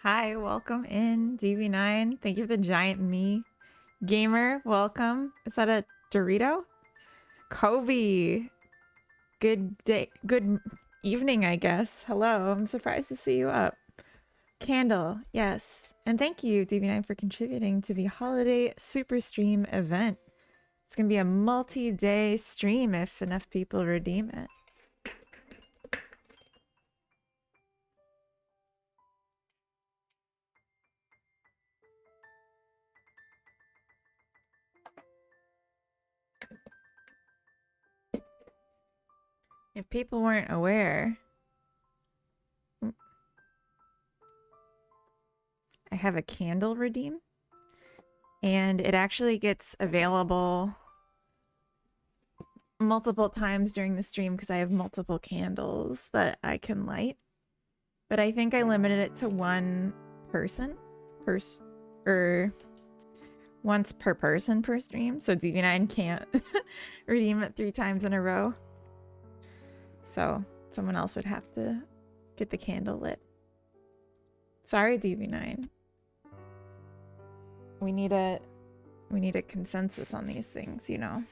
Hi, welcome in, DV9. Thank you for the giant me. Gamer, welcome. Is that a Dorito? Kobe, good day, good evening, I guess. Hello, I'm surprised to see you up. Candle, yes. And thank you, DV9, for contributing to the holiday super stream event. It's gonna be a multi-day stream if enough people redeem it. If people weren't aware, I have a candle redeem, and it actually gets available multiple times during the stream because I have multiple candles that I can light. But I think I limited it to one person or once per person per stream, so DV9 can't redeem it 3 times in a row. So someone else would have to get the candle lit. Sorry, DV9. We need a consensus on these things, you know.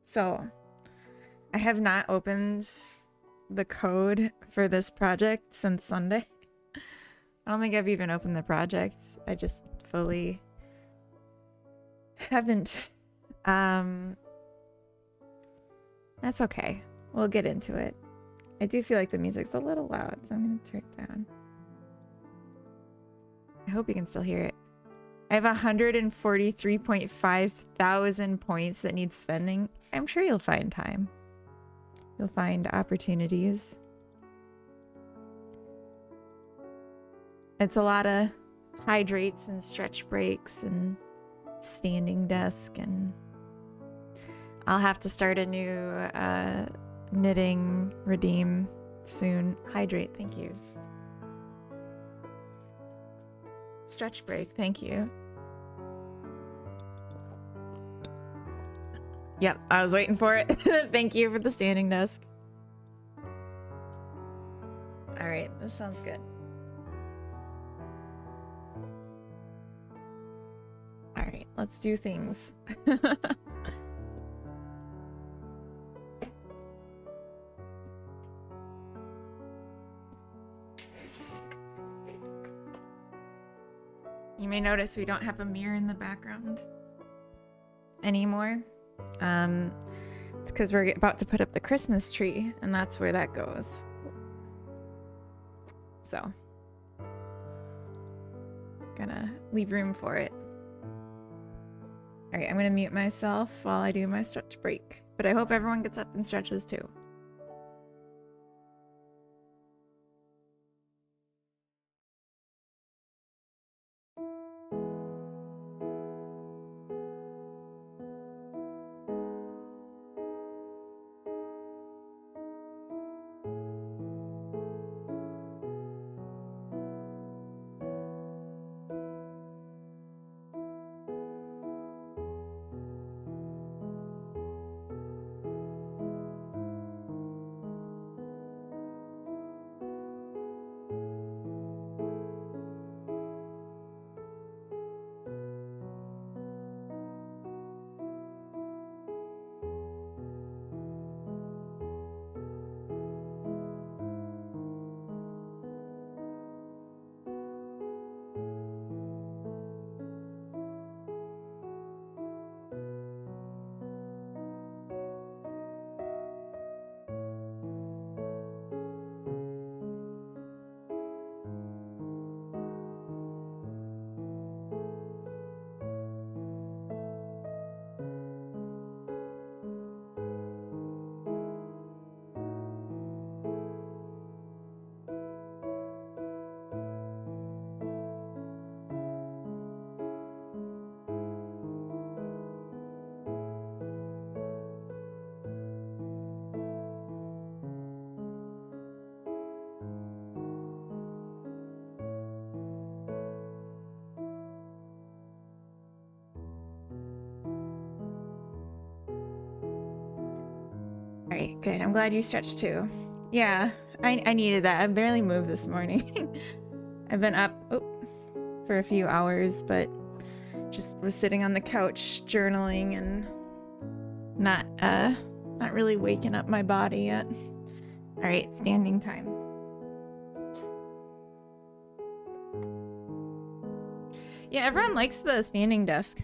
So I have not opened the code for this project since Sunday. I don't think I've even opened the project. I just fully haven't. That's okay. We'll get into it. I do feel like the music's a little loud, so I'm gonna turn it down. I hope you can still hear it. I have 143.5 thousand points that need spending. I'm sure you'll find time. You'll find opportunities. It's a lot of hydrates and stretch breaks and standing desk, and I'll have to start a new knitting redeem soon. Hydrate, thank you. Stretch break, thank you. Yep, I was waiting for it. Thank you for the standing desk. All right, this sounds good. All right, let's do things. You may notice we don't have a mirror in the background anymore. It's because we're about to put up the Christmas tree, and that's where that goes. So, gonna leave room for it. All right, I'm gonna mute myself while I do my stretch break, but I hope everyone gets up and stretches too. All right, good. I'm glad you stretched too. Yeah, I needed that. I barely moved this morning. I've been up for a few hours, but just was sitting on the couch journaling and not really waking up my body yet. All right, standing time. Yeah, everyone likes the standing desk.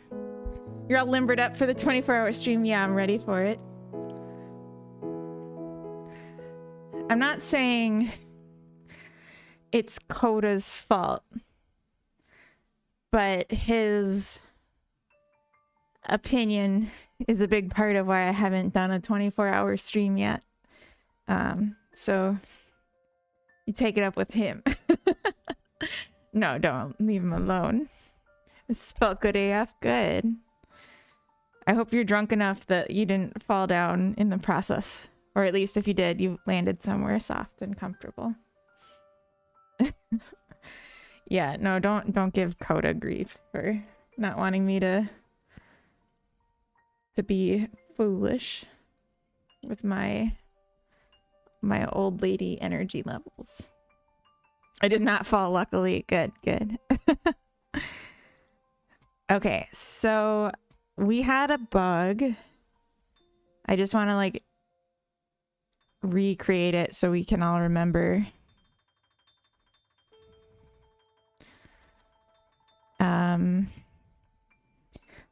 You're all limbered up for the 24-hour stream. Yeah, I'm ready for it. I'm not saying it's Coda's fault, but his opinion is a big part of why I haven't done a 24-hour stream yet. So you take it up with him. No, don't leave him alone. It felt good AF. Good. I hope you're drunk enough that you didn't fall down in the process. Or at least if you did, you landed somewhere soft and comfortable. Yeah, no, don't give Coda grief for not wanting me to be foolish with my old lady energy levels. I did not fall, luckily. Good. Okay, so we had a bug. I just want to like recreate it so we can all remember.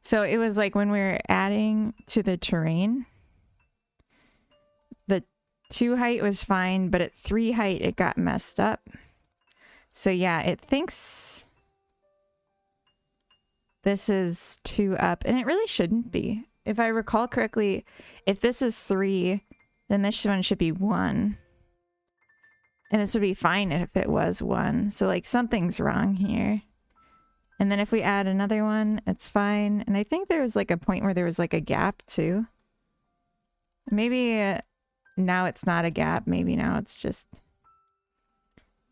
So it was like when we were adding to the terrain, the 2 height was fine, but at 3 height it got messed up. So yeah, it thinks this is 2 up, and it really shouldn't be. If I recall correctly, if this is 3, then this one should be 1. And this would be fine if it was 1. So like something's wrong here. And then if we add another one, it's fine. And I think there was like a point where there was like a gap too. Maybe now it's not a gap. Maybe now it's just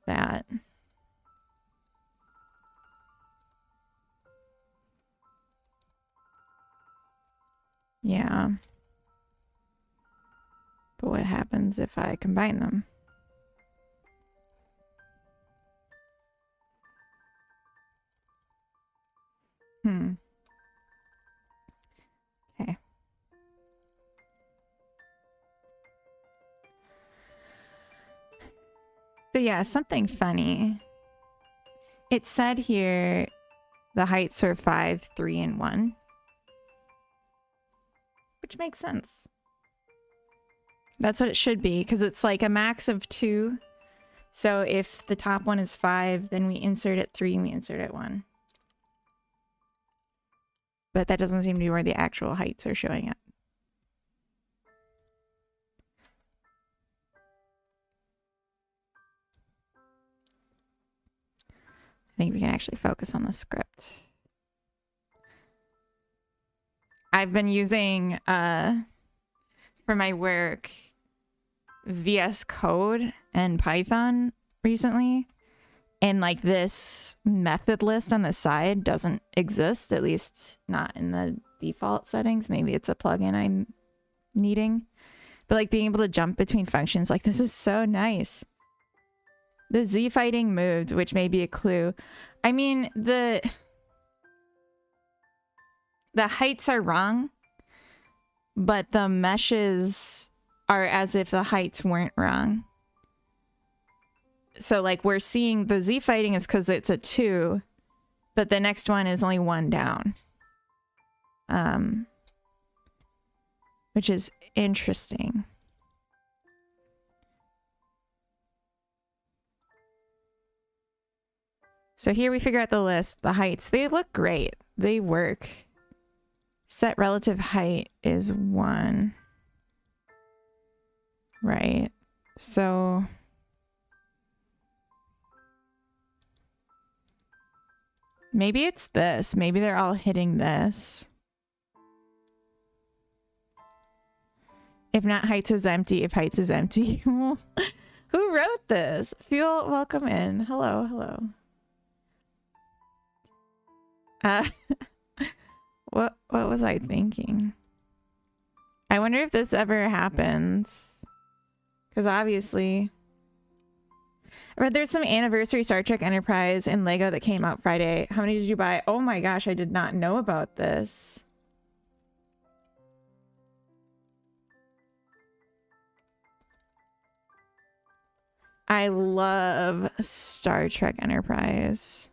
that. Yeah. But what happens if I combine them? Okay. So yeah, something funny. It said here the heights are 5, 3, and 1. Which makes sense. That's what it should be, because it's like a max of 2. So if the top one is 5, then we insert at 3 and we insert at 1. But that doesn't seem to be where the actual heights are showing up. I think we can actually focus on the script. I've been using, for my work, VS Code and Python recently. And like this method list on the side doesn't exist, at least not in the default settings. Maybe it's a plugin I'm needing. But like being able to jump between functions, like this is so nice. The Z fighting moved, which may be a clue. I mean, the heights are wrong, but the meshes are as if the heights weren't wrong. So like we're seeing the Z fighting is because it's a 2, but the next one is only 1 down. Which is interesting. So here we figure out the list, the heights. They look great. They work. Set relative height is 1. Right. So maybe it's this. Maybe they're all hitting this. If not, heights is empty. If heights is empty. Who wrote this? Feel welcome in. Hello, hello. What was I thinking? I wonder if this ever happens. Because obviously I read there's some anniversary Star Trek Enterprise in Lego that came out Friday. How many did you buy? Oh my gosh, I did not know about this. I love Star Trek Enterprise.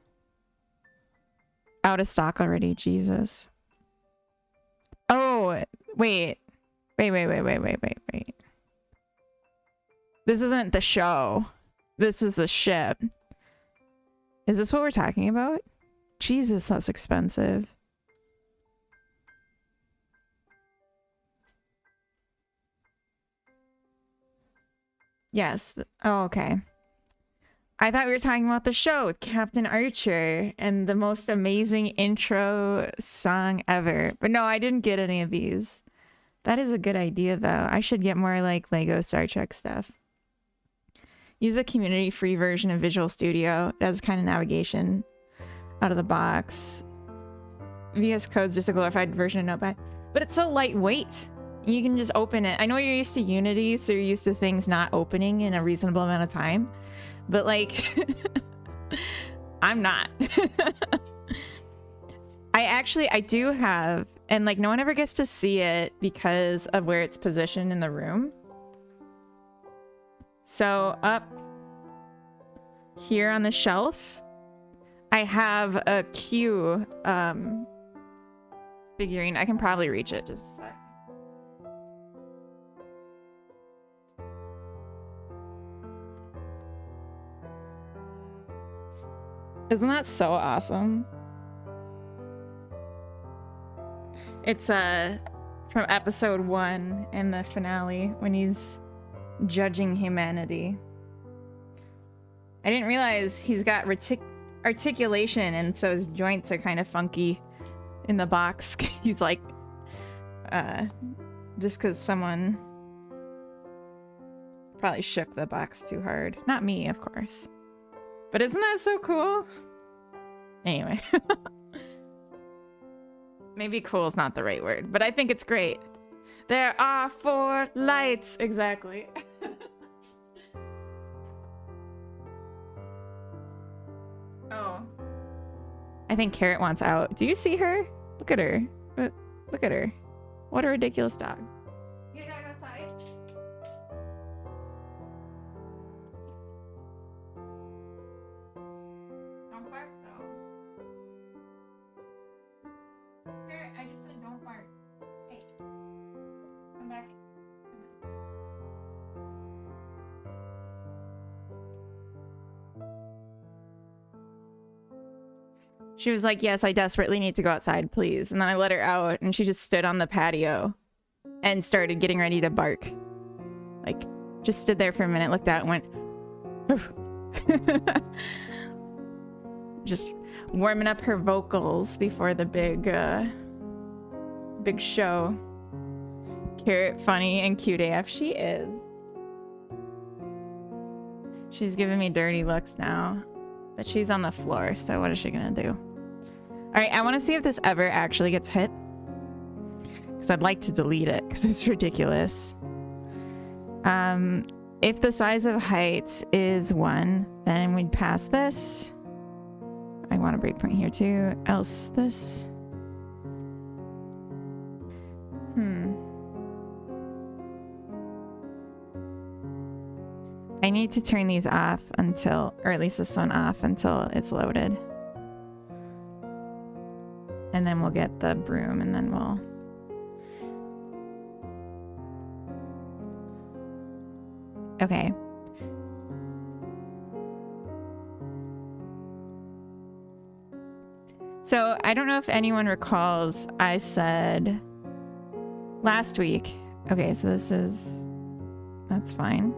Out of stock already, Jesus. Oh, wait. Wait. This isn't the show. This is the ship. Is this what we're talking about? Jesus, that's expensive. Yes. Oh, okay. I thought we were talking about the show with Captain Archer and the most amazing intro song ever. But no, I didn't get any of these. That is a good idea, though. I should get more like Lego Star Trek stuff. Use a community free version of Visual Studio. It has kind of navigation out of the box. VS Code's just a glorified version of Notepad. But it's so lightweight. You can just open it. I know you're used to Unity, so you're used to things not opening in a reasonable amount of time. But like, I'm not. I do have, and like no one ever gets to see it because of where it's positioned in the room. So up here on the shelf, I have a Q figurine. I can probably reach it just a sec. Isn't that so awesome? It's from episode 1 in the finale when he's judging humanity. I didn't realize he's got articulation, and so his joints are kind of funky in the box. He's like, just because someone probably shook the box too hard. Not me, of course. But isn't that so cool? Anyway. Maybe cool is not the right word, but I think it's great. There are 4 lights. Exactly. Oh. I think Carrot wants out. Do you see her? Look at her. Look at her. What a ridiculous dog. You gotta go outside. Don't bark though. Carrot, I just said don't bark. Hey. Come back. She was like, yes, I desperately need to go outside, please. And then I let her out, and she just stood on the patio and started getting ready to bark. Like, just stood there for a minute, looked out, and went, just warming up her vocals before the big show. Carrot funny and cute AF. She is. She's giving me dirty looks now. But she's on the floor, so what is she gonna do? Alright, I want to see if this ever actually gets hit. Because I'd like to delete it, because it's ridiculous. If the size of height is 1, then we'd pass this. I want a breakpoint here too. Else this. I need to turn these off until, or at least this one off until it's loaded. And then we'll get the broom and then we'll... Okay. So I don't know if anyone recalls, I said last week. Okay, so this is... That's fine.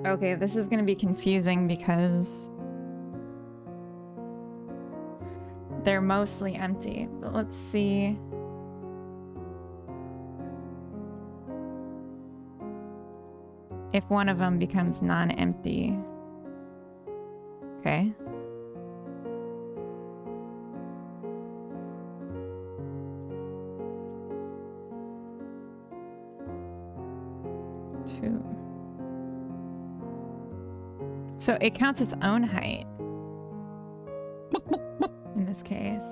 Okay, this is going to be confusing because they're mostly empty, but let's see. If one of them becomes non-empty. Okay. 2. So it counts its own height. In this case.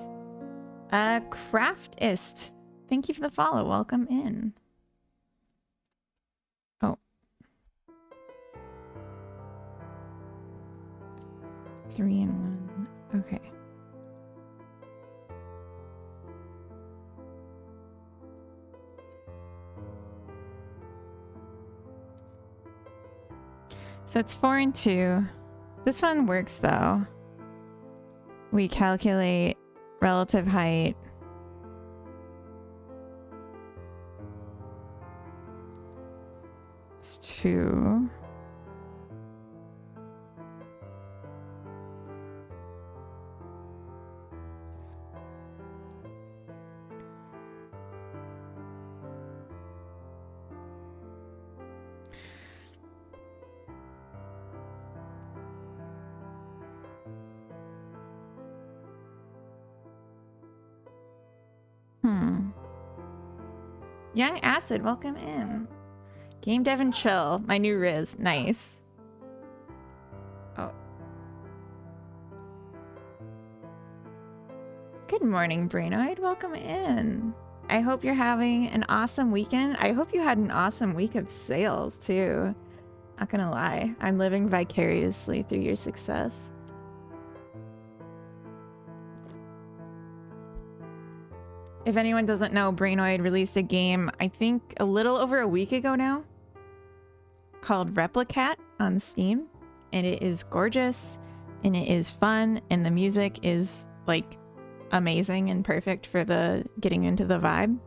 Craftist. Thank you for the follow. Welcome in. Oh. 3 and 1. Okay. So it's 4 and 2. This one works though. We calculate relative height. It's 2. Young Acid, welcome in. Game Dev and Chill, my new Riz. Nice. Oh. Good morning, Brainoid. Welcome in. I hope you're having an awesome weekend. I hope you had an awesome week of sales, too. Not gonna lie. I'm living vicariously through your success. If anyone doesn't know, Brainoid released a game, I think a little over a week ago now, called Replicat on Steam. And it is gorgeous, and it is fun, and the music is, like, amazing and perfect for the getting into the vibe.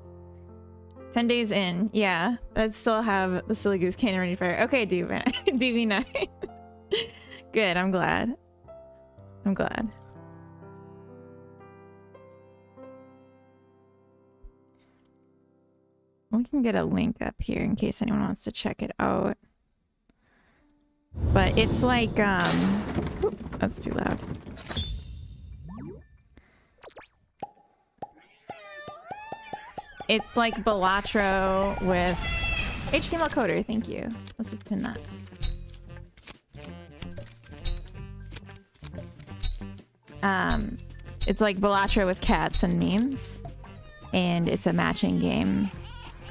10 days in, yeah. I still have the Silly Goose Cannon ready fire. Okay, DV9. Good, I'm glad. I'm glad. We can get a link up here in case anyone wants to check it out. But it's like, oop, that's too loud. It's like Balatro with HTML coder, thank you. Let's just pin that. It's like Balatro with cats and memes. And it's a matching game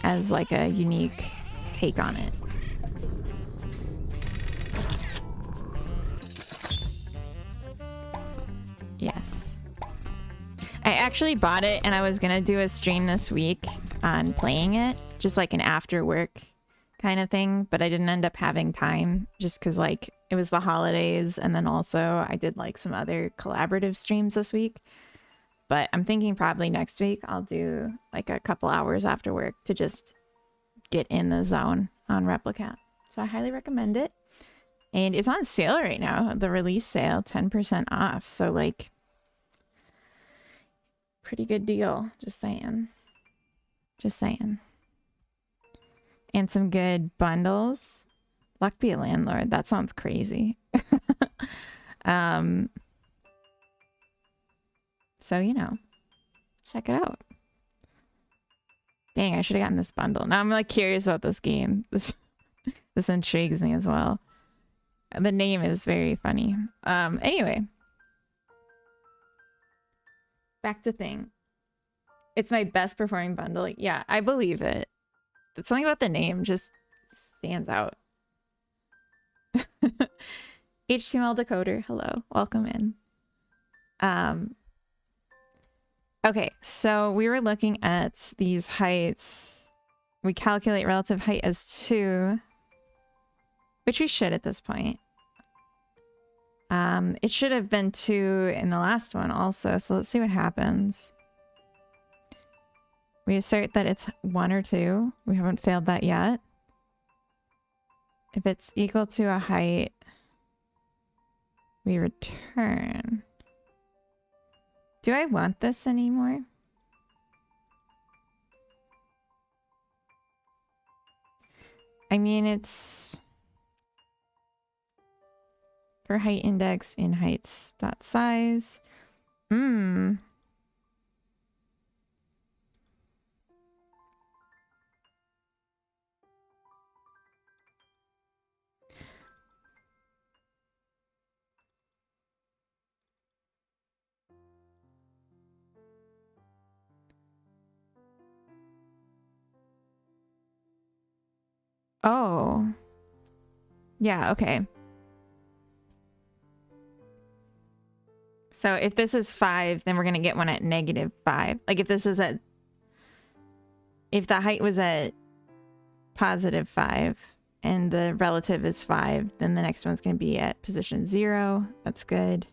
as like a unique take on it. Yes. I actually bought it and I was gonna do a stream this week on playing it, just like an after work kind of thing, but I didn't end up having time just because like it was the holidays, and then also I did like some other collaborative streams this week. But I'm thinking probably next week I'll do like a couple hours after work to just get in the zone on Replicat. So I highly recommend it. And it's on sale right now, the release sale, 10% off. So like, pretty good deal, just saying. Just saying. And some good bundles. Luck be a landlord, that sounds crazy. So, you know, check it out. Dang, I should have gotten this bundle. Now I'm like curious about this game. This intrigues me as well. The name is very funny. Anyway. Back to thing. It's my best performing bundle. Yeah, I believe it. Something about the name just stands out. HTML decoder, hello. Welcome in. Okay, so we were looking at these heights. We calculate relative height as 2, which we should at this point. It should have been 2 in the last one also, so let's see what happens. We assert that it's 1 or 2. We haven't failed that yet. If it's equal to a height, we return. Do I want this anymore? I mean, it's for height index in heights dot size. Oh. Yeah, okay. So if this is 5, then we're going to get one at -5. Like if this is at... If the height was at +5 and the relative is 5, then the next one's going to be at position 0. That's good.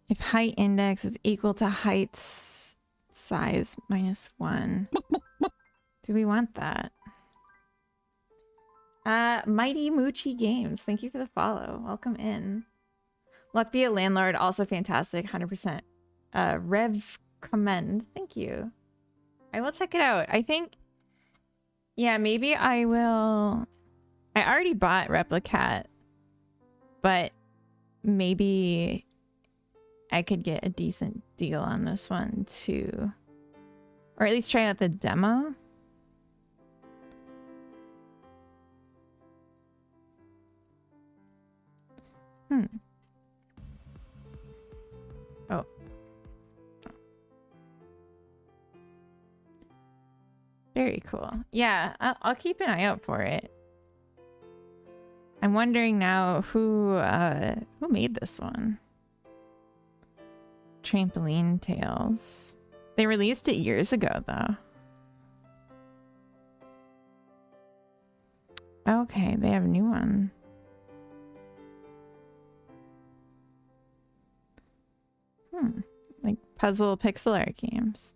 If height index is equal to height size -1. Do we want that? Mighty Moochie Games, thank you for the follow. Welcome in. Luck be a landlord, also fantastic, 100%. Rev commend, thank you. I will check it out. I think, yeah, maybe I will. I already bought Replicat, but maybe I could get a decent deal on this one too. Or at least try out the demo. Oh. Very cool. Yeah, I'll keep an eye out for it. I'm wondering now who made this one? Trampoline Tales. They released it years ago, though. Okay, they have a new one. Like puzzle pixel art games.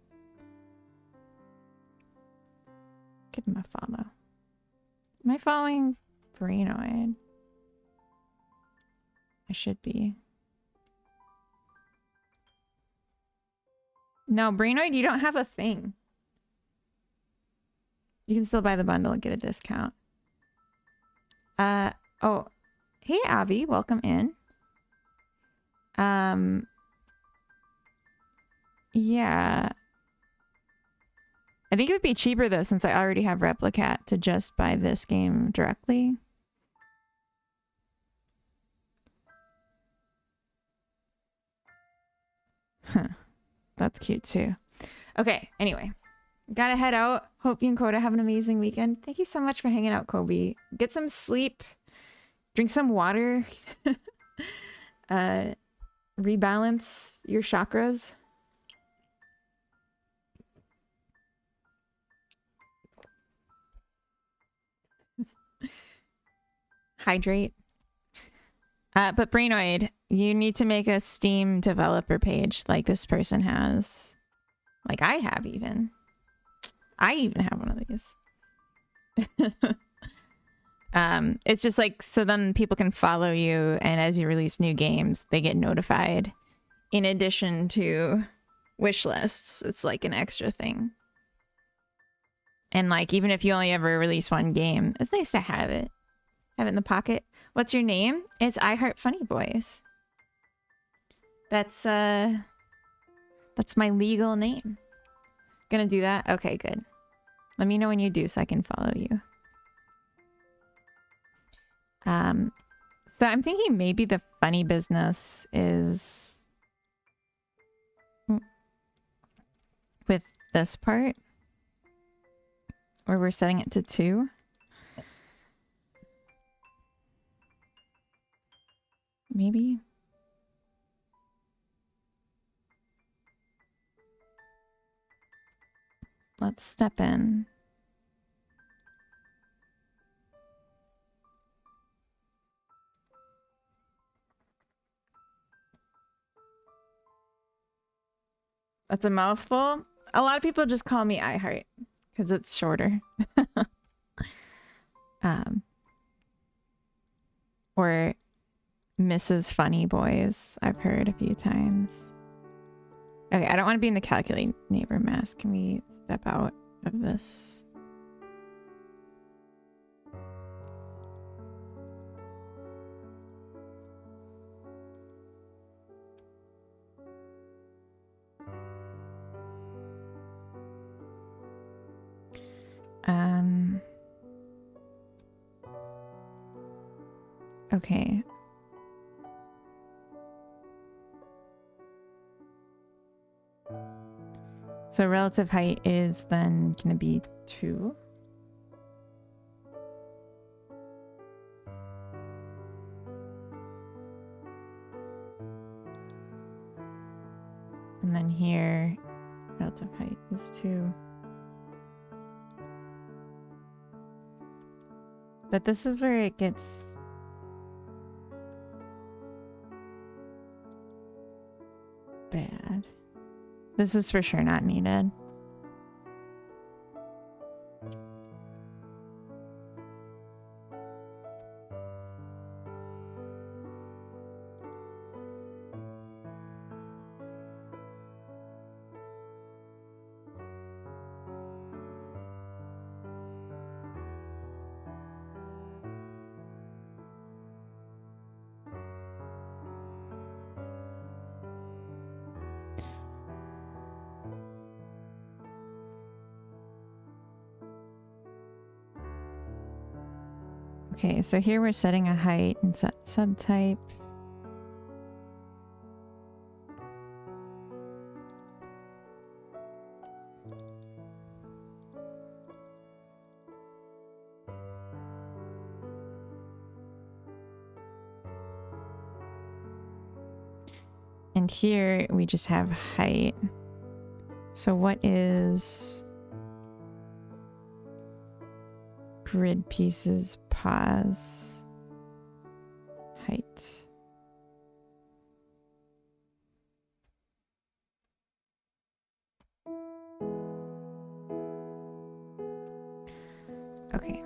Give him a follow. Am I following Brainoid? I should be. No, Brainoid, you don't have a thing. You can still buy the bundle and get a discount. Oh, hey Avi, welcome in. Yeah. I think it would be cheaper though, since I already have Replicat, to just buy this game directly. Huh. That's cute too. Okay, anyway. Gotta head out. Hope you and Coda have an amazing weekend. Thank you so much for hanging out, Kobe. Get some sleep. Drink some water. Rebalance your chakras. Hydrate. But Brainoid, you need to make a Steam developer page like this person has. Like I have even. I even have one of these. It's just like, so then people can follow you, and as you release new games, they get notified. In addition to wish lists, it's like an extra thing. And like, even if you only ever release one game, it's nice to have it. Have it in the pocket. What's your name? It's I Heart Funny Boys. That's my legal name. Gonna do that? Okay, good. Let me know when you do so I can follow you. So I'm thinking maybe the funny business is with this part where we're setting it to 2. Maybe. Let's step in. That's a mouthful. A lot of people just call me iHeart because it's shorter. Or Mrs. Funny Boys, I've heard a few times. Okay, I don't want to be in the calculate neighbor mask. Can we step out of this? Okay. So relative height is then going to be 2. And then here, relative height is 2. But this is where it gets bad. This is for sure not needed. Okay, so here we're setting a height and set subtype. And here we just have height. So what is grid pieces pause height? Okay.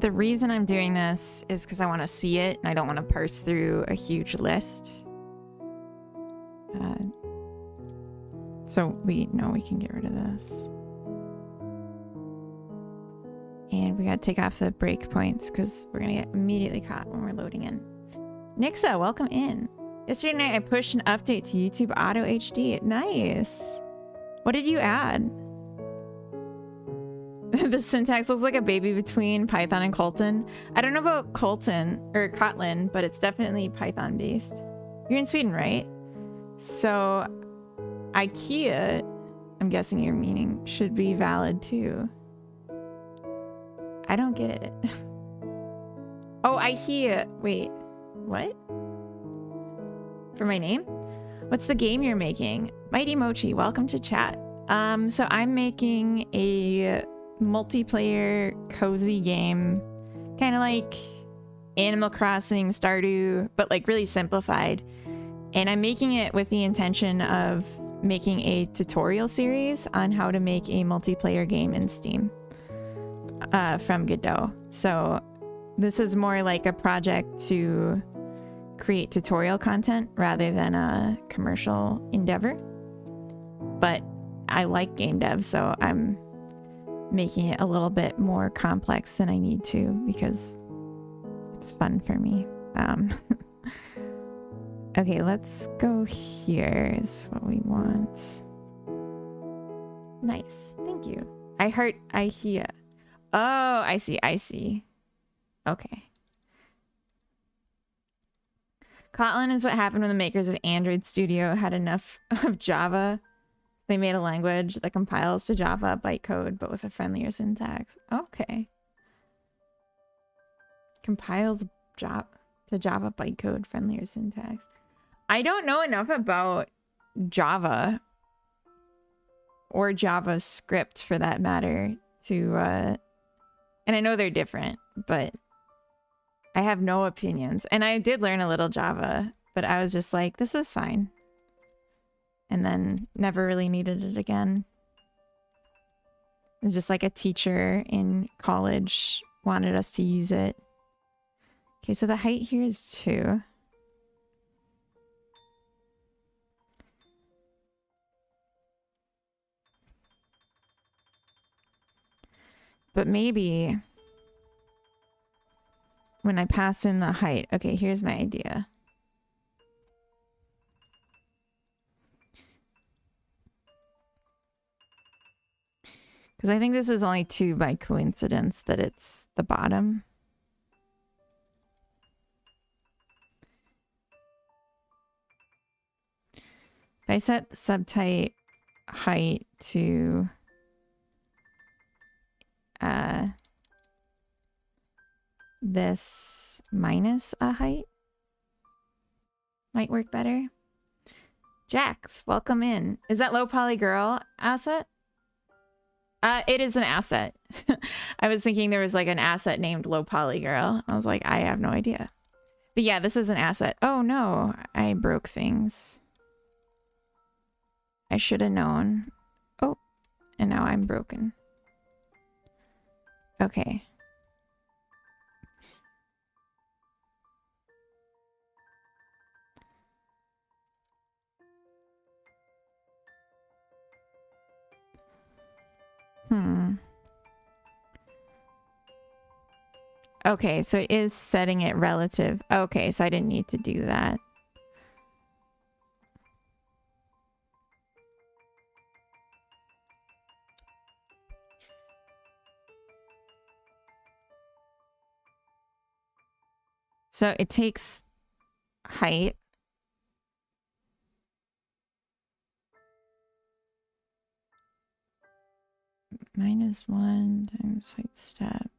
The reason I'm doing this is because I want to see it and I don't want to parse through a huge list. So we can get rid of this. And we got to take off the breakpoints because we're going to get immediately caught when we're loading in. Nixa, welcome in. Yesterday night I pushed an update to YouTube Auto HD. Nice. What did you add? The syntax looks like a baby between Python and Colton. I don't know about Kotlin, but it's definitely Python based. You're in Sweden, right? So IKEA, I'm guessing your meaning, should be valid too. I don't get it. Oh, IKEA. Wait, what? For my name? What's the game you're making? Mighty Mochi, welcome to chat. So I'm making a multiplayer cozy game, kind of like Animal Crossing, Stardew, but like really simplified. And I'm making it with the intention of making a tutorial series on how to make a multiplayer game in Steam from Godot. So this is more like a project to create tutorial content rather than a commercial endeavor. But I like game dev, so I'm making it a little bit more complex than I need to because it's fun for me. Okay, let's go here is what we want. Nice, thank you. I heard IKEA. Oh, I see. Okay. Kotlin is what happened when the makers of Android Studio had enough of Java. They made a language that compiles to Java bytecode, but with a friendlier syntax. Okay. Compiles to Java bytecode, friendlier syntax. I don't know enough about Java or JavaScript for that matter to, and I know they're different, but I have no opinions. And I did learn a little Java, but I was just like, this is fine. And then never really needed it again. It was just like a teacher in college wanted us to use it. Okay, so the height here is 2. But maybe when I pass in the height. Okay, here's my idea. Because I think this is only 2 by coincidence that it's the bottom. If I set the subtype height to this minus a height, might work better. Jax, welcome in. Is that low poly girl asset? It is an asset. I was thinking there was like an asset named low poly girl. I was like, I have no idea. But yeah, this is an asset. Oh no, I broke things. I should have known. Oh, and now I'm broken. Okay. Okay, so it is setting it relative. Okay, so I didn't need to do that. So it takes height. -1 times height step.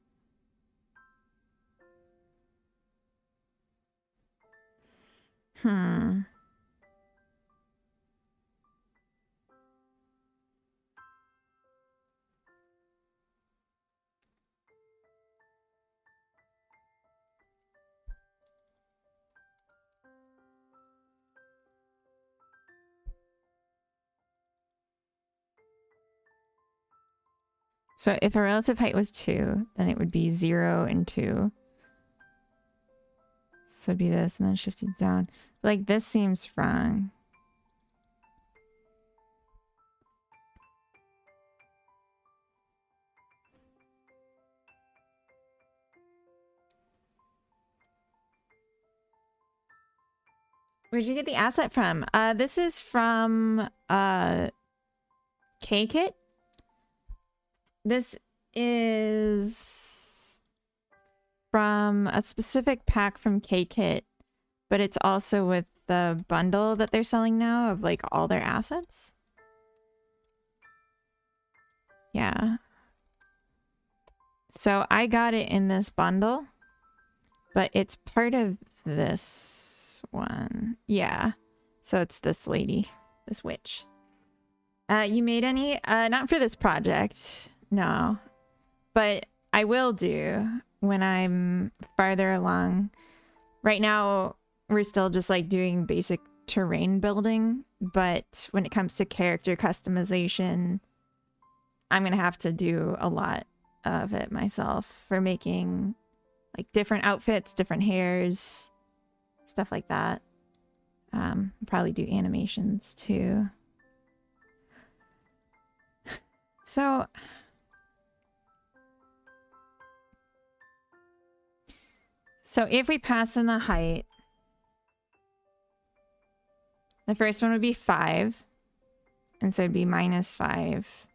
So if a relative height was 2, then it would be 0 and 2. So it'd be this and then shifted down. Like this seems wrong. Where'd you get the asset from? This is from K-Kit. This is from a specific pack from K-Kit, but it's also with the bundle that they're selling now of like all their assets. Yeah. So I got it in this bundle, but it's part of this one. Yeah. So it's this lady, this witch. You made any? Not for this project. No. But I will do when I'm farther along. Right now, we're still just like doing basic terrain building. But when it comes to character customization, I'm going to have to do a lot of it myself for making like different outfits, different hairs, stuff like that. Probably do animations too. So if we pass in the height, the first one would be 5. And so it'd be -5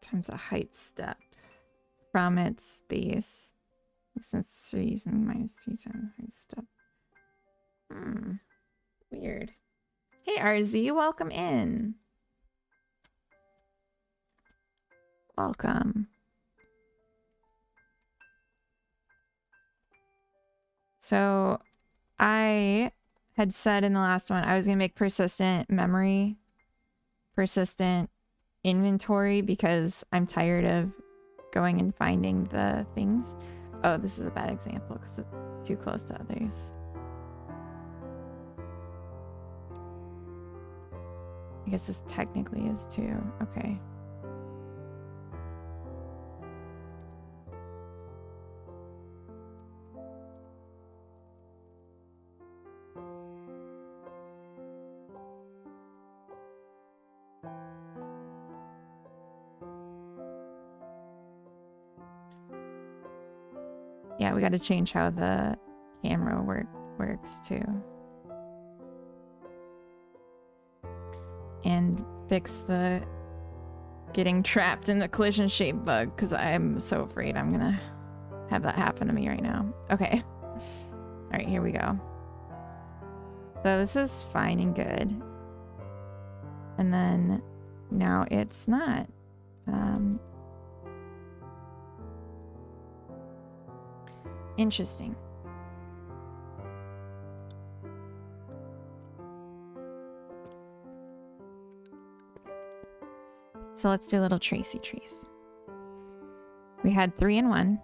times a height step from its base. This one's 3 using -3 times height step. Weird. Hey RZ, welcome in. Welcome. So I had said in the last one I was gonna make persistent memory, persistent inventory, because I'm tired of going and finding the things. Oh, this is a bad example because it's too close to others. I guess this technically is too. Okay. Yeah, we got to change how the camera works too. And fix the getting trapped in the collision shape bug, because I'm so afraid I'm gonna have that happen to me right now. Okay. All right, here we go. So this is fine and good. And then now it's not. Interesting. So let's do a little tracey trace. We had 3 and 1.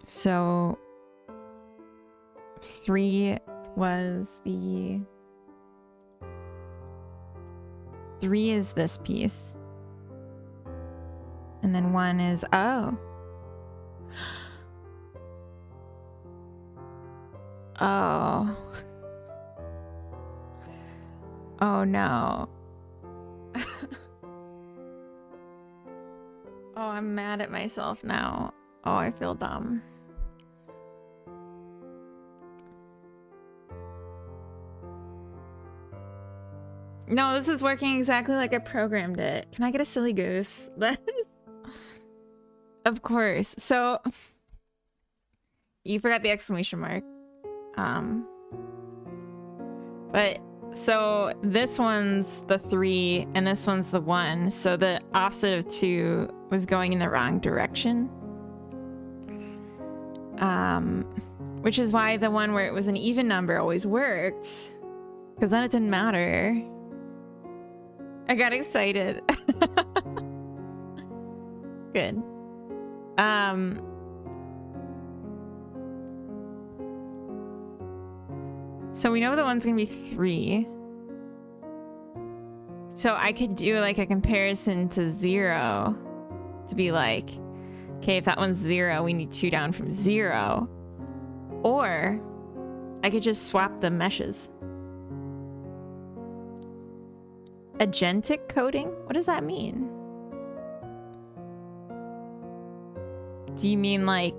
So 3 was the... 3 is this piece. And then 1 is... Oh. Oh. Oh no. Oh, I'm mad at myself now. Oh, I feel dumb. No, this is working exactly like I programmed it. Can I get a silly goose? Of course. So you forgot the exclamation mark. But so this one's the 3 and this one's the 1. So the offset of 2 was going in the wrong direction. Which is why the one where it was an even number always worked. Because then it didn't matter. I got excited. Good. So we know the one's gonna be 3. So I could do like a comparison to 0 to be like, okay, if that one's 0, we need 2 down from 0. Or I could just swap the meshes. Agentic coding? What does that mean? Do you mean like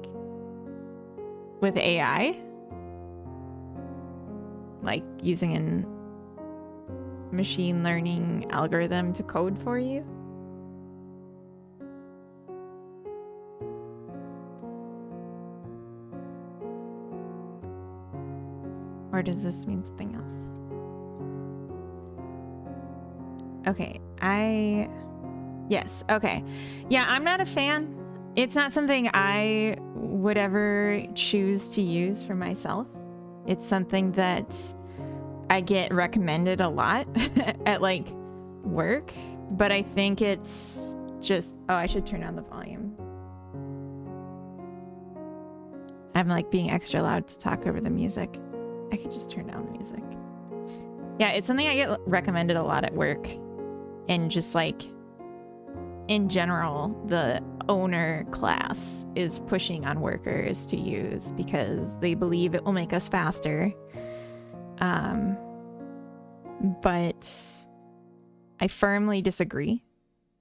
with AI? Like using a machine learning algorithm to code for you? Or does this mean something else? Okay, yes, okay. Yeah, I'm not a fan. It's not something I would ever choose to use for myself. It's something that I get recommended a lot at like work, but I think it's just, oh, I should turn down the volume. I'm like being extra loud to talk over the music. I could just turn down the music. Yeah, it's something I get recommended a lot at work. And just like in general, the owner class is pushing on workers to use because they believe it will make us faster. But I firmly disagree.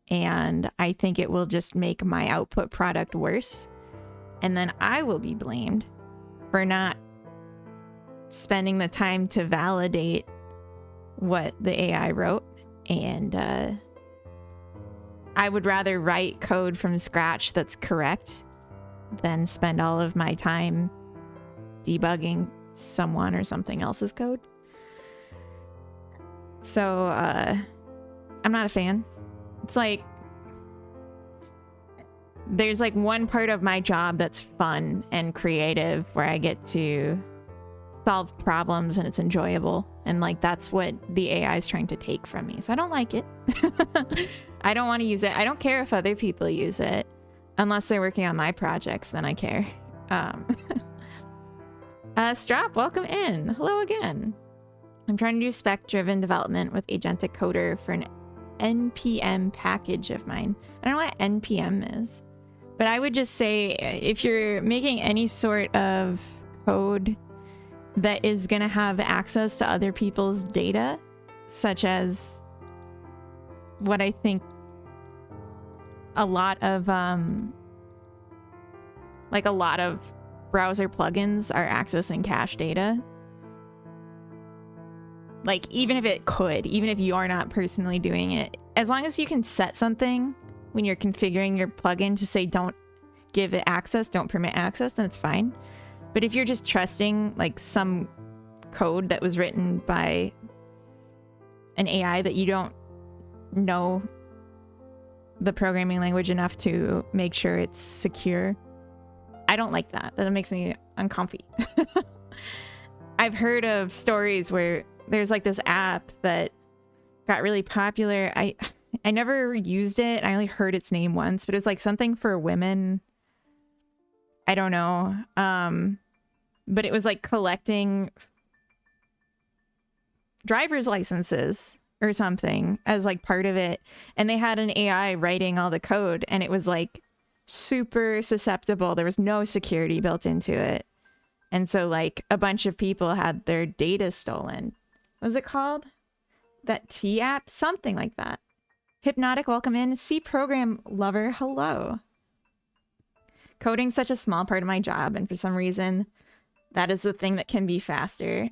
And I think it will just make my output product worse. And then I will be blamed for not spending the time to validate what the AI wrote. And I would rather write code from scratch that's correct than spend all of my time debugging someone or something else's code. So I'm not a fan. It's like there's like one part of my job that's fun and creative where I get to solve problems and it's enjoyable, and like that's what the AI is trying to take from me, so I don't like it. I don't want to use it. I don't care if other people use it unless they're working on my projects, then I care. Strap, welcome in. Hello again. I'm trying to do spec-driven development with Agentic Coder for an NPM package of mine. I don't know what NPM is, but I would just say if you're making any sort of code that is going to have access to other people's data, such as what I think a lot of Like a lot of browser plugins are accessing cache data. Like even if it could, even if you are not personally doing it, as long as you can set something when you're configuring your plugin to say don't give it access, don't permit access, then it's fine. But if you're just trusting like some code that was written by an AI that you don't know the programming language enough to make sure it's secure, I don't like that. That makes me uncomfy. I've heard of stories where there's like this app that got really popular. I never used it. I only heard its name once, but it's like something for women. I don't know. But it was like collecting driver's licenses or something as like part of it. And they had an AI writing all the code, and it was like super susceptible. There was no security built into it. And so like a bunch of people had their data stolen. What was it called? That T app? Something like that. Hypnotic, welcome in. C program lover, hello. Coding's such a small part of my job, and for some reason, that is the thing that can be faster.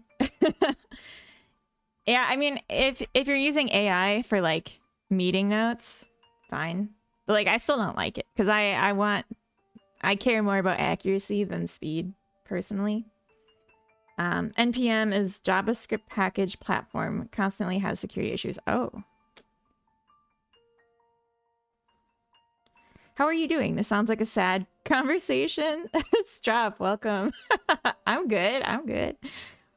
Yeah, I mean, if you're using AI for like meeting notes, fine. But like, I still don't like it because I care more about accuracy than speed personally. NPM is JavaScript package platform, constantly has security issues. Oh. How are you doing? This sounds like a sad conversation. Strap, welcome. I'm good. I'm good.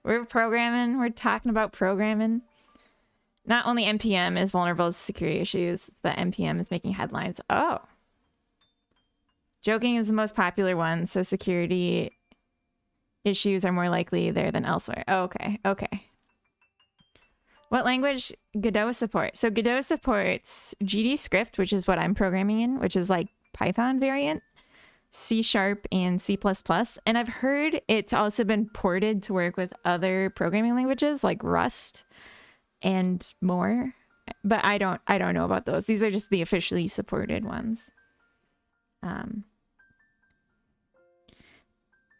We're programming. We're talking about programming. Not only NPM is vulnerable to security issues, but NPM is making headlines. Oh. Joking is the most popular one, so security issues are more likely there than elsewhere. Oh, okay. Okay. What language Godot support? So Godot supports GDScript, which is what I'm programming in, which is like Python variant, C# and C++. And I've heard it's also been ported to work with other programming languages like Rust and more. But I don't know about those. These are just the officially supported ones.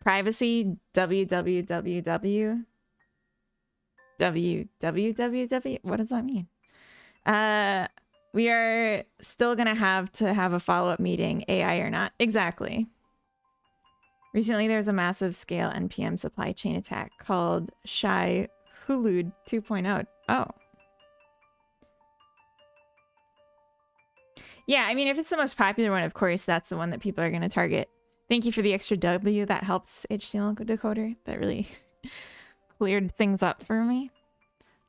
Privacy, www. What does that mean? We are still gonna have to have a follow-up meeting, AI or not. Exactly. Recently, there was a massive scale NPM supply chain attack called Shai Hulud 2.0. Oh. Yeah, I mean, if it's the most popular one, of course, that's the one that people are going to target. Thank you for the extra W. That helps HTML decoder. That really cleared things up for me.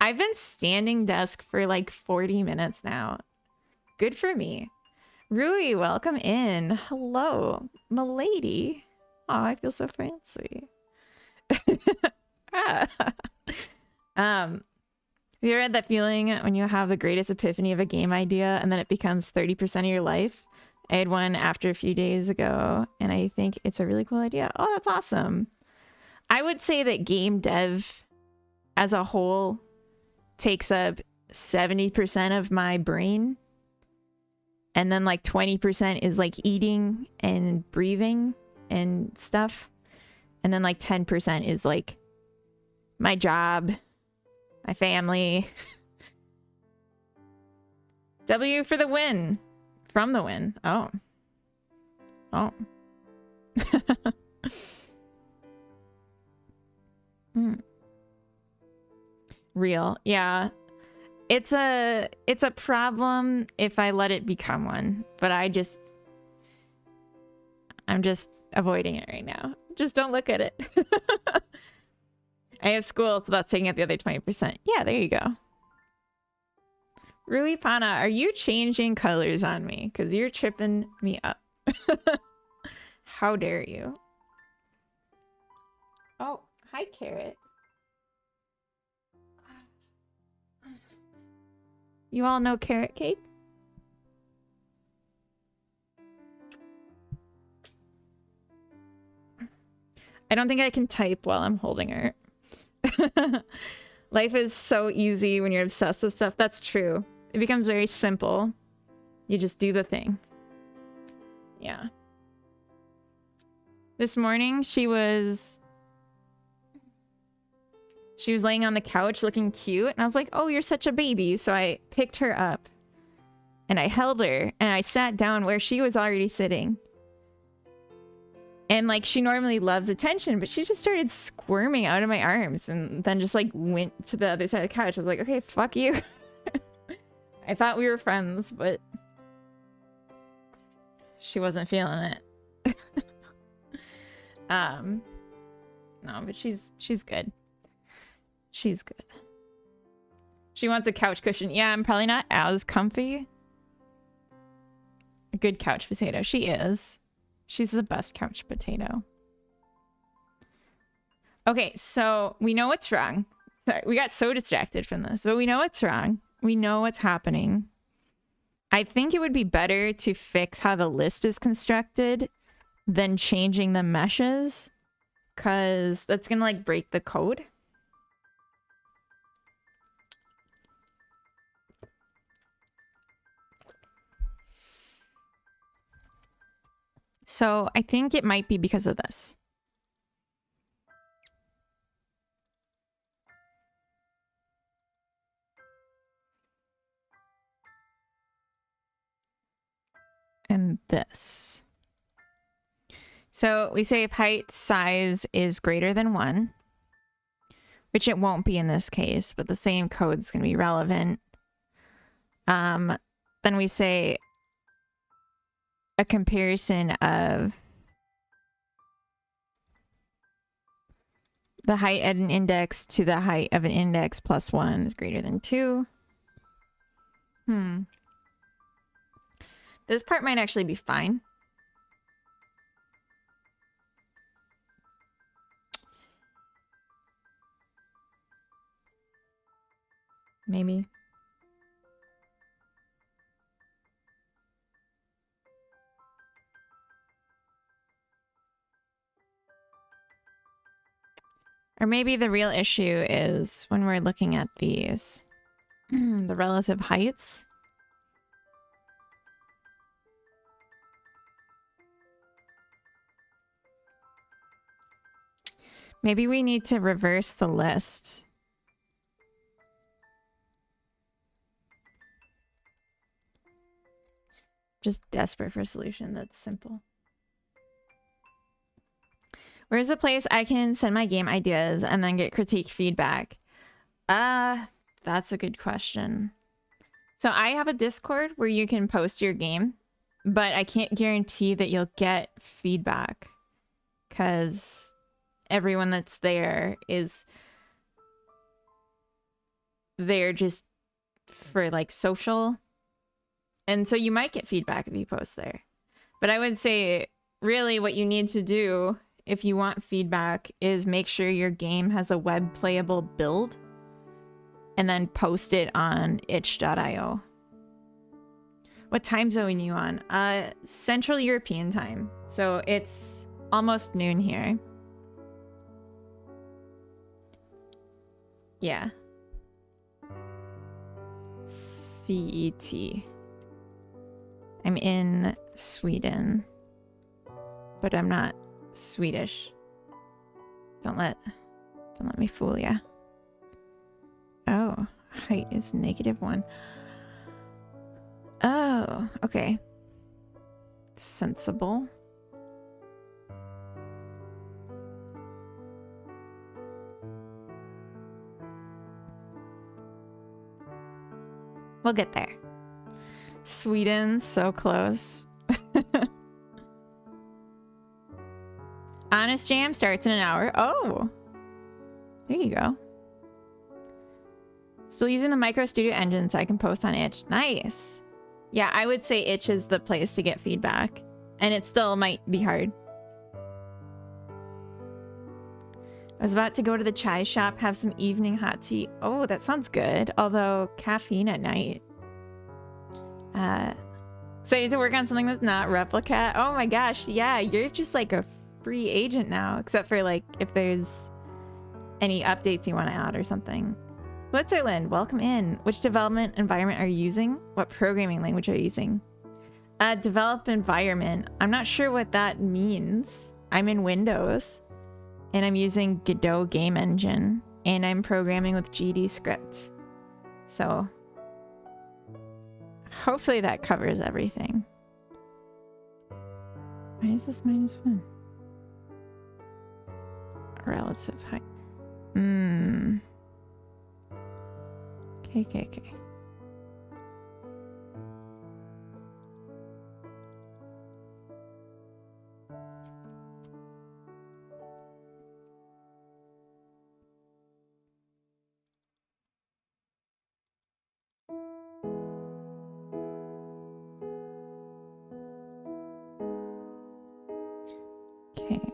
I've been standing desk for like 40 minutes now. Good for me. Rui, welcome in. Hello, m'lady. Oh, I feel so fancy. Have you ever had that feeling when you have the greatest epiphany of a game idea and then it becomes 30% of your life? I had one after a few days ago, and I think it's a really cool idea. Oh, that's awesome. I would say that game dev as a whole takes up 70% of my brain. And then like 20% is like eating and breathing and stuff. And then like 10% is like my job, my family. W for the win. From the win. Oh. Oh. Real. Yeah. It's a problem if I let it become one, but I'm just avoiding it right now. Just don't look at it. I have school, so that's taking up the other 20%. Yeah, there you go. Rui Pana, are you changing colors on me? Because you're tripping me up. How dare you? Oh, hi, Carrot. You all know Carrot Cake? I don't think I can type while I'm holding her. Life is so easy when you're obsessed with stuff. That's true. It becomes very simple. You just do the thing. Yeah. This morning, she was laying on the couch looking cute, and I was like, oh, you're such a baby. So I picked her up, and I held her, and I sat down where she was already sitting. And, like, she normally loves attention, but she just started squirming out of my arms and then just, like, went to the other side of the couch. I was like, okay, fuck you. I thought we were friends, but she wasn't feeling it. No, but she's good. She's good. She wants a couch cushion. Yeah, I'm probably not as comfy. A good couch potato. She is. She's the best couch potato. Okay, so we know what's wrong. Sorry, we got so distracted from this, but we know what's wrong. We know what's happening. I think it would be better to fix how the list is constructed than changing the meshes, because that's gonna like break the code. So I think it might be because of this. And this. So we say if height size is greater than 1, which it won't be in this case, but the same code's going to be relevant. Then we say a comparison of the height at an index to the height of an index plus 1 is greater than 2. This part might actually be fine. Maybe. Or maybe the real issue is when we're looking at these, the relative heights. Maybe we need to reverse the list. Just desperate for a solution that's simple. Where's a place I can send my game ideas and then get critique feedback? That's a good question. So I have a Discord where you can post your game, but I can't guarantee that you'll get feedback because everyone that's there is there just for like social. And so you might get feedback if you post there. But I would say really what you need to do if you want feedback is make sure your game has a web playable build and then post it on itch.io. What time zone are you on? Central European time. So it's almost noon here. Yeah. CET. I'm in Sweden, but I'm not Swedish. Don't let me fool ya. Oh, height is -1. Oh, okay. Sensible. We'll get there. Sweden, so close. Honest Jam starts in an hour. Oh, there you go. Still using the Micro Studio engine so I can post on itch. Nice. Yeah, I would say itch is the place to get feedback. And it still might be hard. I was about to go to the chai shop, have some evening hot tea. Oh, that sounds good. Although caffeine at night. Excited to work on something that's not Replica. Oh my gosh, yeah, you're just like a free agent now, except for like if there's any updates you want to add or something. Switzerland, welcome in. Which development environment are you using? What programming language are you using? Develop environment. I'm not sure what that means. I'm in Windows and I'm using Godot game engine and I'm programming with GD script. So hopefully that covers everything. Why is this -1? Relative height. Okay. Okay.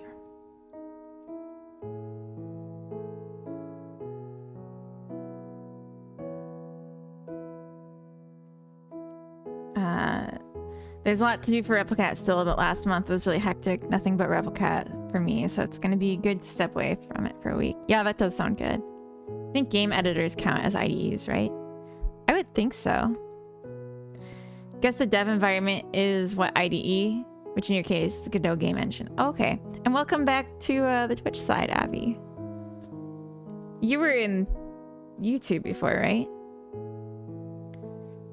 There's a lot to do for Replicat still, but last month was really hectic. Nothing but Replicat for me, so it's gonna be good to step away from it for a week. Yeah, that does sound good. I think game editors count as IDEs, right? I would think so. Guess the dev environment is what IDE, which in your case, the Godot game engine. Okay, and welcome back to the Twitch side, Abby. You were in YouTube before, right?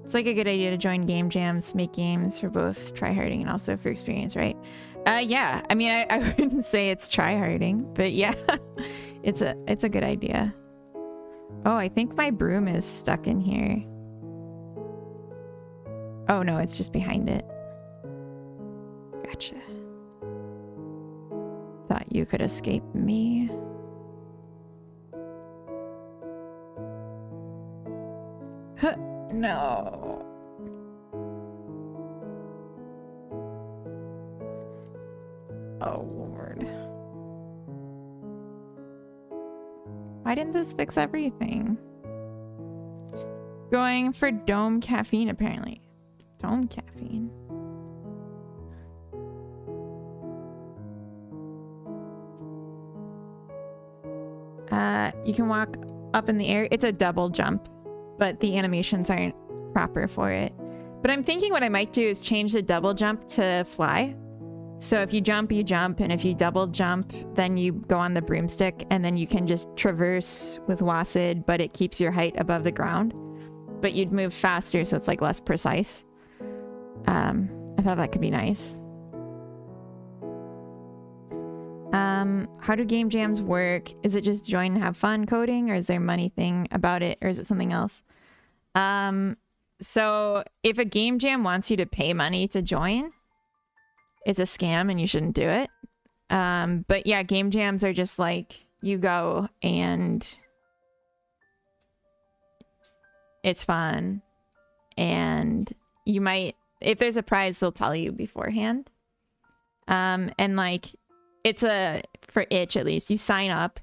It's like a good idea to join game jams, make games for both tryharding and also for experience, right? Yeah. I mean, I wouldn't say it's tryharding, but yeah, it's a good idea. Oh, I think my broom is stuck in here. Oh no, it's just behind it. Gotcha. Thought you could escape me. Huh. No. Oh, Lord. Why didn't this fix everything? Going for dome caffeine, apparently. Dome caffeine. You can walk up in the air. It's a double jump, but the animations aren't proper for it. But I'm thinking what I might do is change the double jump to fly. So if you jump, you jump, and if you double jump, then you go on the broomstick, and then you can just traverse with WASD, but it keeps your height above the ground. But you'd move faster, so it's like less precise. I thought that could be nice. How do game jams work? Is it just join and have fun coding, or is there a money thing about it, or is it something else? So if a game jam wants you to pay money to join, it's a scam and you shouldn't do it. But yeah, game jams are just like you go and it's fun, and you might, if there's a prize, they'll tell you beforehand. And like, it's for itch at least, you sign up.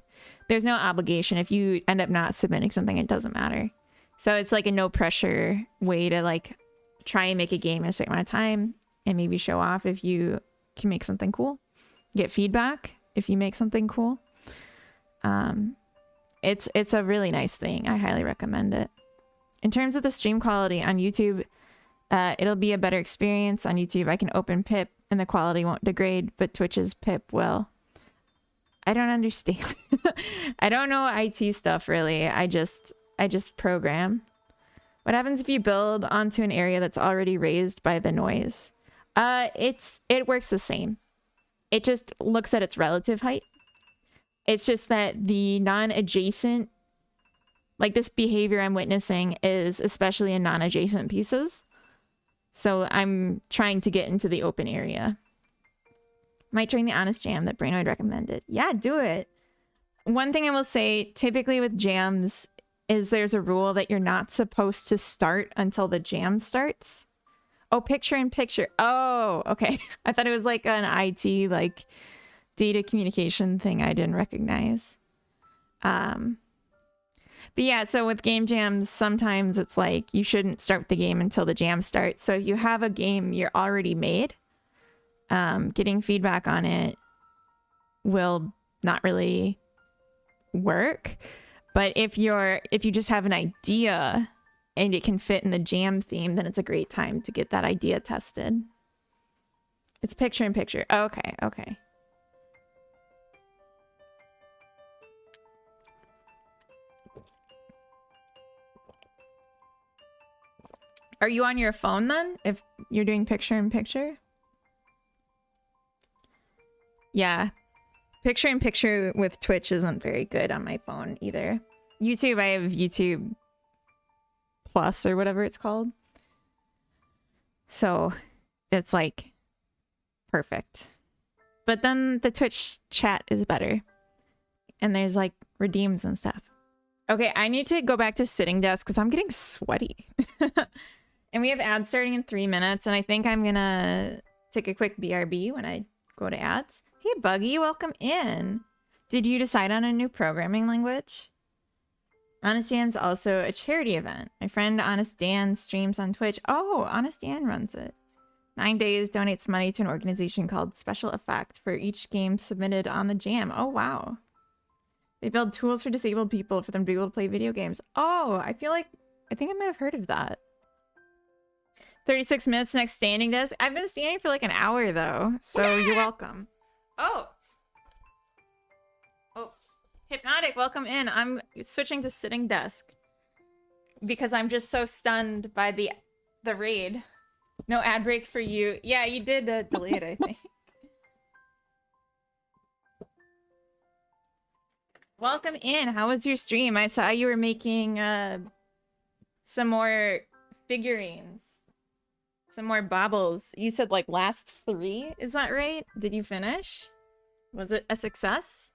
There's no obligation. If you end up not submitting something, it doesn't matter. So it's like a no pressure way to like try and make a game in a certain amount of time and maybe show off if you can make something cool. Get feedback if you make something cool. It's a really nice thing. I highly recommend it. In terms of the stream quality on YouTube, it'll be a better experience. On YouTube, I can open pip and the quality won't degrade, but Twitch's pip will. I don't understand. I don't know IT stuff really. I just program. What happens if you build onto an area that's already raised by the noise? It works the same. It just looks at its relative height. It's just that the non-adjacent, like this behavior I'm witnessing is especially in non-adjacent pieces. So I'm trying to get into the open area. Might join the honest jam that Brainoid recommended. Yeah, do it. One thing I will say, typically with jams, is there's a rule that you're not supposed to start until the jam starts. Oh, picture in picture. Oh, okay. I thought it was like an IT, like data communication thing I didn't recognize. But yeah, so with game jams, sometimes it's like you shouldn't start the game until the jam starts. So if you have a game you're already made, getting feedback on it will not really work. But if you just have an idea and it can fit in the jam theme, then it's a great time to get that idea tested. It's picture in picture. Okay. Are you on your phone then? If you're doing picture-in-picture? Yeah. Picture-in-picture with Twitch isn't very good on my phone either. YouTube, I have YouTube Plus or whatever it's called. So it's like perfect. But then the Twitch chat is better. And there's like redeems and stuff. Okay, I need to go back to sitting desk because I'm getting sweaty. And we have ads starting in 3 minutes. And I think I'm going to take a quick BRB when I go to ads. Hey, Buggy, welcome in. Did you decide on a new programming language? Honest Dan's also a charity event. My friend Honest Dan streams on Twitch. Oh, Honest Dan runs it. 9 Days donates money to an organization called Special Effect for each game submitted on the jam. Oh, wow. They build tools for disabled people for them to be able to play video games. Oh, I think I might have heard of that. 36 minutes next standing desk. I've been standing for like an hour though, so you're welcome. Oh. Oh, Hypnotic, welcome in. I'm switching to sitting desk because I'm just so stunned by the raid. No ad break for you. Yeah, you did delete it, I think. Welcome in. How was your stream? I saw you were making some more figurines. Some more baubles. You said like last 3, is that right? Did you finish? Was it a success?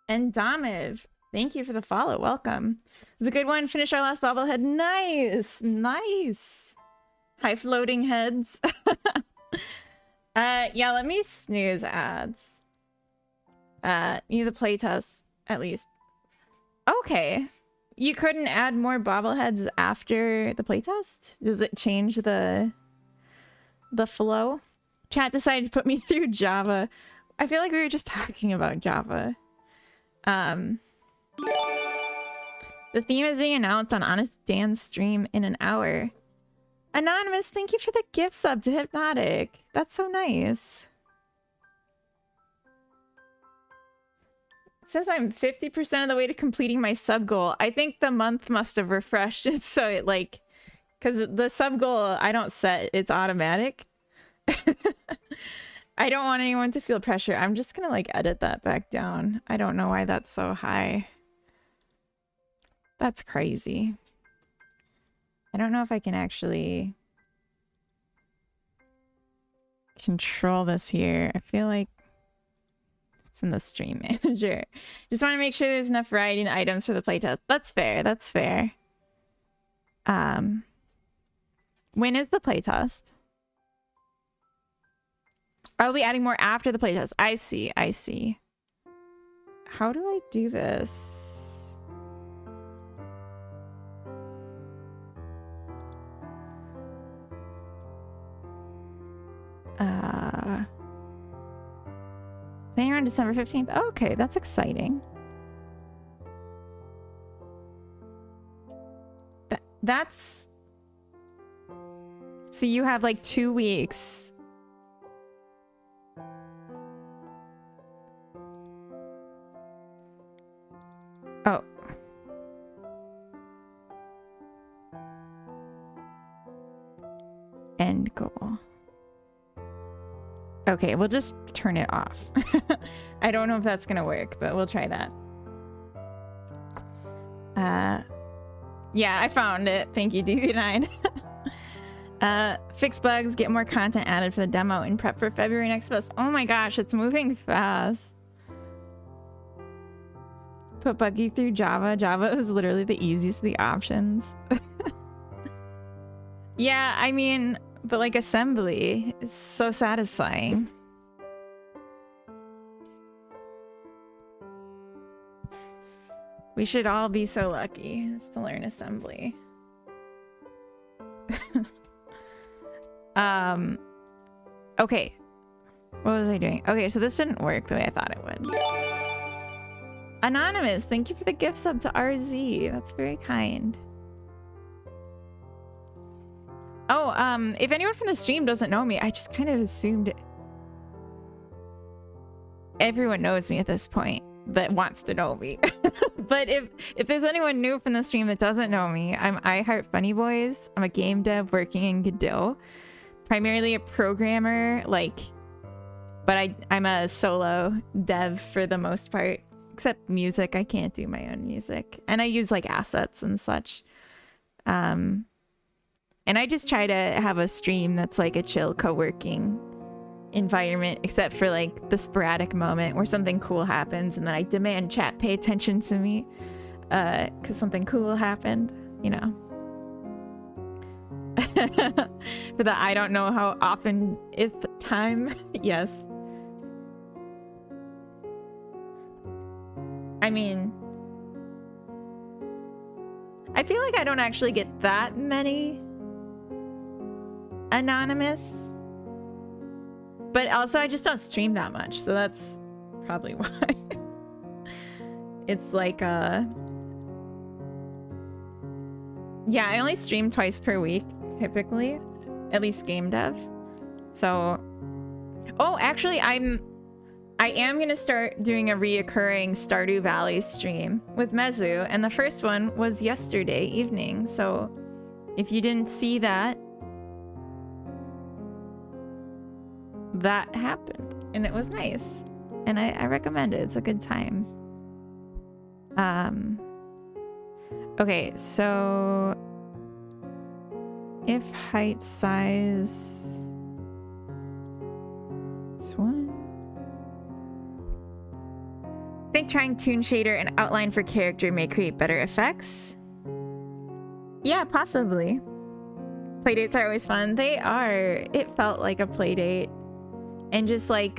And Damiv, thank you for the follow. Welcome. It was a good one. Finish our last bobblehead. Nice. Nice. High floating heads. Yeah, let me snooze ads. Need the playtest, at least. Okay. You couldn't add more bobbleheads after the playtest? Does it change the flow? Chat decided to put me through Java. I feel like we were just talking about Java. The theme is being announced on Honest Dan's stream in an hour. Anonymous, thank you for the gift sub to Hypnotic. That's so nice. It says I'm 50% of the way to completing my sub goal. I think the month must have refreshed it so it like... Because the sub goal I don't set, it's automatic. I don't want anyone to feel pressure. I'm just gonna like edit that back down. I don't know why that's so high. That's crazy. I don't know if I can actually control this here. I feel like it's in the stream manager. Just want to make sure there's enough variety in items for the playtest. That's fair. That's fair. When is the playtest? I'll be adding more after the playtest. I see. I see. How do I do this? Playing around December 15th. Oh, okay, that's exciting. That's... So you have like 2 weeks. Oh. End goal. Okay, we'll just turn it off. I don't know if that's gonna work, but we'll try that. Yeah, I found it. Thank you, DV9. Fix bugs, get more content added for the demo and prep for February next post. Oh my gosh, it's moving fast. Put Buggy through Java. Java is literally the easiest of the options. Yeah, I mean... But like assembly is so satisfying. We should all be so lucky to learn assembly. Okay. What was I doing? Okay, so this didn't work the way I thought it would. Anonymous, thank you for the gift sub to RZ. That's very kind. Oh, if anyone from the stream doesn't know me, I just kind of assumed everyone knows me at this point that wants to know me. But if there's anyone new from the stream that doesn't know me, I'm I Heart Funny Boys. I'm a game dev working in Godot. Primarily a programmer, like, but I'm a solo dev for the most part. Except music, I can't do my own music. And I use like assets and such. And I just try to have a stream that's like a chill co-working environment, except for like the sporadic moment where something cool happens and then I demand chat pay attention to me because something cool happened, you know. For the I don't know how often if time. Yes. I mean, I feel like I don't actually get that many anonymous, but also I just don't stream that much, so that's probably why. It's like yeah, I only stream twice per week typically, at least game dev. So oh, actually I am gonna start doing a reoccurring Stardew Valley stream with Mezu, and the first one was yesterday evening, so if you didn't see that, that happened and it was nice, and I recommend it. It's a good time. Okay, so if height size this one, I think trying Toon Shader and outline for character may create better effects. Yeah, possibly. Playdates are always fun. They are. It felt like a playdate. And just like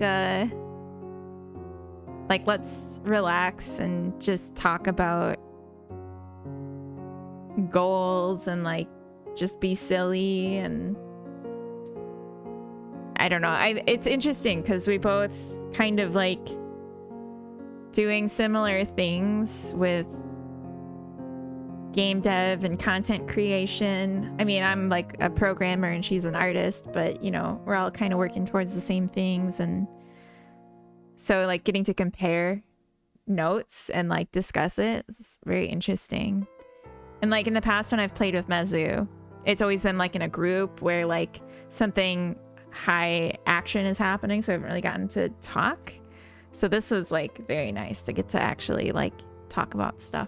let's relax and just talk about goals and like just be silly, and I don't know. It's interesting because we both kind of like doing similar things with game dev and content creation. I mean, I'm like a programmer and she's an artist, but you know, we're all kind of working towards the same things. And so like getting to compare notes and like discuss it is very interesting. And like in the past when I've played with Mezu, it's always been like in a group where like something high action is happening, so I haven't really gotten to talk. So this was like very nice to get to actually like talk about stuff.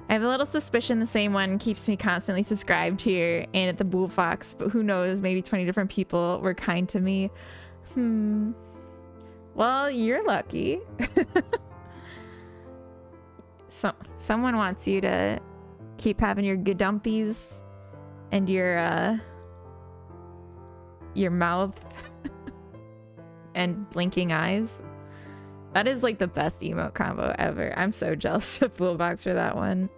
I have a little suspicion the same one keeps me constantly subscribed here and at the Bullfox, but who knows, maybe 20 different people were kind to me. Well, you're lucky. So someone wants you to keep having your gadumpies and your mouth and blinking eyes. That is like the best emote combo ever. I'm so jealous of Bullbox for that one.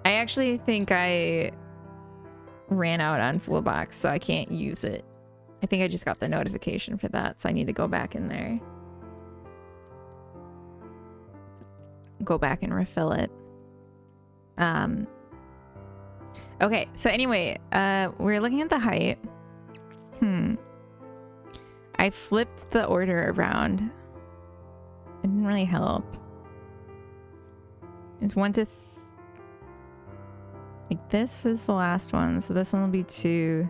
I actually think I ran out on Fullbox, so I can't use it. I think I just got the notification for that, so I need to go back in there. Go back and refill it. Okay, so anyway, we're looking at the height. I flipped the order around. It didn't really help. It's 1 to... like this is the last one, so this one will be 2.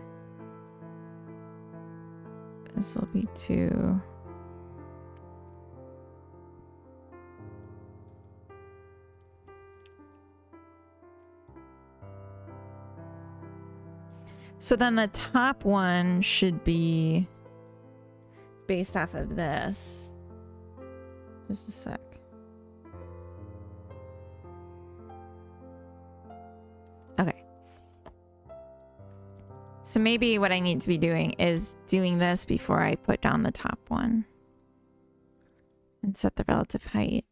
This will be 2. So then the top one should be based off of this. Just a sec. Okay. So maybe what I need to be doing is doing this before I put down the top one and set the relative height.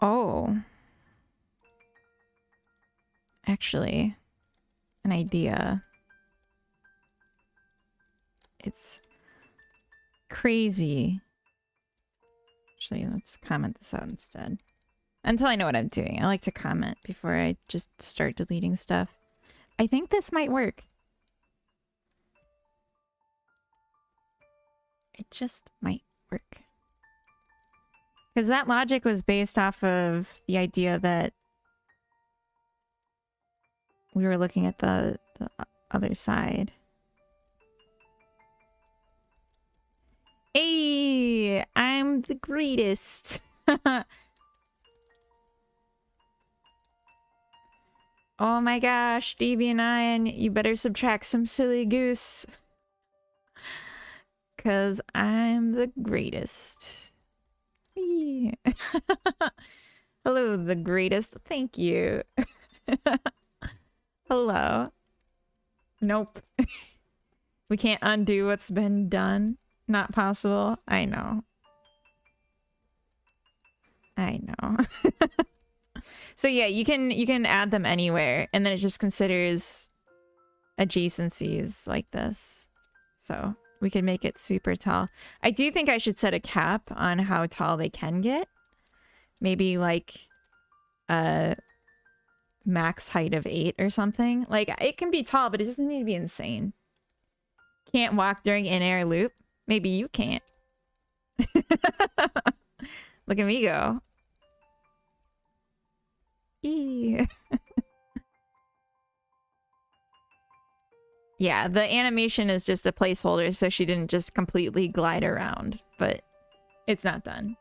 Oh. Actually, an idea. It's crazy. Actually, let's comment this out instead. Until I know what I'm doing. I like to comment before I just start deleting stuff. I think this might work. It just might work. Because that logic was based off of the idea that we were looking at the other side. Hey, I'm the greatest. Oh my gosh, Deviant9, you better subtract some silly goose. Cause I'm the greatest. Hello, the greatest. Thank you. Hello. Nope. We can't undo what's been done. Not possible. I know. I know. So yeah, you can add them anywhere, and then it just considers adjacencies like this. So we can make it super tall. I do think I should set a cap on how tall they can get. Maybe like a max height of 8 or something. Like, it can be tall, but it doesn't need to be insane. Can't walk during in-air loop. Maybe you can't. Look at me go. Yeah, the animation is just a placeholder, so she didn't just completely glide around, but it's not done.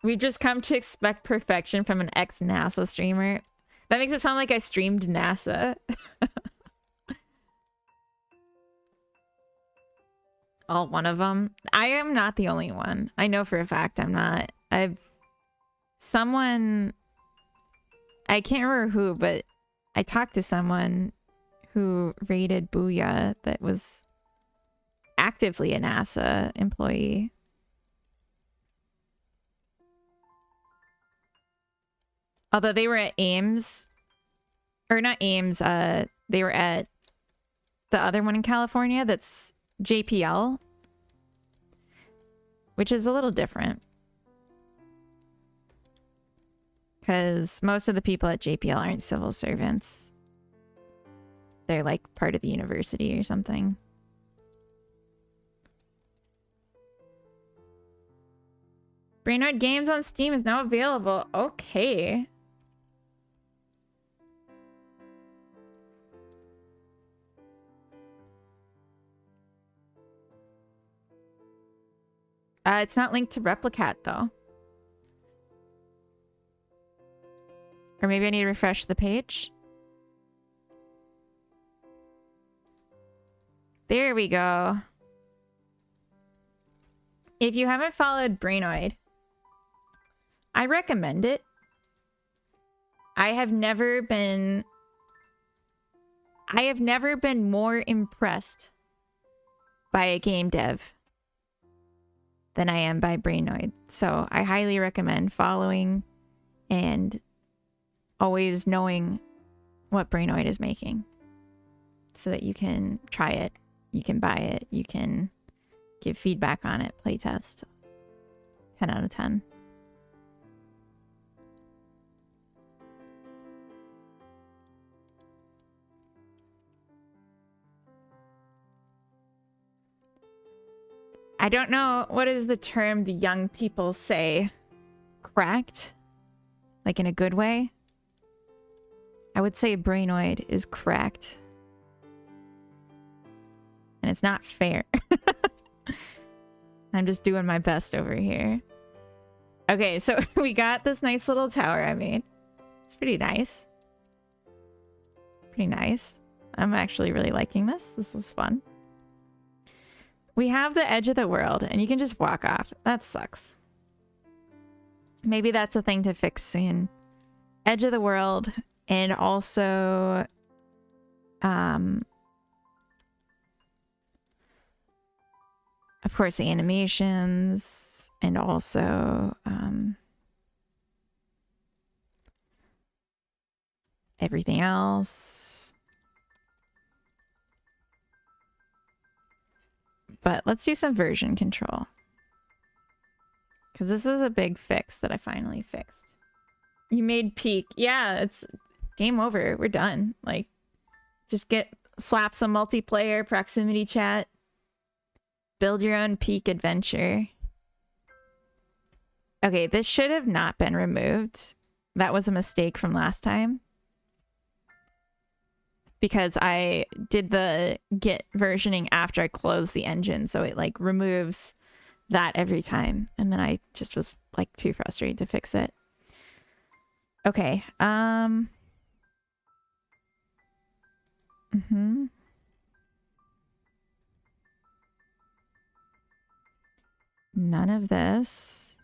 We've just come to expect perfection from an ex-NASA streamer. That makes it sound like I streamed NASA. Oh, one of them. I am not the only one. I know for a fact I'm not. Someone... I can't remember who, but I talked to someone who rated Booyah that was actively a NASA employee. Although they were at Ames, or not Ames, they were at the other one in California that's JPL, which is a little different. Because most of the people at JPL aren't civil servants. They're like part of the university or something. Brainard Games on Steam is now available. Okay. It's not linked to Replicat though. Or maybe I need to refresh the page. There we go. If you haven't followed Brainoid, I recommend it. I have never been more impressed by a game dev than I am by Brainoid. So I highly recommend following and always knowing what Brainoid is making so that you can try it, you can buy it, you can give feedback on it, playtest. 10 out of 10. I don't know, what is the term the young people say? Cracked? Like in a good way? I would say Brainoid is cracked. And it's not fair. I'm just doing my best over here. Okay, so we got this nice little tower I made. It's pretty nice. Pretty nice. I'm actually really liking this. This is fun. We have the edge of the world, and you can just walk off. That sucks. Maybe that's a thing to fix soon. Edge of the world, and also... of course, animations, and also everything else. But let's do some version control. Because this is a big fix that I finally fixed. You made peak. Yeah, it's game over. We're done. Like, just slap some multiplayer, proximity chat, build your own peak adventure. Okay, this should have not been removed. That was a mistake from last time. Because I did the git versioning after I closed the engine, so it like removes that every time. And then I just was like too frustrated to fix it. Okay. None of this.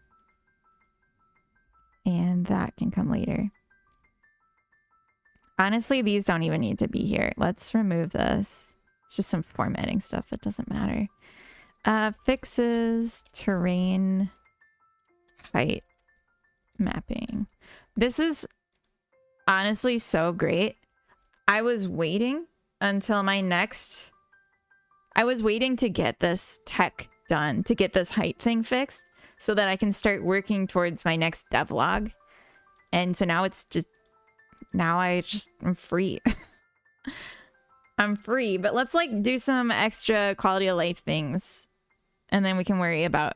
And that can come later. Honestly, these don't even need to be here. Let's remove this. It's just some formatting stuff that doesn't matter. Fixes terrain height mapping. This is honestly so great. I was waiting until I was waiting to get this tech done, to get this height thing fixed so that I can start working towards my next devlog. And so now it's just, I'm free. I'm free, but let's like do some extra quality of life things and then we can worry about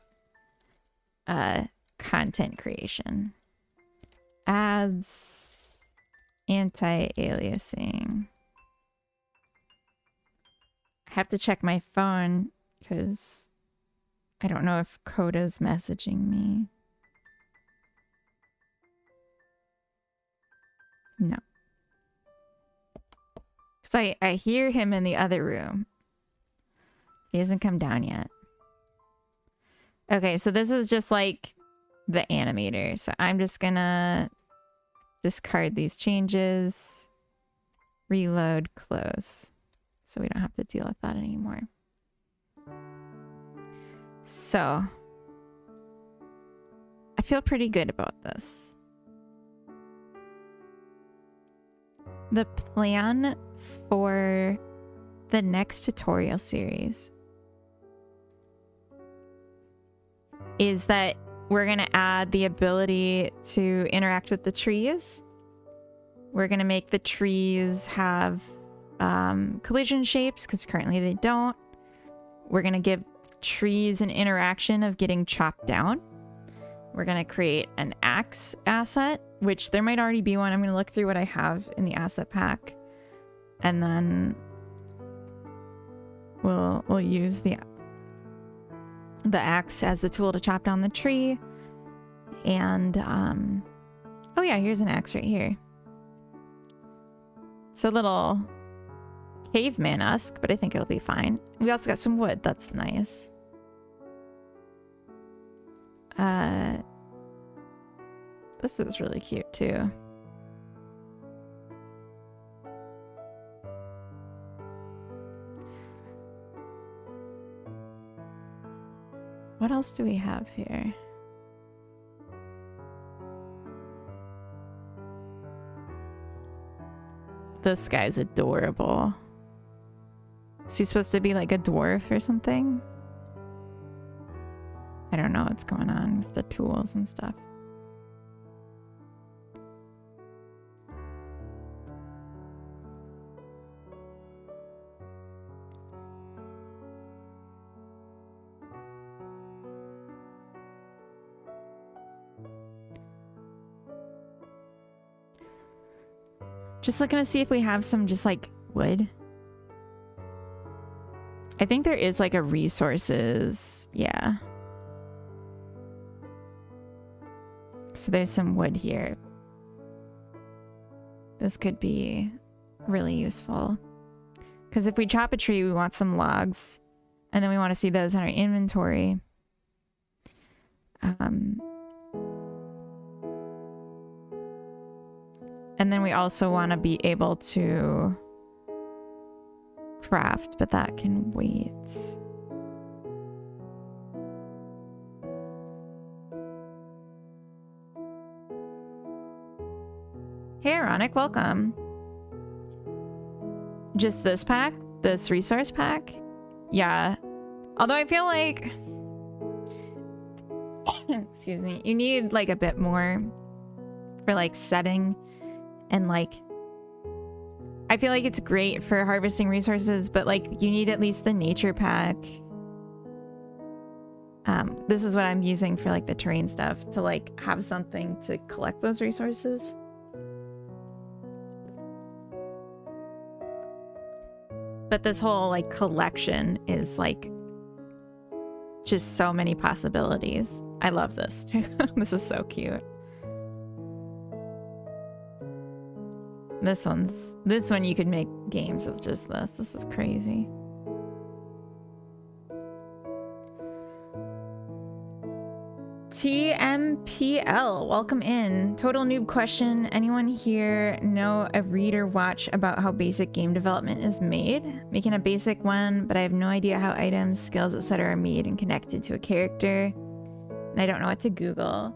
content creation. Ads, anti-aliasing. I have to check my phone because I don't know if Coda's messaging me. No. Because I hear him in the other room. He hasn't come down yet. Okay, so this is just like the animator. So I'm just gonna discard these changes. Reload, close. So we don't have to deal with that anymore. So I feel pretty good about this. The plan for the next tutorial series is that we're going to add the ability to interact with the trees. We're going to make the trees have collision shapes because currently they don't. We're going to give trees an interaction of getting chopped down. We're going to create an axe asset, which there might already be one. I'm going to look through what I have in the asset pack. And then we'll use the axe as the tool to chop down the tree. And oh yeah, here's an axe right here. It's a little caveman-esque, but I think it'll be fine. We also got some wood. That's nice. This is really cute too. What else do we have here? This guy's adorable. Is he supposed to be like a dwarf or something? I don't know what's going on with the tools and stuff. Just looking to see if we have some just like wood. I think there is like a resources. Yeah. So there's some wood here. This could be really useful. Because if we chop a tree, we want some logs. And then we want to see those in our inventory. And then we also want to be able to craft, but that can wait. Hey, Ironic, welcome. Just this pack? This resource pack? Yeah. Although I feel like... excuse me. You need like a bit more for like setting and like I feel like it's great for harvesting resources, but like you need at least the nature pack. This is what I'm using for like the terrain stuff to like have something to collect those resources. But this whole like collection is like just so many possibilities. I love this too. This is so cute. This one you could make games with just this. This is crazy. TMPL, welcome in. Total noob question. Anyone here know a read or watch about how basic game development is made? Making a basic one, but I have no idea how items, skills, etc. are made and connected to a character. And I don't know what to Google.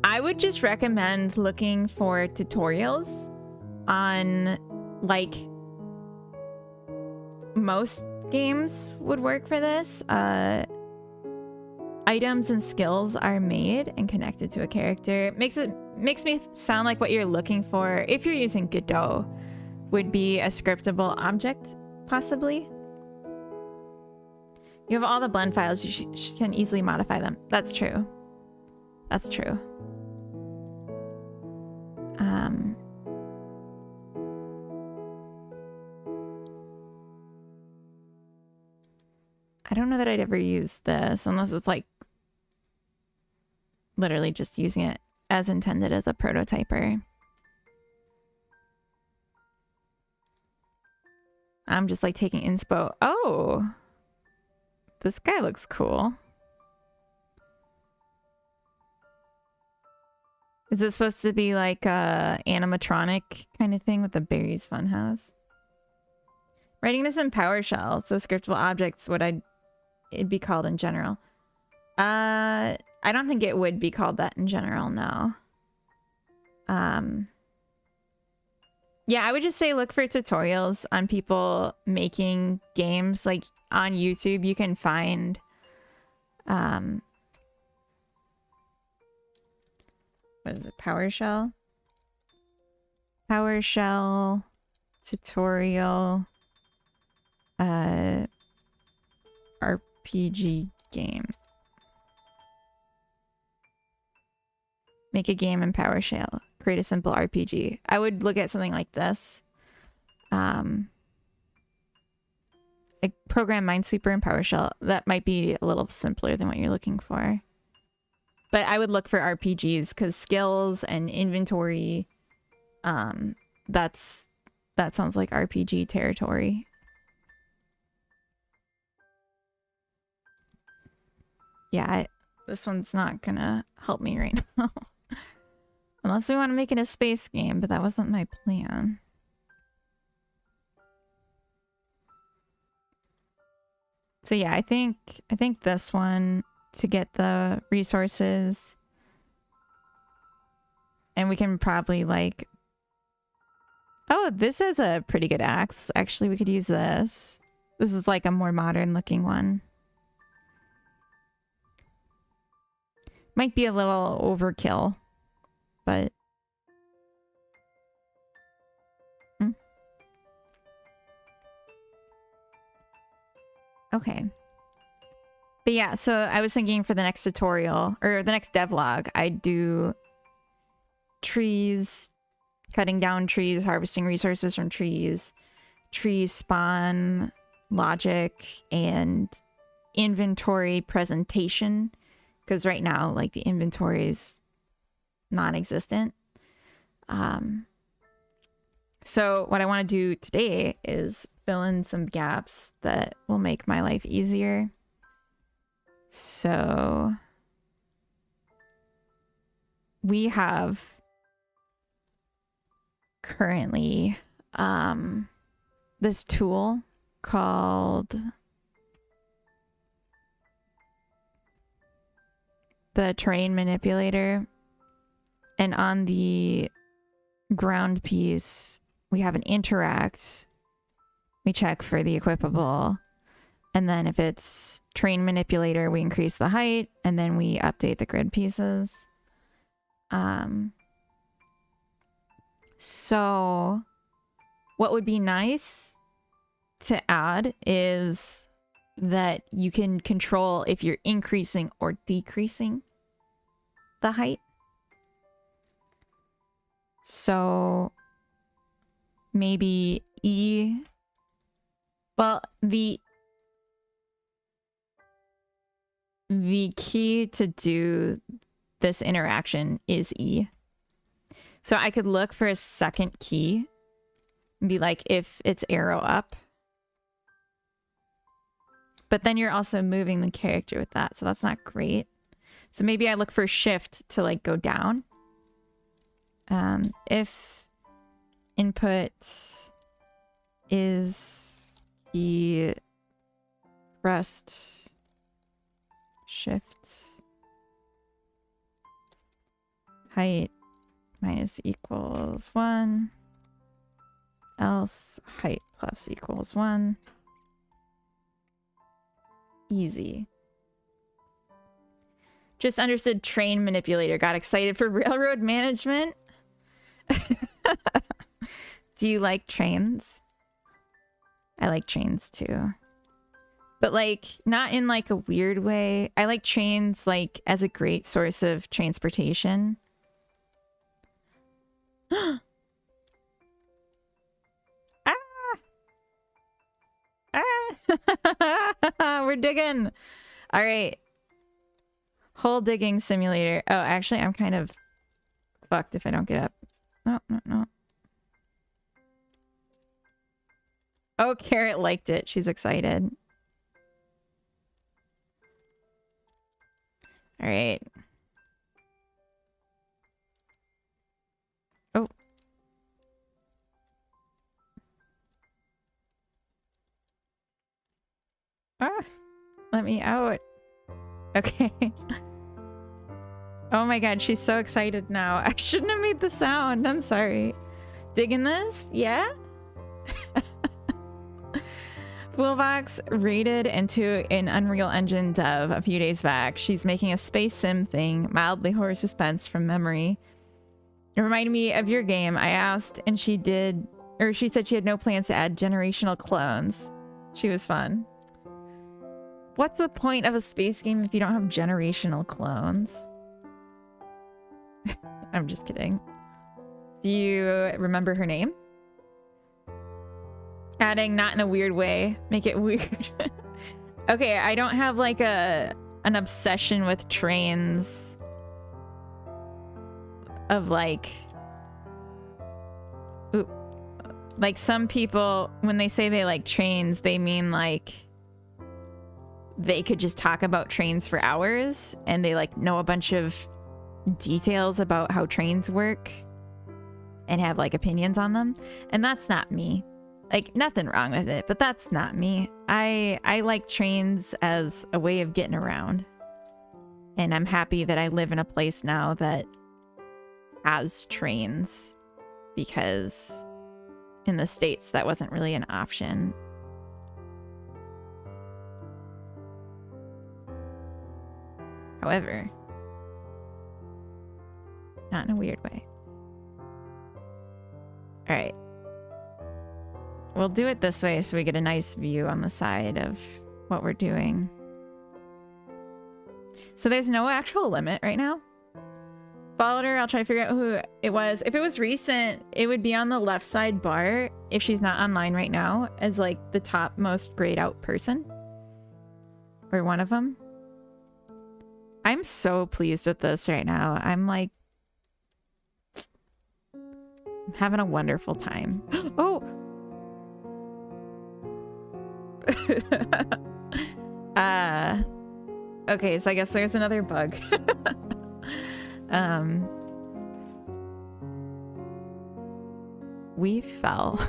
I would just recommend looking for tutorials on like most games would work for this. Items and skills are made and connected to a character. Makes me sound like what you're looking for, if you're using Godot, would be a scriptable object, possibly. You have all the blend files. You can easily modify them. That's true. That's true. I don't know that I'd ever use this unless it's like literally just using it as intended as a prototyper. I'm just like taking inspo. Oh, this guy looks cool. Is this supposed to be like a animatronic kind of thing with the Berries Funhouse? Writing this in PowerShell, so scriptable objects, it'd be called in general. I don't think it would be called that in general, no. Yeah, I would just say look for tutorials on people making games. Like on YouTube, you can find what is it? PowerShell? PowerShell tutorial RPG game. Make a game in PowerShell. Create a simple RPG. I would look at something like this. Like program Minesweeper in PowerShell. That might be a little simpler than what you're looking for. But I would look for RPGs because skills and inventory, that sounds like RPG territory. Yeah, this one's not gonna help me right now. Unless we want to make it a space game, but that wasn't my plan. So yeah, I think this one to get the resources. And we can probably like... Oh, this is a pretty good axe. Actually, we could use this. This is like a more modern looking one. Might be a little overkill, but... Okay. But yeah, so I was thinking for the next tutorial, or the next devlog, I'd do trees, cutting down trees, harvesting resources from trees, tree spawn logic, and inventory presentation. Because right now, like, the inventory is non-existent. So what I want to do today is fill in some gaps that will make my life easier. So we have currently this tool called the terrain manipulator, and on the ground piece we have an interact. We check for the equipable, and then if it's terrain manipulator we increase the height, and then we update the grid pieces. So what would be nice to add is that you can control if you're increasing or decreasing the height. So maybe E. Well, the key to do this interaction is E. So I could look for a second key and be like, if it's arrow up. But then you're also moving the character with that, so that's not great. So maybe I look for shift to like go down. If input is key pressed shift height minus equals 1, else height plus equals 1. Easy. Just understood train manipulator. Got excited for railroad management. Do you like trains? I like trains too. But like, not in like a weird way. I like trains like as a great source of transportation. Ah! Ah! We're digging. All right. Hole digging simulator. Oh, actually, I'm kind of fucked if I don't get up. No, no, no. Oh, Carrot liked it. She's excited. All right. Oh. Ah, let me out. Okay. Oh my god, she's so excited now. I shouldn't have made the sound. I'm sorry. Digging this? Yeah? Foolbox raided into an Unreal Engine dev a few days back. She's making a space sim thing, mildly horror suspense from memory. It reminded me of your game. I asked and she said she had no plans to add generational clones. She was fun. What's the point of a space game if you don't have generational clones? I'm just kidding. Do you remember her name? Adding not in a weird way. Make it weird. Okay, I don't have like an obsession with trains. Of like... Ooh, like some people, when they say they like trains, they mean like... They could just talk about trains for hours and they like know a bunch of details about how trains work and have like opinions on them. And that's not me. Like nothing wrong with it, but that's not me. I like trains as a way of getting around. And I'm happy that I live in a place now that has trains because in the States that wasn't really an option. However, not in a weird way. All right. We'll do it this way so we get a nice view on the side of what we're doing. So there's no actual limit right now. Followed her. I'll try to figure out who it was. If it was recent, it would be on the left side bar if she's not online right now as like the top most grayed out person. Or one of them. I'm so pleased with this right now. I'm like... I'm having a wonderful time. Oh! Okay, so I guess there's another bug. We fell.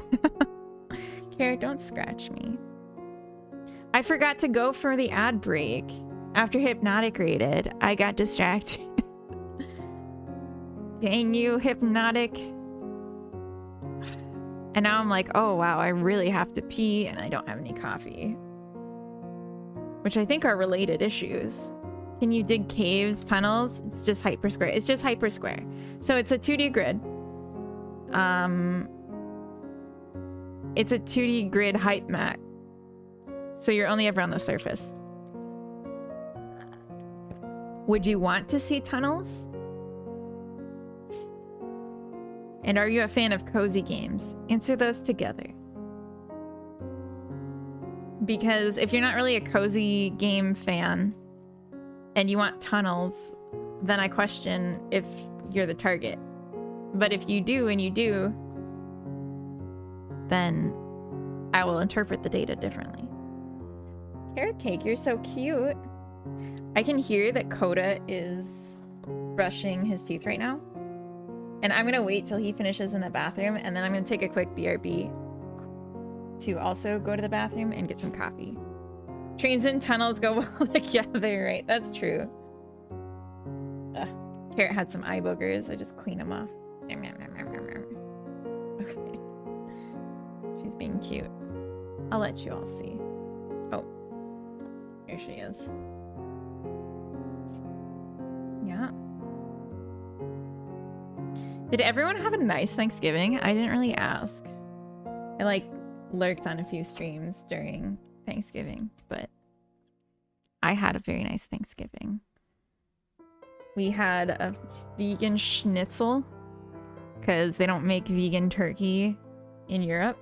Carrot, don't scratch me. I forgot to go for the ad break. After Hypnotic raided, I got distracted. Dang you, Hypnotic. And now I'm like, oh wow, I really have to pee and I don't have any coffee. Which I think are related issues. Can you dig caves, tunnels? It's just hypersquare. It's just hypersquare. So it's a 2D grid. It's a 2D grid height map. So you're only ever on the surface. Would you want to see tunnels? And are you a fan of cozy games? Answer those together. Because if you're not really a cozy game fan and you want tunnels, then I question if you're the target. But if you do and you do, then I will interpret the data differently. Carrot cake, you're so cute. I can hear that Coda is brushing his teeth right now. And I'm gonna wait till he finishes in the bathroom, and then I'm gonna take a quick BRB to also go to the bathroom and get some coffee. Trains and tunnels go well together, right? That's true. Ugh. Carrot had some eye boogers. I just clean them off. Okay. She's being cute. I'll let you all see. Oh. Here she is. Yeah. Did everyone have a nice Thanksgiving? I didn't really ask. I like lurked on a few streams during Thanksgiving, but I had a very nice Thanksgiving. We had a vegan schnitzel because they don't make vegan turkey in Europe,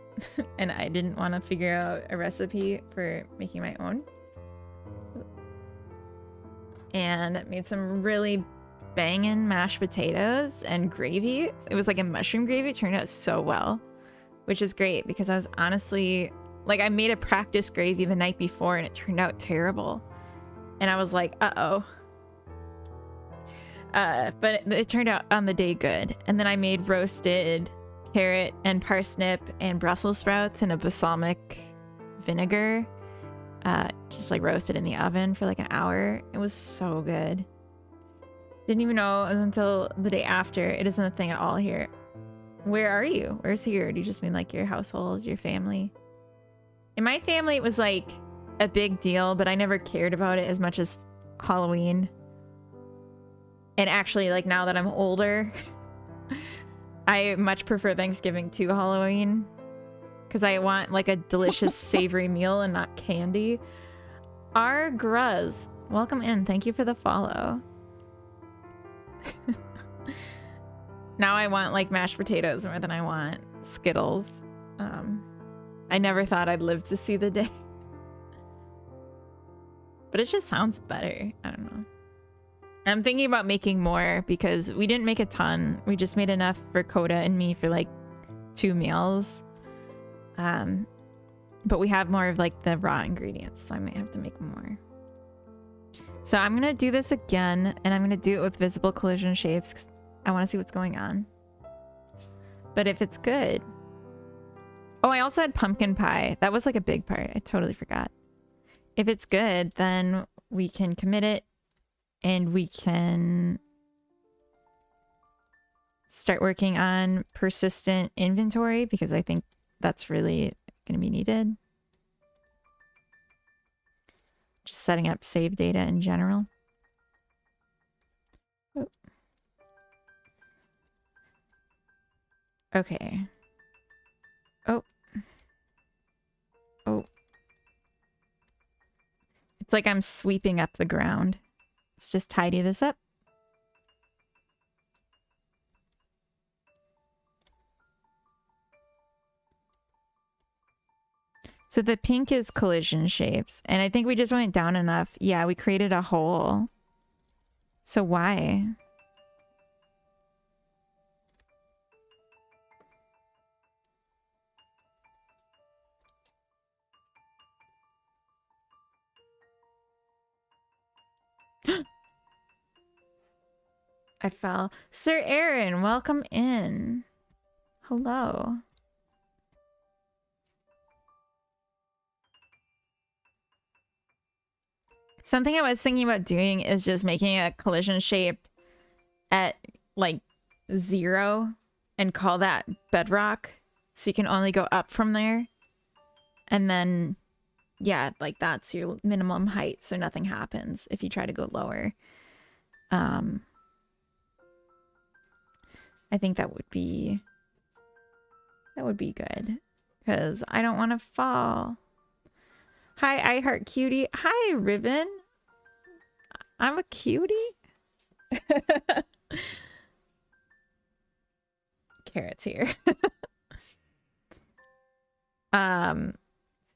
and I didn't want to figure out a recipe for making my own. And made some really banging mashed potatoes and gravy. It was like a mushroom gravy. It turned out so well, which is great because I was honestly like, I made a practice gravy the night before and it turned out terrible. And I was like, uh-oh. But it turned out on the day good. And then I made roasted carrot and parsnip and Brussels sprouts in a balsamic vinegar. Just like roasted in the oven for like an hour. It was so good. Didn't even know until the day after. It isn't a thing at all here. Where are you? Where's here? Do you just mean like your household, your family? In my family, it was like a big deal, but I never cared about it as much as Halloween. And actually, like now that I'm older, I much prefer Thanksgiving to Halloween. Because I want like a delicious savory meal and not candy. R. Gruz, welcome in. Thank you for the follow. Now I want like mashed potatoes more than I want Skittles. I never thought I'd live to see the day. But it just sounds better. I don't know. I'm thinking about making more because we didn't make a ton. We just made enough for Coda and me for like 2 meals. But we have more of like the raw ingredients, so I might have to make more. So I'm gonna do this again, and I'm gonna do it with visible collision shapes because I want to see what's going on. But if it's good... Oh, I also had pumpkin pie. That was like a big part. I totally forgot. If it's good, then we can commit it, and we can start working on persistent inventory because I think that's really going to be needed. Just setting up save data in general. Oh. Okay. Oh. Oh. It's like I'm sweeping up the ground. Let's just tidy this up. So the pink is collision shapes, and I think we just went down enough. Yeah, we created a hole. So why? I fell. Sir Aaron, welcome in. Hello. Something I was thinking about doing is just making a collision shape at like 0 and call that bedrock. So you can only go up from there. And then yeah, like that's your minimum height, so nothing happens if you try to go lower. Um, I think that would be good because I don't want to fall. Hi, I heart cutie. Hi, Ribbon. I'm a cutie. Carrots here. um,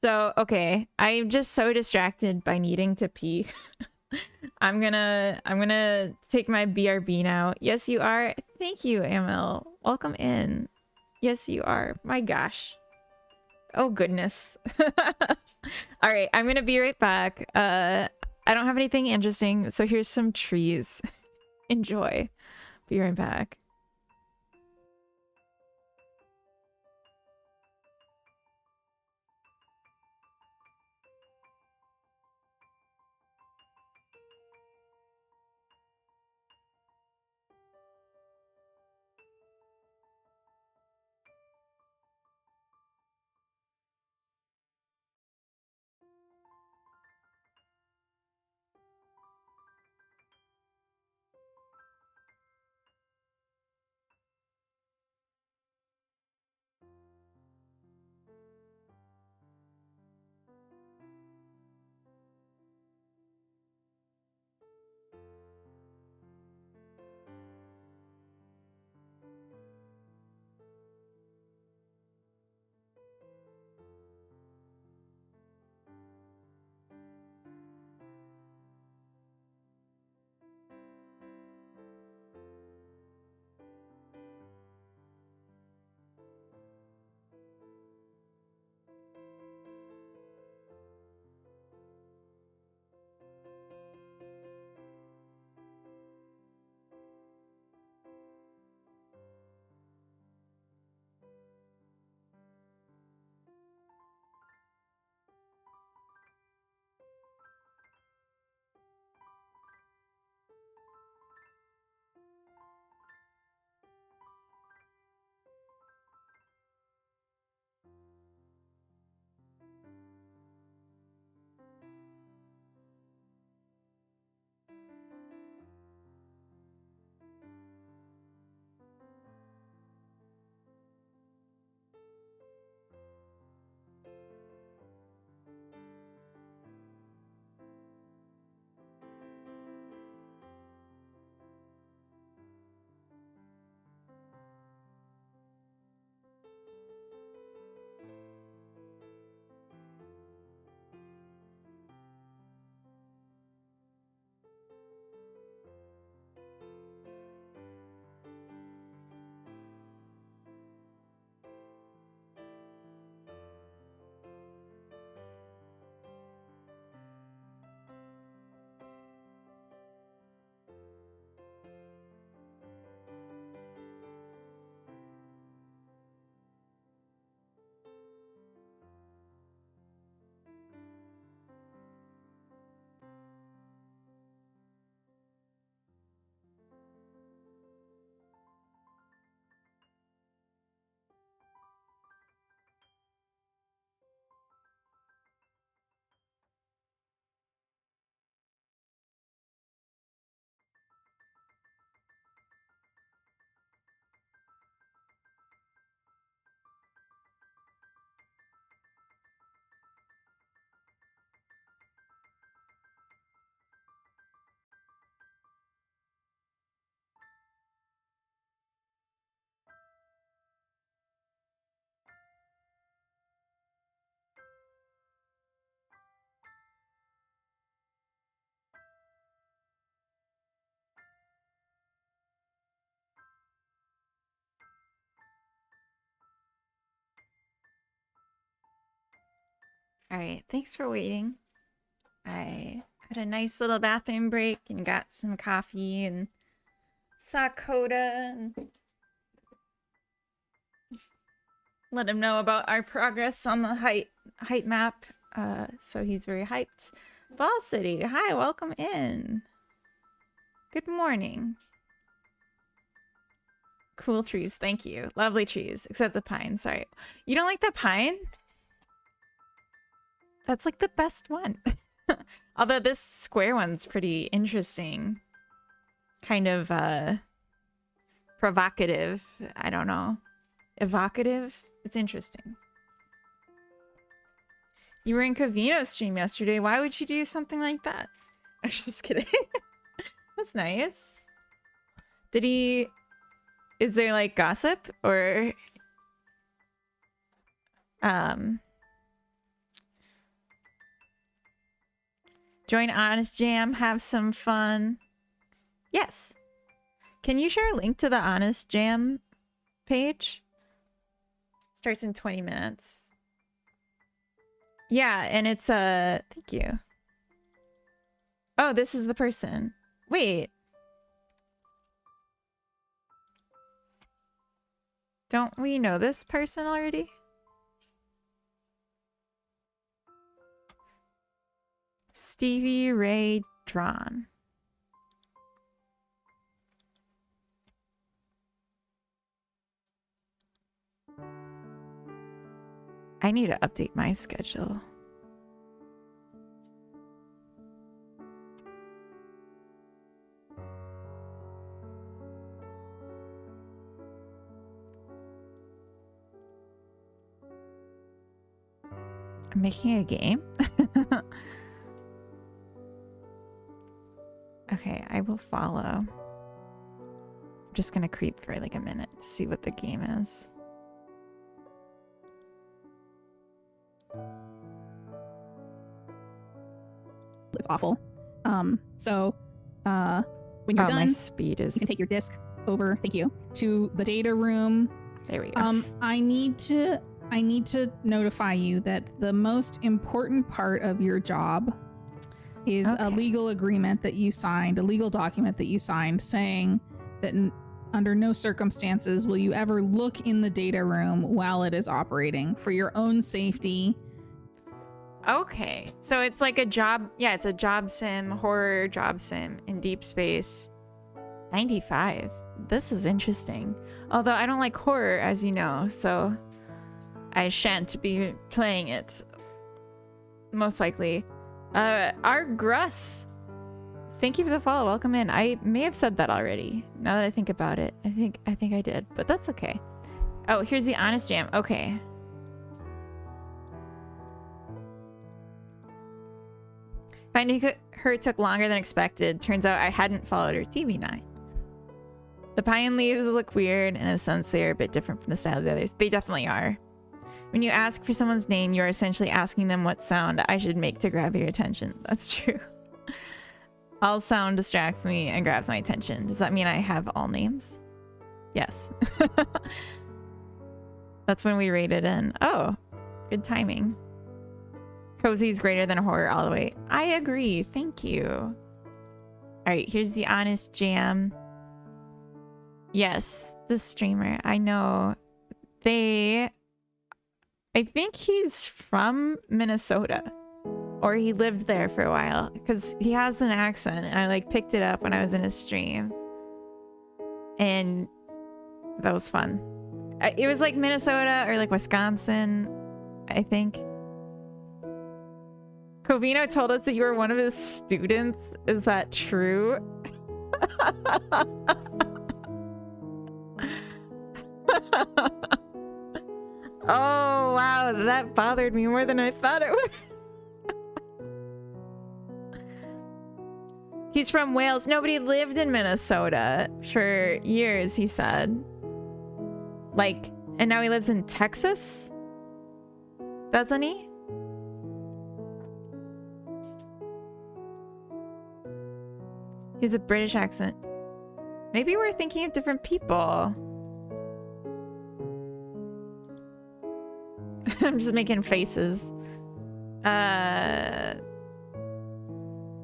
so okay, I'm just so distracted by needing to pee. I'm gonna take my BRB now. Yes, you are. Thank you, Amel. Welcome in. Yes, you are. My gosh. Oh goodness. All right, I'm gonna be right back. I don't have anything interesting, so here's some trees. Enjoy. Be right back. All right, thanks for waiting. I had a nice little bathroom break and got some coffee and saw Coda and let him know about our progress on the height map. So he's very hyped. Ball City, hi, welcome in. Good morning. Cool trees, thank you. Lovely trees, except the pine. Sorry, you don't like the pine? That's like the best one. Although this square one's pretty interesting. Kind of provocative. I don't know. Evocative. It's interesting. You were in Covino's stream yesterday. Why would you do something like that? I'm just kidding. That's nice. Did he... Is there like gossip or... Join Honest Jam, have some fun. Yes. Can you share a link to the Honest Jam page? Starts in 20 minutes. Yeah, and it's thank you. Oh, this is the person. Wait. Don't we know this person already? Stevie Ray Drawn. I need to update my schedule. I'm making a game? Okay, I will follow. I'm just gonna creep for like a minute to see what the game is. It's awful. So when you're done, my speed is... you can take your disk over, thank you, to the data room. There we go. I need to notify you that the most important part of your job is a legal agreement that you signed, a legal document that you signed saying that under no circumstances will you ever look in the data room while it is operating for your own safety. Okay, so it's like a job, yeah, it's a job sim, horror job sim in deep space. 95. This is interesting. Although I don't like horror, as you know, so I shan't be playing it. Most likely. Our Gruss. Thank you for the follow. Welcome in. I may have said that already. Now that I think about it, I think I did, but that's okay. Oh, here's the Honest Jam. Okay. Finding her took longer than expected. Turns out I hadn't followed her TV9. The pine leaves look weird. In a sense, they are a bit different from the style of the others. They definitely are. When you ask for someone's name, you are essentially asking them what sound I should make to grab your attention. That's true. All sound distracts me and grabs my attention. Does that mean I have all names? Yes. That's when we rated in. Oh, good timing. Cozy's greater than horror all the way. I agree. Thank you. All right, here's the Honest Jam. Yes, the streamer. I know. I think he's from Minnesota. Or he lived there for a while. Because he has an accent. And I like picked it up when I was in his stream. And that was fun. It was like Minnesota or like Wisconsin, I think. Covino told us that you were one of his students. Is that true? Oh, wow. That bothered me more than I thought it would. He's from Wales. Nobody lived in Minnesota for years, he said. Like, and now he lives in Texas? Doesn't he? He has a British accent. Maybe we're thinking of different people. I'm just making faces.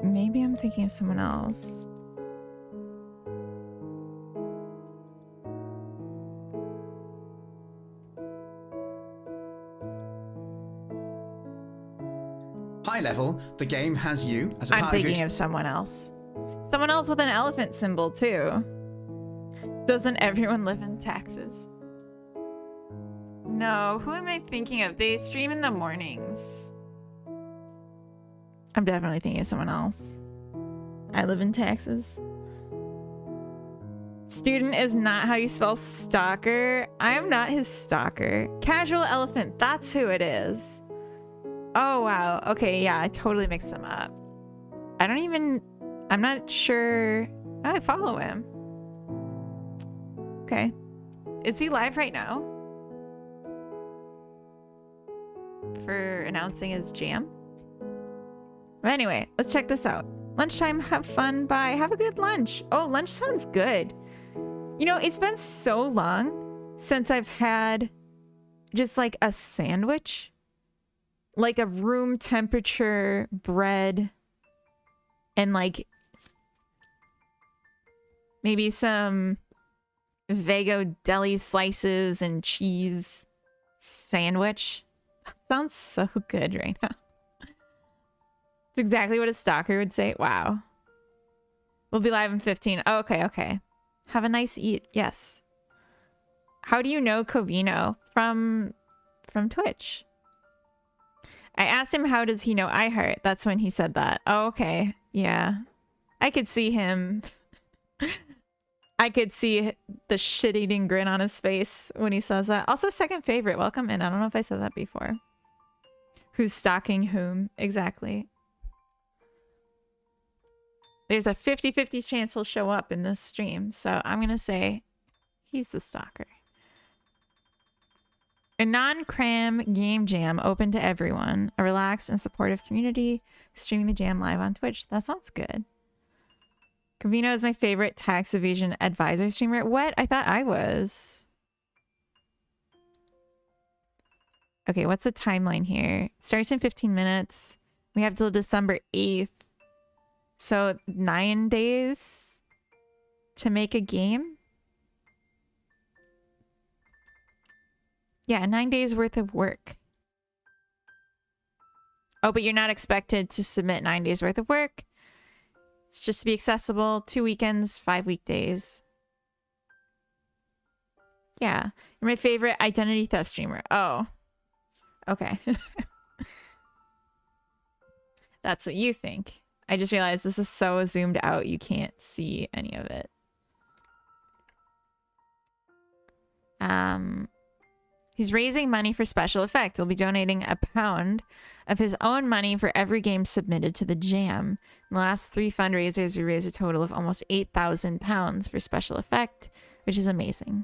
Maybe I'm thinking of someone else. High level, the game has you as a I'm part of thinking of someone else. Someone else with an elephant symbol, too. Doesn't everyone live in Texas? No, who am I thinking of? They stream in the mornings. I'm definitely thinking of someone else. I live in Texas. Student is not how you spell stalker. I am not his stalker. Casual elephant, that's who it is. Oh, wow. Okay, yeah, I totally mixed them up. I'm not sure. Oh, I follow him. Okay. Is he live right now? For announcing his jam? Well, anyway, let's check this out. Lunchtime, have fun, bye. Have a good lunch. Oh, lunch sounds good. You know, it's been so long since I've had just like a sandwich. Like a room temperature bread and like maybe some Vago deli slices and cheese sandwich. That sounds so good right now. It's exactly what a stalker would say. Wow. We'll be live in 15. Oh, okay. Have a nice eat. Yes. How do you know Covino? From Twitch. I asked him, how does he know iHeart? That's when he said that. Oh, okay. Yeah. I could see him. I could see the shit-eating grin on his face when he says that. Also, second favorite. Welcome in. I don't know if I said that before. Who's stalking whom? Exactly. There's a 50-50 chance he'll show up in this stream. So I'm going to say he's the stalker. A non-cram game jam open to everyone. A relaxed and supportive community streaming the jam live on Twitch. That sounds good. Covino is my favorite tax evasion advisor streamer. What? I thought I was. Okay, what's the timeline here? Starts in 15 minutes. We have till December 8th. So 9 days to make a game? Yeah, 9 days worth of work. Oh, but you're not expected to submit 9 days worth of work. It's just to be accessible 2 weekends, 5 weekdays. Yeah. You're my favorite identity theft streamer. Oh. Okay. That's what you think. I just realized this is so zoomed out you can't see any of it. He's raising money for special effect. We'll be donating £1 of his own money for every game submitted to the jam. In the last 3 fundraisers, we raised a total of almost £8,000 for special effect, which is amazing.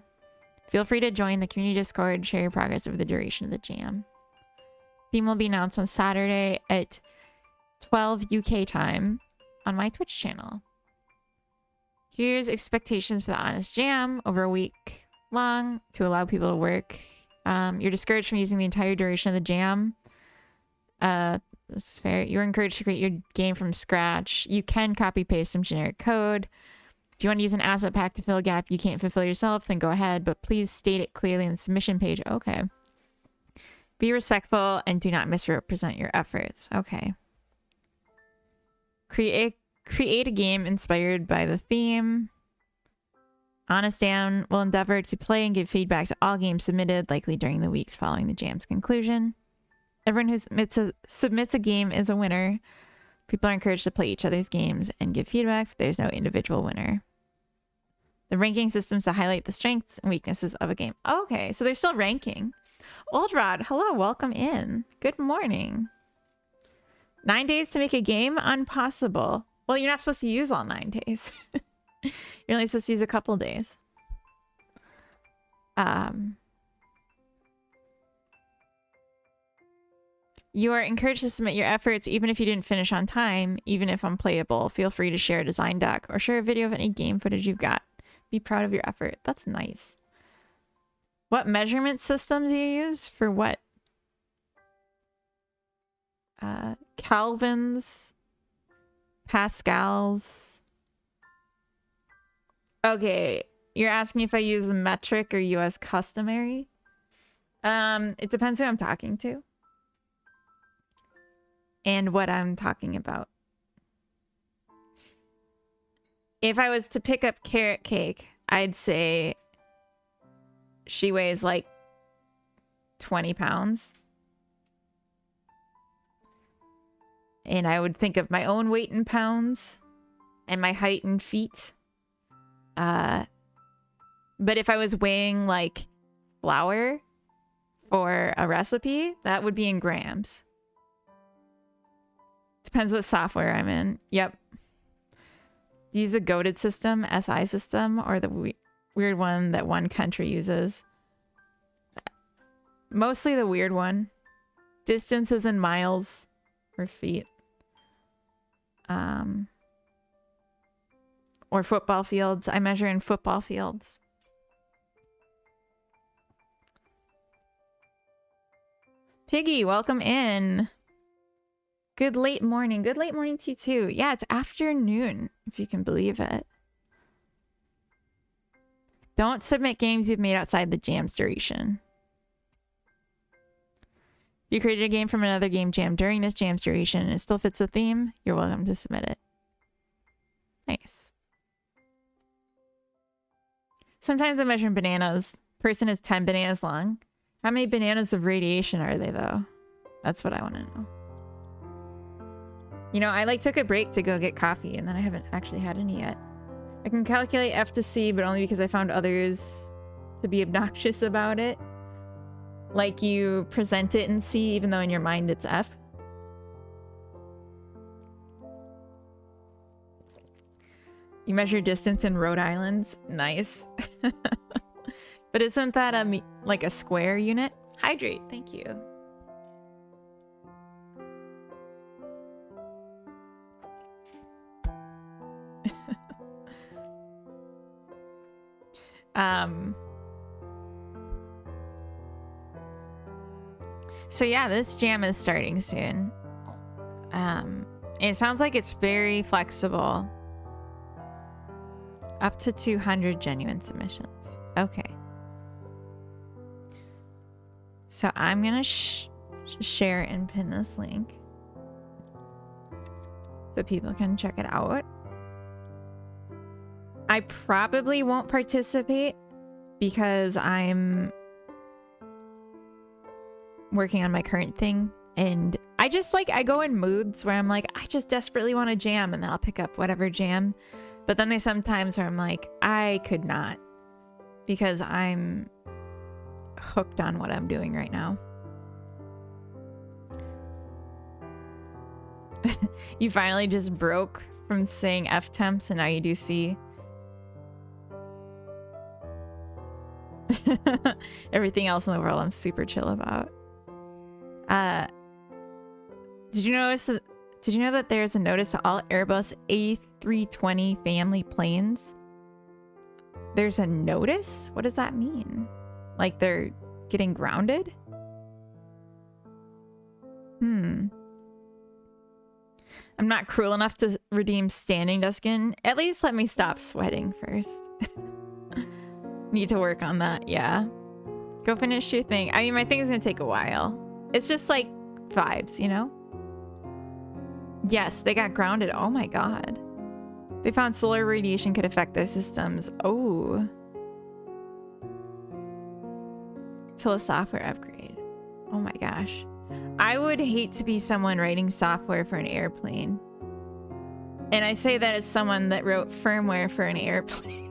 Feel free to join the community Discord, share your progress over the duration of the jam. Theme will be announced on Saturday at 12 UK time on my Twitch channel. Here's expectations for the Honest Jam over a week long to allow people to work. You're discouraged from using the entire duration of the jam. This is fair. You're encouraged to create your game from scratch. You can copy paste some generic code. If you want to use an asset pack to fill a gap you can't fulfill yourself, then go ahead, but please state it clearly in the submission page. Okay. Be respectful and do not misrepresent your efforts. Okay. Create a game inspired by the theme. Honest Dan will endeavor to play and give feedback to all games submitted, likely during the weeks following the jam's conclusion. Everyone who submits a game is a winner. People are encouraged to play each other's games and give feedback, but there's no individual winner. The ranking system's to highlight the strengths and weaknesses of a game. Okay, so they're still ranking. Old Rod, hello, welcome in. Good morning. 9 days to make a game? Impossible. Well, you're not supposed to use all 9 days. You're only supposed to use a couple days. You are encouraged to submit your efforts even if you didn't finish on time, even if unplayable. Feel free to share a design doc or share a video of any game footage you've got. Be proud of your effort. That's nice. What measurement systems do you use for what? Kelvins, Pascals. Okay, you're asking if I use the metric or US customary? It depends who I'm talking to and what I'm talking about. If I was to pick up Carrot Cake, I'd say she weighs like 20 pounds. And I would think of my own weight in pounds and my height in feet. But if I was weighing like flour for a recipe, that would be in grams. Depends what software I'm in. Yep. Use the Godot system, SI system, or the weird one that one country uses. Mostly the weird one. Distances in miles or feet. Or football fields. I measure in football fields. Piggy, welcome in. Good late morning. Good late morning to you too. Yeah, it's afternoon, if you can believe it. Don't submit games you've made outside the jam's duration. You created a game from another game jam during this jam's duration and it still fits the theme, you're welcome to submit it. Nice. Sometimes I measure in bananas. Person is 10 bananas long. How many bananas of radiation are they, though? That's what I want to know. You know, I like took a break to go get coffee and then I haven't actually had any yet. I can calculate F to C, but only because I found others to be obnoxious about it. Like you present it in C, even though in your mind it's F. You measure distance in Rhode Islands. Nice. But isn't that like a square unit? Hydrate, thank you. So yeah, this jam is starting soon. It sounds like it's very flexible. Up to 200 genuine submissions. Okay. So I'm gonna share and pin this link so people can check it out. I probably won't participate because I'm working on my current thing, and I just I go in moods where I'm like, I just desperately want to jam, and then I'll pick up whatever jam. But then there's some times where I'm like, I could not, because I'm hooked on what I'm doing right now. You finally just broke from saying F temps and now you do C. Everything else in the world I'm super chill about. Did you know that there's a notice to all Airbus A320 family planes? There's a notice? What does that mean? Like they're getting grounded? I'm not cruel enough to redeem standing Duskin. At least let me stop sweating first. Need to work on that, yeah. Go finish your thing. I mean, my thing is gonna take a while. It's just like vibes, you know? Yes, they got grounded. Oh my god. They found solar radiation could affect their systems. Oh. Till a software upgrade. Oh my gosh. I would hate to be someone writing software for an airplane. And I say that as someone that wrote firmware for an airplane.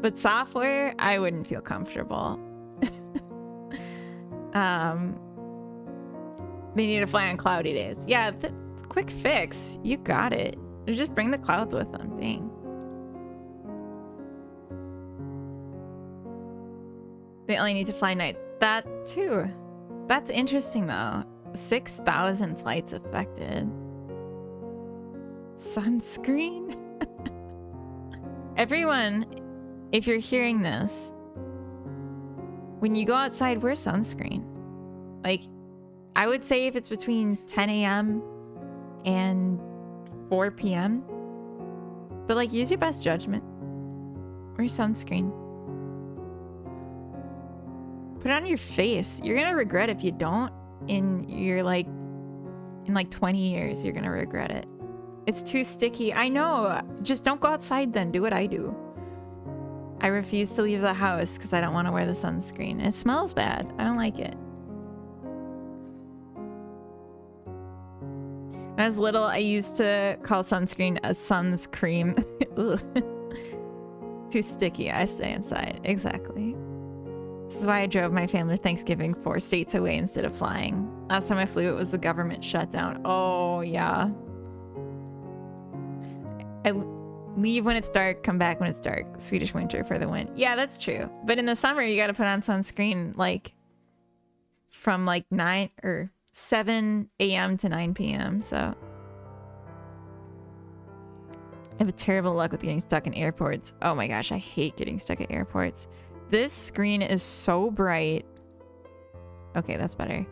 But software, I wouldn't feel comfortable. They need to fly on cloudy days. Yeah, quick fix. You got it. Just bring the clouds with them. Dang. They only need to fly nights. That too. That's interesting though. 6,000 flights affected. Sunscreen? Everyone, if you're hearing this, when you go outside, wear sunscreen. Like, I would say if it's between 10 a.m. and 4 p.m. But like, use your best judgment. Wear sunscreen. Put it on your face. You're gonna regret if you don't. In 20 years, you're gonna regret it. It's too sticky. I know. Just don't go outside then. Do what I do. I refuse to leave the house because I don't want to wear the sunscreen. It smells bad. I don't like it. When I was little, I used to call sunscreen a sun's cream. Ugh. Too sticky. I stay inside. Exactly. This is why I drove my family to Thanksgiving 4 states away instead of flying. Last time I flew, it was the government shutdown. Oh, yeah. I leave when it's dark, come back when it's dark. Swedish winter for the win. Yeah, that's true. But in the summer, you got to put on sunscreen like from like 9 or 7 a.m. to 9 p.m. So I have a terrible luck with getting stuck in airports. Oh my gosh, I hate getting stuck at airports. This screen is so bright. Okay, that's better.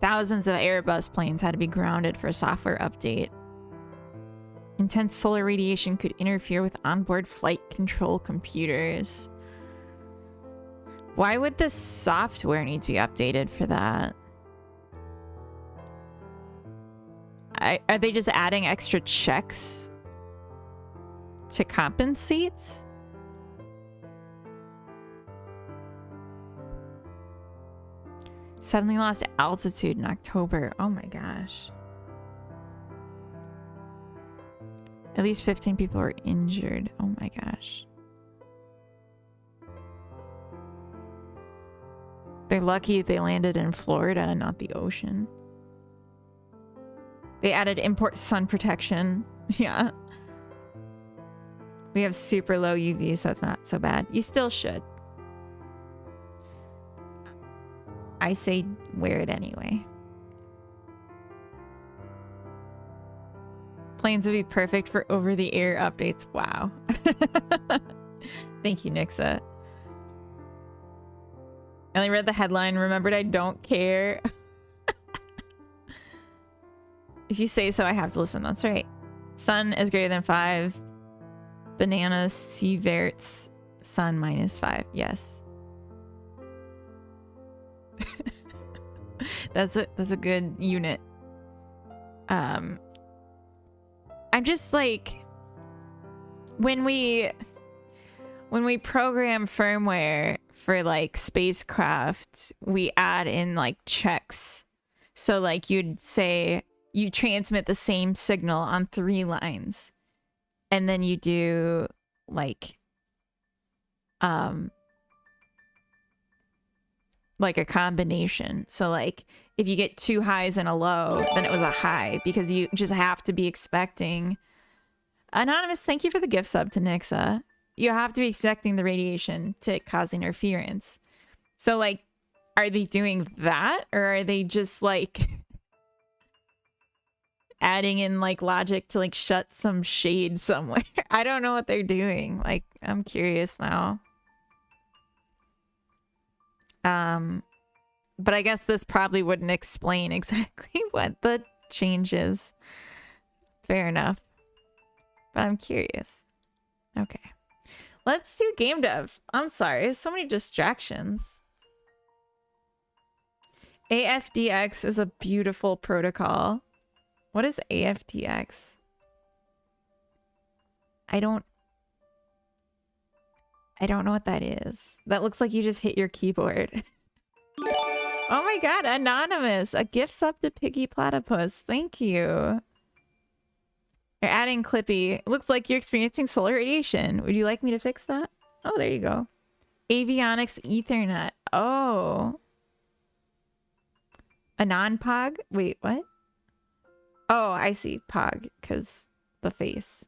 Thousands of Airbus planes had to be grounded for a software update. Intense solar radiation could interfere with onboard flight control computers. Why would the software need to be updated for that? Are they just adding extra checks to compensate? Suddenly lost altitude in October. Oh my gosh. At least 15 people were injured. Oh my gosh. They're lucky they landed in Florida, not the ocean. They added import sun protection. Yeah. We have super low UV, so it's not so bad. You still should. I say wear it anyway. Planes would be perfect for over-the-air updates. Wow. Thank you, Nixa. I only read the headline, remembered I don't care. If you say so, I have to listen. That's right. Sun is greater than 5. Bananas, sieverts, sun -5. Yes. That's a good unit. I'm just like, when we program firmware for like spacecraft, we add in like checks. So like you'd say you transmit the same signal on 3 lines, and then you do like a combination. So like if you get 2 highs and a low, then it was a high, because you just have to be expecting. Anonymous, thank you for the gift sub to Nixa. You have to be expecting the radiation to cause interference. So like, are they doing that, or are they just like adding in like logic to like shut some shade somewhere? I don't know what they're doing. Like, I'm curious now. But I guess this probably wouldn't explain exactly what the change is. Fair enough. But I'm curious. Okay. Let's do game dev. I'm sorry. So many distractions. AFDX is a beautiful protocol. What is AFDX? I don't know what that is. That looks like you just hit your keyboard. Oh my god, Anonymous! A gift sub to Piggy Platypus. Thank you. You're adding Clippy. It looks like you're experiencing solar radiation. Would you like me to fix that? Oh, there you go. Avionics Ethernet. Oh. A non-pog? Wait, what? Oh, I see. Pog, because the face.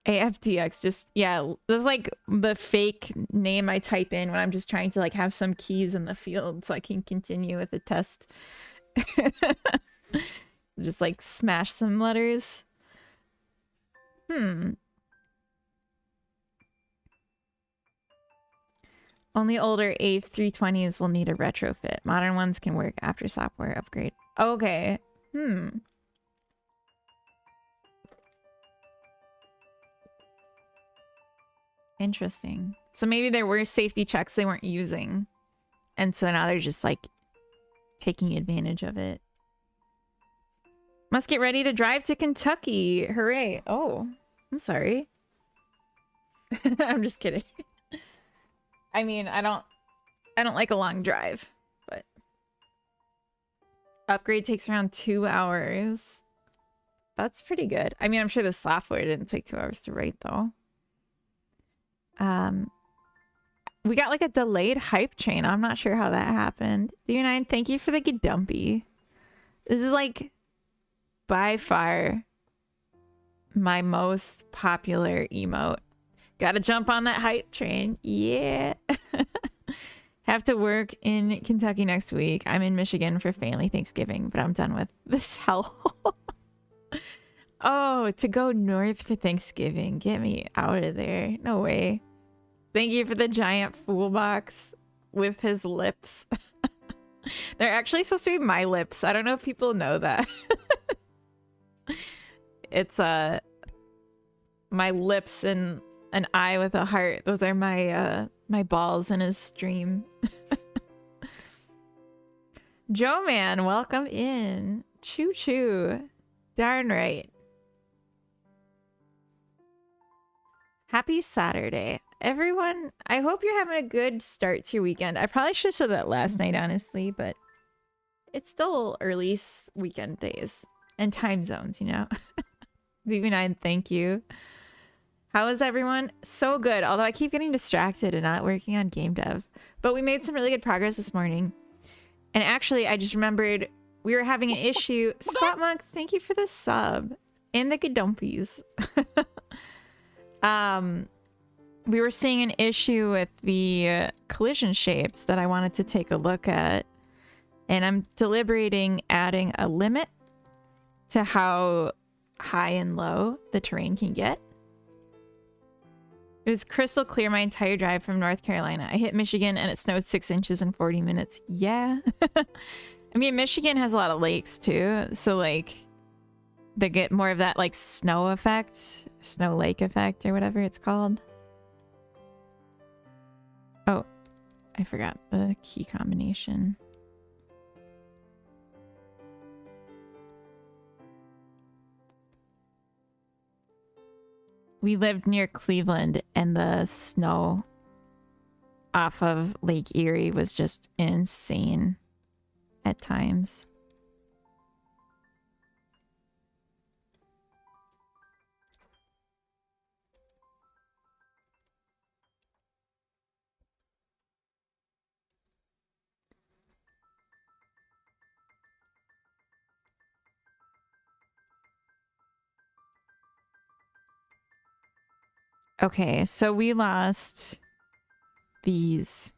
AFDX, just, yeah, this is like the fake name I type in when I'm just trying to like have some keys in the field so I can continue with the test. Just like smash some letters. Only older A320s will need a retrofit. Modern ones can work after software upgrade. Okay. Interesting. So maybe there were safety checks they weren't using, and so now they're just like taking advantage of it. Must get ready to drive to Kentucky. Hooray. Oh, I'm sorry. I'm just kidding. I mean, I don't like a long drive, but Upgrade takes around 2 hours. That's pretty good. I mean, I'm sure the software didn't take 2 hours to write, though. We got like a delayed hype train. I'm not sure how that happened. D9, thank you for the Gedumpy. This is like by far my most popular emote. Gotta jump on that hype train. Yeah. Have to work in Kentucky next week. I'm in Michigan for family Thanksgiving, but I'm done with this hellhole. Oh, to go north for Thanksgiving. Get me out of there. No way. Thank you for the giant fool box with his lips. They're actually supposed to be my lips. I don't know if people know that. It's my lips and an eye with a heart. Those are my my balls in his stream. Joe Man, welcome in. Choo choo. Darn right. Happy Saturday. Everyone, I hope you're having a good start to your weekend. I probably should have said that last night, honestly, but it's still early weekend days and time zones, you know? ZB9, thank you. How is everyone? So good, although I keep getting distracted and not working on game dev. But we made some really good progress this morning. And actually, I just remembered we were having an issue. Spot Monk, thank you for the sub. And the Gadumpies. We were seeing an issue with the collision shapes that I wanted to take a look at. And I'm deliberating adding a limit to how high and low the terrain can get. It was crystal clear my entire drive from North Carolina. I hit Michigan and it snowed 6 inches in 40 minutes. Yeah. I mean, Michigan has a lot of lakes too. So like they get more of that like snow effect, snow lake effect or whatever it's called. Oh, I forgot the key combination. We lived near Cleveland and the snow off of Lake Erie was just insane at times. Okay, so we lost these.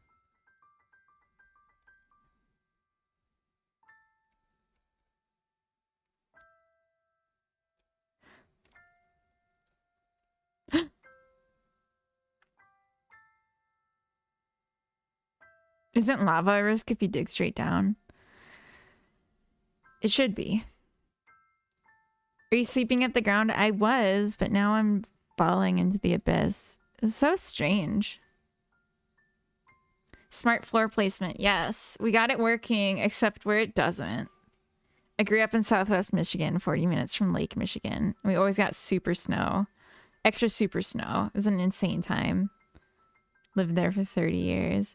Isn't lava a risk if you dig straight down? It should be. Are you sleeping at the ground? I was, but now I'm falling into the abyss. It's so strange. Smart floor placement. Yes, we got it working, except where it doesn't. I grew up in Southwest Michigan, 40 minutes from Lake Michigan. We always got super snow. Extra super snow. It was an insane time. Lived there for 30 years.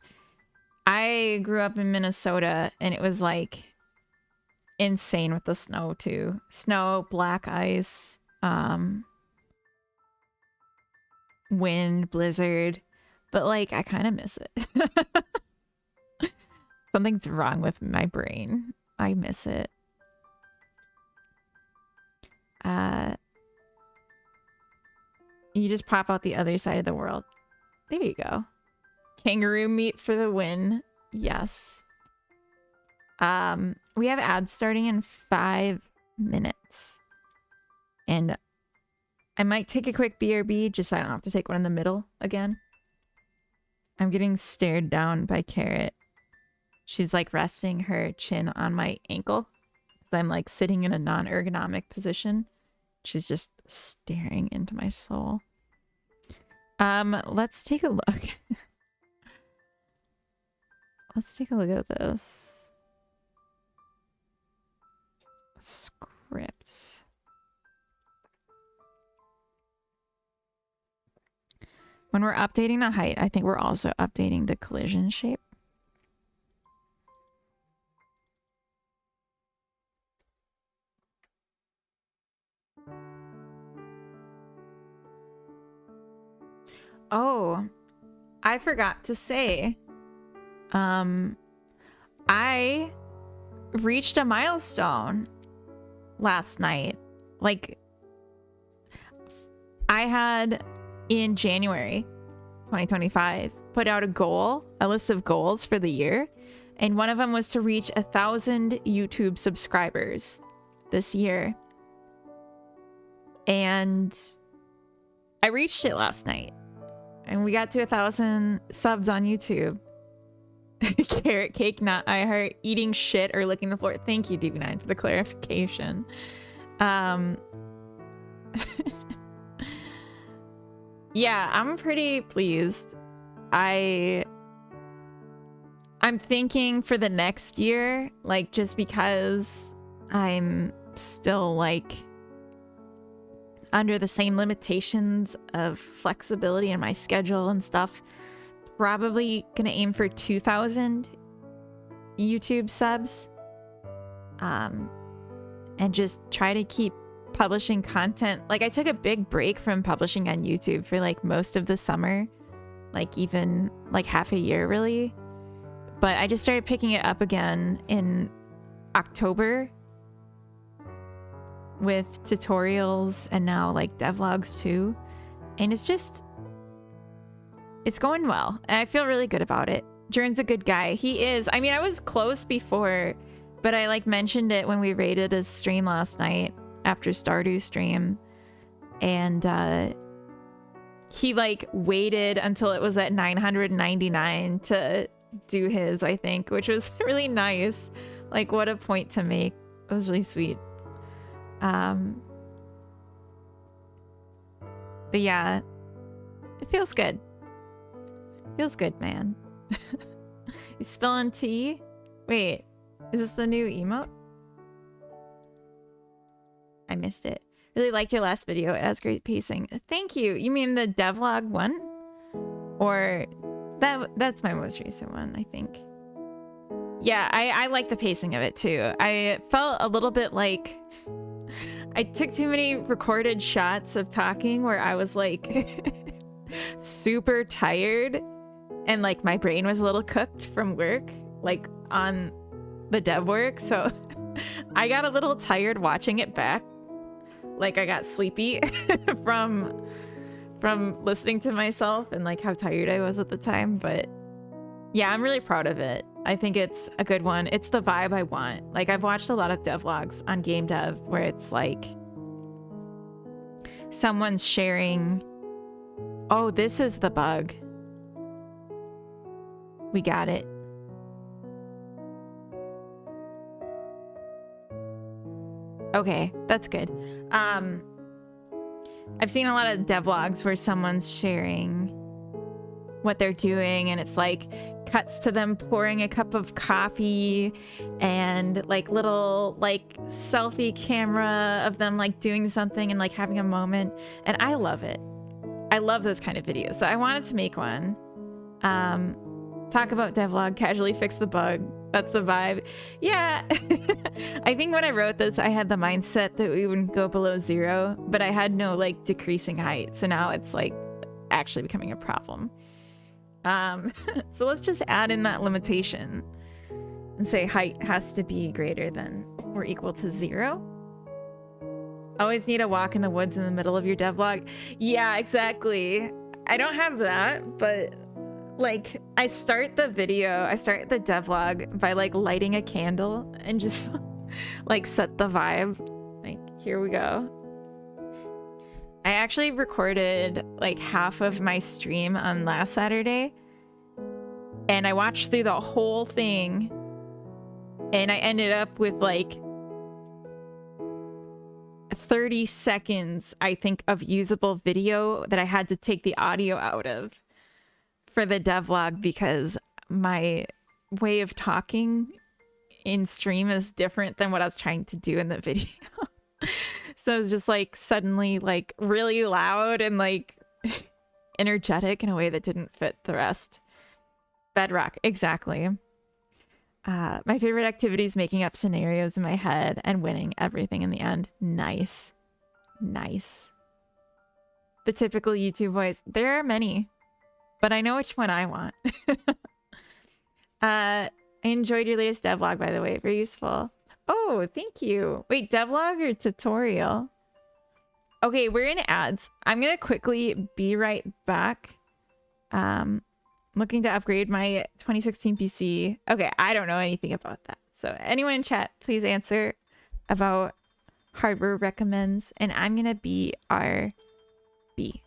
I grew up in Minnesota, and it was like insane with the snow too. Snow, black ice, wind, blizzard. But like, I kind of miss it. Something's wrong with my brain. I miss it. You just pop out the other side of the world. There you go. Kangaroo meat for the win. Yes. We have ads starting in 5 minutes. And I might take a quick BRB just so I don't have to take one in the middle again. I'm getting stared down by Carrot. She's like resting her chin on my ankle because I'm like sitting in a non-ergonomic position. She's just staring into my soul. Let's take a look. Let's take a look at this. Script. When we're updating the height, I think we're also updating the collision shape. Oh, I forgot to say, I reached a milestone last night. Like, I had in January 2025 put out a list of goals for the year, and one of them was to reach 1,000 YouTube subscribers this year. And I reached it last night, and we got to 1,000 subs on YouTube. Carrot cake, not I heart eating shit or licking the floor. Thank you, DB9, for the clarification. Yeah, I'm pretty pleased. I'm thinking for the next year, like, just because I'm still like under the same limitations of flexibility in my schedule and stuff, probably gonna aim for 2,000 YouTube subs, and just try to keep publishing content. Like, I took a big break from publishing on YouTube for like most of the summer, like even like half a year really, but I just started picking it up again in October with tutorials and now like devlogs too, and it's going well, and I feel really good about it. Jern's a good guy. He is. I mean, I was close before, but I like mentioned it when we raided his stream last night after Stardew stream, and he like waited until it was at 999 to do his, I think, which was really nice. Like, what a point to make. It was really sweet. But yeah, it feels good. Feels good, man. You spilling tea? Wait, is this the new emote? I missed it. Really liked your last video. It has great pacing. Thank you. You mean the devlog one? Or that's my most recent one, I think. Yeah, I like the pacing of it too. I felt a little bit like I took too many recorded shots of talking where I was like super tired, and like my brain was a little cooked from work, like on the dev work. So I got a little tired watching it back. Like, I got sleepy from listening to myself and like how tired I was at the time. But yeah, I'm really proud of it. I think it's a good one. It's the vibe I want. Like, I've watched a lot of devlogs on game dev where it's like someone's sharing, oh, this is the bug. We got it. Okay, that's good. I've seen a lot of devlogs where someone's sharing what they're doing, and it's like cuts to them pouring a cup of coffee and like little like selfie camera of them like doing something and like having a moment, and I love it. I love those kind of videos, so I wanted to make one. Talk about devlog, casually fix the bug. That's the vibe. Yeah. I think when I wrote this, I had the mindset that we wouldn't go below 0, but I had no like decreasing height. So now it's like actually becoming a problem. So let's just add in that limitation and say height has to be greater than or equal to 0. Always need a walk in the woods in the middle of your devlog. Yeah, exactly. I don't have that, but like, I start the devlog by like lighting a candle and just like set the vibe. Like, here we go. I actually recorded like half of my stream on last Saturday, and I watched through the whole thing, and I ended up with like 30 seconds, I think, of usable video that I had to take the audio out of for the devlog because my way of talking in stream is different than what I was trying to do in the video. So it's just like suddenly like really loud and like energetic in a way that didn't fit the rest. Bedrock, exactly. My favorite activity is making up scenarios in my head and winning everything in the end. Nice. Nice. The typical YouTube voice. There are many. but I know which one I want. I enjoyed your latest devlog, by the way. Very useful. Oh, thank you. Wait, devlog or tutorial? Okay, we're in ads. I'm gonna quickly be right back. Looking to upgrade my 2016 PC. Okay, I don't know anything about that. So anyone in chat, please answer about hardware recommends. And I'm gonna be RB.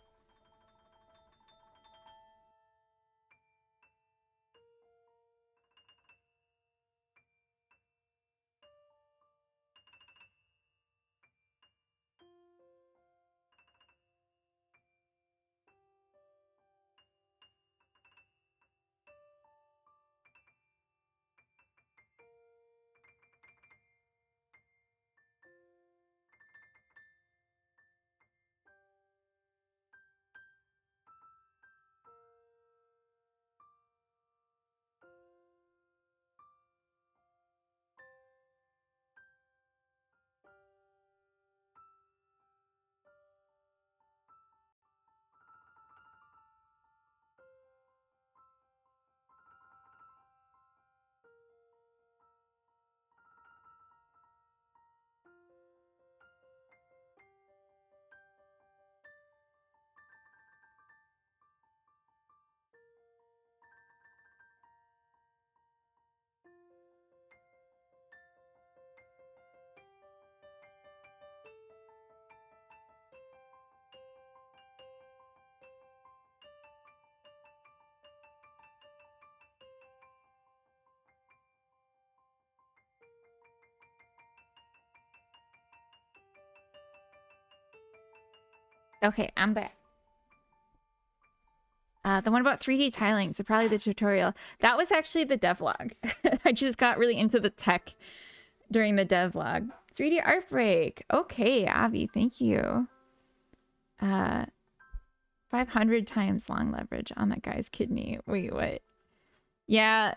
Okay, I'm back. The one about 3D tiling, so probably the tutorial. That was actually the devlog. I just got really into the tech during the devlog. 3D art break. Okay, Avi, thank you. 500 times long leverage on that guy's kidney. Wait, what? Yeah,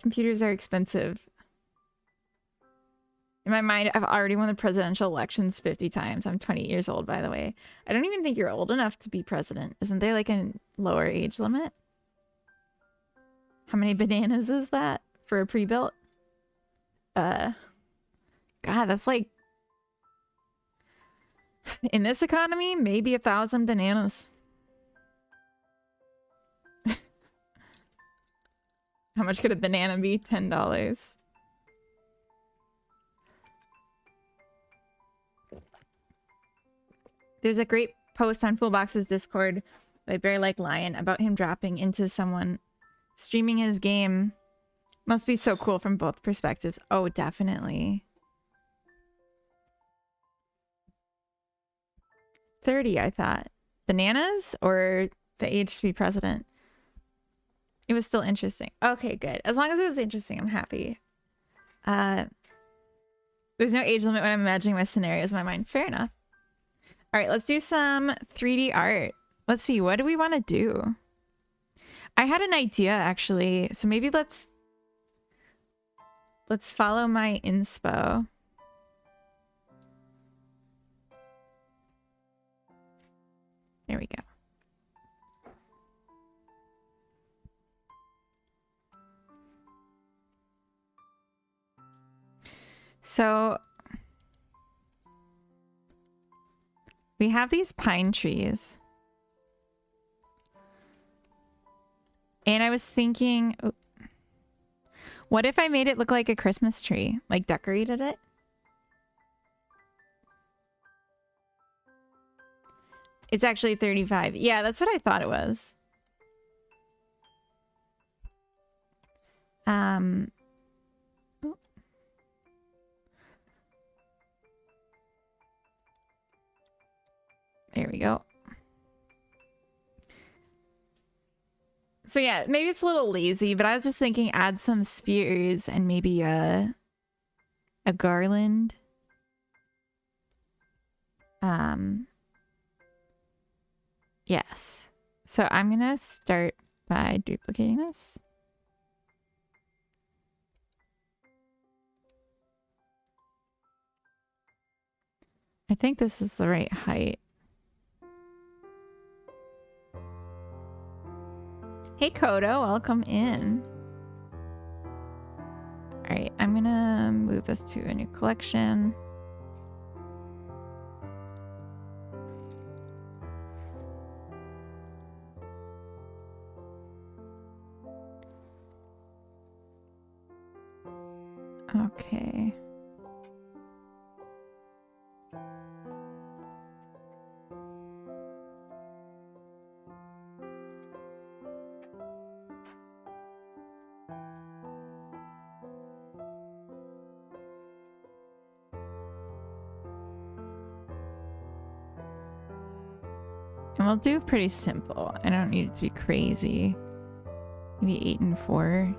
computers are expensive. In my mind, I've already won the presidential elections 50 times. I'm 20 years old, by the way. I don't even think you're old enough to be president. Isn't there like a lower age limit? How many bananas is that for a pre-built? God, that's like... In this economy, maybe 1,000 bananas. How much could a banana be? $10. There's a great post on Fullbox's Discord by Bear Like Lion about him dropping into someone streaming his game. Must be so cool from both perspectives. Oh, definitely. 30, I thought. Bananas or the age to be president? It was still interesting. Okay, good. As long as it was interesting, I'm happy. There's no age limit when I'm imagining my scenarios in my mind. Fair enough. All right, let's do some 3D art. Let's see, what do we want to do? I had an idea, actually. So maybe let's follow my inspo. There we go. So we have these pine trees. And I was thinking, what if I made it look like a Christmas tree? Like decorated it? It's actually 35. Yeah, that's what I thought it was. Oh. There we go. So yeah, maybe it's a little lazy, but I was just thinking add some spheres and maybe a garland. Yes. So I'm gonna start by duplicating this. I think this is the right height. Hey, Kodo, welcome in. All right, I'm gonna move this to a new collection. Okay. And we'll do pretty simple. I don't need it to be crazy. Maybe 8 and 4.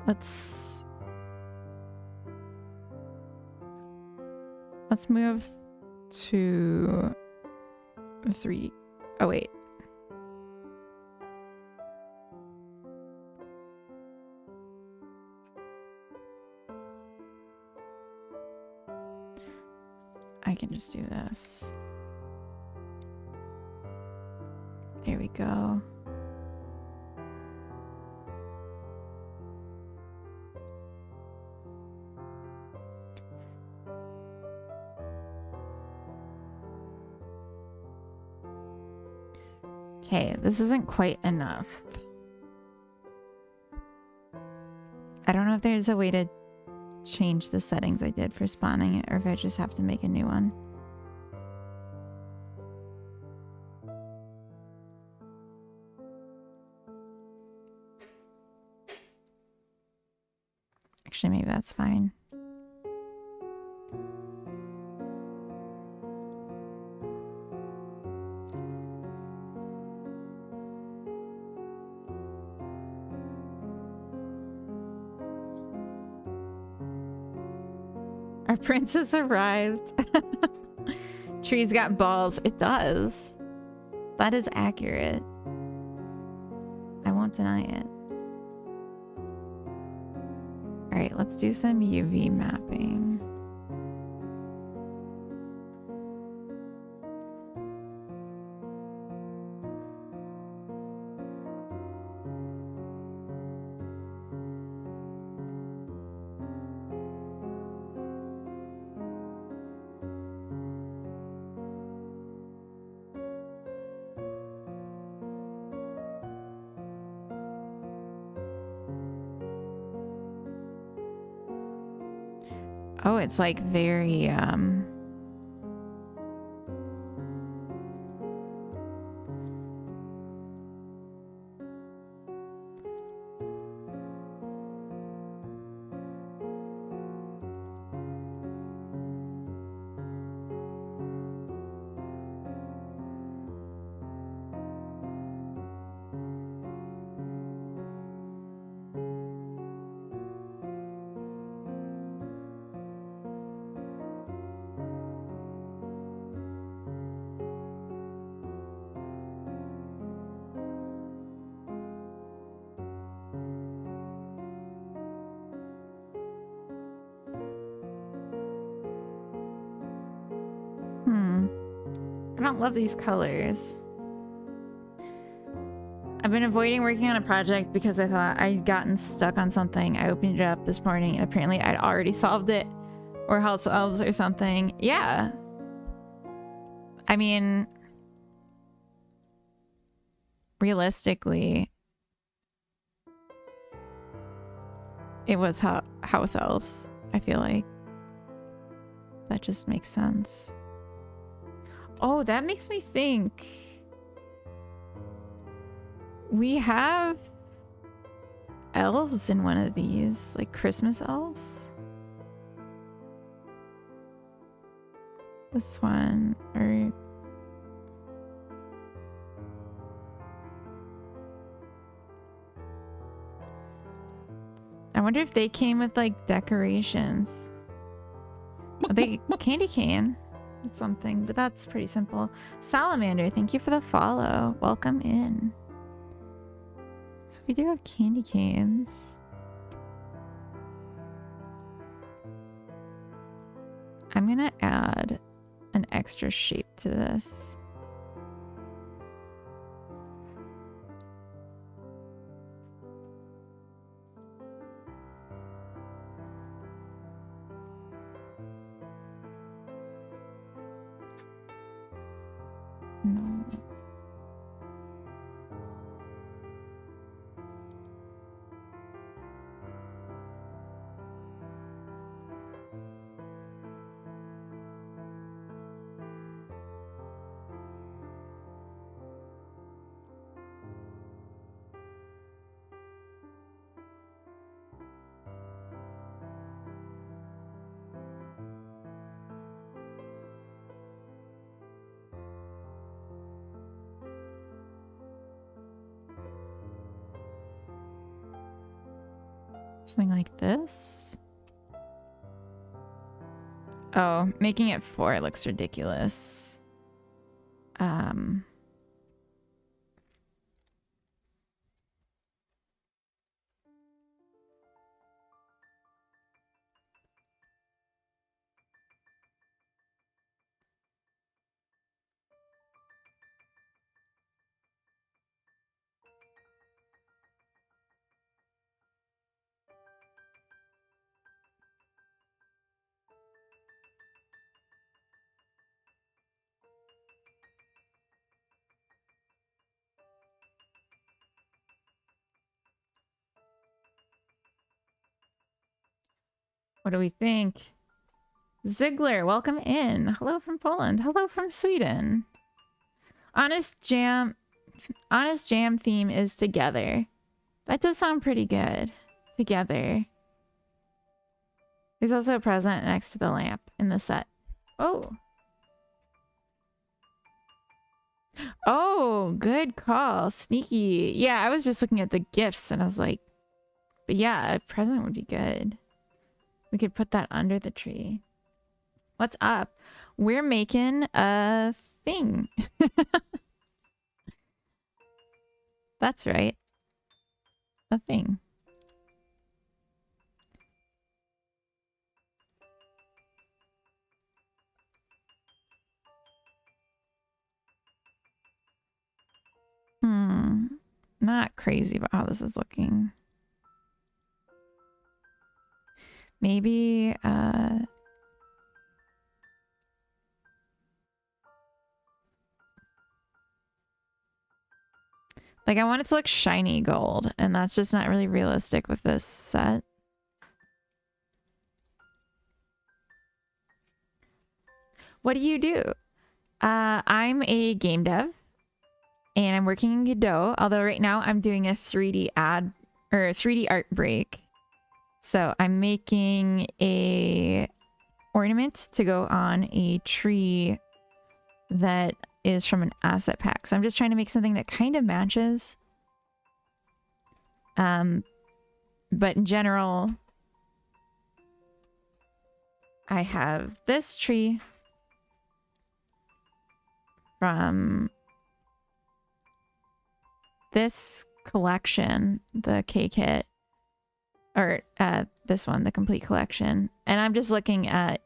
Let's move to 3. Oh wait. I can just do this. There we go. Okay, this isn't quite enough. I don't know if there's a way to change the settings I did for spawning it, or if I just have to make a new one. Actually, maybe that's fine. Our princess arrived. Tree's got balls. It does. That is accurate. I won't deny it. Alright, let's do some UV mapping. Oh, it's like very, I don't love these colors. I've been avoiding working on a project because I thought I'd gotten stuck on something. I opened it up this morning and apparently I'd already solved it, or house elves or something. Yeah. I mean, realistically, it was house elves, I feel like. That just makes sense. Oh, that makes me think. We have elves in one of these, like Christmas elves. This one, or I wonder if they came with like decorations. They candy cane. Something, but that's pretty simple. Salamander, thank you for the follow. Welcome in. So we do have candy canes. I'm gonna add an extra shape to this. No. Something like this. Oh, making it 4 looks ridiculous. What do we think? Ziggler, welcome in. Hello from Poland. Hello from Sweden. Honest Jam theme is together. That does sound pretty good. Together. There's also a present next to the lamp in the set. Oh. Oh, good call. Sneaky. Yeah, I was just looking at the gifts and I was like, but yeah, a present would be good. We could put that under the tree. What's up? We're making a thing. That's right. A thing. Not crazy about how this is looking. Maybe, like I want it to look shiny gold, and that's just not really realistic with this set. What do you do? I'm a game dev, and I'm working in Godot, although right now I'm doing a 3D ad, or 3D art break. So I'm making a ornament to go on a tree that is from an asset pack. So I'm just trying to make something that kind of matches. But in general, I have this tree from this collection, the K-Kit, or this one, the complete collection. And I'm just looking at,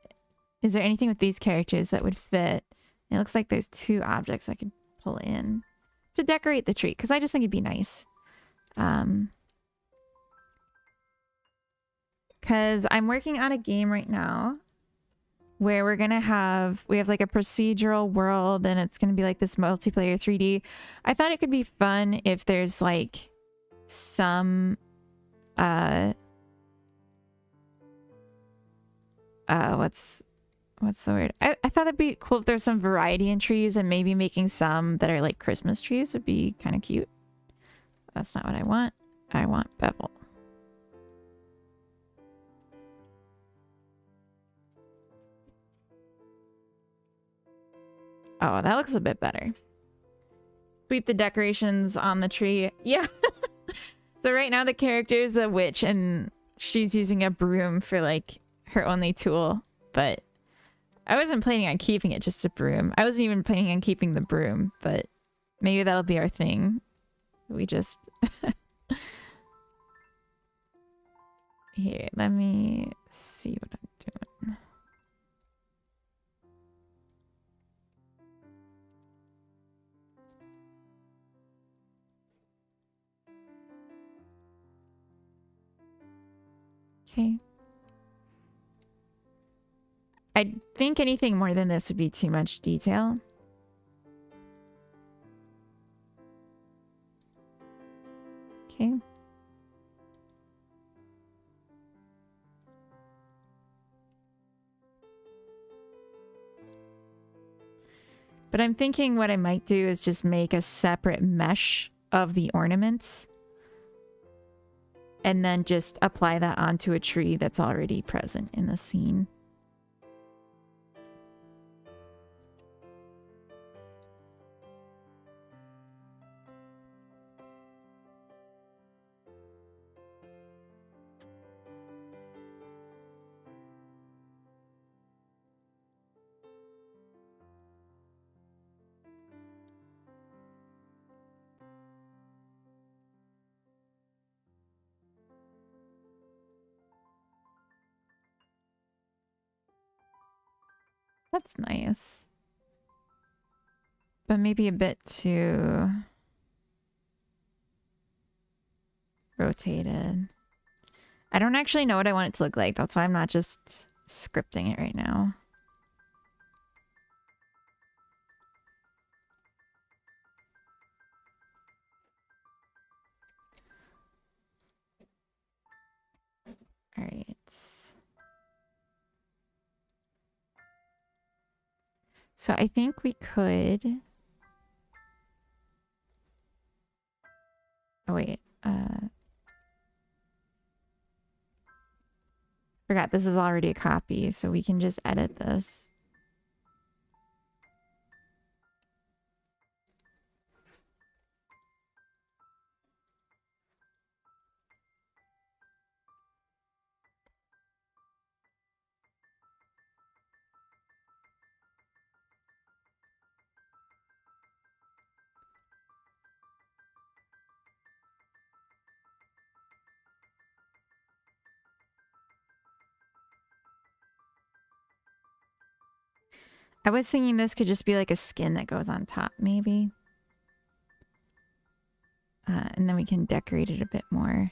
is there anything with these characters that would fit? It looks like there's 2 objects I could pull in to decorate the tree, because I just think it'd be nice. Because I'm working on a game right now where we have like a procedural world, and it's going to be like this multiplayer 3D. I thought it could be fun if there's like some what's the word? I thought it'd be cool if there's some variety in trees, and maybe making some that are like Christmas trees would be kind of cute. That's not what I want. I want bevel. Oh, that looks a bit better. Sweep the decorations on the tree. Yeah. So right now the character is a witch, and she's using a broom for like her only tool, but I wasn't planning on keeping it just a broom. I wasn't even planning on keeping the broom, but maybe that'll be our thing. We just Here, let me see what I'm doing. Okay. I think anything more than this would be too much detail. Okay. But I'm thinking what I might do is just make a separate mesh of the ornaments and then just apply that onto a tree that's already present in the scene. That's nice. But maybe a bit too rotated. I don't actually know what I want it to look like. That's why I'm not just scripting it right now. All right. So I think we could... Oh, wait. Forgot this is already a copy, so we can just edit this. I was thinking this could just be like a skin that goes on top, maybe. And then we can decorate it a bit more.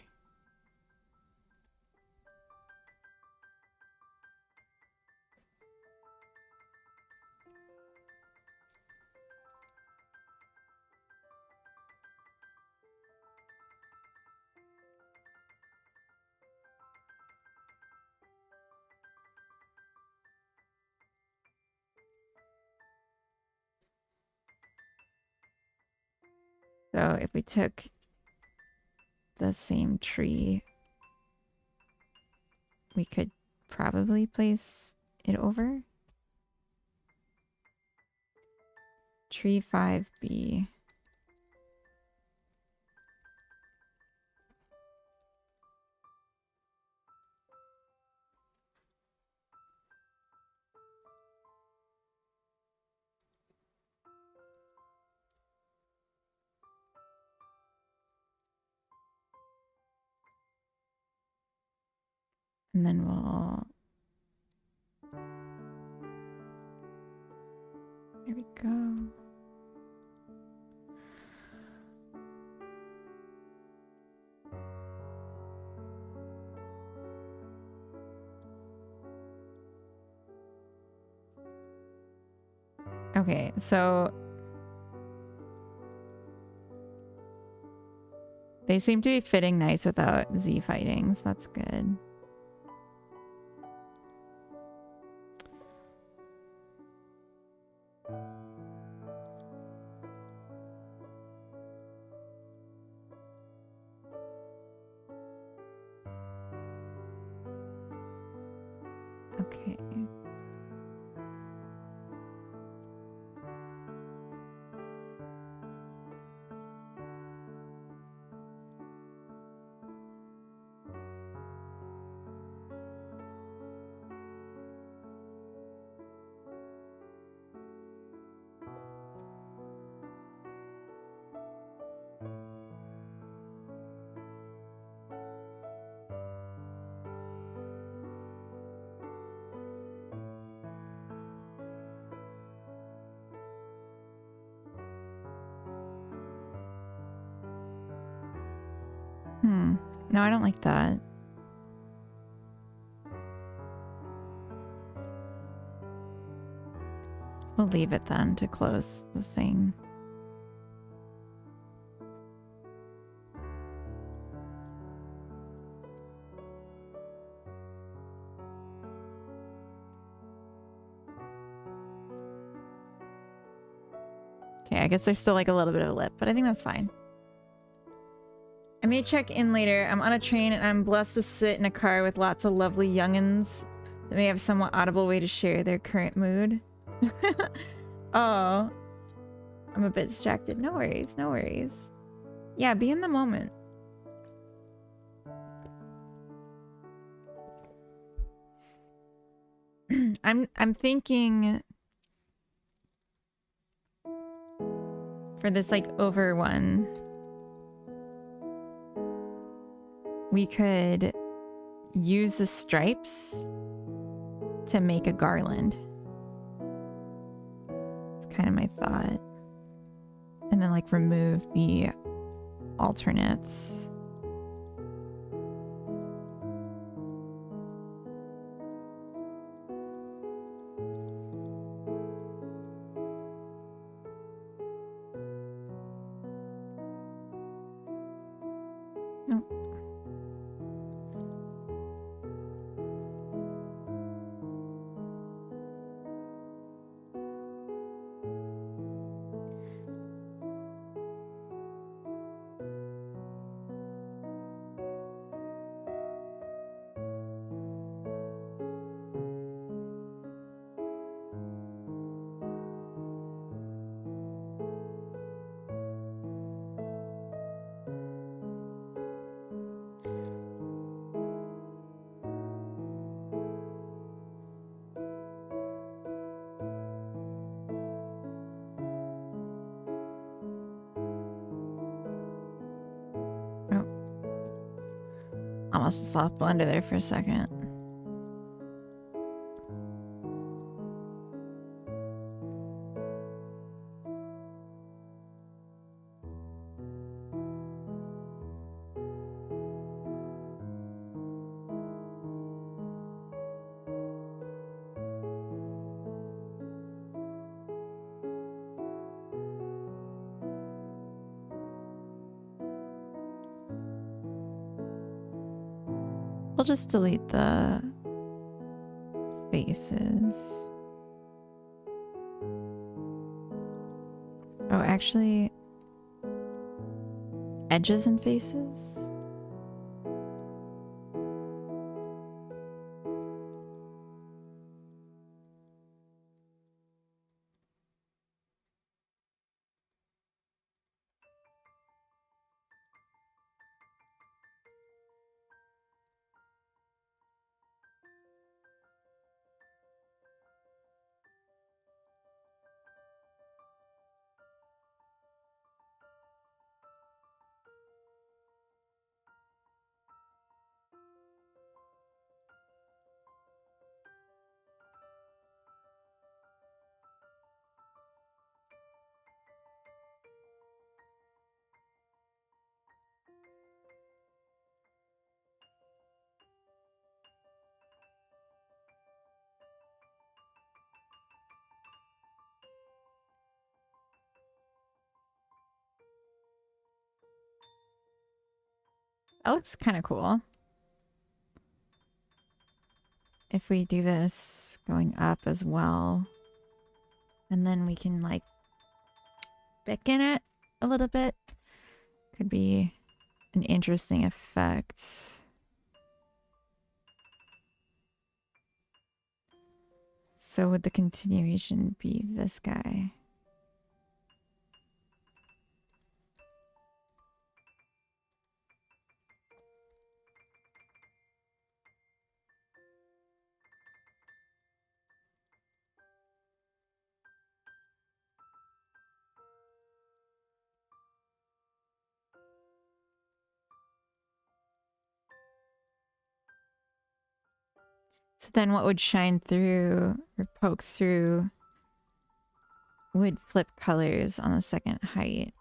So if we took the same tree, we could probably place it over. Tree 5B. And then we'll... There we go. Okay, so... They seem to be fitting nice without Z fighting, so that's good. Okay. No, I don't like that. We'll leave it then to close the thing. Okay, I guess there's still like a little bit of a lip, but I think that's fine. I may check in later. I'm on a train and I'm blessed to sit in a car with lots of lovely young'uns that may have somewhat audible way to share their current mood. Oh, I'm a bit distracted. No worries, no worries. Yeah, be in the moment. I'm thinking for this like over one, we could use the stripes to make a garland. It's kind of my thought. And then like remove the alternates. Almost a soft blender there for a second. We'll just delete the faces. Oh, actually, edges and faces? That looks kind of cool. If we do this going up as well, and then we can like thicken it a little bit, could be an interesting effect. So would the continuation be this guy? So then what would shine through or poke through would flip colors on the second height.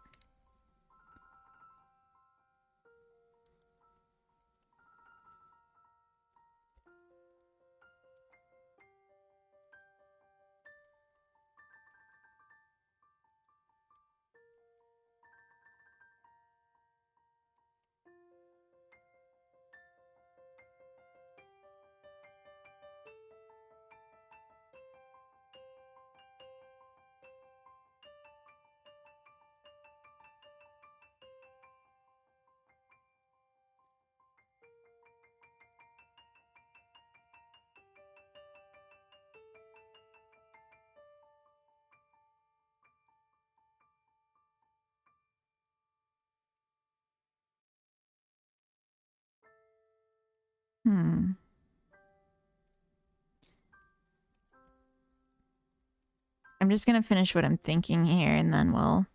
I'm just gonna finish what I'm thinking here and then we'll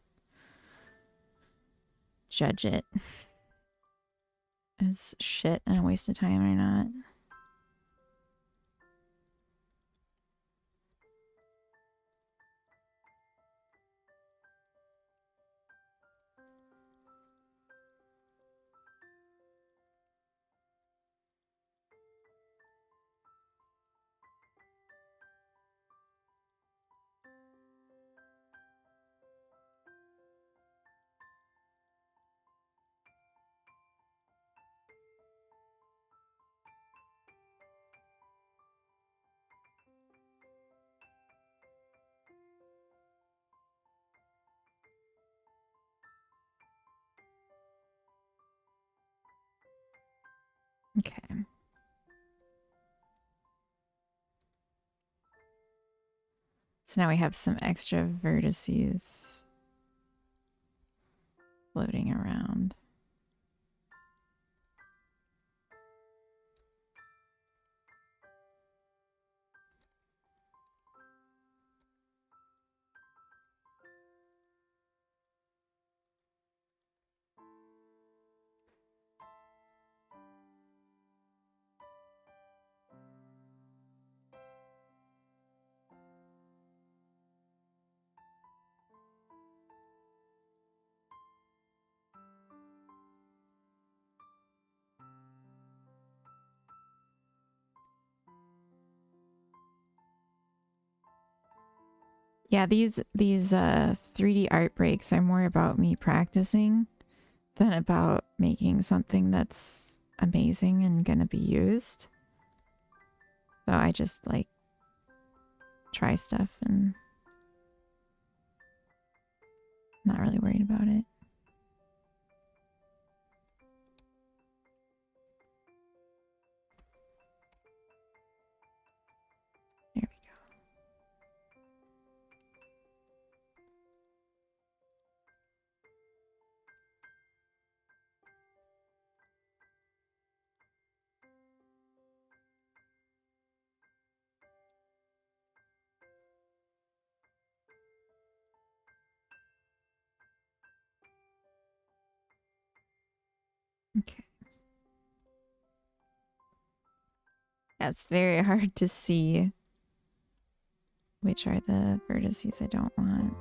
judge it as shit and a waste of time or not. Okay. So now we have some extra vertices floating around. Yeah, these 3D art breaks are more about me practicing than about making something that's amazing and gonna be used. So I just like try stuff and not really worried about it. There we go. Okay. Yeah, it's very hard to see which are the vertices I don't want.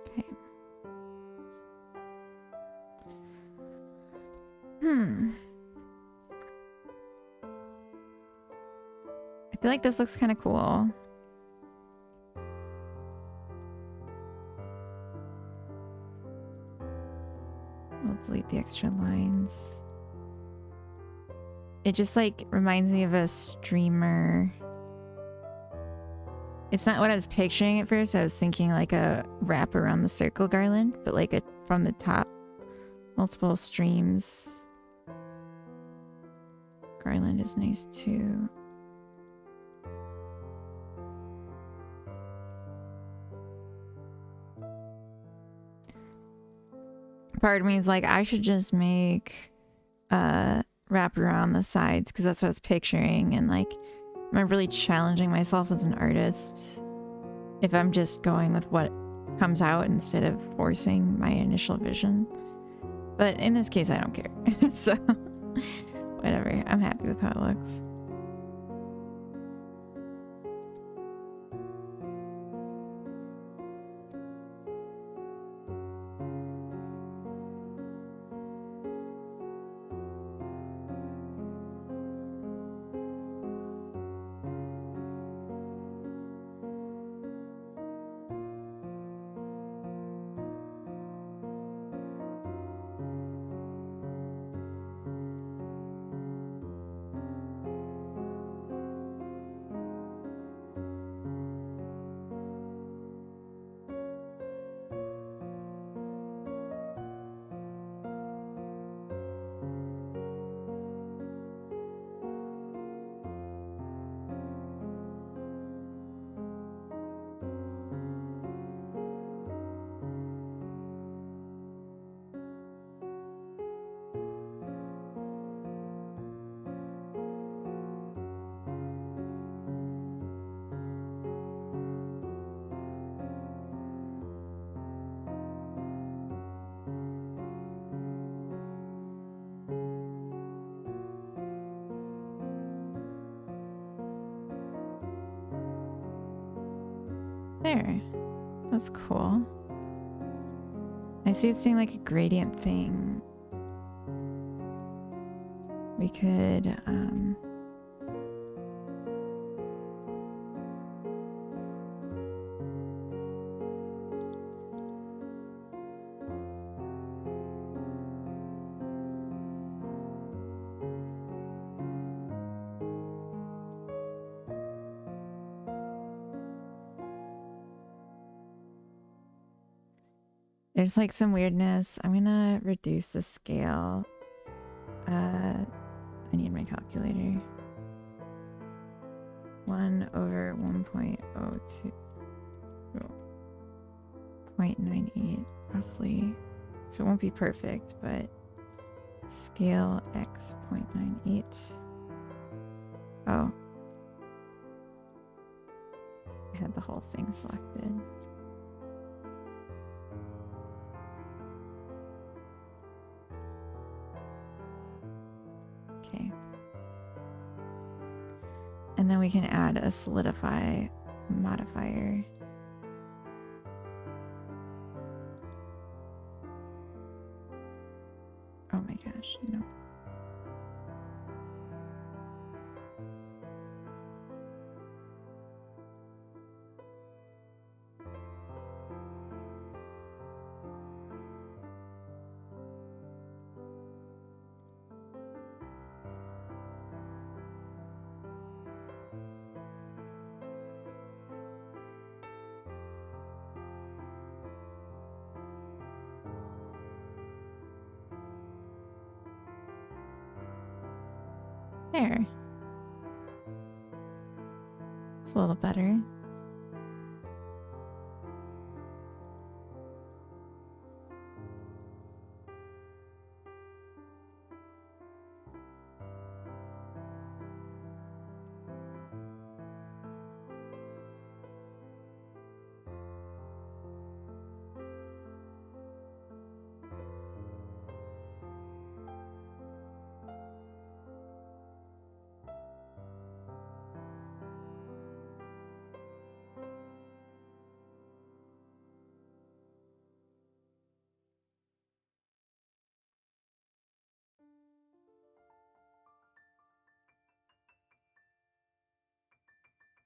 Okay. I feel like this looks kind of cool. I'll delete the extra lines. It just like reminds me of a streamer. It's not what I was picturing at first. I was thinking like a wrap around the circle garland, but like a from the top, multiple streams. Garland is nice too. Part of me is like, I should just make wrap around the sides because that's what I was picturing, and like Am I really challenging myself as an artist if I'm just going with what comes out instead of forcing my initial vision? But in this case, I don't care. So, whatever. I'm happy with how it looks. There. That's cool. I see it's doing like a gradient thing. We could, there's like some weirdness. I'm gonna reduce the scale. I need my calculator. 1 over 1.02. 0.98 roughly. So it won't be perfect, but scale x 0.98. Oh. I had the whole thing selected. Okay. And then we can add a solidify modifier. Oh my gosh, no. There. It's a little better.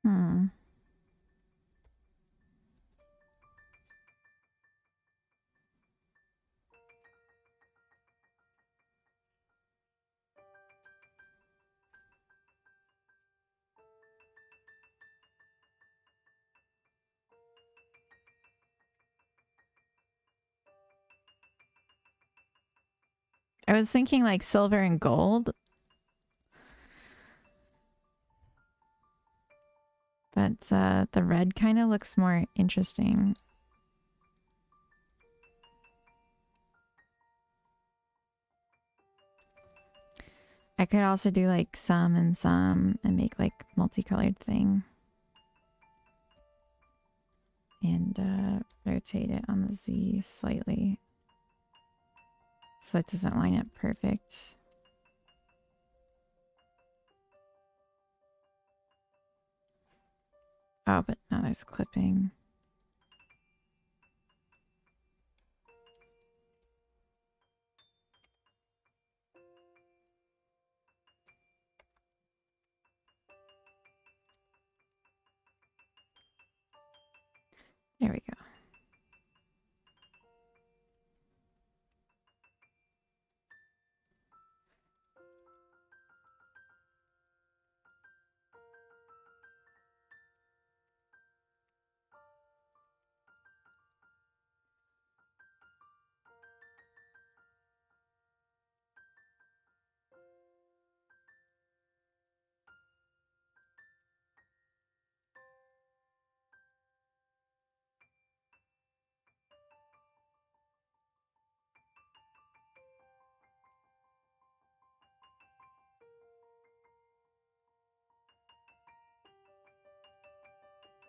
Hmm. I was thinking like silver and gold. But the red kind of looks more interesting. I could also do like some and make like multicolored thing. And rotate it on the Z slightly. So it doesn't line up perfect. Oh, but now there's clipping. There we go.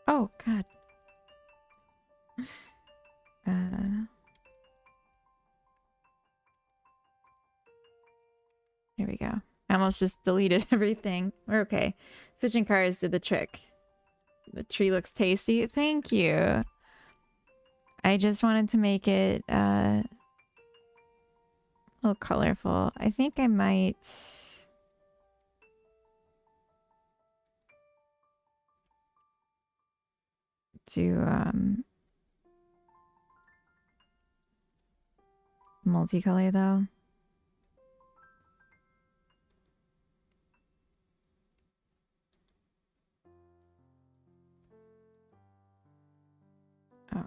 Oh, God. There we go. I almost just deleted everything. We're okay. Switching cars did the trick. The tree looks tasty. Thank you. I just wanted to make it a little colorful. I think I might do multicolor though. Oh.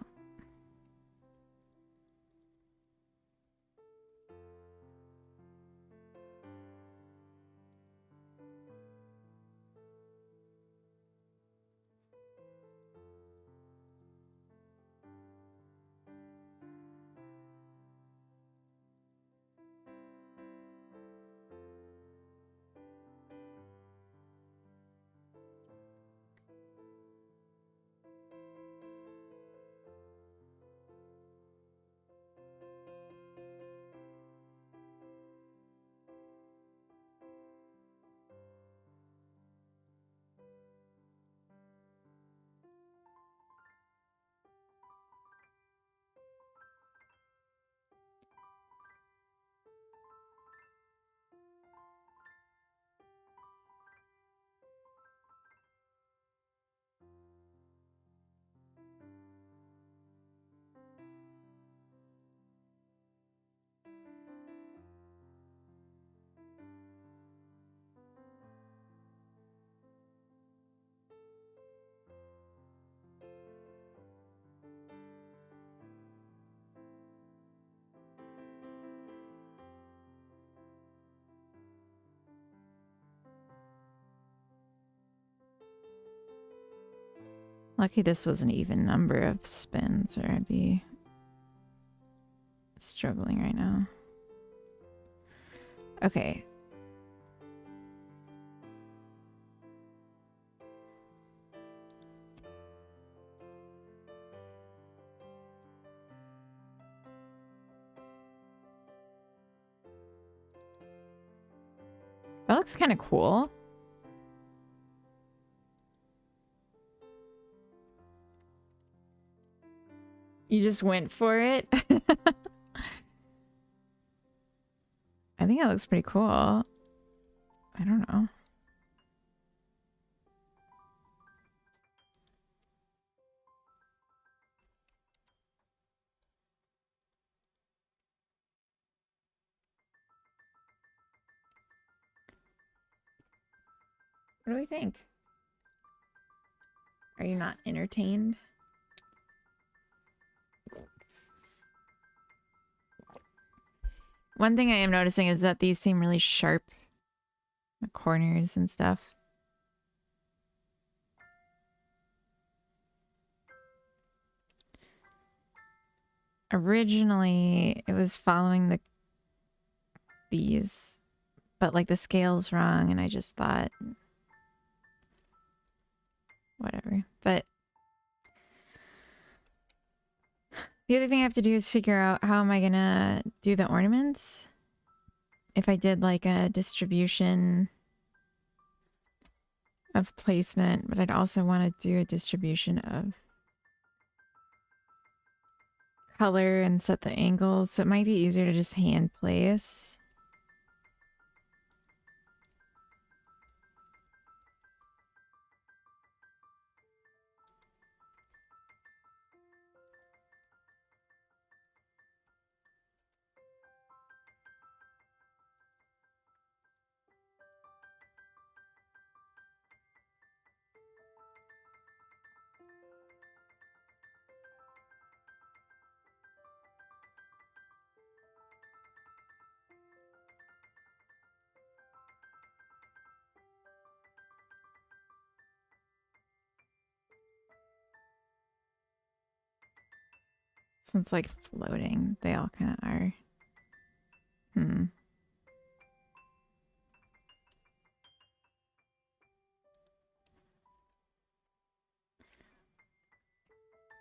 Lucky this was an even number of spins or I'd be struggling right now. Okay. That looks kind of cool. You just went for it? I think that looks pretty cool. I don't know. What do we think? Are you not entertained? One thing I am noticing is that these seem really sharp. The corners and stuff. Originally, it was following these, but like the scale's wrong, and I just thought, whatever. But the other thing I have to do is figure out how am I gonna do the ornaments. If I did like a distribution of placement, but I'd also want to do a distribution of color and set the angles, so it might be easier to just hand place. Since like floating, they all kind of are.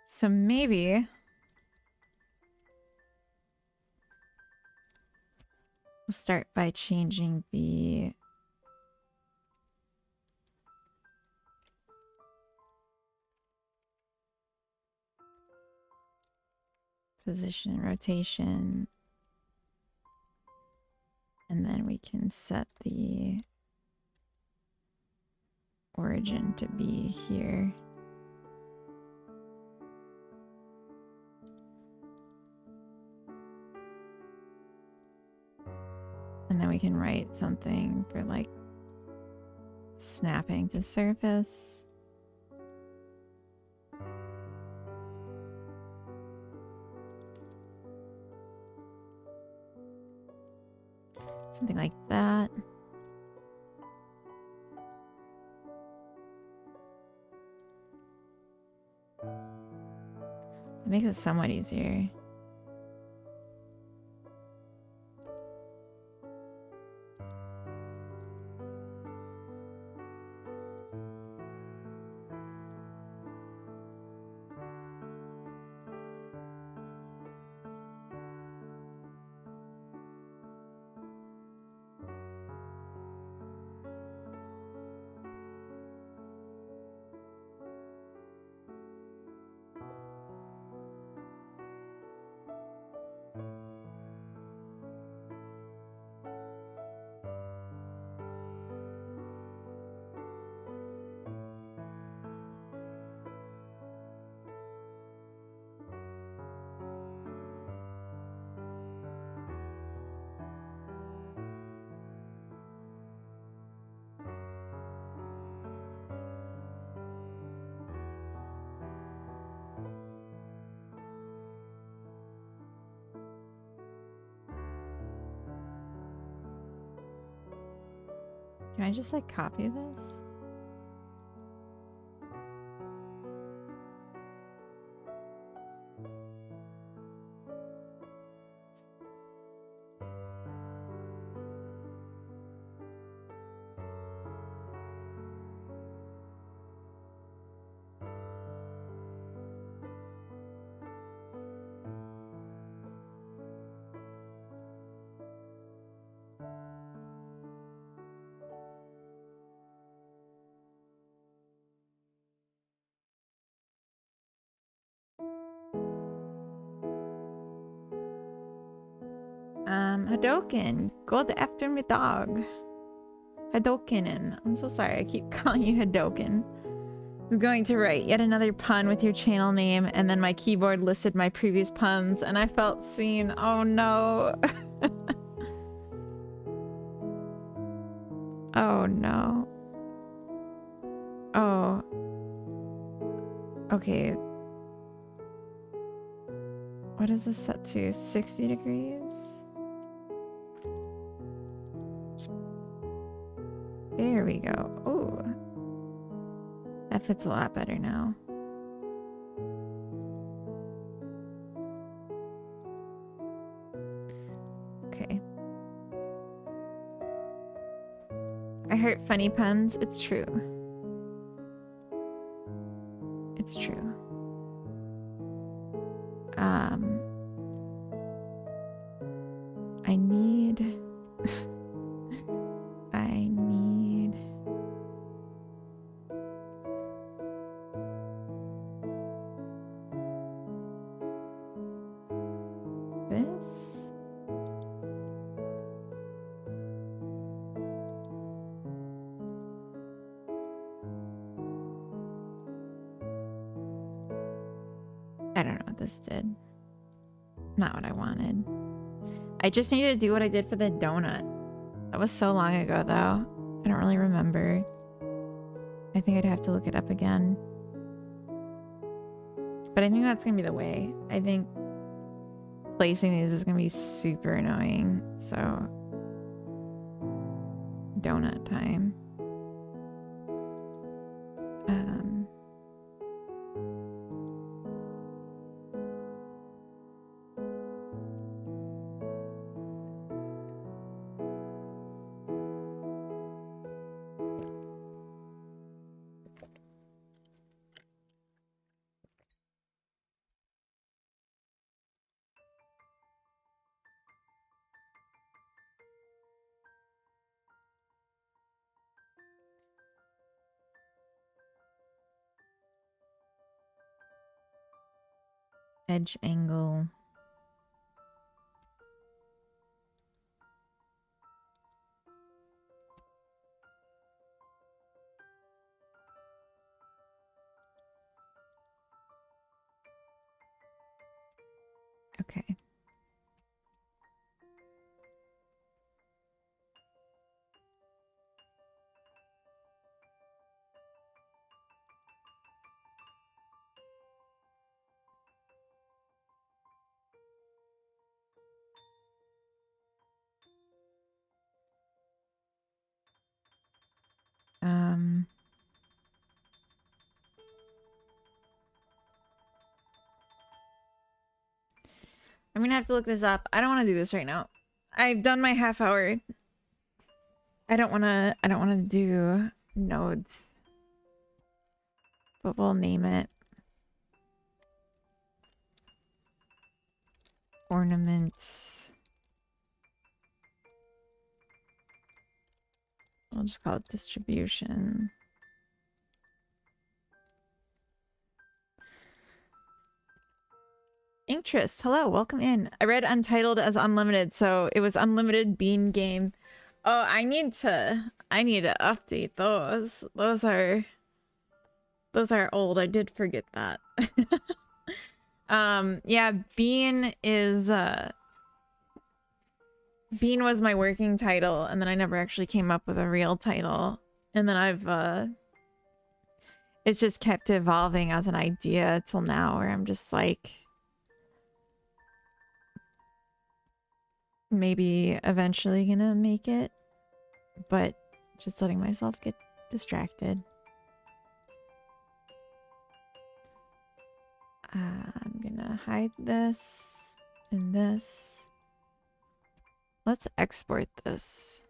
So maybe we'll start by changing the position, rotation, and then we can set the origin to be here. And then we can write something for like snapping to surface. Something like that. It makes it somewhat easier. Can I just like copy this? Hadoken, go after me dog. Hadokenen. I'm so sorry, I keep calling you Hadoken. I'm going to write yet another pun with your channel name, and then my keyboard listed my previous puns, and I felt seen. Oh no. Oh no. Oh. Okay. What is this set to? 60 degrees? There we go. Oh. That fits a lot better now. Okay. I heard funny puns. It's true. It's true. I need... I need... this? I don't know what this did. Not what I wanted. I just need to do what I did for the donut. That was so long ago, though. I don't really remember. I think I'd have to look it up again. But I think that's gonna be the way. I think placing these is gonna be super annoying. So, donut time. Edge angle. Okay. I'm gonna have to look this up. I don't want to do this right now. I've done my half hour. I don't want to do nodes. But we'll name it ornaments. We'll just call it distribution. Interest. Hello, welcome in. I read Untitled as unlimited, so it was unlimited bean game. Oh, I need to update those. Those are old. I did forget that. Yeah, bean is bean was my working title, and then I never actually came up with a real title. And then I've it's just kept evolving as an idea till now, where I'm just like, maybe eventually gonna make it, but just letting myself get distracted. I'm gonna hide this and this. Let's export this.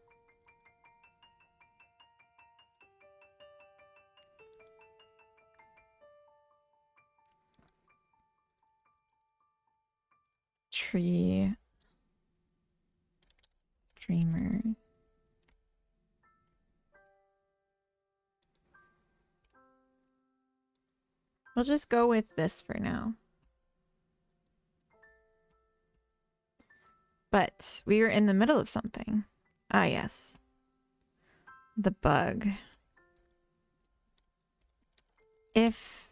Tree. Streamer. We'll just go with this for now. But we were in the middle of something. Ah, yes. The bug. If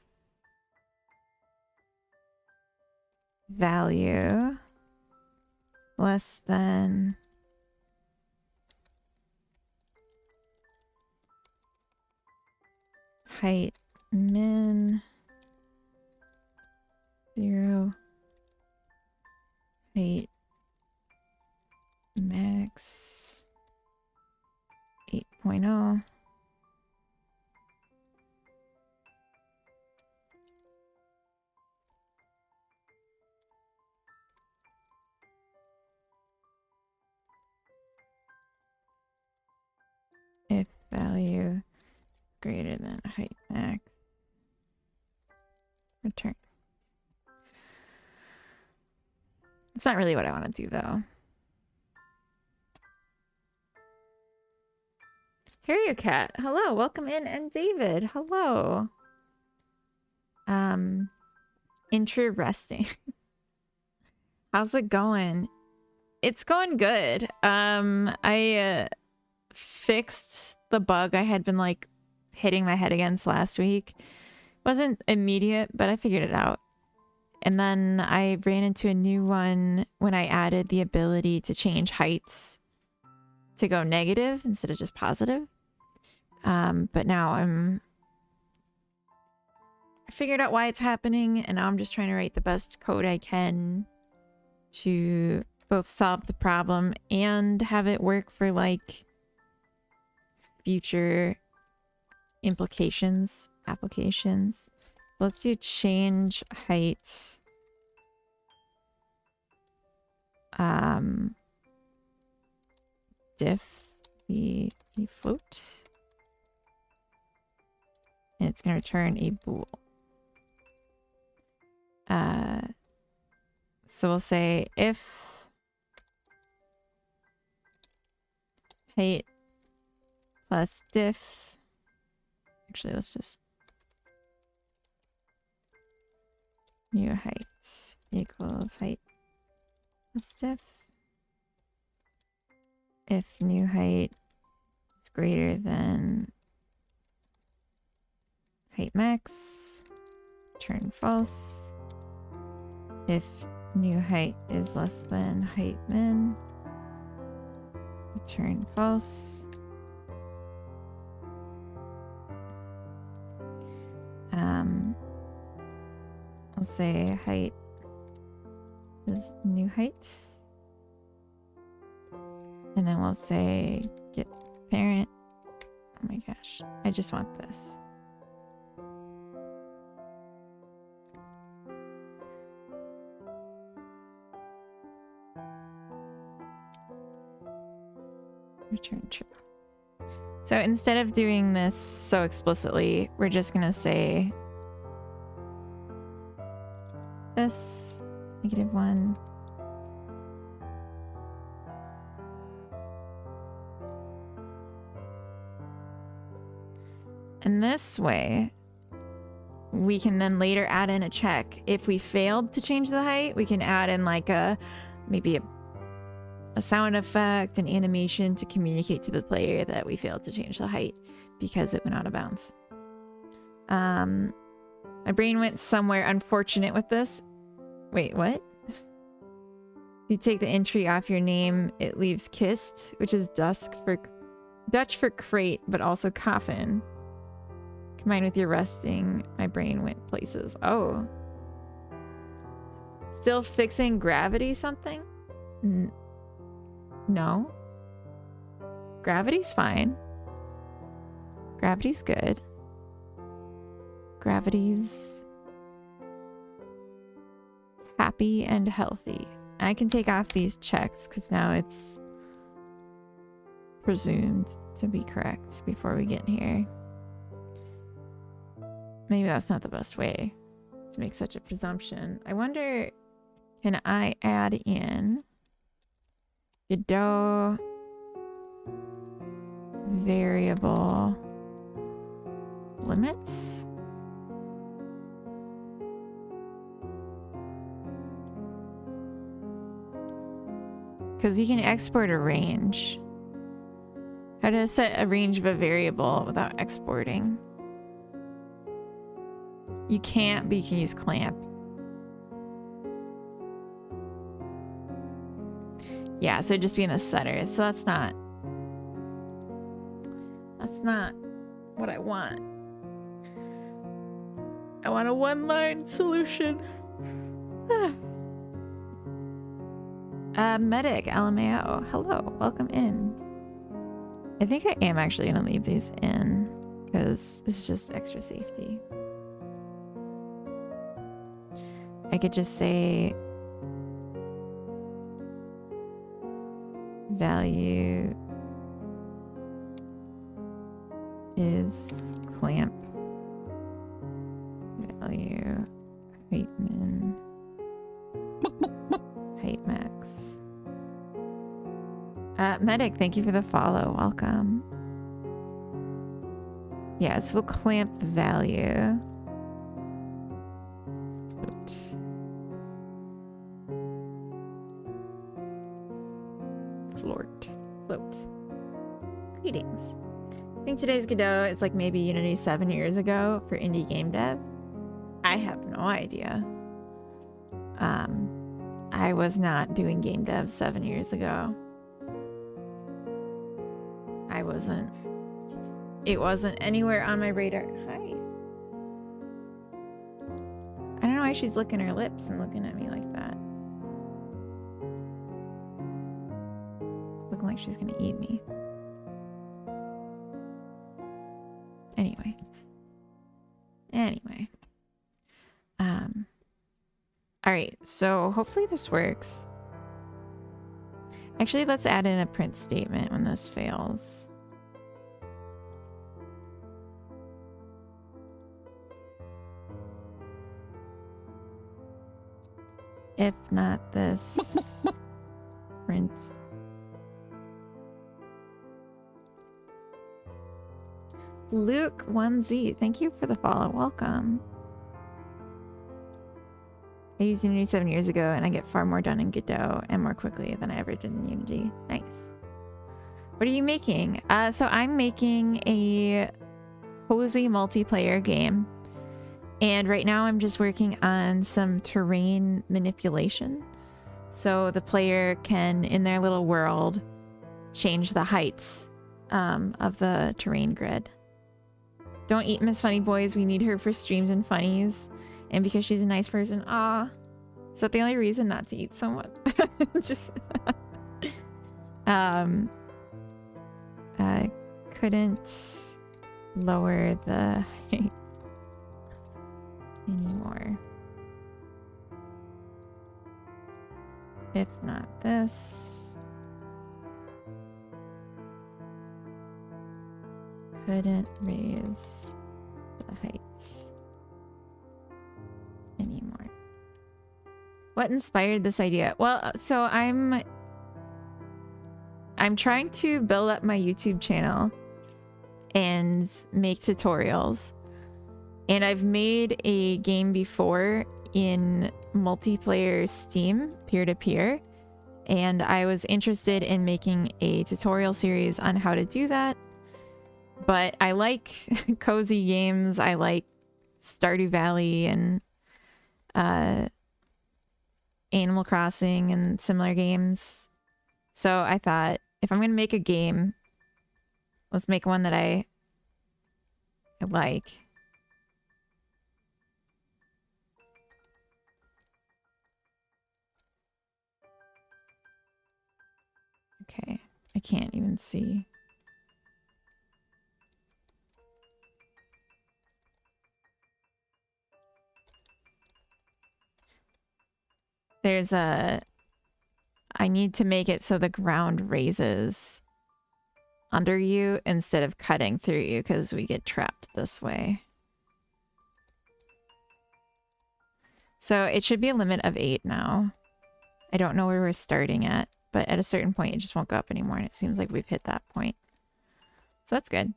value less than height min 0, height max 8.0. If value greater than height max. Return. It's not really what I want to do though. Here you cat. Hello, welcome in, and David. Hello. Interesting. How's it going? It's going good. I fixed the bug I had been like hitting my head against last week. Wasn't immediate, but I figured it out. And then I ran into a new one when I added the ability to change heights to go negative instead of just positive. But now I figured out why it's happening, and now I'm just trying to write the best code I can to both solve the problem and have it work for like future applications. Let's do change height. Diff the float. And it's going to return a bool. So we'll say if height plus diff. Actually, let's just new height equals height plus diff. If new height is greater than height max, return false. If new height is less than height min, return false. I'll say height is new height. And then we'll say get parent. Oh my gosh, I just want this. Return true. So instead of doing this so explicitly, we're just gonna say this -1. And this way, we can then later add in a check. If we failed to change the height, we can add in like maybe a sound effect, an animation to communicate to the player that we failed to change the height because it went out of bounds. My brain went somewhere unfortunate with this. Wait, what? If you take the entry off your name, it leaves kist, which is Dutch for crate, but also coffin. Combined with your resting, my brain went places. Oh. Still fixing gravity something? No. Gravity's fine. Gravity's good. Gravity's happy and healthy. I can take off these checks because now it's presumed to be correct before we get in here. Maybe that's not the best way to make such a presumption. I wonder, can I add in Godot variable limits? Because you can export a range. How to set a range of a variable without exporting? You can't, but you can use clamp. Yeah, so it'd just be in the setter. So that's not what I want. I want a one-line solution. Medic LMAO. Hello, welcome in. I think I am actually gonna leave these in because it's just extra safety. I could just say value is clamp value height min height max. Medic, thank you for the follow. Welcome. Yeah, so we'll clamp the value. Oops. Float. Greetings. I think today's Godot is like maybe Unity 7 years ago for indie game dev. I have no idea. I was not doing game dev 7 years ago. I wasn't. It wasn't anywhere on my radar. Hi. I don't know why she's licking her lips and looking at me like that. Looking like she's gonna eat me. Anyway. All right, so hopefully this works. Actually, let's add in a print statement when this fails. If not this, print. Luke 1Z, thank you for the follow. Welcome. I used Unity 7 years ago and I get far more done in Godot and more quickly than I ever did in Unity. Nice. What are you making? So I'm making a cozy multiplayer game. And right now I'm just working on some terrain manipulation. So the player can, in their little world, change the heights of the terrain grid. Don't eat Miss Funny Boys. We need her for streams and funnies. And because she's a nice person. Aw. Is that the only reason not to eat someone? Just... I couldn't lower the height anymore. If not this. Couldn't raise the height anymore. What inspired this idea? Well, so I'm trying to build up my YouTube channel and make tutorials. And I've made a game before in multiplayer Steam, peer-to-peer. And I was interested in making a tutorial series on how to do that. But I like cozy games. I like Stardew Valley and Animal Crossing and similar games. So I thought, if I'm going to make a game, let's make one that I like. Okay, I can't even see. There's a... I need to make it so the ground raises under you instead of cutting through you because we get trapped this way. So it should be a limit of 8 now. I don't know where we're starting at, but at a certain point it just won't go up anymore and it seems like we've hit that point. So that's good.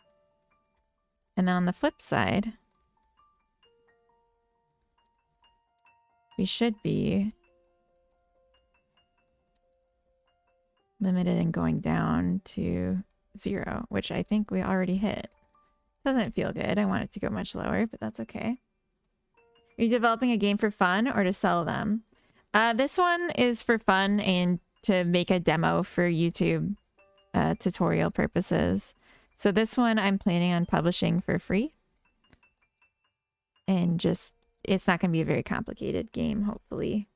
And then on the flip side, we should be limited and going down to 0, which I think we already hit. Doesn't feel good. I want it to go much lower, but that's okay. Are you developing a game for fun or to sell them? This one is for fun and to make a demo for YouTube tutorial purposes. So this one I'm planning on publishing for free. And just, it's not going to be a very complicated game, hopefully.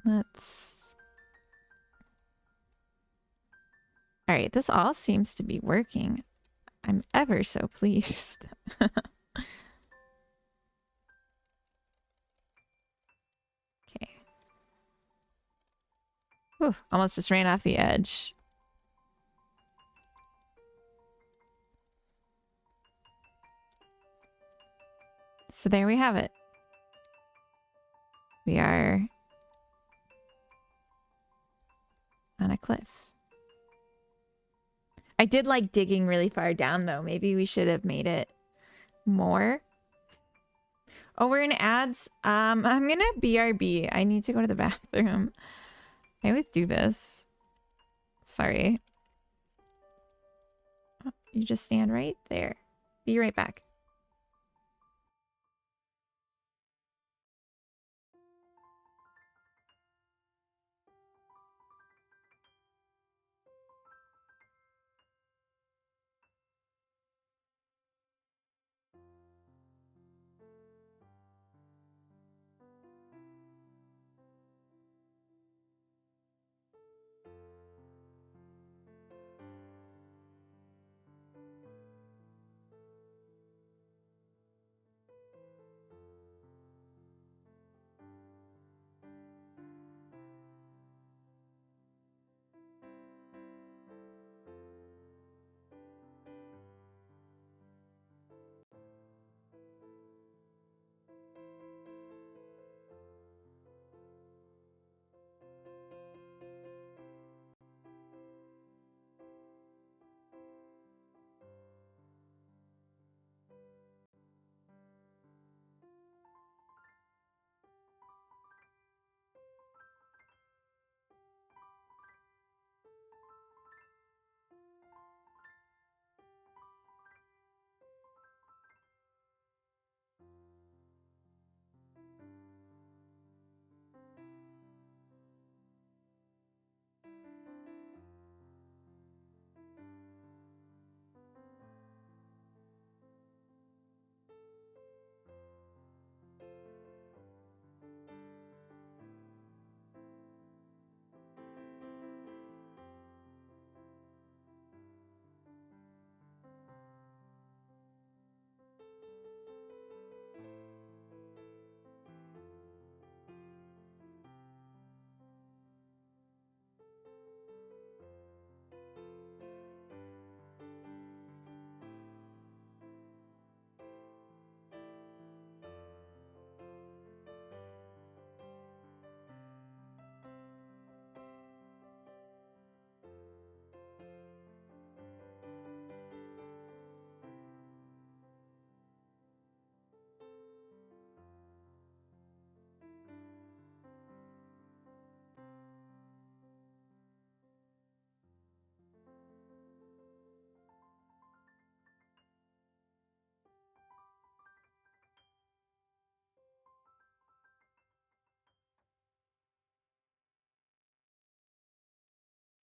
Let's... Alright, this all seems to be working. I'm ever so pleased. Whew, almost just ran off the edge. So there we have it. We are on a cliff. I did like digging really far down though. Maybe we should have made it more. Oh, we're in ads. I'm gonna BRB. I need to go to the bathroom. I always do this. Sorry. Oh, you just stand right there. Be right back.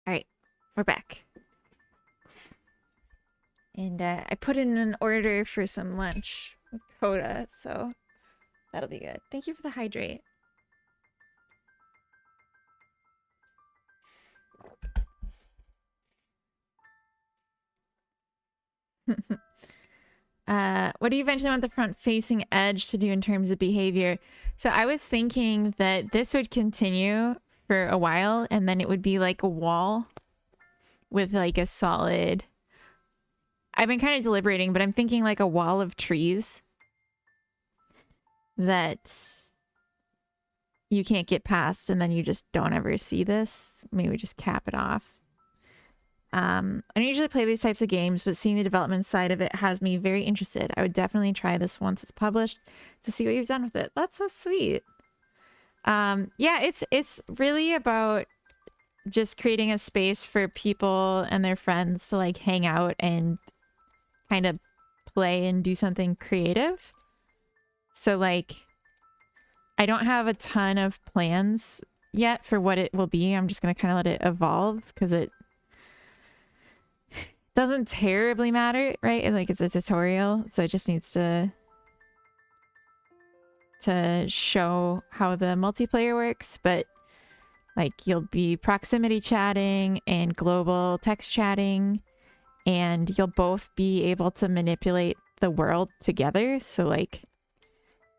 All right, we're back. And I put in an order for some lunch with Coda, so that'll be good. Thank you for the hydrate. What do you eventually want the front-facing edge to do in terms of behavior? So I was thinking that this would continue for a while, and then it would be like a wall with like a solid... I've been kind of deliberating, but I'm thinking like a wall of trees that you can't get past, and then you just don't ever see this. Maybe just cap it off. I don't usually play these types of games, but seeing the development side of it has me very interested. I would definitely try this once it's published to see what you've done with it. That's so sweet. Yeah, it's really about just creating a space for people and their friends to like hang out and kind of play and do something creative. So like, I don't have a ton of plans yet for what it will be. I'm just going to kind of let it evolve because it doesn't terribly matter, right? Like it's a tutorial, so it just needs to show how the multiplayer works, but like you'll be proximity chatting and global text chatting, and you'll both be able to manipulate the world together. So like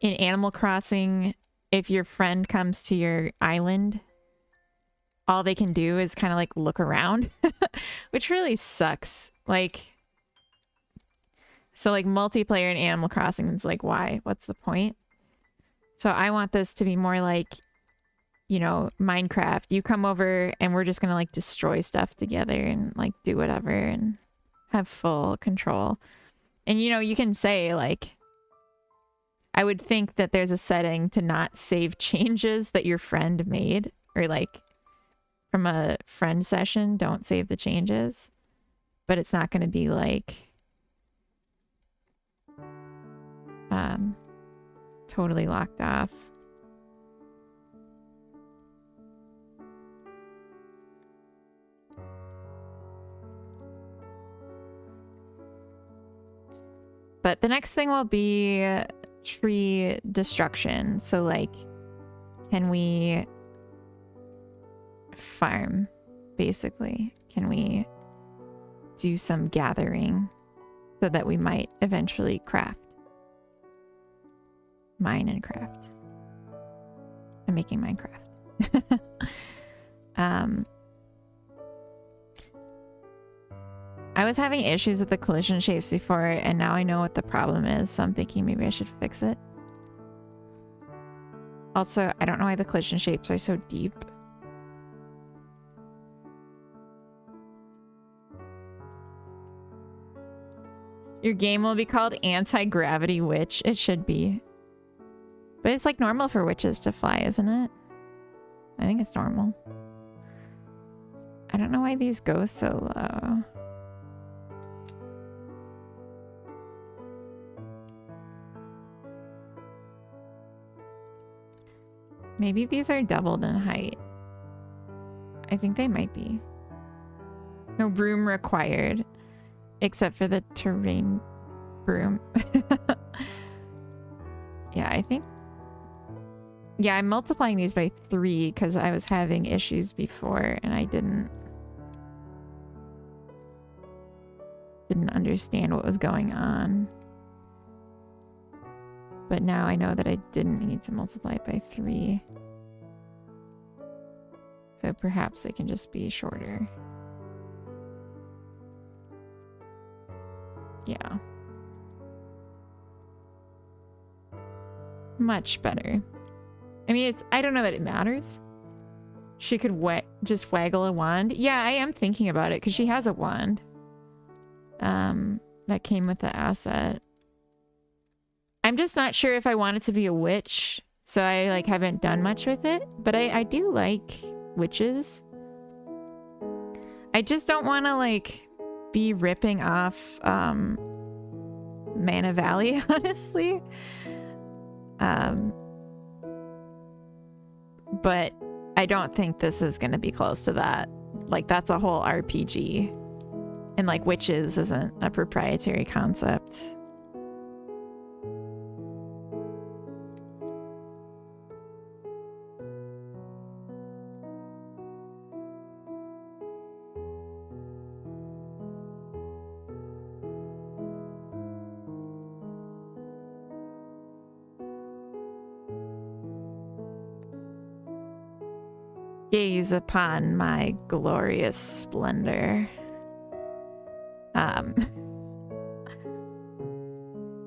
in Animal Crossing, if your friend comes to your island all they can do is kind of like look around, which really sucks. Like, so like multiplayer in Animal Crossing is like, why? What's the point? So I want this to be more like, you know, Minecraft. You come over and we're just gonna like destroy stuff together and like do whatever and have full control. And you know, you can say like, I would think that there's a setting to not save changes that your friend made, or like from a friend session, don't save the changes. But it's not going to be like totally locked off. But the next thing will be tree destruction. So like, can we farm, basically? Can we do some gathering so that we might eventually craft? Mine and craft. I'm making Minecraft. I was having issues with the collision shapes before, and now I know what the problem is, so I'm thinking maybe I should fix it. Also, I don't know why the collision shapes are so deep. Your game will be called Anti-Gravity Witch. It should be. But it's like normal for witches to fly, isn't it? I think it's normal. I don't know why these go so low. Maybe these are doubled in height. I think they might be. No room required, except for the terrain broom. Yeah, I think. Yeah, I'm multiplying these by 3 because I was having issues before and I didn't understand what was going on. But now I know that I didn't need to multiply it by 3. So perhaps they can just be shorter. Yeah. Much better. I mean, I don't know that it matters. She could just waggle a wand. Yeah, I am thinking about it because she has a wand. That came with the asset. I'm just not sure if I want it to be a witch, so I like haven't done much with it. But I do like witches. I just don't want to like be ripping off Mana Valley, honestly. But I don't think this is going to be close to that. Like, that's a whole RPG. And, like, witches isn't a proprietary concept. Gaze upon my glorious splendor.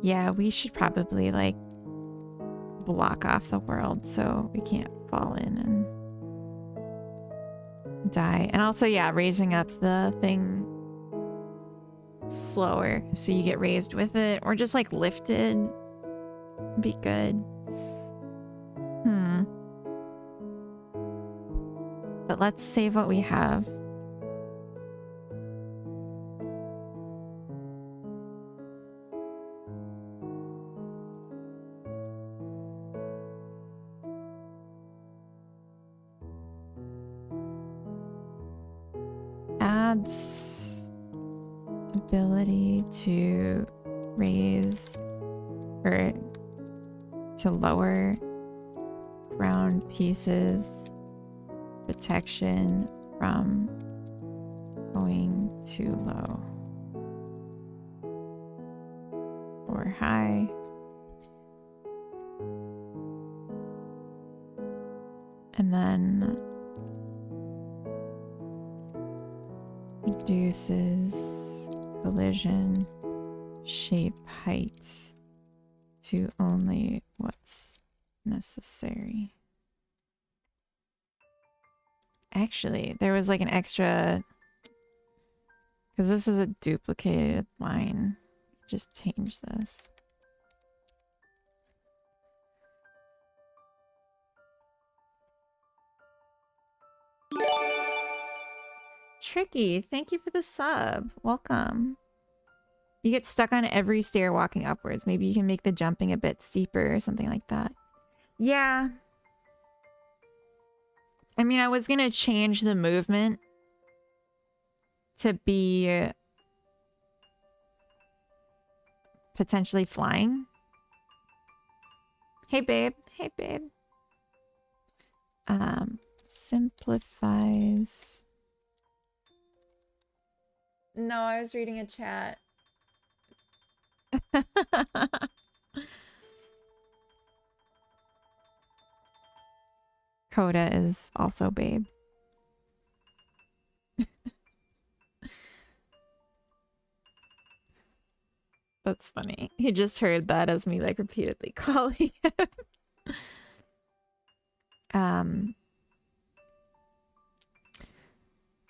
Yeah, we should probably like block off the world so we can't fall in and die. And also, yeah, raising up the thing slower so you get raised with it, or just like lifted. Be good. But let's save what we have. Adds ability to raise or to lower ground pieces. Protection from going too low or high. And then reduces collision shape height to only what's necessary. Actually, there was like an extra, because this is a duplicated line. Just change this. Tricky, thank you for the sub. Welcome. You get stuck on every stair walking upwards. Maybe you can make the jumping a bit steeper or something like that. Yeah. I mean, I was gonna change the movement to be potentially flying. Hey, babe. Hey, babe. Simplifies. No, I was reading a chat. Coda is also babe. That's funny. He just heard that as me like repeatedly calling him.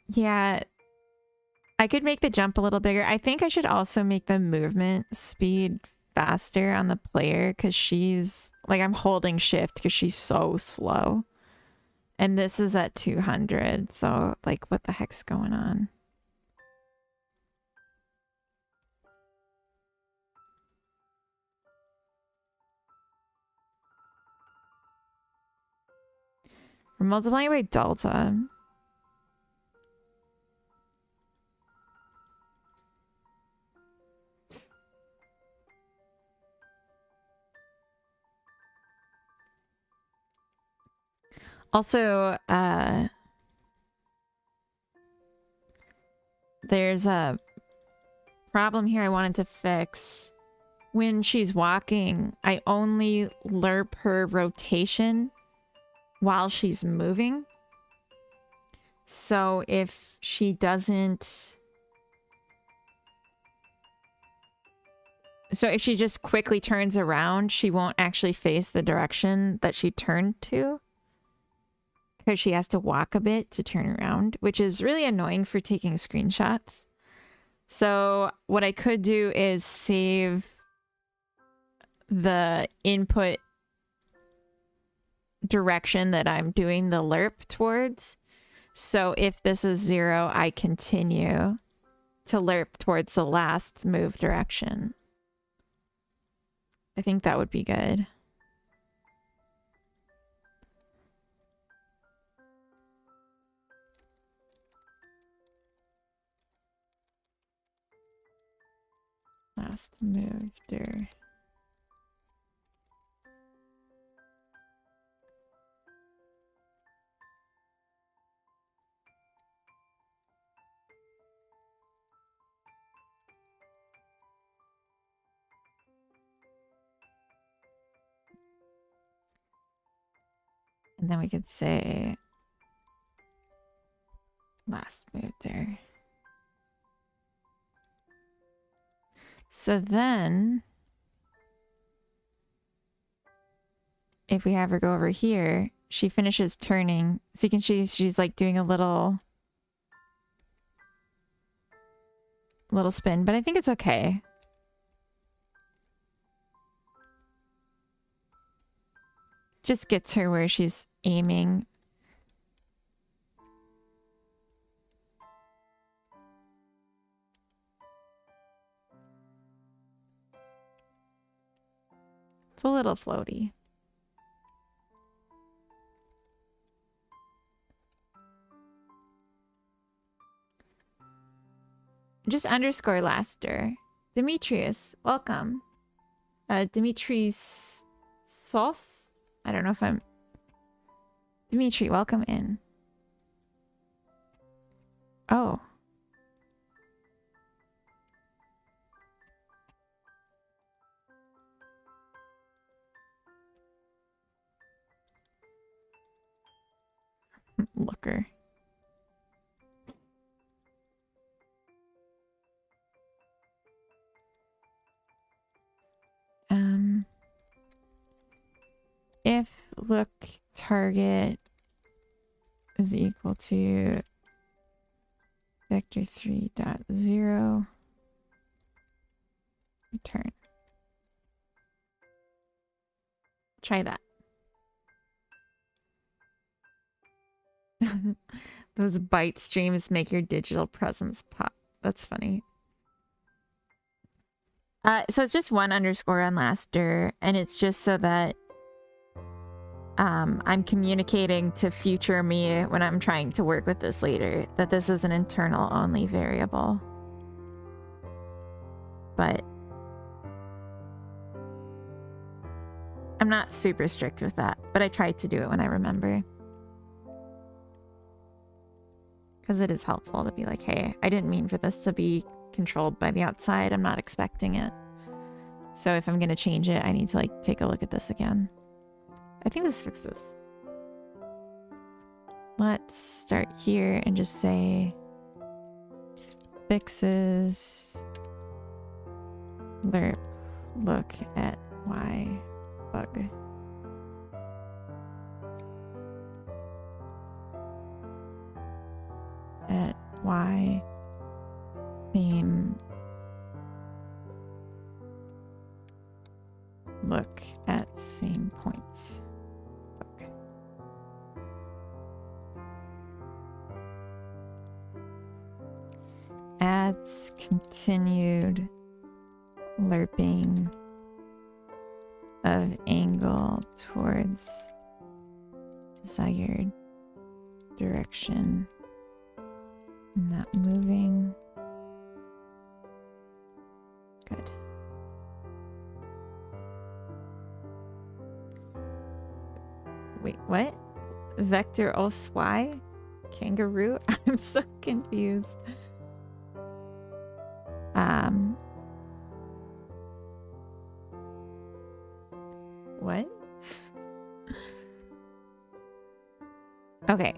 Yeah, I could make the jump a little bigger. I think I should also make the movement speed faster on the player because she's like, I'm holding shift because she's so slow. And this is at 200. So like, what the heck's going on? We're multiplying by delta. Also, there's a problem here I wanted to fix. When she's walking, I only lerp her rotation while she's moving. So if she doesn't... So if she just quickly turns around, she won't actually face the direction that she turned to. Because she has to walk a bit to turn around, which is really annoying for taking screenshots. So what I could do is save the input direction that I'm doing the lerp towards. So if this is 0, I continue to lerp towards the last move direction. I think that would be good. Last move there. And then we could say last move there. So then if we have her go over here, she finishes turning. So you can see she's like doing a little spin, but I think it's okay. Just gets her where she's aiming. It's a little floaty. Just underscore Laster. Demetrius, welcome. Demetrius Sauce? I don't know if I'm... Dimitri, welcome in. Oh. Looker. if look target is equal to vector 3.0 return. Try that. Those byte streams make your digital presence pop. That's funny. So it's just 1_ on last dir, and it's just so that I'm communicating to future me when I'm trying to work with this later that this is an internal only variable. But I'm not super strict with that, but I try to do it when I remember. Because it is helpful to be like, hey, I didn't mean for this to be controlled by the outside. I'm not expecting it. So if I'm going to change it, I need to like take a look at this again. I think this fixes. Let's start here and just say fixes lerp look at y bug. At y theme look at same points. Okay. Adds continued lerping of angle towards desired direction. Not moving. Good. Wait, what? Vector os y? Kangaroo? I'm so confused. What? Okay.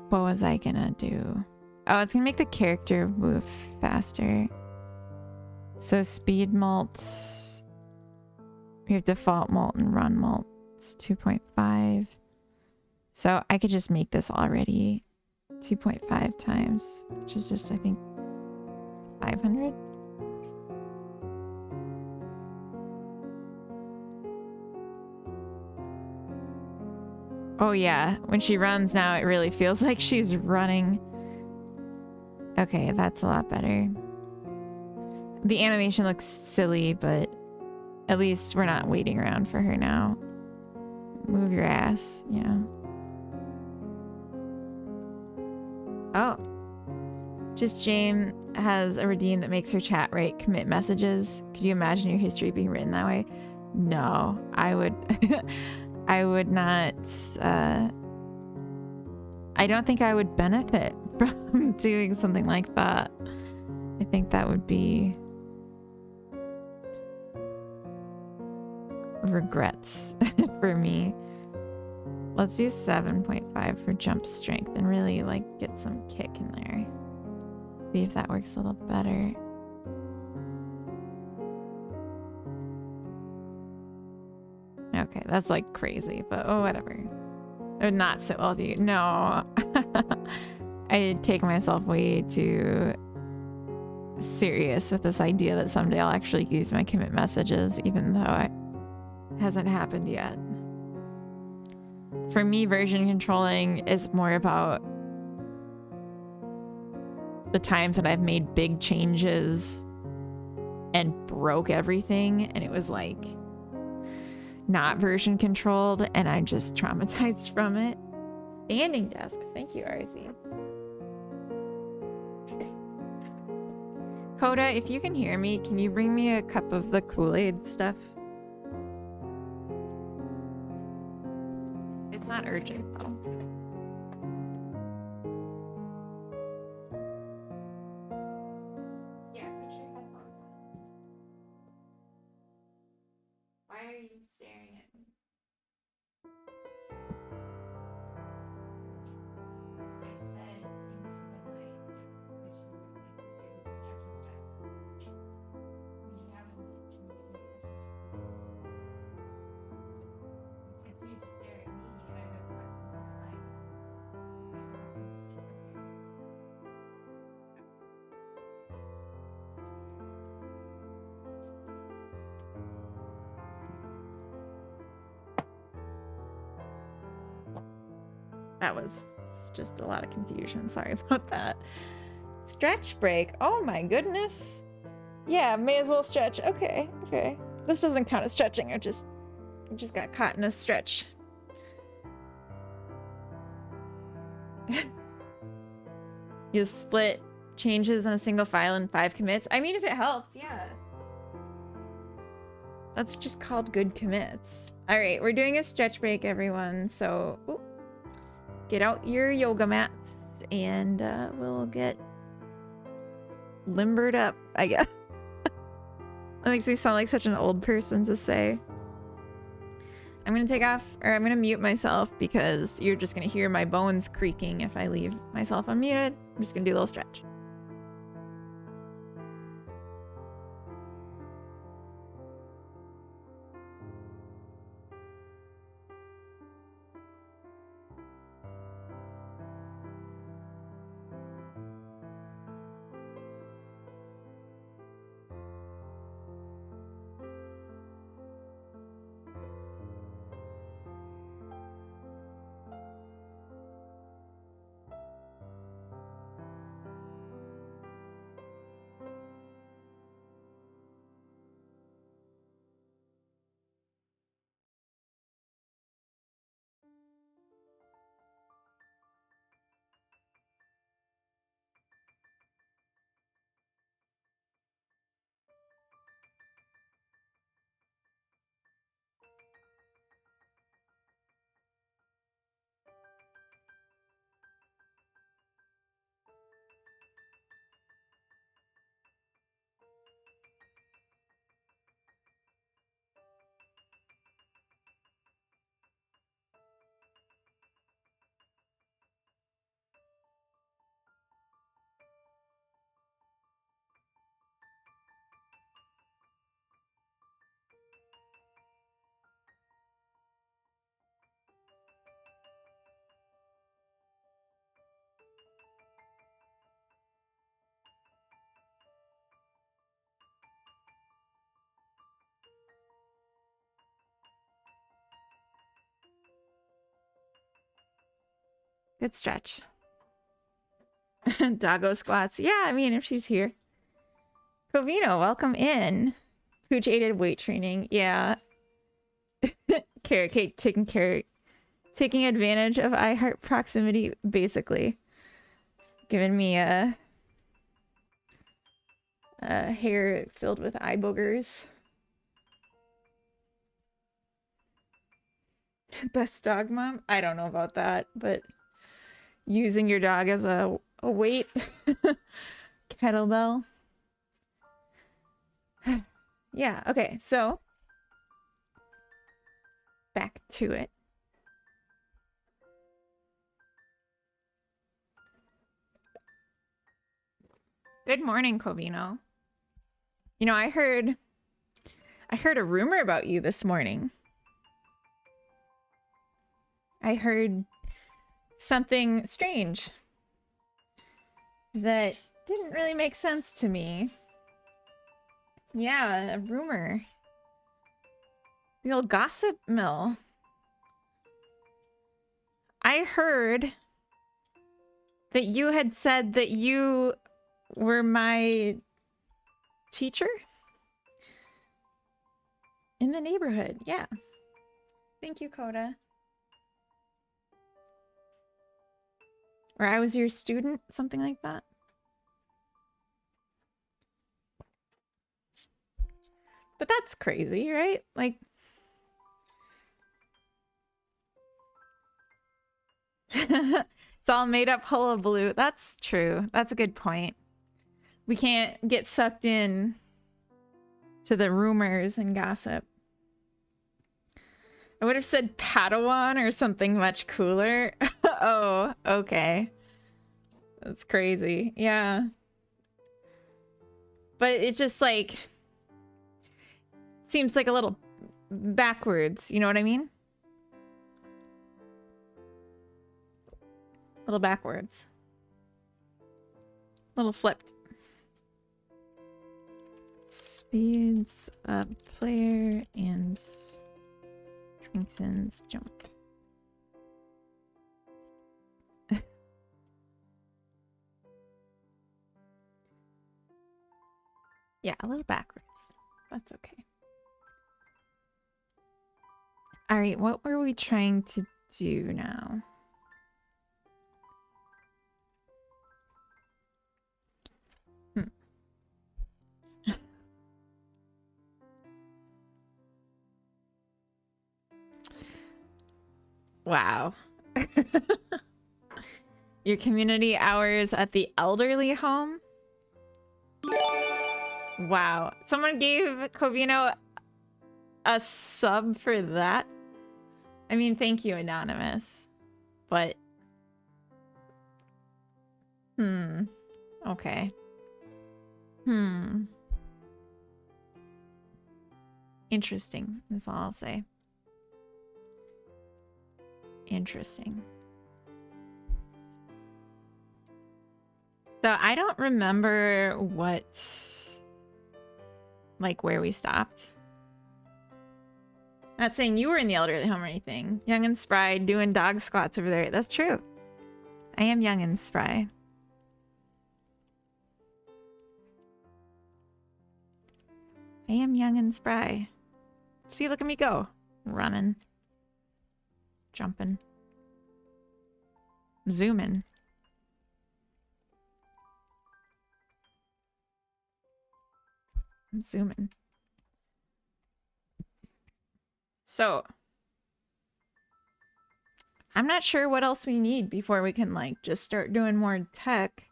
What was I gonna do? Oh, it's gonna make the character move faster. So speed mults. We have default mult and run mult. It's 2.5. So I could just make this already 2.5 times, which is just, I think, 500. Oh yeah, when she runs now, it really feels like she's running. Okay, that's a lot better. The animation looks silly, but at least we're not waiting around for her now. Move your ass, yeah. Oh. Just Jane has a redeem that makes her chat write commit messages. Could you imagine your history being written that way? No, I would... I would not... I don't think I would benefit from doing something like that. I think that would be... regrets for me. Let's do 7.5 for jump strength and really like get some kick in there. See if that works a little better. Okay, that's like crazy, but oh, whatever. Not so wealthy. No. I take myself way too serious with this idea that someday I'll actually use my commit messages, even though it hasn't happened yet. For me, version controlling is more about the times when I've made big changes and broke everything, and it was like not version controlled, and I'm just traumatized from it. Standing desk. Thank you, RZ. Coda, if you can hear me, can you bring me a cup of the Kool-Aid stuff? It's not urgent, though. Yeah, put your headphones on. Why are you staring at me? I said into the light, which you would like to hear the projection stuff. When you haven't communicated this with me. That was just a lot of confusion. Sorry about that. Stretch break. Oh my goodness. Yeah, may as well stretch. Okay, okay. This doesn't count as stretching. I just got caught in a stretch. You split changes in a single file in 5 commits. I mean, if it helps, yeah. That's just called good commits. All right, we're doing a stretch break, everyone. So get out your yoga mats and we'll get limbered up, I guess. That makes me sound like such an old person to say. I'm gonna take off, or I'm gonna mute myself because you're just gonna hear my bones creaking if I leave myself unmuted. I'm just gonna do a little stretch. Good stretch. Doggo squats. Yeah, I mean, if she's here. Covino, welcome in. Pooch aided weight training. Yeah. Carrot Cake taking advantage of iHeart proximity, basically. Giving me a hair filled with eye boogers. Best dog mom? I don't know about that, but using your dog as a weight kettlebell. Yeah, okay, so back to it. Good morning, Covino. You know, I heard a rumor about you this morning. I heard something strange that didn't really make sense to me. Yeah, a rumor. The old gossip mill. I heard that you had said that you were my teacher in the neighborhood. Yeah. Thank you, Coda. Or I was your student, something like that. But that's crazy, right? Like, it's all made up hullabaloo. That's true. That's a good point. We can't get sucked in to the rumors and gossip. I would have said Padawan or something much cooler. Oh, okay. That's crazy. Yeah. But it's just like, seems like a little backwards. You know what I mean? A little backwards. A little flipped. Speeds up player and strengthens jump. Yeah, a little backwards. That's okay. All right, what were we trying to do now? Wow. Your community hours at the elderly home? Wow. Someone gave Covino a sub for that? I mean, thank you, Anonymous. But... Okay. Interesting, that's all I'll say. Interesting. So I don't remember where we stopped. Not saying you were in the elderly home or anything. Young and spry doing dog squats over there. That's true. I am young and spry. I am young and spry. See, look at me go. Running. Jumping. Zooming. I'm zooming. So, I'm not sure what else we need before we can like just start doing more tech.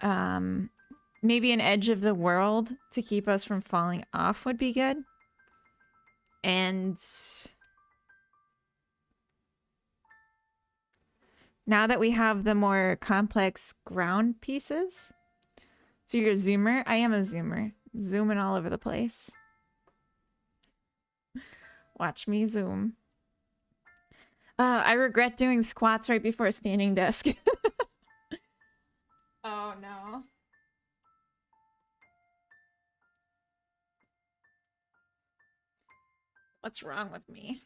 Maybe an edge of the world to keep us from falling off would be good. And now that we have the more complex ground pieces. So you're a zoomer? I am a zoomer. Zooming all over the place. Watch me zoom. I regret doing squats right before a standing desk. Oh no. What's wrong with me?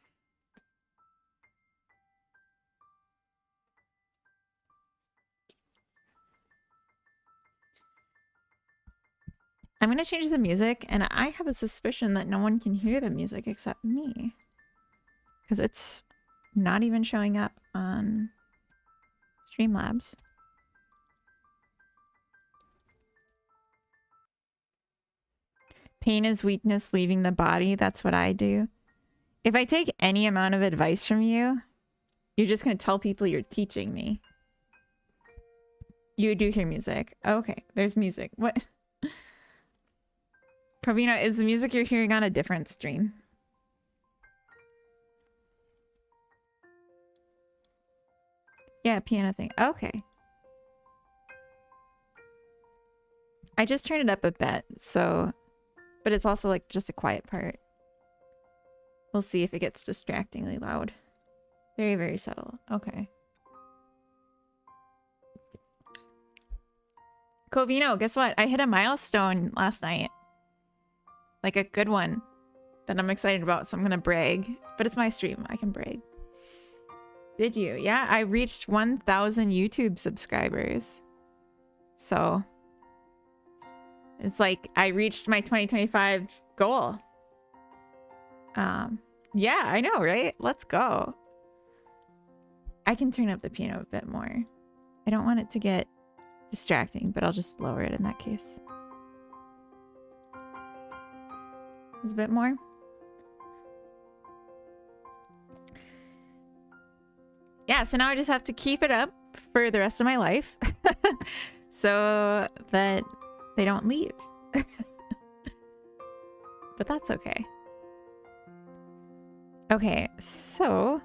I'm gonna change the music, and I have a suspicion that no one can hear the music except me. Because it's not even showing up on Streamlabs. Pain is weakness leaving the body. That's what I do. If I take any amount of advice from you, you're just gonna tell people you're teaching me. You do hear music. Okay, there's music. What? Covino, is the music you're hearing on a different stream? Yeah, piano thing. Okay. I just turned it up a bit, so... But it's also like just a quiet part. We'll see if it gets distractingly loud. Very, very subtle. Okay. Covino, guess what? I hit a milestone last night. Like a good one that I'm excited about, so I'm gonna brag. But it's my stream, I can brag. Did you? Yeah, I reached 1,000 YouTube subscribers. So it's like I reached my 2025 goal. Yeah, I know, right? Let's go. I can turn up the piano a bit more. I don't want it to get distracting, but I'll just lower it in that case. Just a bit more. Yeah, so now I just have to keep it up for the rest of my life so that they don't leave. But that's okay. Okay, so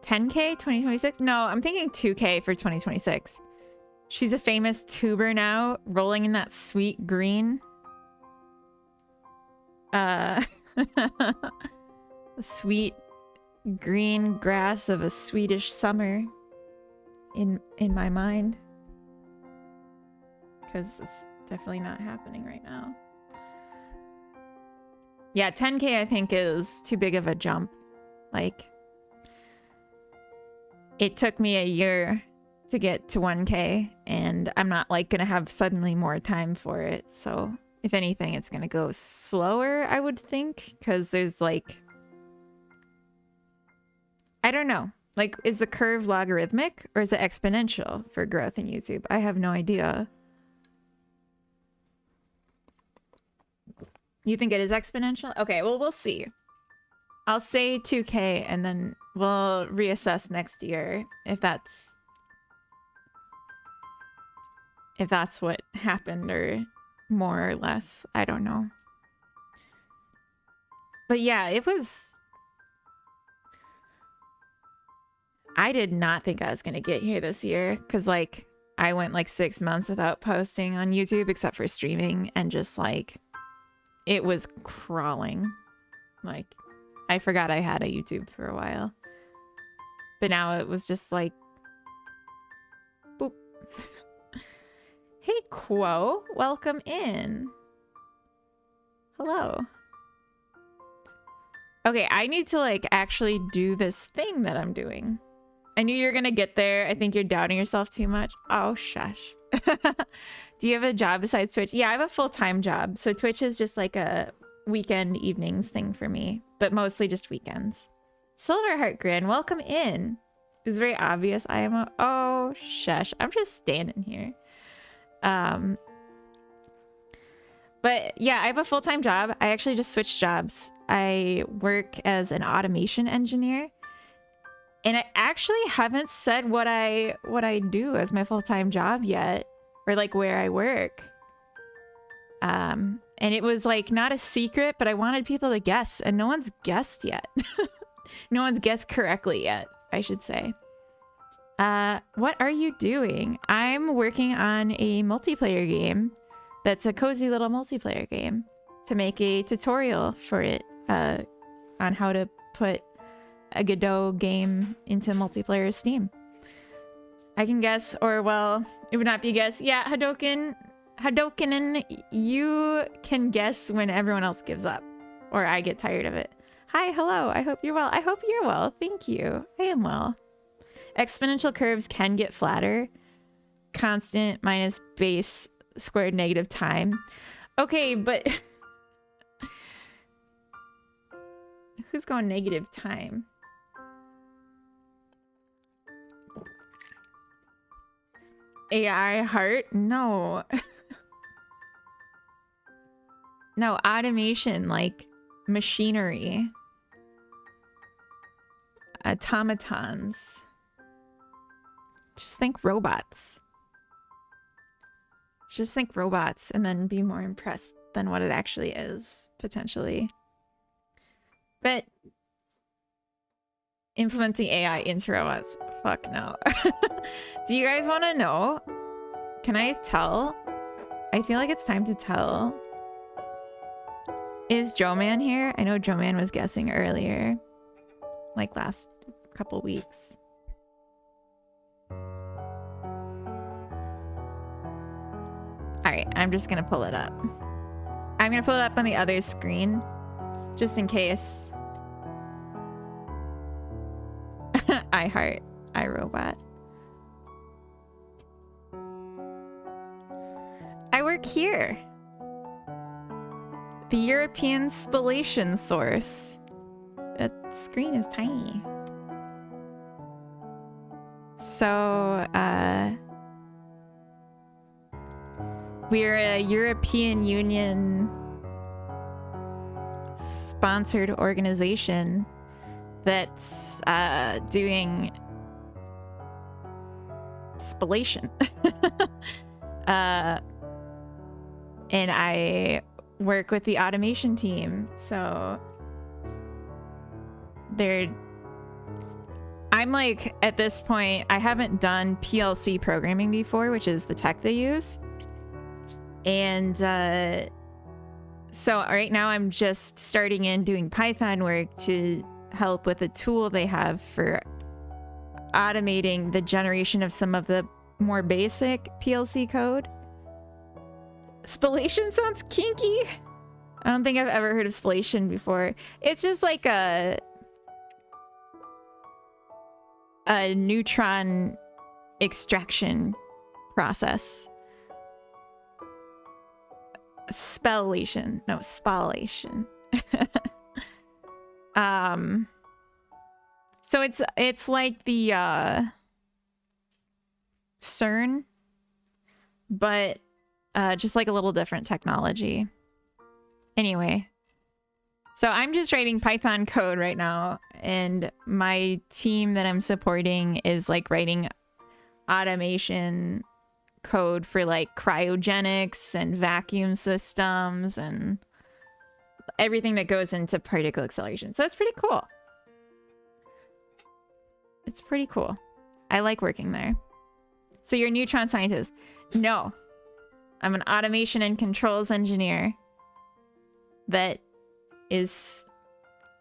$10K 2026? No, I'm thinking $2K for 2026. She's a famous tuber now, rolling in that sweet green. Sweet green grass of a Swedish summer in my mind. Because it's definitely not happening right now. Yeah, 10K I think is too big of a jump. Like, it took me a year to get to 1K, and I'm not like gonna have suddenly more time for it. So if anything, it's gonna go slower, I would think, because there's like, I don't know. Like, is the curve logarithmic or is it exponential for growth in YouTube? I have no idea. You think it is exponential? Okay, well, we'll see. I'll say 2K and then we'll reassess next year if that's what happened, or more or less. I don't know. But yeah, it was... I did not think I was going to get here this year, because like I went like 6 months without posting on YouTube except for streaming, and just like it was crawling. Like I forgot I had a YouTube for a while. But now it was just like boop. Hey Quo, welcome in. Hello. Okay, I need to like actually do this thing that I'm doing. I knew you were gonna get there. I think you're doubting yourself too much. Oh, shush. Do you have a job besides Twitch? Yeah, I have a full-time job. So Twitch is just like a weekend evenings thing for me, but mostly just weekends. Silverheart Grin, welcome in. It's very obvious I am a... Oh, shush. I'm just standing here. But yeah, I have a full-time job. I actually just switched jobs. I work as an automation engineer. And I actually haven't said what I do as my full-time job yet, or like where I work. And it was like not a secret, but I wanted people to guess, and no one's guessed yet. No one's guessed correctly yet, I should say. What are you doing? I'm working on a multiplayer game that's a cozy little multiplayer game to make a tutorial for it on how to put a Godot game into multiplayer Steam. I can guess, or well, it would not be a guess. Yeah, Hadouken, you can guess when everyone else gives up, or I get tired of it. Hi, hello, I hope you're well. I hope you're well, thank you. I am well. Exponential curves can get flatter. Constant minus base squared negative time. Okay, but who's going negative time? AI heart? No. No, automation, like machinery. Automatons. Just think robots. Just think robots and then be more impressed than what it actually is, potentially. But implementing AI into robots, fuck no. Do you guys want to know? Can I tell? I feel like it's time to tell. Is Joe Man here? I know Joe Man was guessing earlier, like last couple weeks. All right, I'm just gonna pull it up. I'm gonna pull it up on the other screen, just in case. iRobot. I work here. The European Spallation Source. That screen is tiny. So, we're a European Union sponsored organization that's doing spallation. And I work with the automation team, so I'm like, at this point, I haven't done PLC programming before, which is the tech they use. And so right now I'm just starting in doing Python work to help with a tool they have for automating the generation of some of the more basic PLC code. Spallation sounds kinky. I don't think I've ever heard of spallation before. It's just like a neutron extraction process. Spallation. No, spallation. So it's like the CERN, but just like a little different technology. Anyway, so I'm just writing Python code right now, and my team that I'm supporting is like writing automation code for like cryogenics and vacuum systems and everything that goes into particle acceleration. So it's pretty cool. It's pretty cool. I like working there. So you're a neutron scientist? No. I'm an automation and controls engineer that is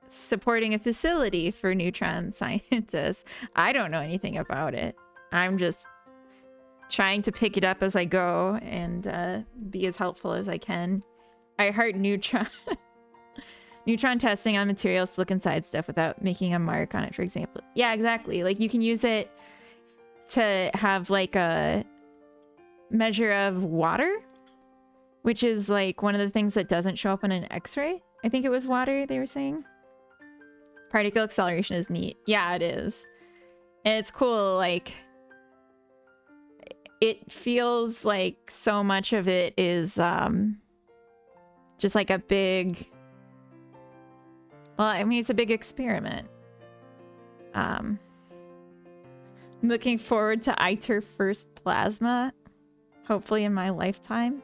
supporting a facility for neutron scientists. I don't know anything about it. I'm just trying to pick it up as I go and be as helpful as I can. I heart neutron neutron testing on materials to look inside stuff without making a mark on it, for example. Yeah, exactly. Like you can use it to have like a measure of water, which is like one of the things that doesn't show up on an X-ray. I think it was water they were saying. Particle acceleration is neat. Yeah, it is. And it's cool, like it feels like so much of it is just like a big, well, I mean, it's a big experiment. I'm looking forward to ITER first plasma, hopefully in my lifetime.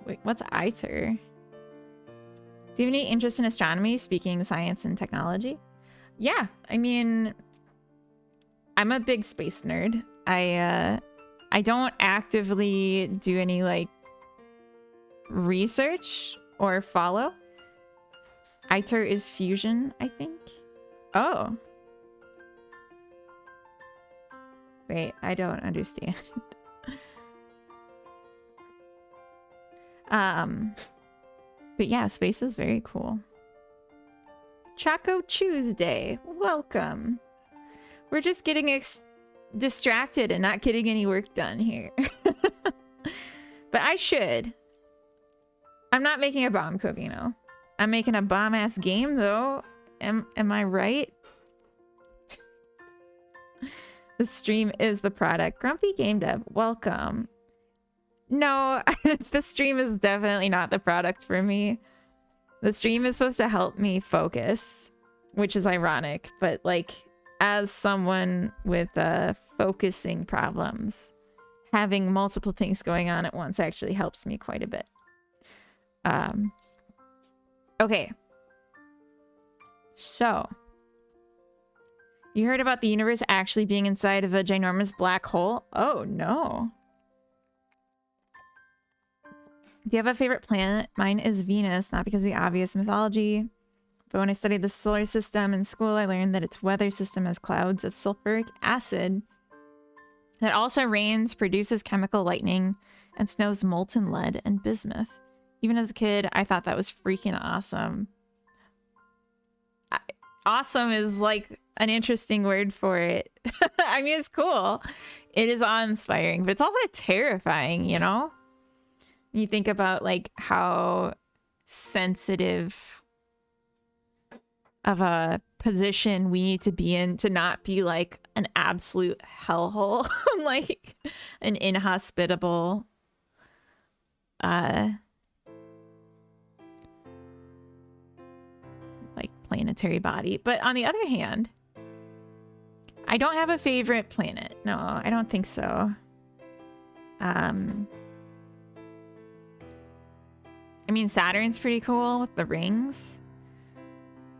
Wait, what's ITER? Do you have any interest in astronomy, speaking science and technology? Yeah, I mean, I'm a big space nerd. I don't actively do any like research or follow. ITER is fusion, I think. Oh. Wait, I don't understand. But yeah, space is very cool. Choco Tuesday, welcome. We're just getting distracted and not getting any work done here. But I should. I'm not making a bomb, Covino. I'm making a bomb-ass game, though. Am I right? The stream is the product. Grumpy Game Dev, welcome. No, the stream is definitely not the product for me. The stream is supposed to help me focus, which is ironic, but like as someone with focusing problems, having multiple things going on at once actually helps me quite a bit. Okay. So, you heard about the universe actually being inside of a ginormous black hole? Oh, no. Do you have a favorite planet? Mine is Venus, not because of the obvious mythology. But when I studied the solar system in school, I learned that its weather system has clouds of sulfuric acid that also rains, produces chemical lightning, and snows molten lead and bismuth. Even as a kid, I thought that was freaking awesome. Awesome is like an interesting word for it. I mean, it's cool. It is awe-inspiring, but it's also terrifying, you know? You think about like how sensitive of a position we need to be in to not be like an absolute hellhole, like an inhospitable like planetary body. But on the other hand, I don't have a favorite planet. No, I don't think so. I mean, Saturn's pretty cool with the rings,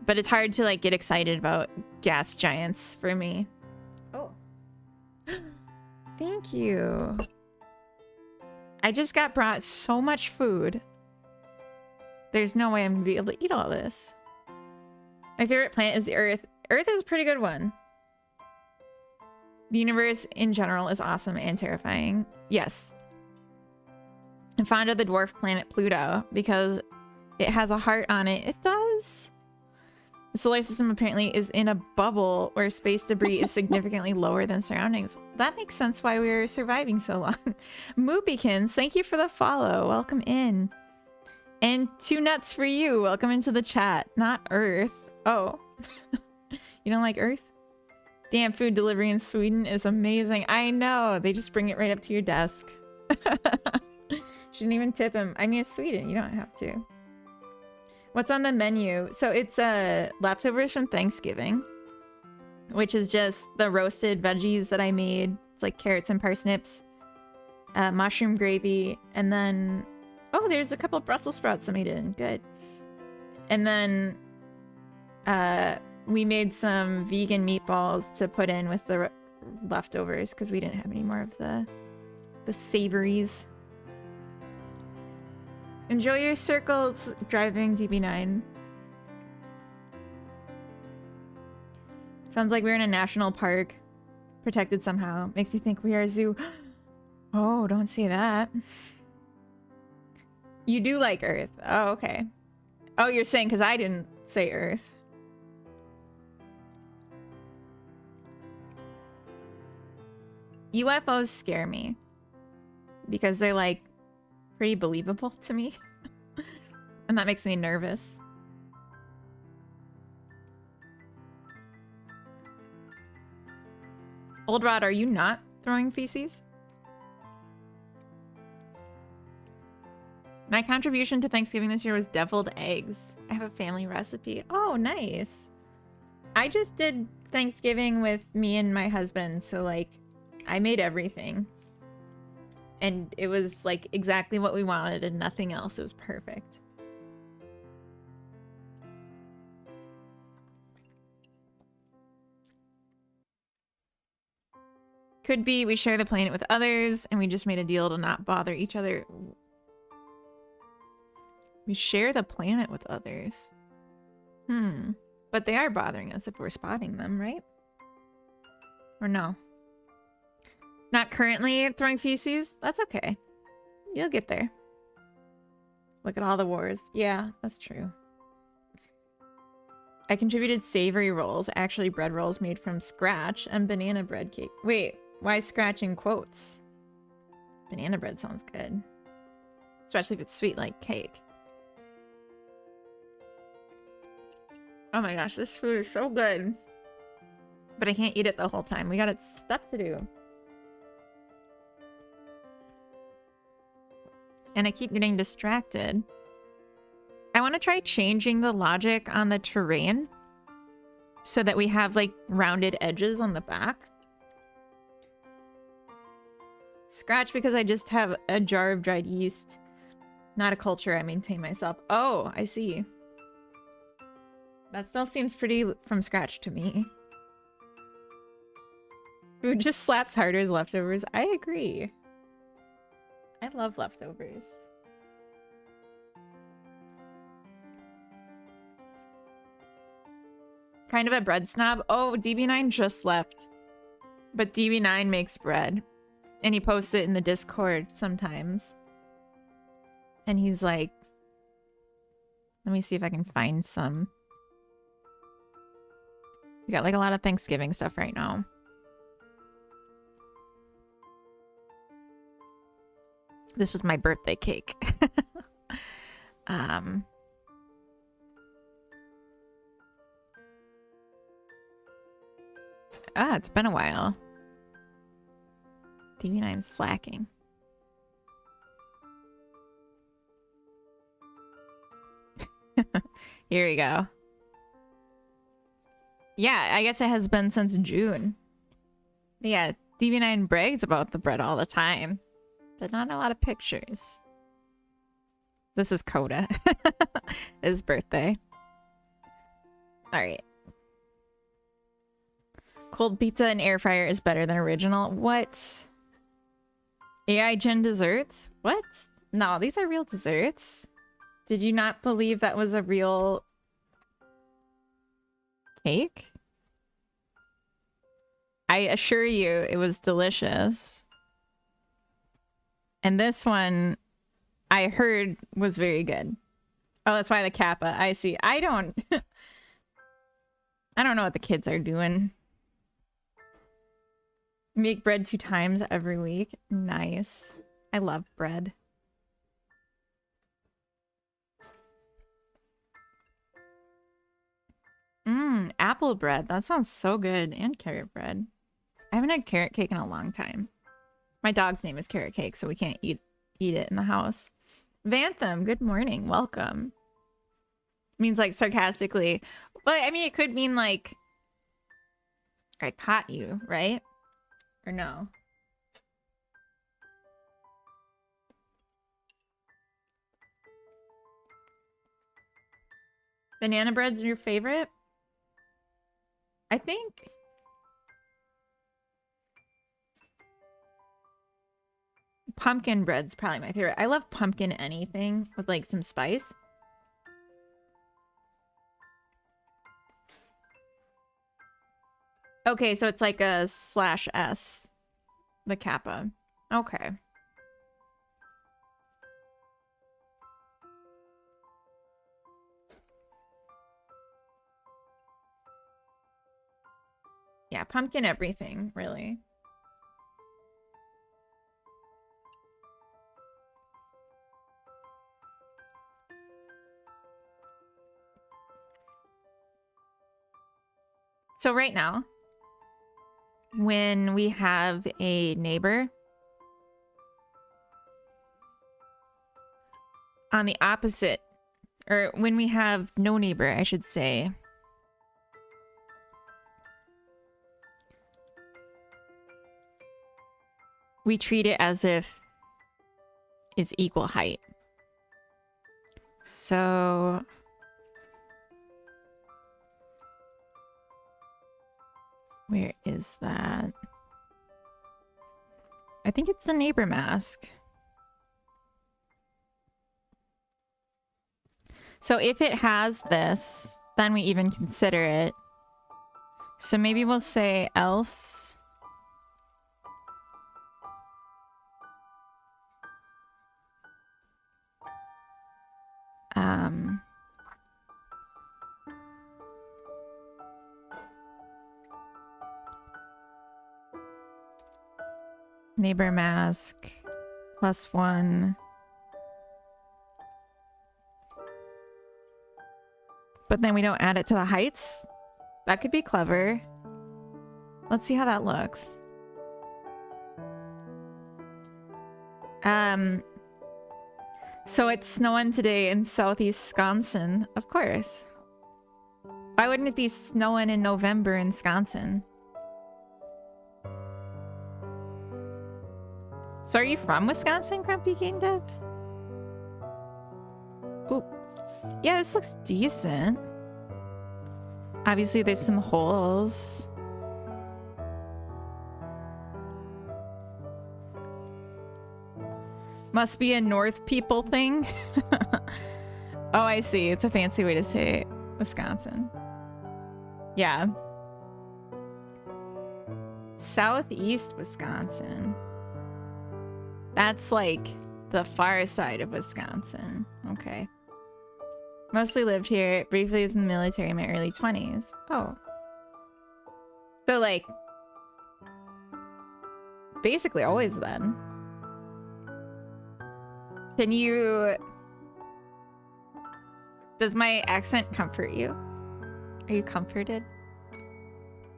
but it's hard to like get excited about gas giants for me. Oh, thank you. I just got brought so much food. There's no way I'm gonna be able to eat all this. My favorite planet is the Earth. Earth is a pretty good one. The universe in general is awesome and terrifying. Yes. I'm fond of the dwarf planet Pluto because it has a heart on it. It does. The solar system apparently is in a bubble where space debris is significantly lower than surroundings. that makes sense why we were surviving so long. Moobykins, thank you for the follow. Welcome in. And 2 nuts for you. Welcome into the chat. Not Earth. Oh. You don't like Earth? Damn, food delivery in Sweden is amazing. I know. They just bring it right up to your desk. Shouldn't even tip him. I mean, it's Sweden. You don't have to. What's on the menu? So it's leftovers from Thanksgiving, which is just the roasted veggies that I made. It's like carrots and parsnips, mushroom gravy, and then... Oh, there's a couple of Brussels sprouts that made it in. Good. And then we made some vegan meatballs to put in with the leftovers because we didn't have any more of the savories. Enjoy your circles driving DB9. Sounds like we're in a national park. Protected somehow. Makes you think we are a zoo. Oh, don't say that. You do like Earth. Oh, okay. Oh, you're saying because I didn't say Earth. UFOs scare me. Because they're like pretty believable to me. And that makes me nervous. Old Rod, are you not throwing feces? My contribution to Thanksgiving this year was deviled eggs. I have a family recipe. Oh, nice. I just did Thanksgiving with me and my husband, so like I made everything. And it was like exactly what we wanted and nothing else. It was perfect. Could be we share the planet with others and we just made a deal to not bother each other. We share the planet with others. But they are bothering us if we're spotting them, right? Or no? Not currently throwing feces? That's okay. You'll get there. Look at all the wars. Yeah, that's true. I contributed savory rolls, actually bread rolls made from scratch, and banana bread cake. Wait, why scratch in quotes? Banana bread sounds good. Especially if it's sweet like cake. Oh my gosh, this food is so good. But I can't eat it the whole time. We got stuff to do. And I keep getting distracted. I want to try changing the logic on the terrain so that we have like rounded edges on the back. Scratch because I just have a jar of dried yeast. Not a culture I maintain myself. Oh, I see. That still seems pretty from scratch to me. Food just slaps harder as leftovers. I agree. I love leftovers. Kind of a bread snob. Oh, DB9 just left. But DB9 makes bread. And he posts it in the Discord sometimes. And he's like... Let me see if I can find some. We got like a lot of Thanksgiving stuff right now. This was my birthday cake. It's been a while. DB9's slacking. Here we go. Yeah, I guess it has been since June. But yeah, DB9 brags about the bread all the time. But not a lot of pictures. This is Coda. His birthday. Alright. Cold pizza and air fryer is better than original. What? AI Gen desserts? What? No, these are real desserts. Did you not believe that was a real cake? I assure you it was delicious. And this one I heard was very good. Oh, that's why the Kappa. I see. I don't know what the kids are doing. Make bread 2 times every week. Nice. I love bread. Apple bread. That sounds so good. And carrot bread. I haven't had carrot cake in a long time. My dog's name is Carrot Cake, so we can't eat it in the house. Vantham, good morning. Welcome. Means like sarcastically. But I mean, it could mean like I caught you, right? Or no? Banana bread's your favorite? I think pumpkin bread's probably my favorite. I love pumpkin anything with like some spice. Okay, so it's like a /S, the kappa. Okay. Yeah, pumpkin everything, really. So right now, when we have a neighbor, on the opposite, or when we have no neighbor, I should say, we treat it as if it's equal height. So where is that? I think it's the neighbor mask. So if it has this, then we even consider it. So maybe we'll say else. Neighbor mask +1. But then we don't add it to the heights. That could be clever. Let's see how that looks. So it's snowing today in southeast Wisconsin, of course. Why wouldn't it be snowing in November in Wisconsin? So are you from Wisconsin, Grumpy King Dev? Ooh. Yeah, this looks decent. Obviously, there's some holes. Must be a North people thing. Oh, I see. It's a fancy way to say Wisconsin. Yeah. Southeast Wisconsin. That's like the far side of Wisconsin. Okay. Mostly lived here. Briefly was in the military in my early 20s. Oh. So like, basically always then. Can you... Does my accent comfort you? Are you comforted?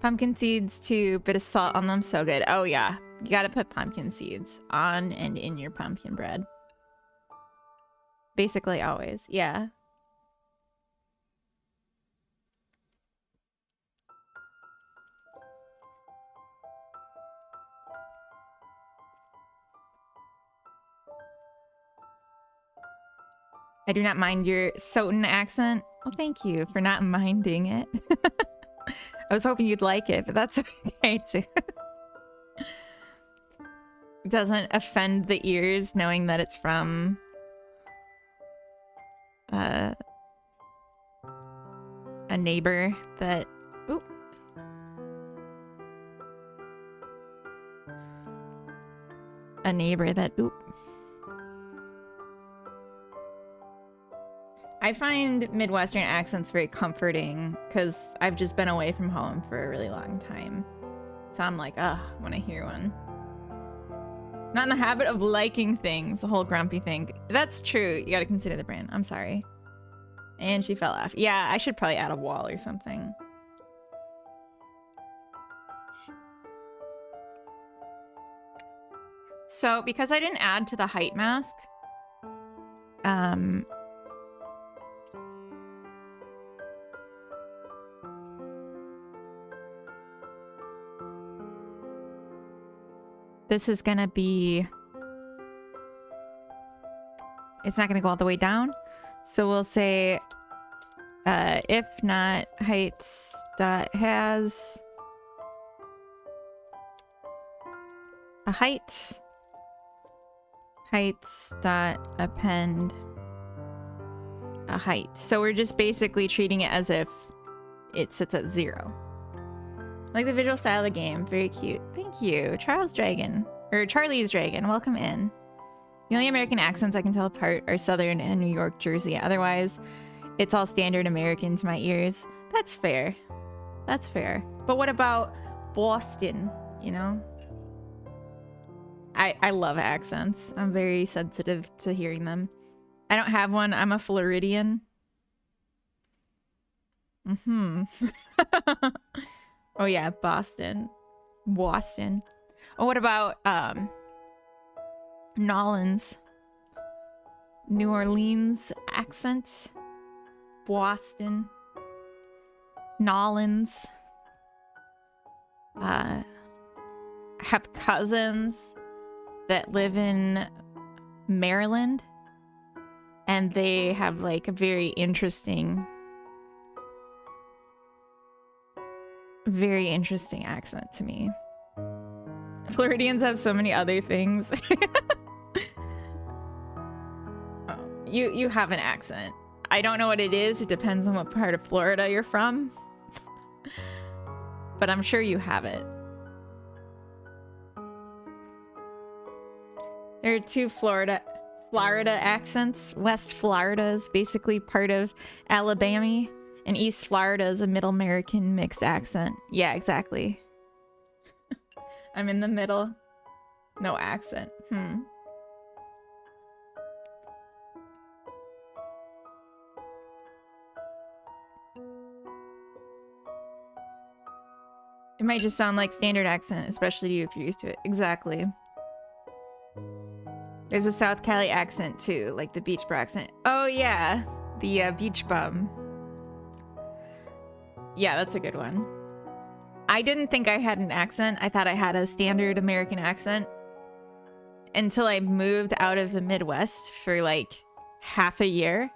Pumpkin seeds too, bit of salt on them, so good. Oh yeah, you gotta put pumpkin seeds on and in your pumpkin bread. Basically always, yeah. I do not mind your Soton accent. Well, thank you for not minding it. I was hoping you'd like it, but that's okay too. It doesn't offend the ears knowing that it's from a neighbor that... Oop. A neighbor that... Oop. I find Midwestern accents very comforting because I've just been away from home for a really long time. So I'm like, ugh, when I hear one. Not in the habit of liking things, the whole grumpy thing. That's true. You gotta consider the brand. I'm sorry. And she fell off. Yeah, I should probably add a wall or something. So, because I didn't add to the height mask, this is gonna be... It's not gonna go all the way down. So we'll say, if not heights dot has a height, heights dot append a height. So we're just basically treating it as if it sits at 0. I like the visual style of the game. Very cute. Thank you. Charles Dragon. Or Charlie's Dragon. Welcome in. The only American accents I can tell apart are Southern and New York, Jersey. Otherwise, it's all standard American to my ears. That's fair. That's fair. But what about Boston, you know? I love accents. I'm very sensitive to hearing them. I don't have one. I'm a Floridian. Oh yeah, Boston. Boston. Oh, what about Nolans? New Orleans accent. Boston. Nolans. I have cousins that live in Maryland, and they have like a very interesting accent to me. Floridians have so many other things. Oh, you have an accent. I don't know what it is. It depends on what part of Florida you're from. But I'm sure you have it. There are 2 Florida accents. West Florida is basically part of Alabama, and East Florida is a Middle American mixed accent. Yeah, exactly. I'm in the middle. No accent. It might just sound like standard accent, especially to you if you're used to it. Exactly. There's a South Cali accent too, like the beach bum accent. Oh yeah, the beach bum. Yeah, that's a good one. I didn't think I had an accent. I thought I had a standard American accent until I moved out of the Midwest for like half a year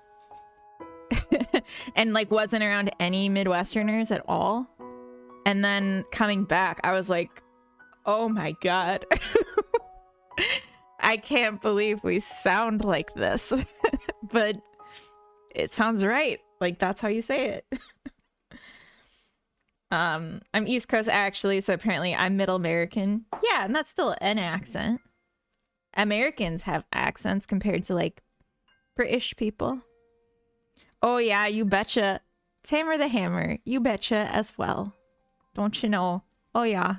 and like wasn't around any Midwesterners at all. And then coming back, I was like, oh my God. I can't believe we sound like this. But it sounds right. Like, that's how you say it. I'm East Coast, actually, so apparently I'm Middle American. Yeah, and that's still an accent. Americans have accents compared to, like, British people. Oh, yeah, you betcha. Tamer the Hammer, you betcha as well. Don't you know? Oh, yeah.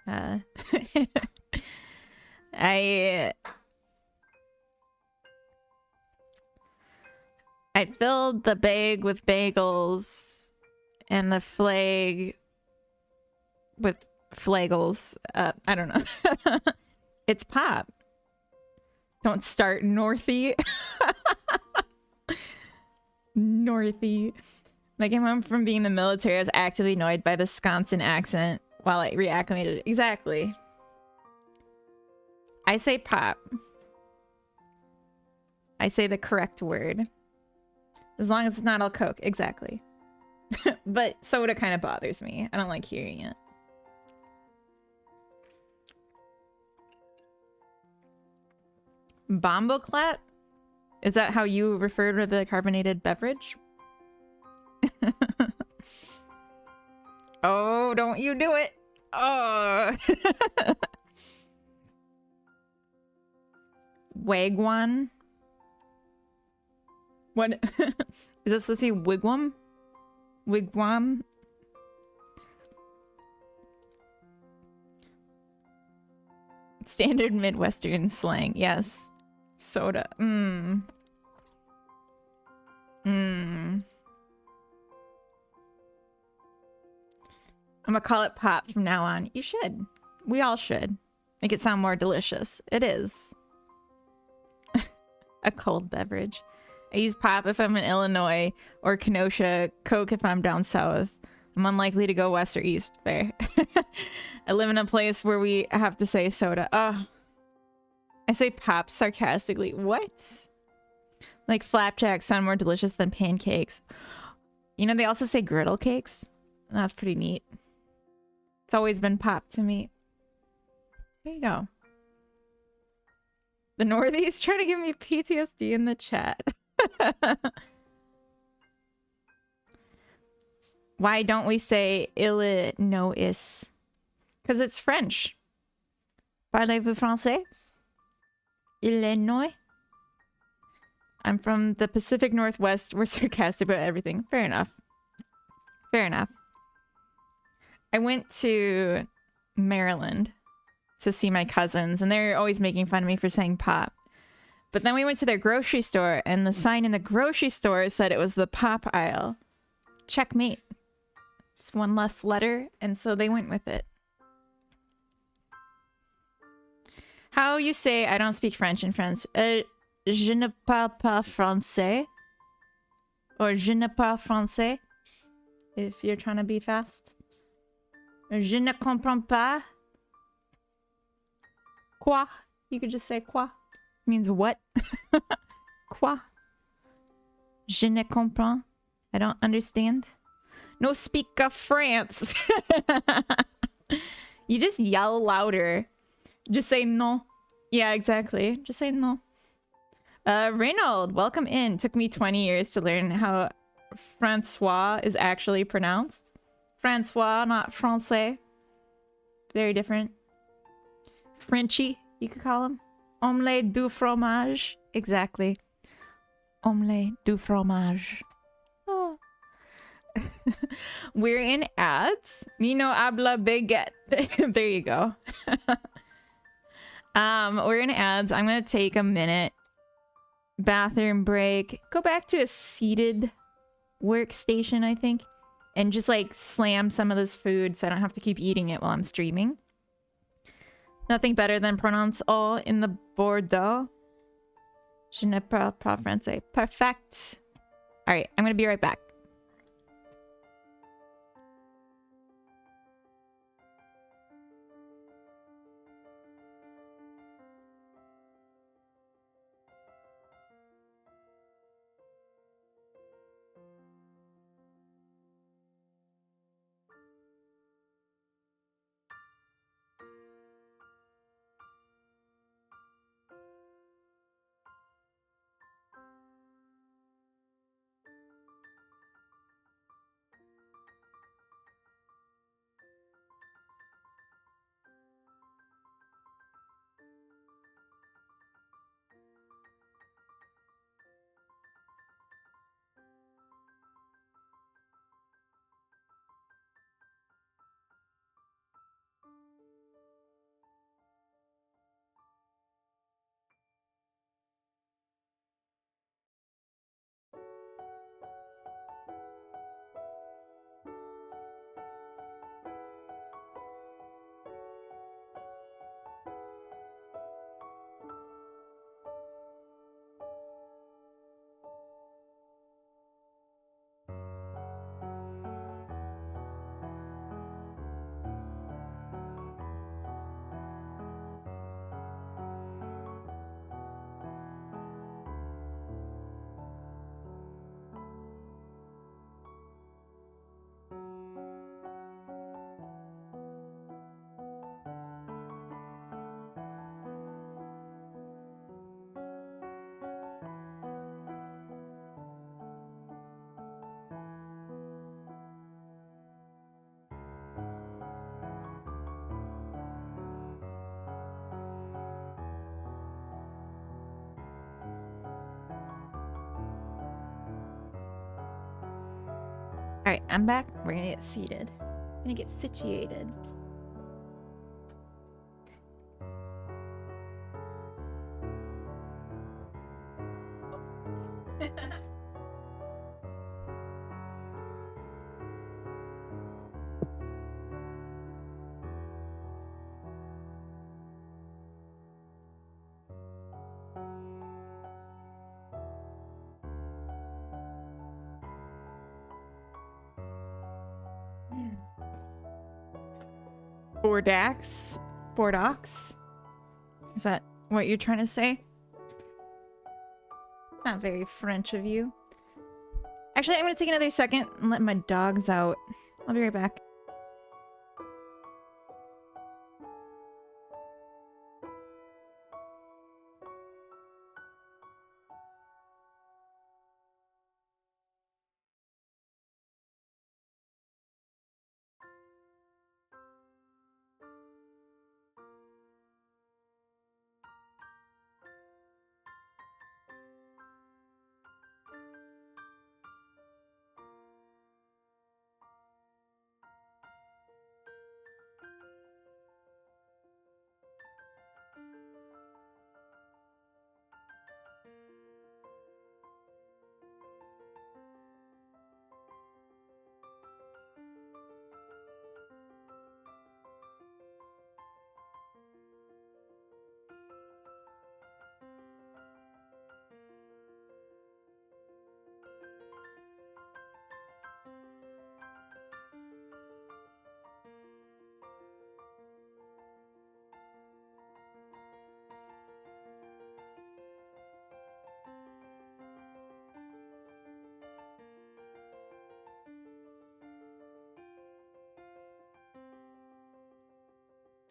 I filled the bag with bagels and the flag with flagels. I don't know. It's pop. Don't start, Northy. Northy. When I came home from being in the military, I was actively annoyed by the Wisconsin accent while I reacclimated. Exactly. I say pop. I say the correct word. As long as it's not all Coke. Exactly. But soda kind of bothers me. I don't like hearing it. Bomboclat? Is that how you refer to the carbonated beverage? Oh, don't you do it. Oh. Wagwan? What? Is this supposed to be wigwam? Wigwam? Standard Midwestern slang. Yes. Soda. I'm gonna call it pop from now on. You should. We all should. Make it sound more delicious. It is. A cold beverage. I use pop if I'm in Illinois, or Kenosha, Coke if I'm down south. I'm unlikely to go west or east. Fair. I live in a place where we have to say soda. Oh. I say pop sarcastically. What? Like flapjacks sound more delicious than pancakes. You know, they also say griddle cakes. That's pretty neat. It's always been pop to me. There you go. The Northeast trying to give me PTSD in the chat. Why don't we say Illinois? Because it's French. Parlez-vous français? Illinois? I'm from the Pacific Northwest. We're sarcastic about everything. Fair enough. Fair enough. I went to Maryland to see my cousins, and they're always making fun of me for saying pop. But then we went to their grocery store, and the sign in the grocery store said it was the pop aisle. Checkmate. It's one less letter, and so they went with it. How you say I don't speak French in France? Je ne parle pas français. Or je ne parle français. If you're trying to be fast. Je ne comprends pas. Quoi? You could just say quoi. It means what? Quoi? Je ne comprends. I don't understand. No speak of France. You just yell louder. Just say no. Yeah, exactly. Just say no. Reynold, welcome in. Took me 20 years to learn how Francois is actually pronounced. Francois, not Francais. Very different. Frenchy, you could call him. Omelette du fromage. Exactly. Omelette du fromage. Oh. We're in ads. Nino habla baguette. There you go. We're in ads. I'm gonna take a minute. Bathroom break. Go back to a seated workstation, I think. And just like slam some of this food so I don't have to keep eating it while I'm streaming. Nothing better than prononce all in the Bordeaux. Je ne parle pas français. Perfect. Alright, I'm gonna be right back. Alright, I'm back. We're gonna get seated. Gonna get situated. Bordax? Bordox? Is that what you're trying to say? Not very French of you. Actually, I'm gonna take another second and let my dogs out. I'll be right back.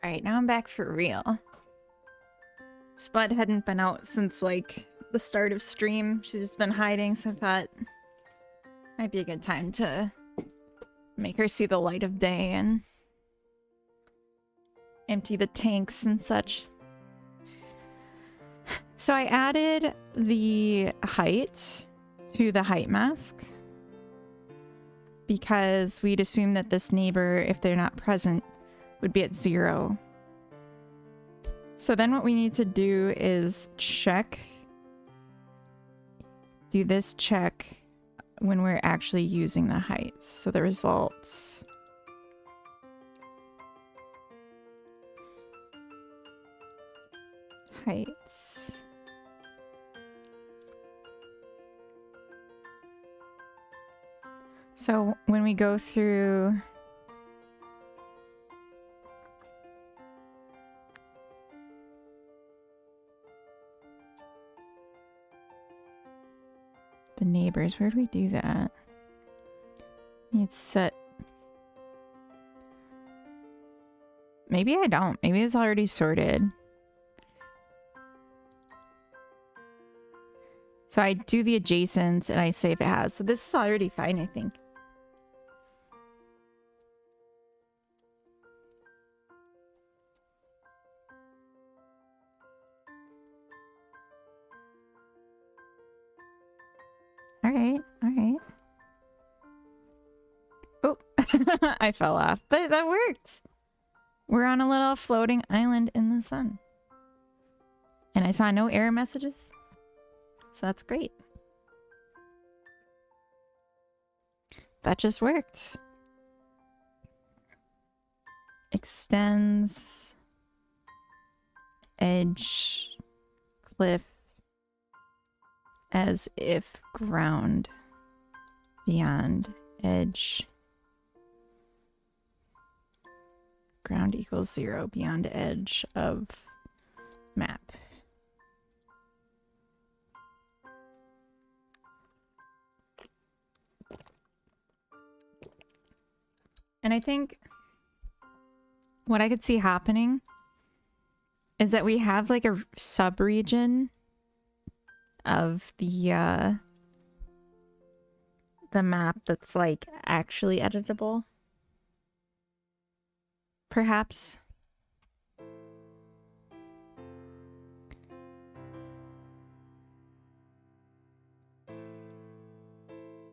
Alright, now I'm back for real. Spud hadn't been out since, like, the start of stream. She's just been hiding, so I thought might be a good time to make her see the light of day and empty the tanks and such. So I added the height to the height mask because we'd assume that this neighbor, if they're not present, would be at 0. So then what we need to do is do this check when we're actually using the heights. So the results. Heights. So when we go through the neighbors, where do we do that? It's set. Maybe I don't. Maybe it's already sorted. So I do the adjacents and I say if it has. So this is already fine, I think. Alright, alright. Oh, I fell off, but that worked. We're on a little floating island in the sun. And I saw no error messages. So that's great. That just worked. Extends. Edge. Cliff. As if ground beyond edge. Ground equals 0 beyond edge of map. And I think what I could see happening is that we have like a sub-region of the map that's like actually editable. Perhaps.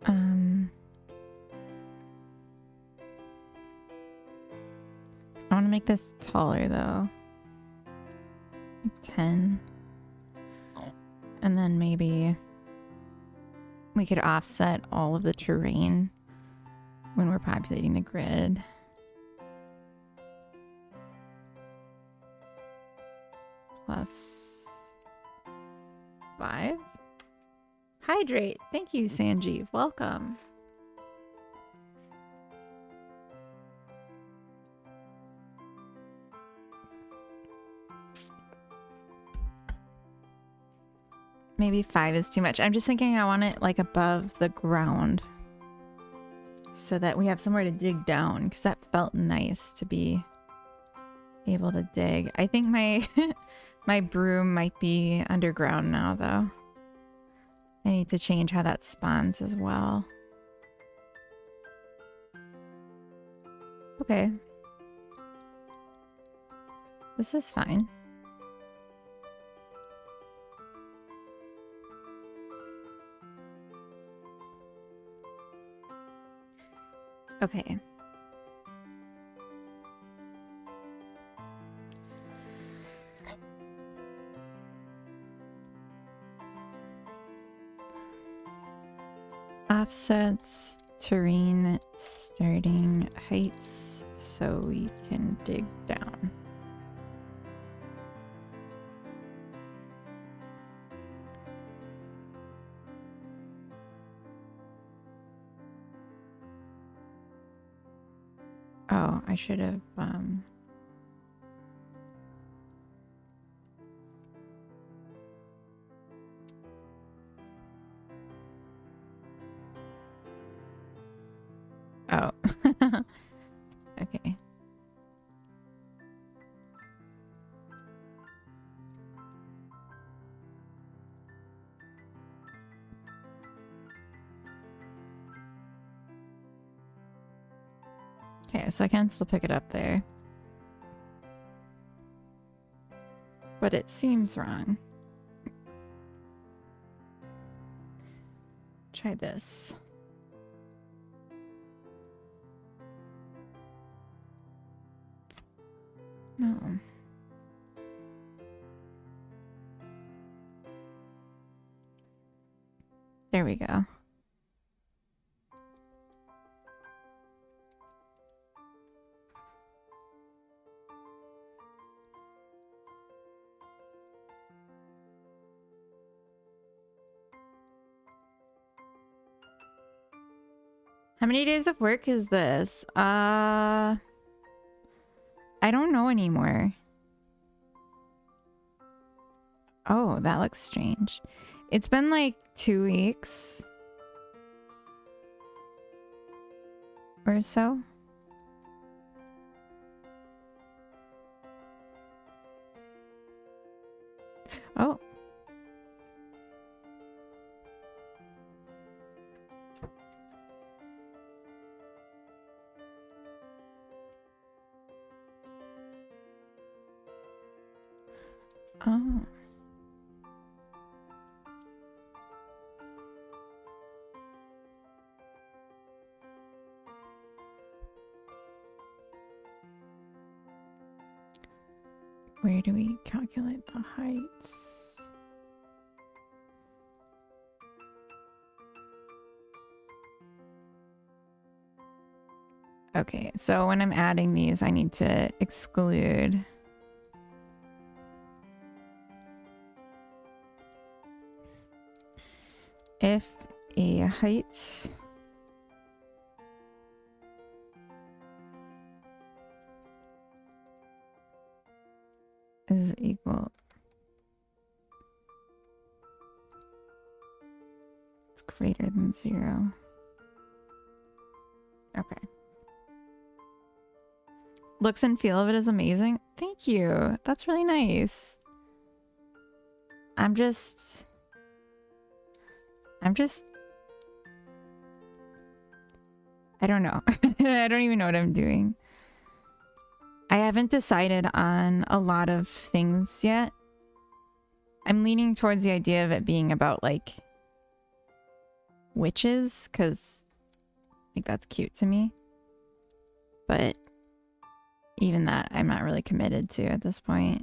I want to make this taller though. Like 10. And then maybe we could offset all of the terrain when we're populating the grid. Plus 5. Hydrate. Thank you, Sanjeev. Welcome. Maybe 5 is too much. I'm just thinking I want it like above the ground so that we have somewhere to dig down, because that felt nice to be able to dig. I think my my broom might be underground now, though. I need to change how that spawns as well. Okay. This is fine. Okay. Offsets terrain starting heights so we can dig down. Oh, I should have oh. Okay. Okay, so I can still pick it up there. But it seems wrong. Try this. No. There we go. How many days of work is this? I don't know anymore. Oh, that looks strange. It's been like 2 weeks or so. Oh. Oh. Where do we calculate the heights? Okay, so when I'm adding these, I need to exclude if a height is equal, it's greater than 0. Okay. Looks and feel of it is amazing. Thank you. That's really nice. I'm just I don't know. I don't even know what I'm doing. I haven't decided on a lot of things yet. I'm leaning towards the idea of it being about like witches, because like that's cute to me. But even that I'm not really committed to at this point.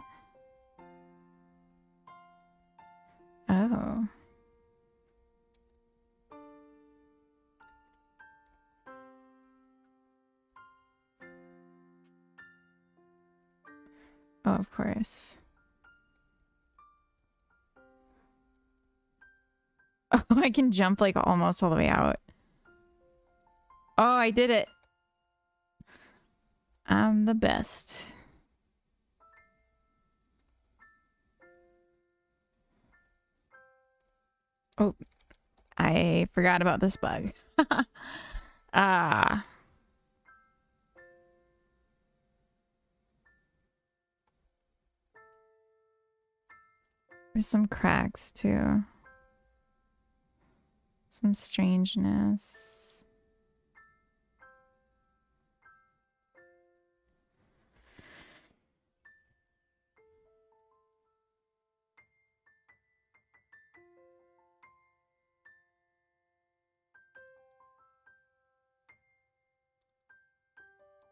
Oh. of course. Oh, I can jump like almost all the way out. Oh, I did it. I'm the best. Oh, I forgot about this bug. Ah. There's some cracks too. Some strangeness.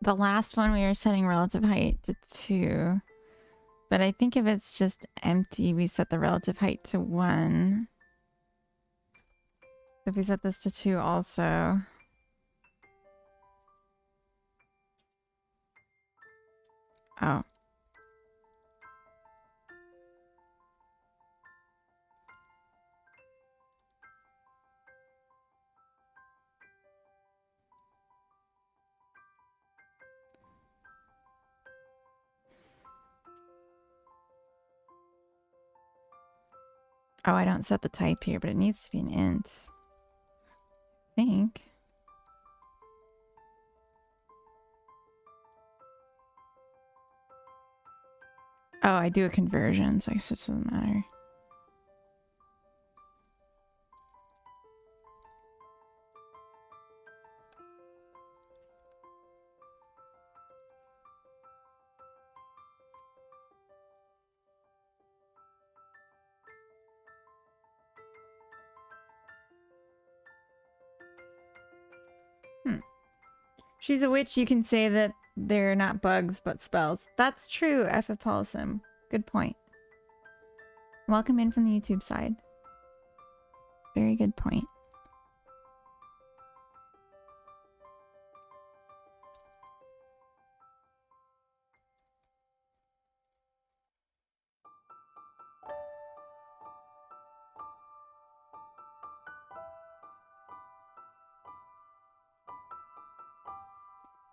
The last one we were setting relative height to 2. But I think if it's just empty, we set the relative height to 1. If we set this to 2 also. Oh. Oh, I don't set the type here, but it needs to be an int. I think. Oh, I do a conversion, so I guess it doesn't matter. She's a witch. You can say that they're not bugs, but spells. That's true, F. Polisum. Good point. Welcome in from the YouTube side. Very good point.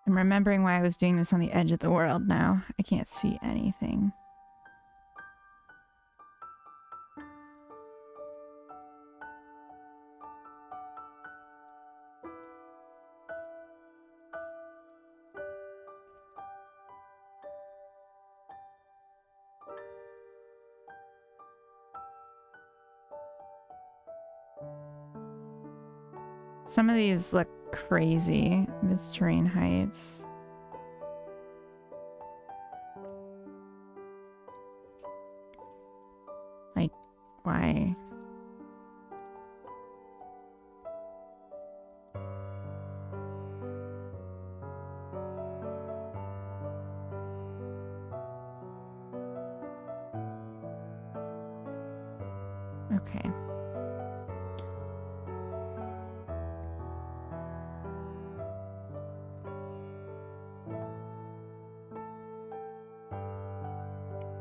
I'm remembering why I was doing this on the edge of the world now. I can't see anything. Some of these look crazy. This terrain heights. Like, why? Okay.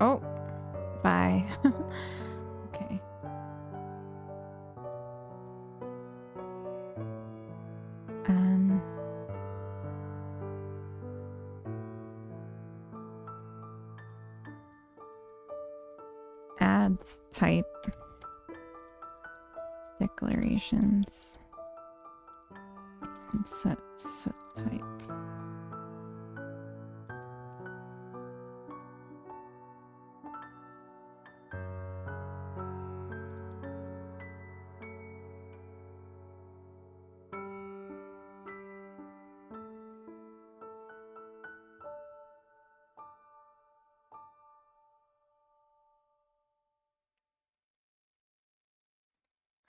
Oh, bye. Okay. Adds type declarations and set type.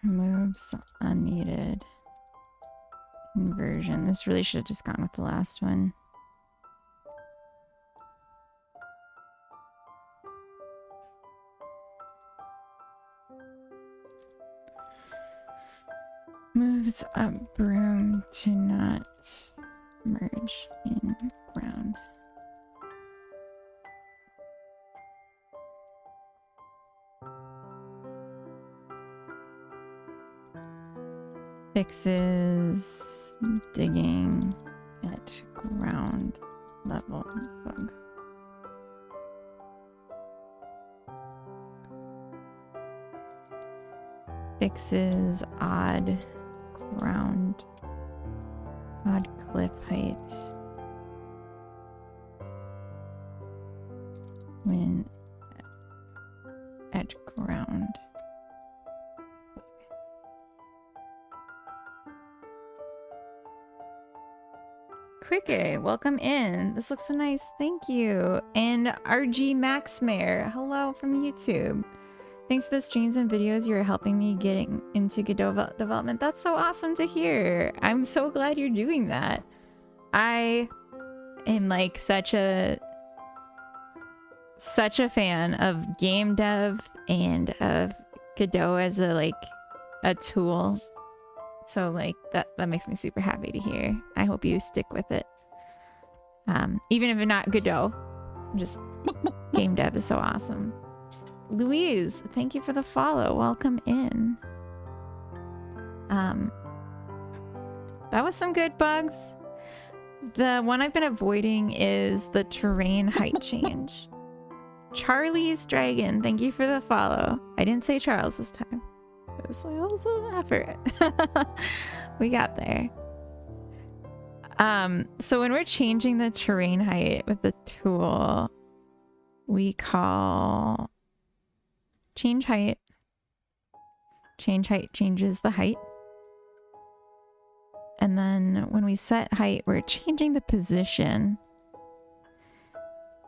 Removes unneeded conversion. This really should have just gone with the last one. Moves up broom to not merge in ground. Fixes digging at ground level bug. Fixes odd cliff height when at ground. Cricket, welcome in. This looks so nice. Thank you. And RG Maxmare, hello from YouTube. Thanks for the streams and videos. You're helping me getting into Godot development. That's so awesome to hear. I'm so glad you're doing that. I am like such a fan of game dev and of Godot as a tool. So like that makes me super happy to hear. I hope you stick with it. Even if it's not Godot, just game dev is so awesome. Louise, thank you for the follow. Welcome in. That was some good bugs. The one I've been avoiding is the terrain height change. Charlie's Dragon, thank you for the follow. I didn't say Charles this time. It was like also an effort. We got there. So when we're changing the terrain height with the tool, we call change height. Change height changes the height. And then when we set height, we're changing the position.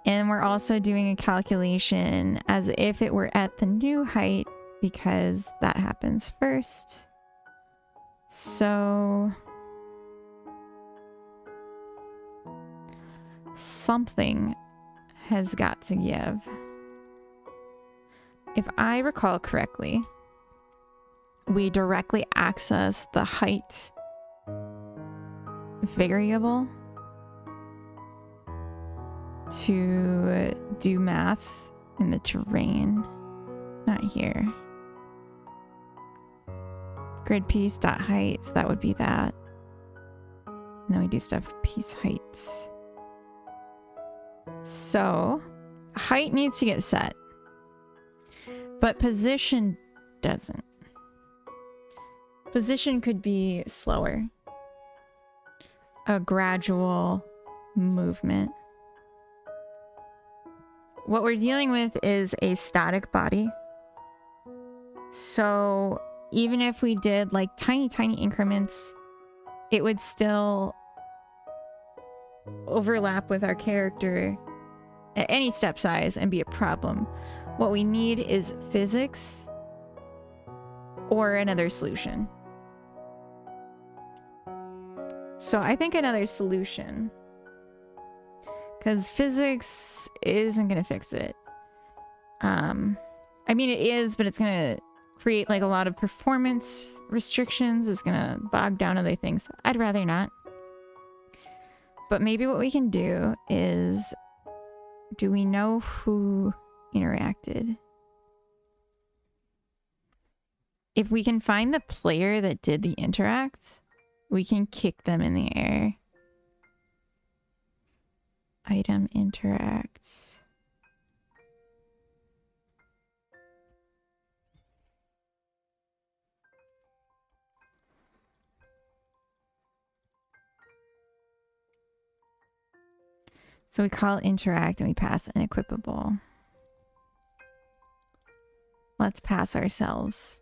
And we're also doing a calculation as if it were at the new height, because that happens first. So something has got to give. If I recall correctly, we directly access the height variable to do math in the terrain, not here. Grid piece dot height, so that would be that. And then we do stuff with piece height. So height needs to get set, but position doesn't. Position could be slower, a gradual movement. What we're dealing with is a static body. So even if we did like tiny increments, it would still overlap with our character at any step size and be a problem. What we need is physics or another solution. So I think another solution, because physics isn't going to fix it. I mean, it is, but it's going to create like a lot of performance restrictions. It's going to bog down other things. I'd rather not. But maybe what we can do is, do we know who interacted? If we can find the player that did the interact, we can kick them in the air. Item interact. So we call interact and we pass an equipable. Let's pass ourselves.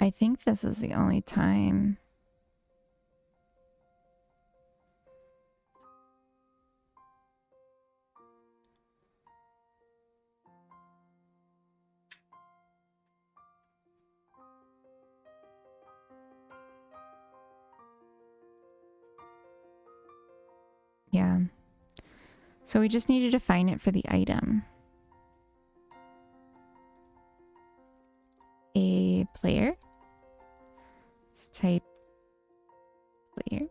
I think this is the only time. Yeah. So we just need to define it for the item. A player. Let's type player.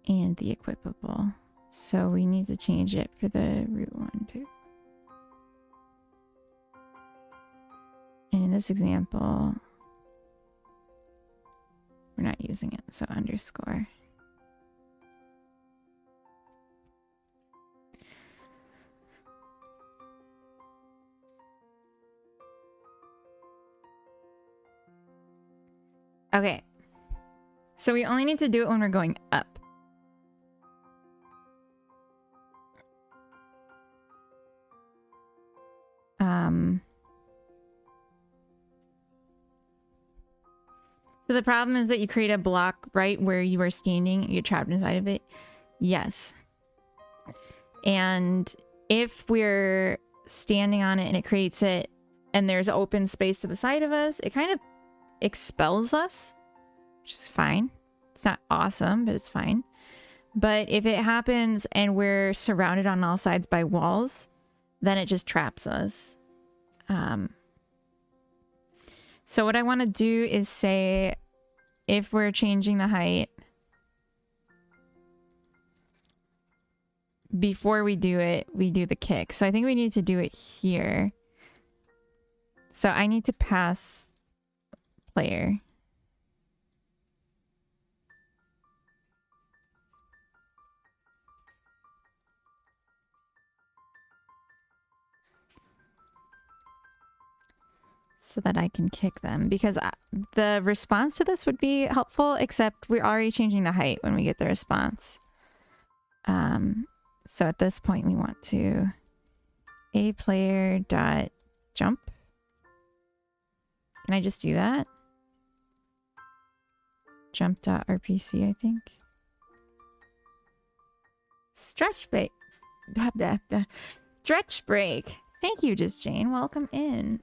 And the equipable. So we need to change it for the root one too. And in this example, we're not using it, so underscore. Okay. So we only need to do it when we're going up. So the problem is that you create a block right where you are standing, you get trapped inside of it. Yes. And if we're standing on it and it creates it and there's open space to the side of us, it kind of expels us, which is fine. It's not awesome, but it's fine. But if it happens and we're surrounded on all sides by walls, then it just traps us. So what I want to do is say, if we're changing the height, before we do it, we do the kick. So I think we need to do it here. So I need to pass player. So that I can kick them, because the response to this would be helpful, except we're already changing the height when we get the response. So at this point we want to a player dot jump. Can I just do that? Jump dot RPC, I think. Stretch break. Stretch break. Thank you, Just Jane. Welcome in.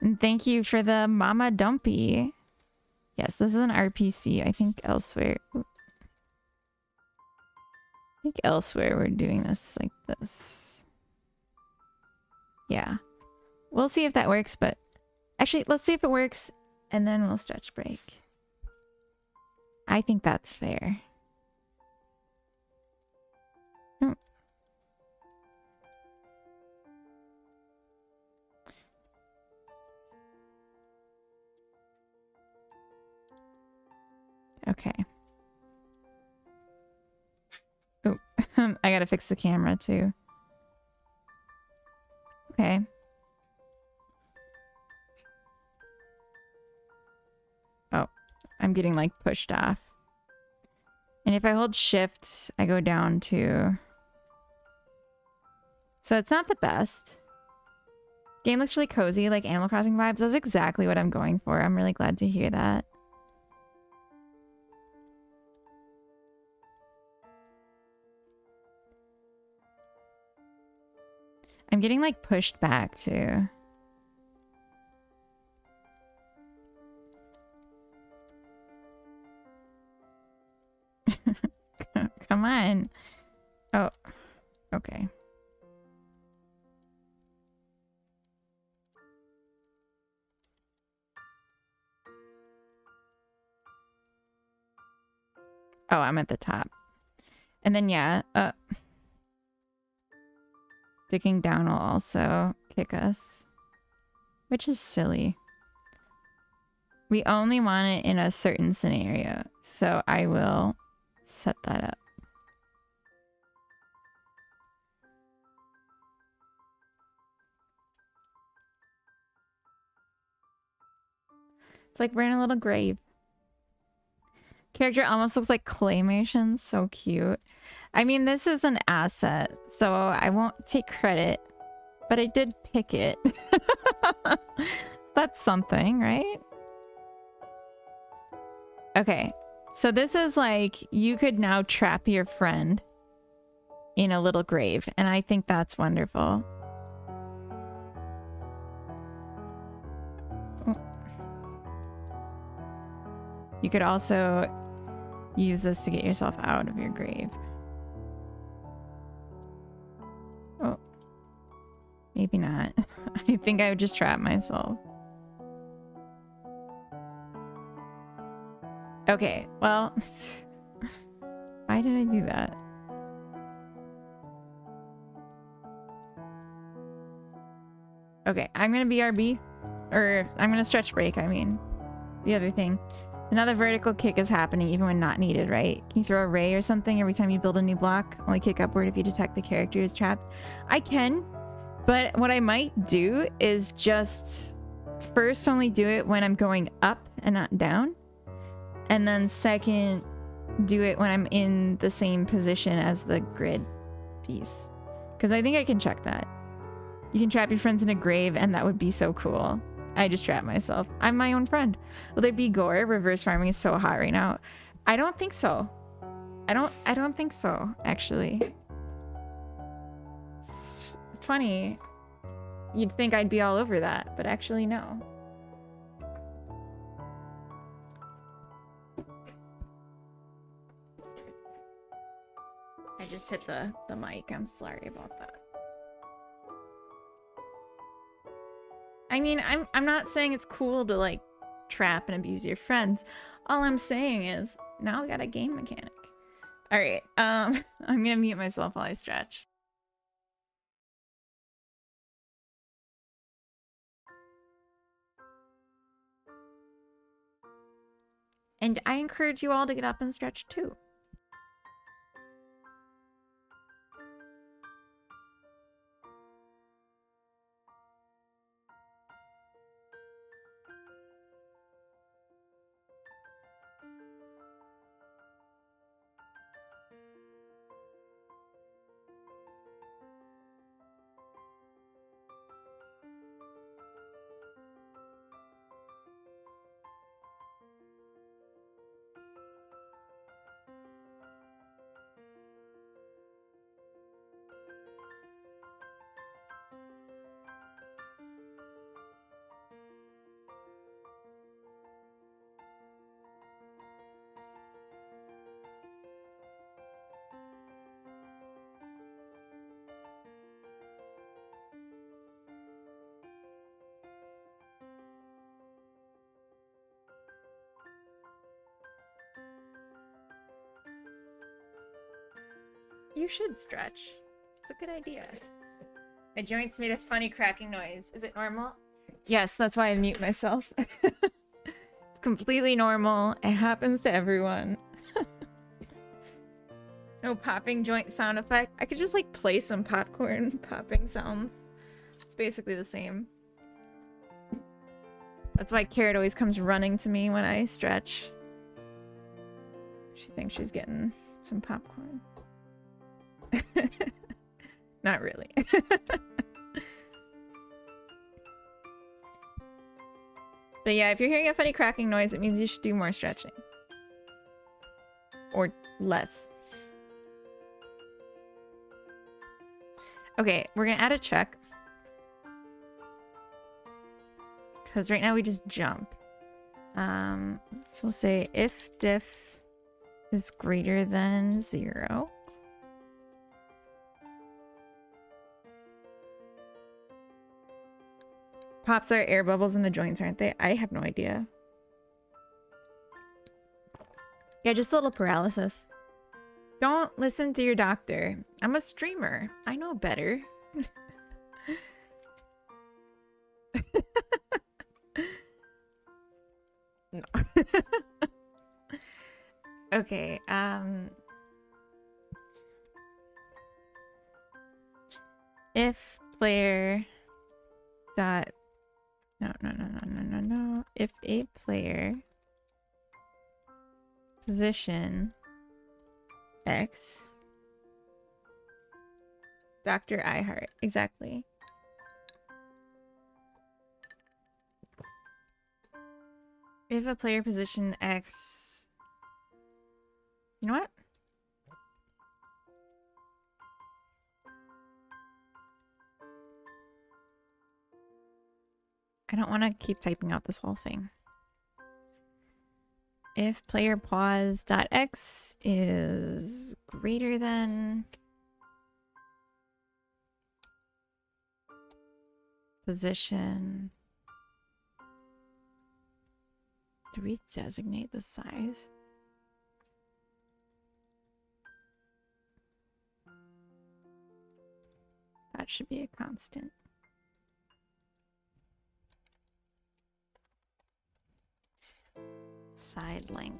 And thank you for the Mama Dumpy. Yes, this is an RPC. I think elsewhere. I think elsewhere we're doing this like this. Yeah. We'll see if that works, but actually, let's see if it works and then we'll stretch break. I think that's fair. Okay. Oh, I gotta fix the camera too. Okay. Oh, I'm getting like pushed off. And if I hold shift, I go down to... So it's not the best. Game looks really cozy, like Animal Crossing vibes. That's exactly what I'm going for. I'm really glad to hear that. I'm getting like pushed back too. Come on. Oh, okay. Oh, I'm at the top. And then, yeah, digging down will also kick us, which is silly. We only want it in a certain scenario, so I will set that up. It's like we're in a little grave. Character almost looks like claymation. So cute. I mean, this is an asset, so I won't take credit, but I did pick it. That's something, right? Okay, so this is like, you could now trap your friend in a little grave, and I think that's wonderful. You could also use this to get yourself out of your grave. Oh, maybe not. I think I would just trap myself. Okay, well, why did I do that? Okay, I'm gonna BRB. Or I'm gonna stretch break, I mean. The other thing. Another vertical kick is happening even when not needed, right? Can you throw a ray or something every time you build a new block? Only kick upward if you detect the character is trapped. I can, but what I might do is just first only do it when I'm going up and not down. And then second, do it when I'm in the same position as the grid piece. Because I think I can check that. You can trap your friends in a grave and that would be so cool. I just trapped myself. I'm my own friend. Will there be gore? Reverse farming is so hot right now. I don't think so. I don't think so, actually. It's funny. You'd think I'd be all over that, but actually no. I just hit the mic. I'm sorry about that. I mean, I'm not saying it's cool to like trap and abuse your friends. All I'm saying is now we got a game mechanic. All right, I'm gonna mute myself while I stretch. And I encourage you all to get up and stretch too. You should stretch. It's a good idea. My joints made a funny cracking noise. Is it normal? Yes, that's why I mute myself. It's completely normal. It happens to everyone. No popping joint sound effect. I could just like play some popcorn popping sounds. It's basically the same. That's why Carrot always comes running to me when I stretch. She thinks she's getting some popcorn. Not really. But yeah, if you're hearing a funny cracking noise, it means you should do more stretching. Or less. Okay, we're gonna add a check. Because right now we just jump. So we'll say if diff is greater than 0. Pops are air bubbles in the joints, aren't they? I have no idea. Yeah, just a little paralysis. Don't listen to your doctor. I'm a streamer. I know better. No. Okay, if player dot no. If a player position X Dr. iHeart, exactly. If a player position X, you know what? I don't want to keep typing out this whole thing. If player pause dot X is greater than position. Do we designate the size? That should be a constant. side length.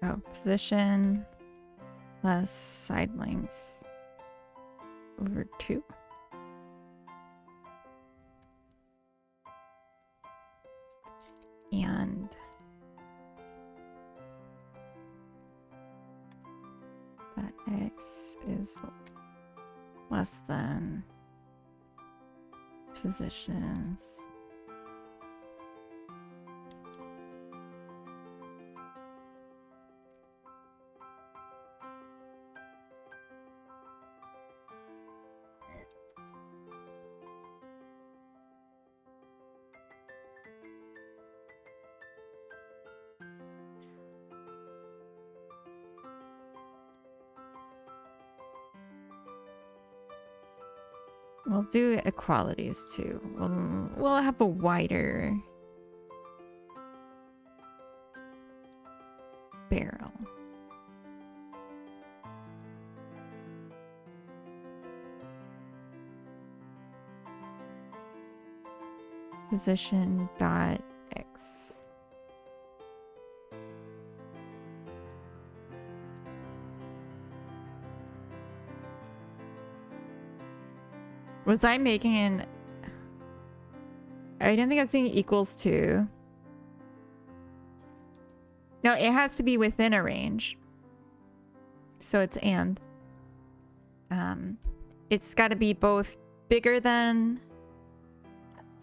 Oh, position less side length over 2. And that x is less than positions. We'll do equalities too. We'll have a wider barrel. Position dot x. Was I making an... I don't think it's saying equals to. No, it has to be within a range. So it's and. It's got to be both bigger than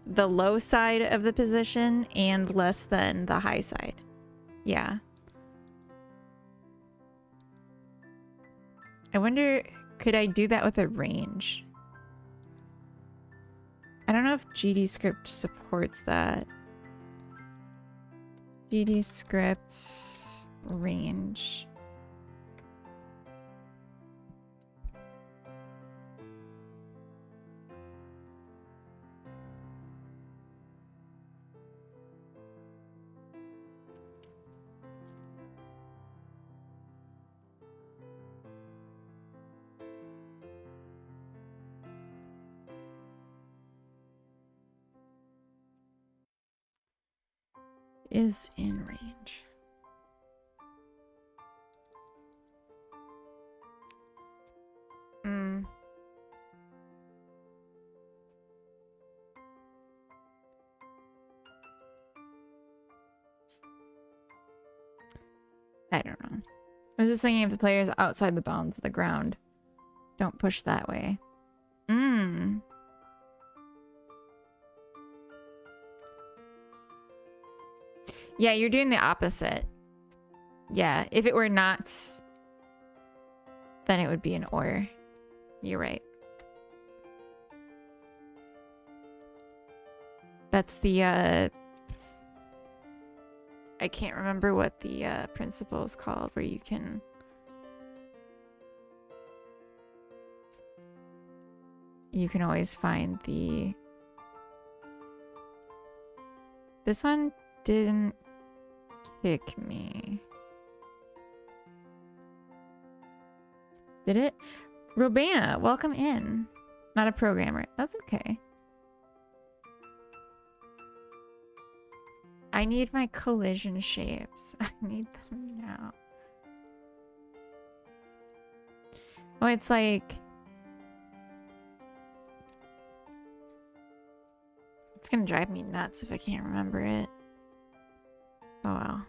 the low side of the position and less than the high side. Yeah. I wonder, could I do that with a range? I don't know if GD script supports that. GD script range. Is in range. I don't know. I was just thinking if the player is outside the bounds of the ground, don't push that way. Yeah, you're doing the opposite. Yeah, if it were not, then it would be an or. You're right. That's the, I can't remember what the principle is called where you can... You can always find the... This one didn't kick me. Did it? Robana, welcome in. Not a programmer. That's okay. I need my collision shapes. I need them now. Oh, it's like... It's gonna drive me nuts if I can't remember it. Oh well.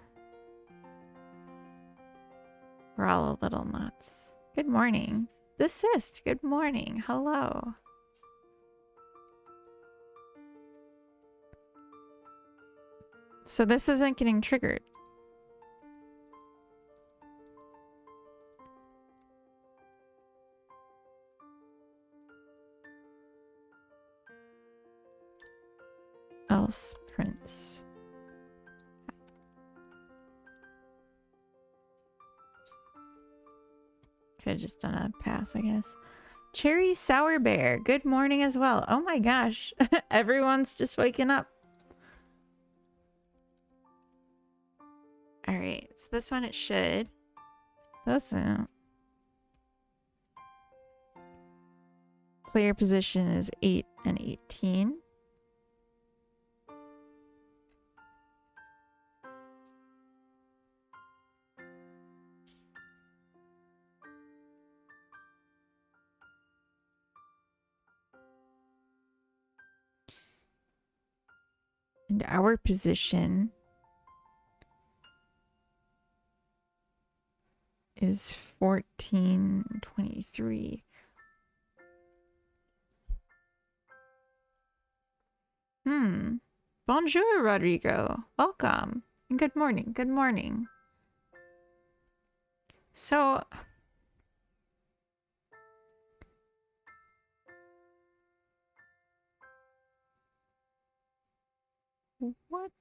We're all a little nuts. Good morning. Desist. Good morning. Hello. So this isn't getting triggered. Else prints. Could have just done a pass, I guess. Cherry Sour Bear, good morning as well. Oh my gosh, everyone's just waking up. All right, so this one it should. Doesn't. Player position is 8 and 18. And our position is 14-23. Bonjour, Rodrigo. Welcome. And good morning. Good morning. So, what?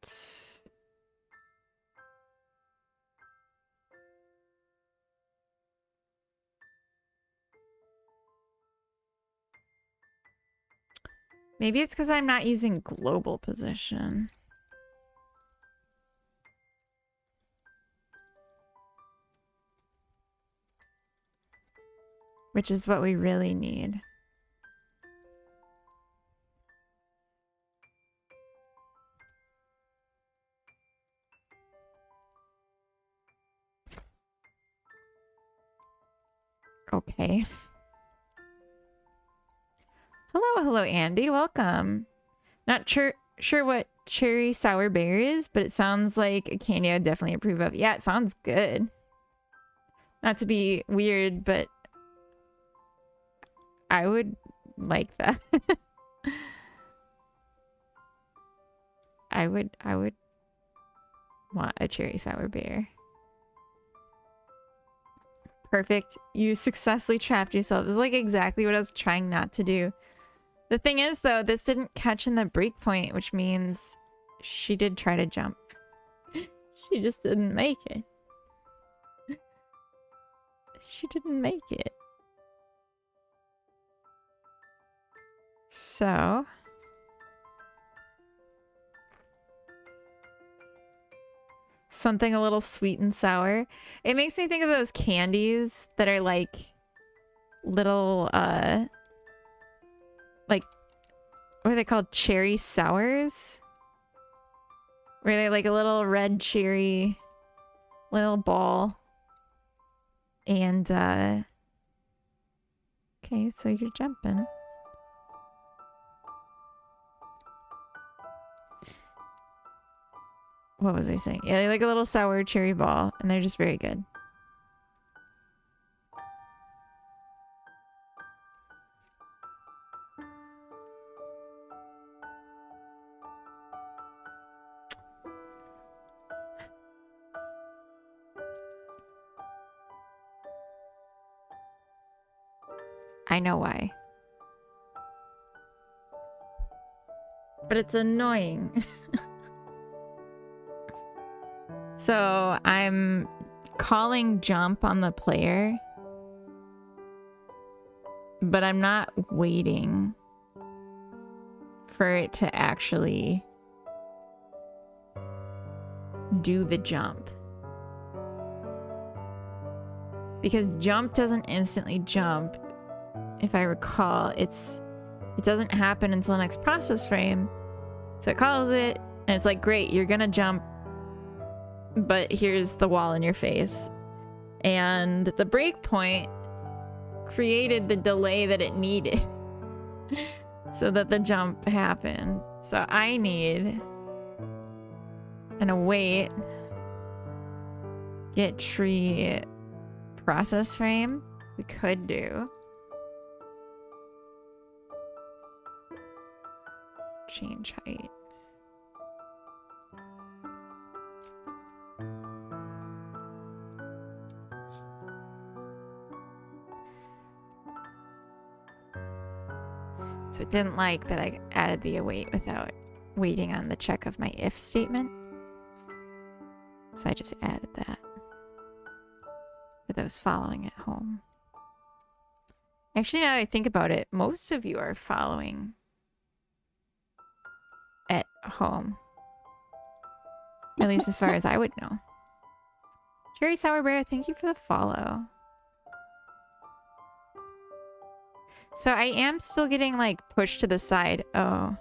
Maybe it's because I'm not using global position. Which is what we really need. Okay. Hello, Andy. Welcome. Not sure what cherry sour bear is, but it sounds like a candy I'd definitely approve of. Yeah, it sounds good. Not to be weird, but I would like that. I would want a cherry sour bear. Perfect. You successfully trapped yourself. This is like exactly what I was trying not to do. The thing is, though, this didn't catch in the break point, which means she did try to jump. She just didn't make it. She didn't make it. So... something a little sweet and sour. It makes me think of those candies that are like little, like, what are they called? Cherry sours? Where they're like a little red cherry, little ball. And, okay, so you're jumping. What was I saying? Yeah, they're like a little sour cherry ball, and they're just very good. I know why. But it's annoying. So I'm calling jump on the player, but I'm not waiting for it to actually do the jump. Because jump doesn't instantly jump. If I recall, it doesn't happen until the next process frame. So it calls it, and it's like, great, you're gonna jump, but here's the wall in your face. And the breakpoint created the delay that it needed so that the jump happened. So I need an await get tree process frame. We could do change height. So it didn't like that I added the await without waiting on the check of my if statement. So I just added that for those following at home. Actually, now that I think about it, most of you are following at home. At least as far as I would know. Cherry Sour Bear, thank you for the follow. So I am still getting like pushed to the side. Oh.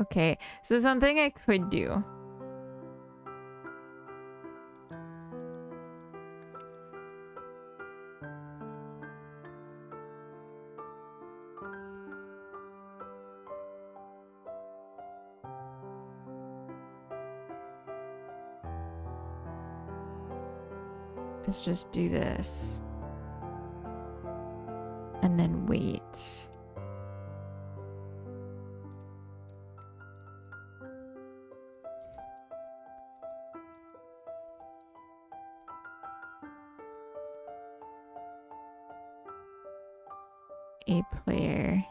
Okay, so something I could do. Let's just do this. And then wait. A player.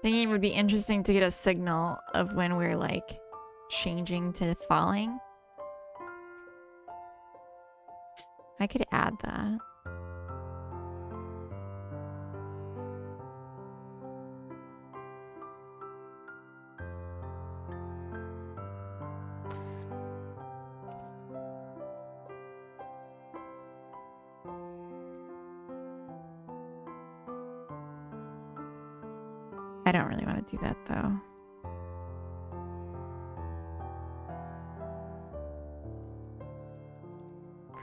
Thinking it would be interesting to get a signal of when we're like changing to falling. I could add that. I don't really want to do that though.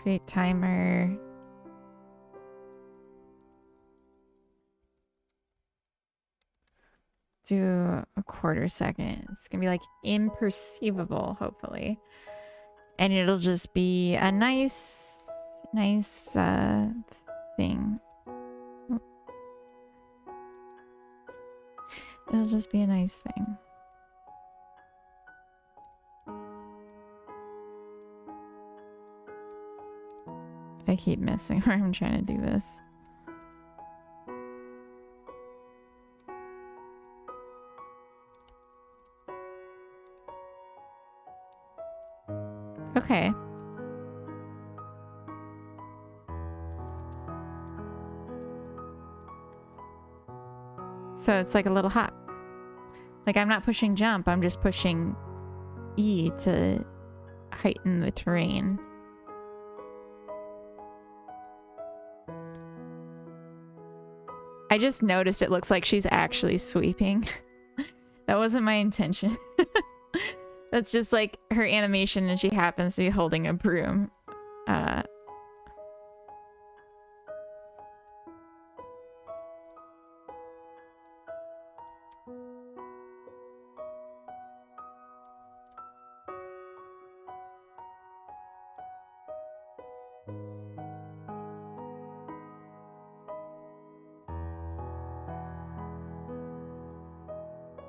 Create timer. Do a quarter second. It's gonna be like imperceivable, hopefully. And it'll just be a nice thing. It'll just be a nice thing. I keep missing where I'm trying to do this. Okay. So it's like a little hop. Like I'm not pushing jump, I'm just pushing E to heighten the terrain. I just noticed it looks like she's actually sweeping. That wasn't my intention. That's just like her animation and she happens to be holding a broom.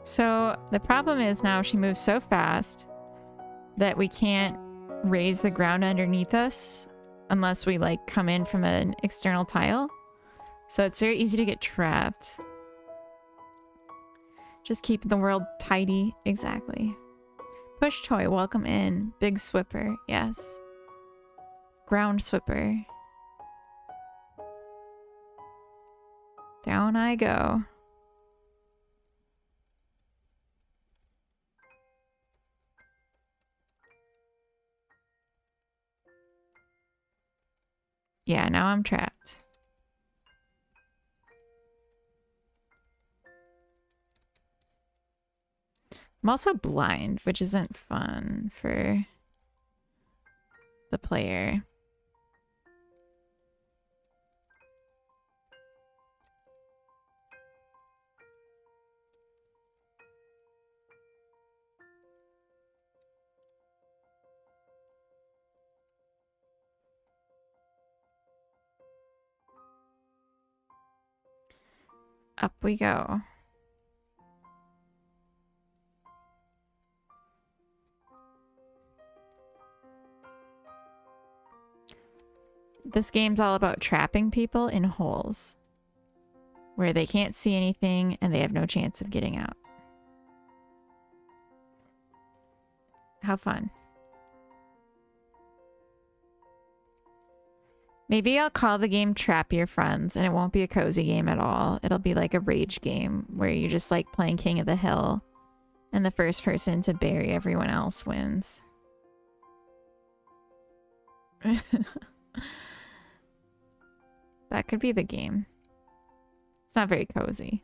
So the problem is now she moves so fast that we can't raise the ground underneath us unless we like come in from an external tile. So it's very easy to get trapped. Just keep the world tidy. Exactly. Push toy, welcome in. Big swipper, yes. Ground swipper. Down I go. Yeah, now I'm trapped. I'm also blind, which isn't fun for the player. Up we go. This game's all about trapping people in holes where they can't see anything and they have no chance of getting out. How fun. Maybe I'll call the game Trap Your Friends, and it won't be a cozy game at all. It'll be like a rage game where you're just like playing King of the Hill and the first person to bury everyone else wins. That could be the game. It's not very cozy.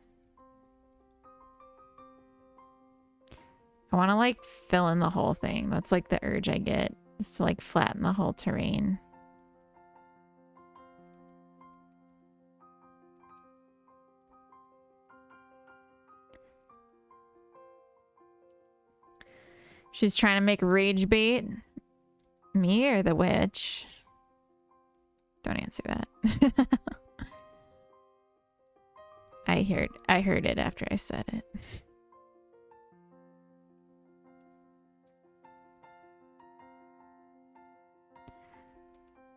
I want to like fill in the whole thing. That's like the urge I get, is to like flatten the whole terrain. She's trying to make rage bait. Me or the witch? Don't answer that. I heard it after I said it.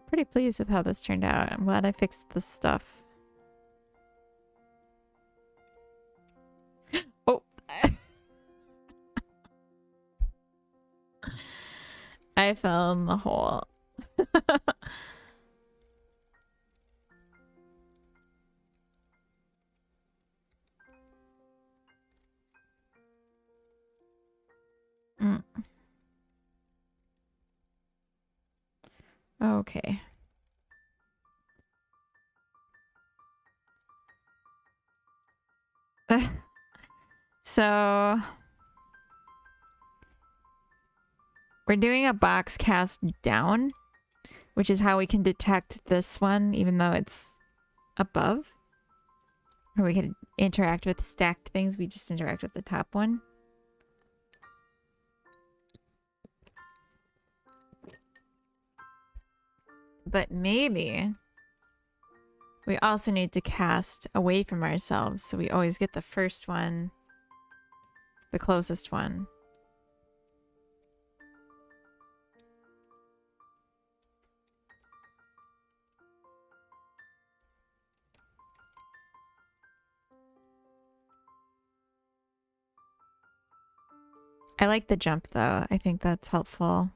Pretty pleased with how this turned out. I'm glad I fixed the stuff. Oh. I fell in the hole. Okay. So we're doing a box cast down, which is how we can detect this one, even though it's above. Or we can interact with stacked things. We just interact with the top one. But maybe we also need to cast away from ourselves, so we always get the first one, the closest one. I like the jump though. I think that's helpful.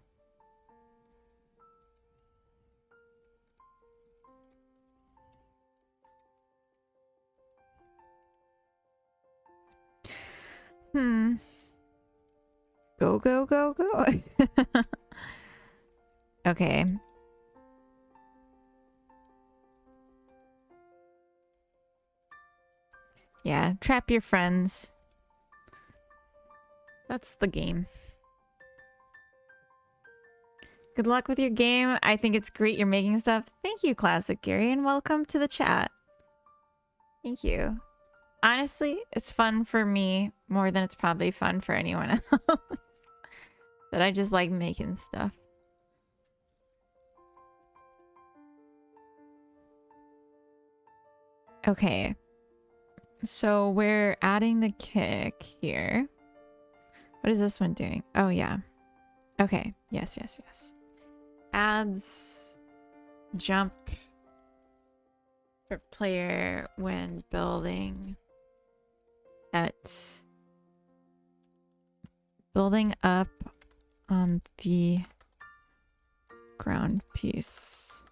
Go, go, go, go. Okay. Yeah, trap your friends. That's the game. Good luck with your game. I think it's great you're making stuff. Thank you, Classic Gary, and welcome to the chat. Thank you. Honestly, it's fun for me more than it's probably fun for anyone else. But I just like making stuff. Okay. So we're adding the kick here. What is this one doing? Oh, yeah. Okay. Yes, yes, yes. Adds jump for player when building up on the ground piece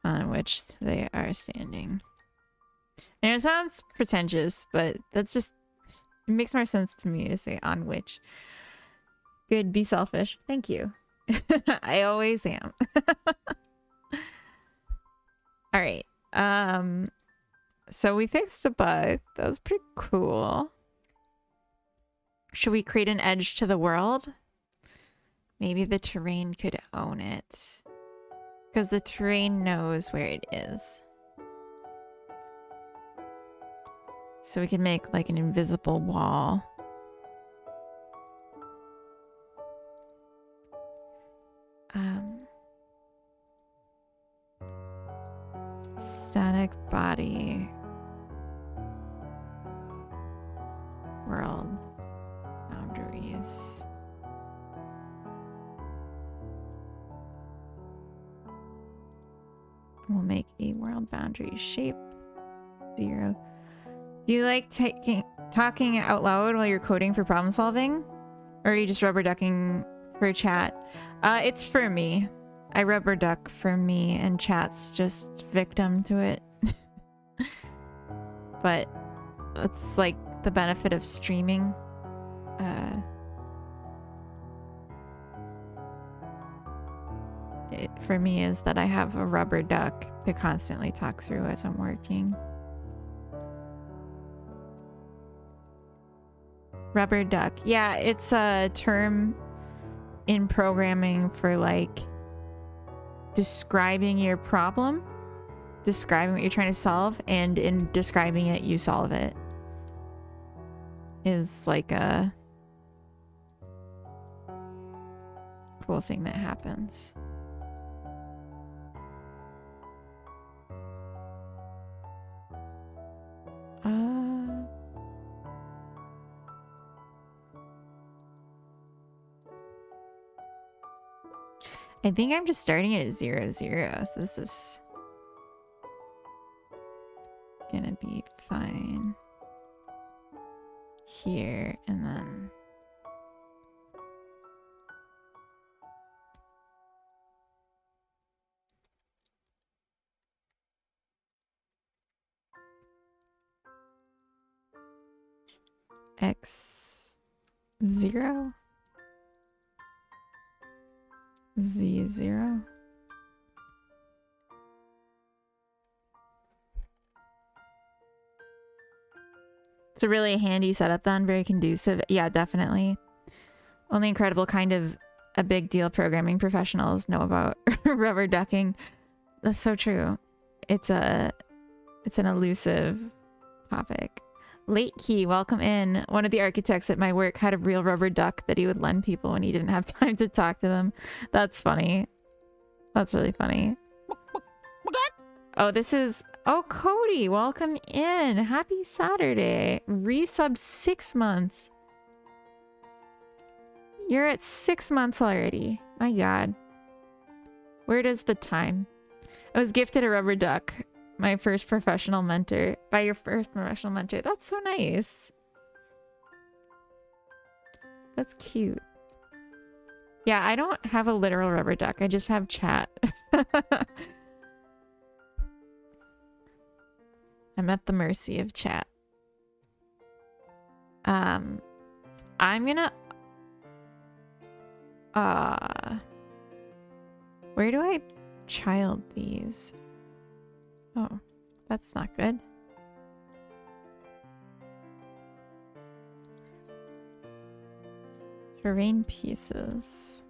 on which they are standing. And it sounds pretentious, but that's just, it makes more sense to me to say on which. Good, be selfish. Thank you. I always am. All right. So we fixed a bug. That was pretty cool. Should we create an edge to the world? Maybe the terrain could own it. Because the terrain knows where it is. So we can make like an invisible wall. World boundaries. We'll make a world boundary shape 0. Do you like talking out loud while you're coding for problem solving? Or are you just rubber ducking for chat? It's for me. I rubber duck for me, and chat's just victim to it. But it's like the benefit of streaming. It, for me, is that I have a rubber duck to constantly talk through as I'm working. Rubber duck. Yeah, it's a term in programming for like describing your problem, describing what you're trying to solve, and in describing it, you solve it. Is like a cool thing that happens. I think I'm just starting it at 0, 0, so this is gonna be fine here, and then X 0, Z 0. It's a really handy setup then, very conducive. Yeah, definitely. Only incredible kind of a big deal programming professionals know about rubber ducking. That's so true. It's an elusive topic. Late Key, welcome in. One of the architects at my work had a real rubber duck that he would lend people when he didn't have time to talk to them. That's funny. That's really funny. Oh, this is... Oh, Cody, welcome in. Happy Saturday. Resub 6 months. You're at 6 months already. My God. Where does the time? I was gifted a rubber duck. My first professional mentor. By your first professional mentor. That's so nice. That's cute. Yeah, I don't have a literal rubber duck. I just have chat. I'm at the mercy of chat. I'm gonna... where do I child these? Oh, that's not good. Terrain pieces.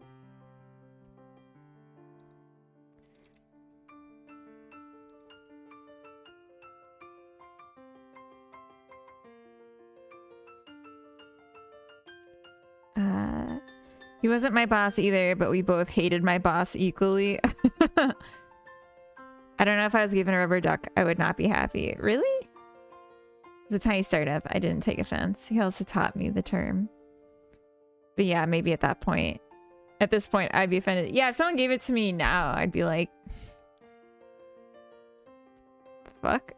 He wasn't my boss either, but we both hated my boss equally. I don't know if I was given a rubber duck, I would not be happy. Really? It's a tiny startup. I didn't take offense. He also taught me the term. But yeah, maybe at that point. At this point, I'd be offended. Yeah, if someone gave it to me now, I'd be like... Fuck.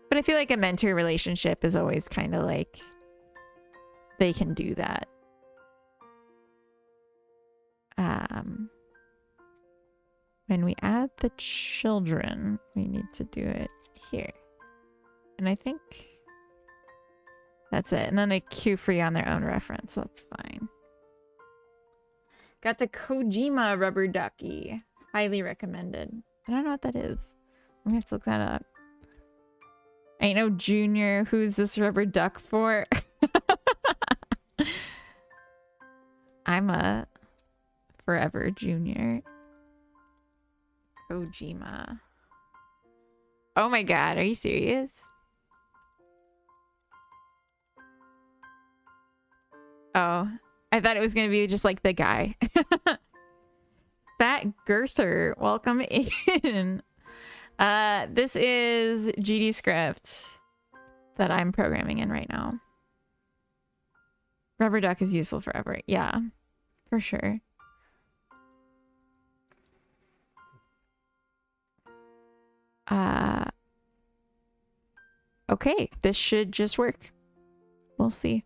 But I feel like a mentor relationship is always kind of like... They can do that. When we add the children, we need to do it here. And I think that's it. And then they queue free on their own reference, so that's fine. Got the Kojima rubber ducky. Highly recommended. I don't know what that is. I'm gonna have to look that up. Ain't no junior. Who's this rubber duck for? I'm a forever junior. Kojima. Oh my God, are you serious? Oh, I thought it was gonna be just like the guy. Fat Girther, welcome in. This is GD script that I'm programming in right now. Rubber duck is useful forever. Yeah, for sure. Okay, this should just work. We'll see.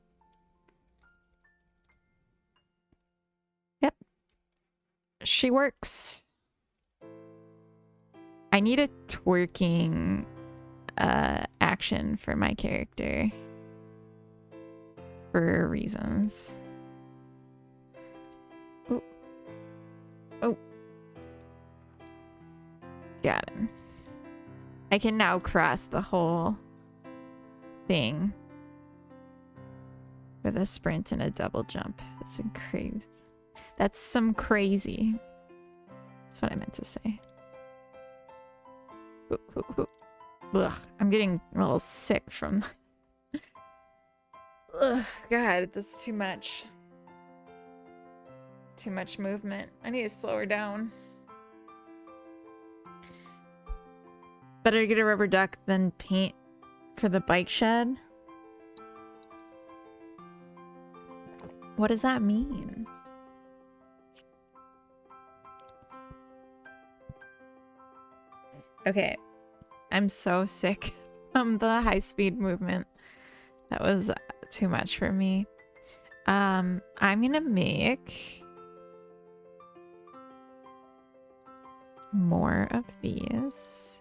Yep. She works. I need a twerking action for my character. For reasons. Oh. Oh. Got him. I can now cross the whole thing with a sprint and a double jump. That's crazy. That's some crazy. That's what I meant to say. Ooh, ooh, ooh. Ugh, I'm getting a little sick from. Ugh, God, that's too much. Too much movement. I need to slow her down. Better get a rubber duck than paint for the bike shed. What does that mean? Okay, I'm so sick from the high-speed movement. That was too much for me. I'm gonna make more of these.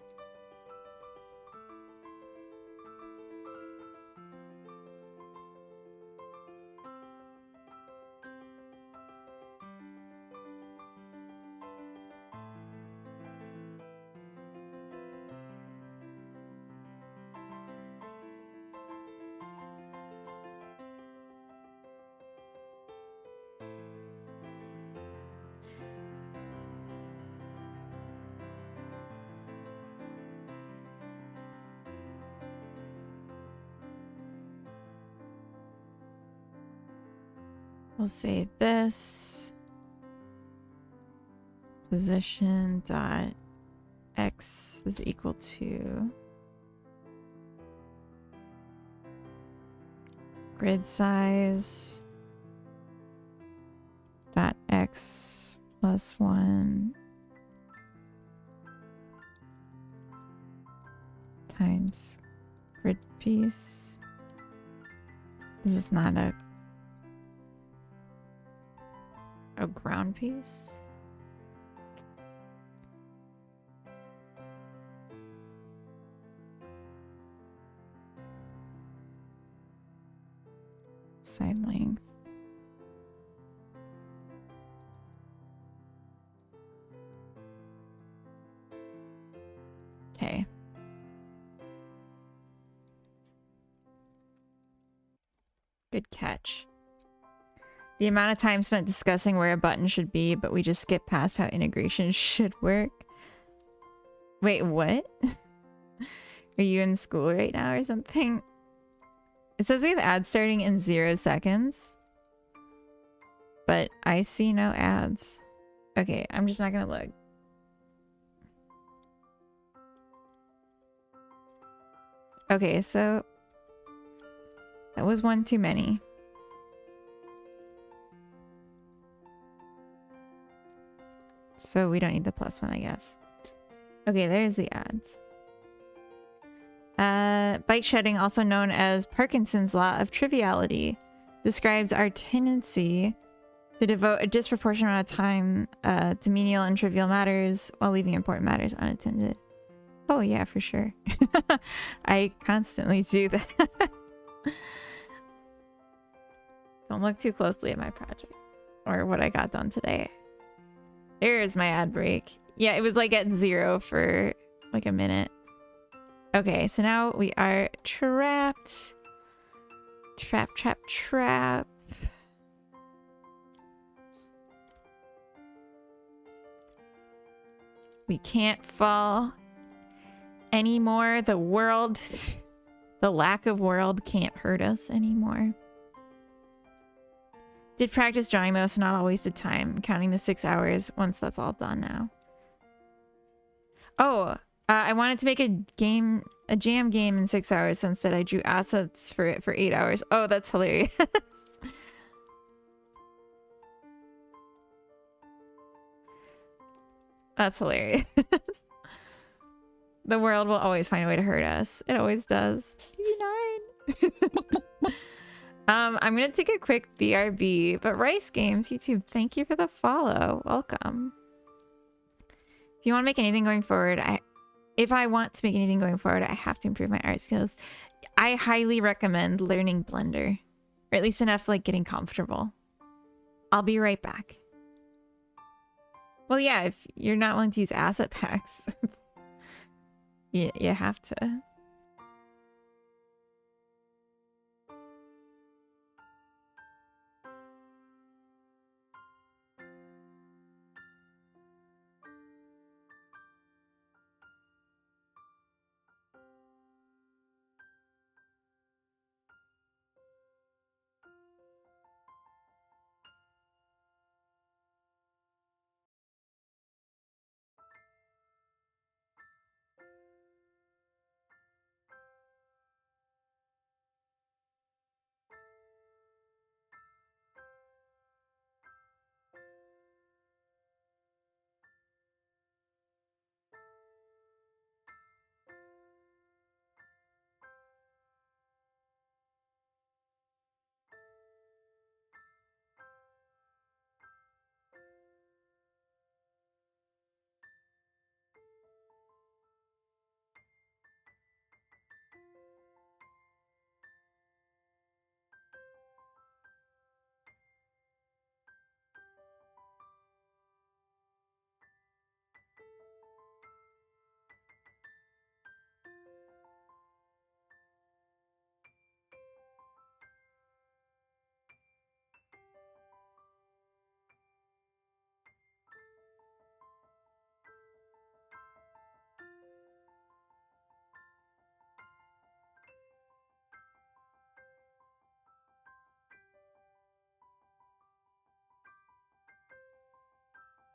We'll say this position dot x is equal to grid size dot x plus 1 times grid piece. This is not a ground piece. Side length. Okay. Good catch. The amount of time spent discussing where a button should be, but we just skip past how integration should work. Wait, what? Are you in school right now or something? It says we have ads starting in 0 seconds. But I see no ads. Okay, I'm just not gonna look. Okay, so that was one too many. So we don't need the plus one, I guess. Okay, there's the ads. Bike shedding, also known as Parkinson's law of triviality, describes our tendency to devote a disproportionate amount of time to menial and trivial matters while leaving important matters unattended. Oh yeah, for sure. I constantly do that. Don't look too closely at my project or what I got done today. There's my ad break. Yeah, it was like at 0 for like a minute. Okay, so now we are trapped. Trap, trap, trap. We can't fall anymore. The world, the lack of world can't hurt us anymore. Did practice drawing though, so not all wasted time. Counting the 6 hours once that's all done now. Oh, I wanted to make a jam game in 6 hours, so instead I drew assets for it for 8 hours. Oh, that's hilarious. That's hilarious. The world will always find a way to hurt us. It always does. I'm gonna take a quick BRB, but Rice Games YouTube, thank you for the follow. Welcome. If you want to make anything going forward, if I want to make anything going forward, I have to improve my art skills. I highly recommend learning Blender, or at least enough like getting comfortable. I'll be right back. Well, yeah, if you're not willing to use asset packs, you have to.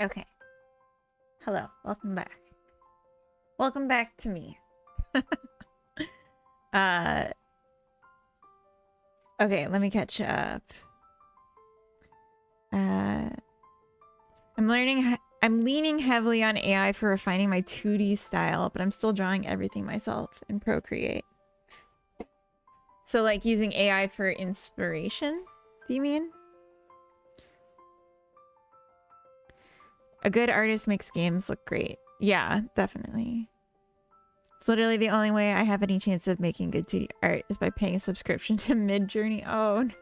Okay. Hello. Welcome back. Welcome back to me. Okay, let me catch up. I'm leaning heavily on AI for refining my 2D style, but I'm still drawing everything myself in Procreate. So like using AI for inspiration, do you mean? A good artist makes games look great. Yeah, definitely. It's literally the only way I have any chance of making good 2D art is by paying a subscription to Midjourney. Oh no.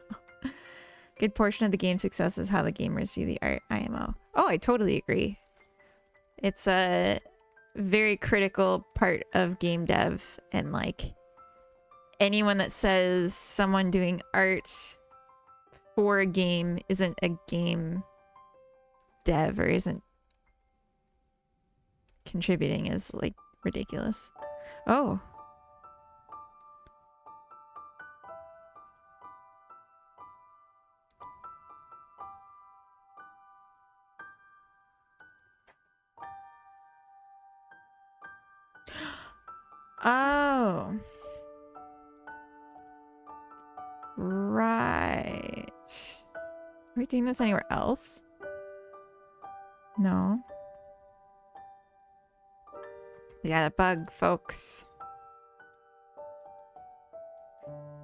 Good portion of the game's success is how the gamers view the art. IMO. Oh, I totally agree. It's a very critical part of game dev, and like anyone that says someone doing art for a game isn't a game dev or isn't contributing is like ridiculous. Oh. Oh. Right. Are we doing this anywhere else? No. We got a bug, folks.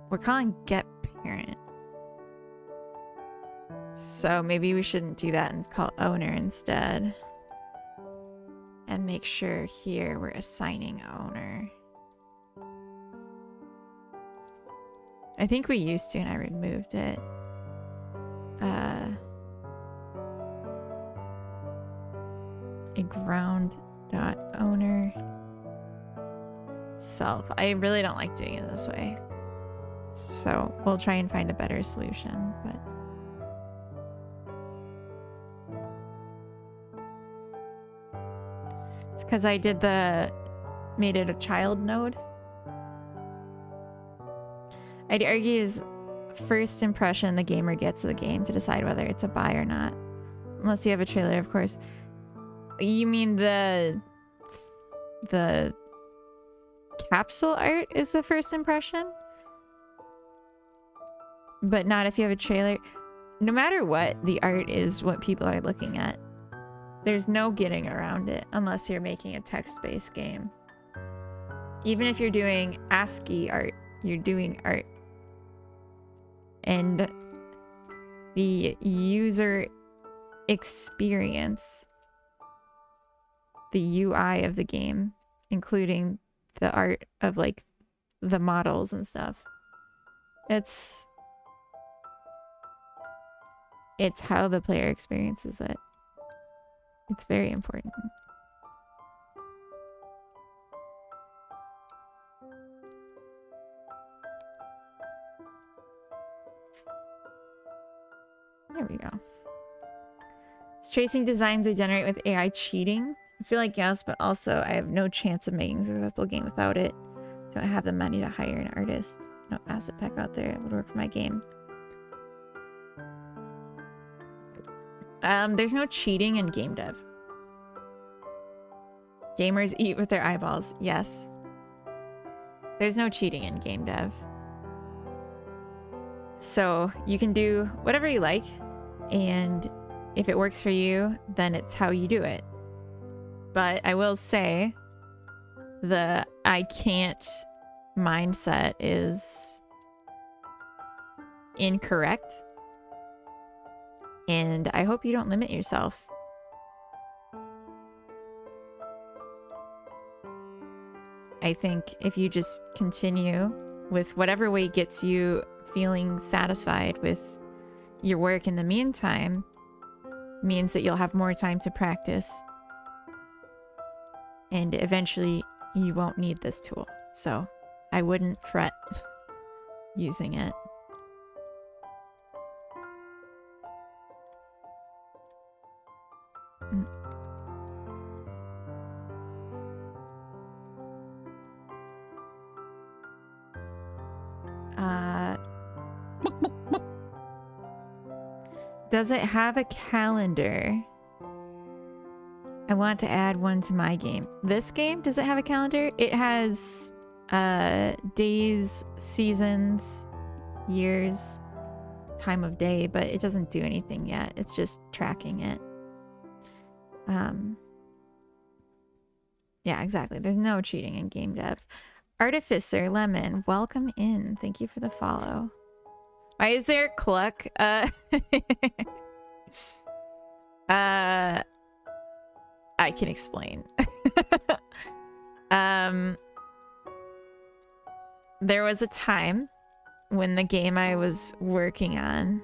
We're calling get parent. So maybe we shouldn't do that and call owner instead. And make sure here we're assigning owner. I think we used to and I removed it. A ground dot owner self. I really don't like doing it this way. So we'll try and find a better solution, but it's because I made it a child node. I'd argue is first impression the gamer gets of the game to decide whether it's a buy or not. Unless you have a trailer, of course. You mean the capsule art is the first impression? But not if you have a trailer. No matter what, the art is what people are looking at. There's no getting around it unless you're making a text-based game. Even if you're doing ASCII art, you're doing art. And the user experience, the UI of the game, including the art of like the models and stuff, it's how the player experiences it. It's very important. There we go. Is tracing designs I generate with AI cheating? I feel like yes, but also I have no chance of making a successful game without it. Don't have the money to hire an artist. No asset pack out there that would work for my game. There's no cheating in game dev. Gamers eat with their eyeballs. Yes. There's no cheating in game dev. So you can do whatever you like, and if it works for you, then it's how you do it. But I will say the I can't mindset is incorrect. And I hope you don't limit yourself. I think if you just continue with whatever way gets you feeling satisfied with your work in the meantime, means that you'll have more time to practice. And eventually you won't need this tool. So I wouldn't fret using it. Does it have a calendar? I want to add one to my game. This game, does it have a calendar? It has days, seasons, years, time of day, but it doesn't do anything yet. It's just tracking it. Yeah, exactly. There's no cheating in game dev. Artificer Lemon, welcome in. Thank you for the follow. Why is there cluck? I can explain. There was a time when the game I was working on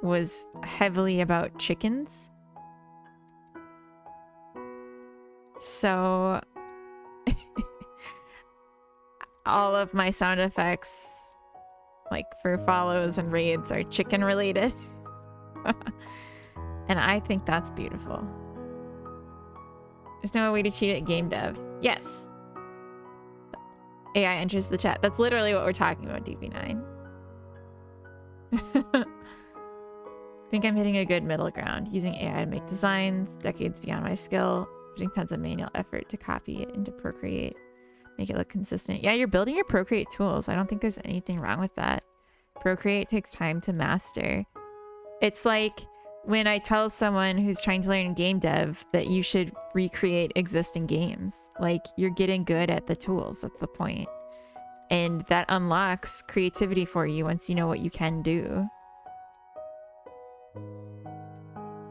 was heavily about chickens. So all of my sound effects, like for follows and raids, are chicken related. And I think that's beautiful. There's no way to cheat at game dev. Yes. AI enters the chat. That's literally what we're talking about, DB9. I think I'm hitting a good middle ground. Using AI to make designs, decades beyond my skill. Putting tons of manual effort to copy it into Procreate. Make it look consistent. Yeah, you're building your Procreate tools. I don't think there's anything wrong with that. Procreate takes time to master. It's like when I tell someone who's trying to learn game dev that you should recreate existing games. Like, you're getting good at the tools. That's the point. And that unlocks creativity for you once you know what you can do.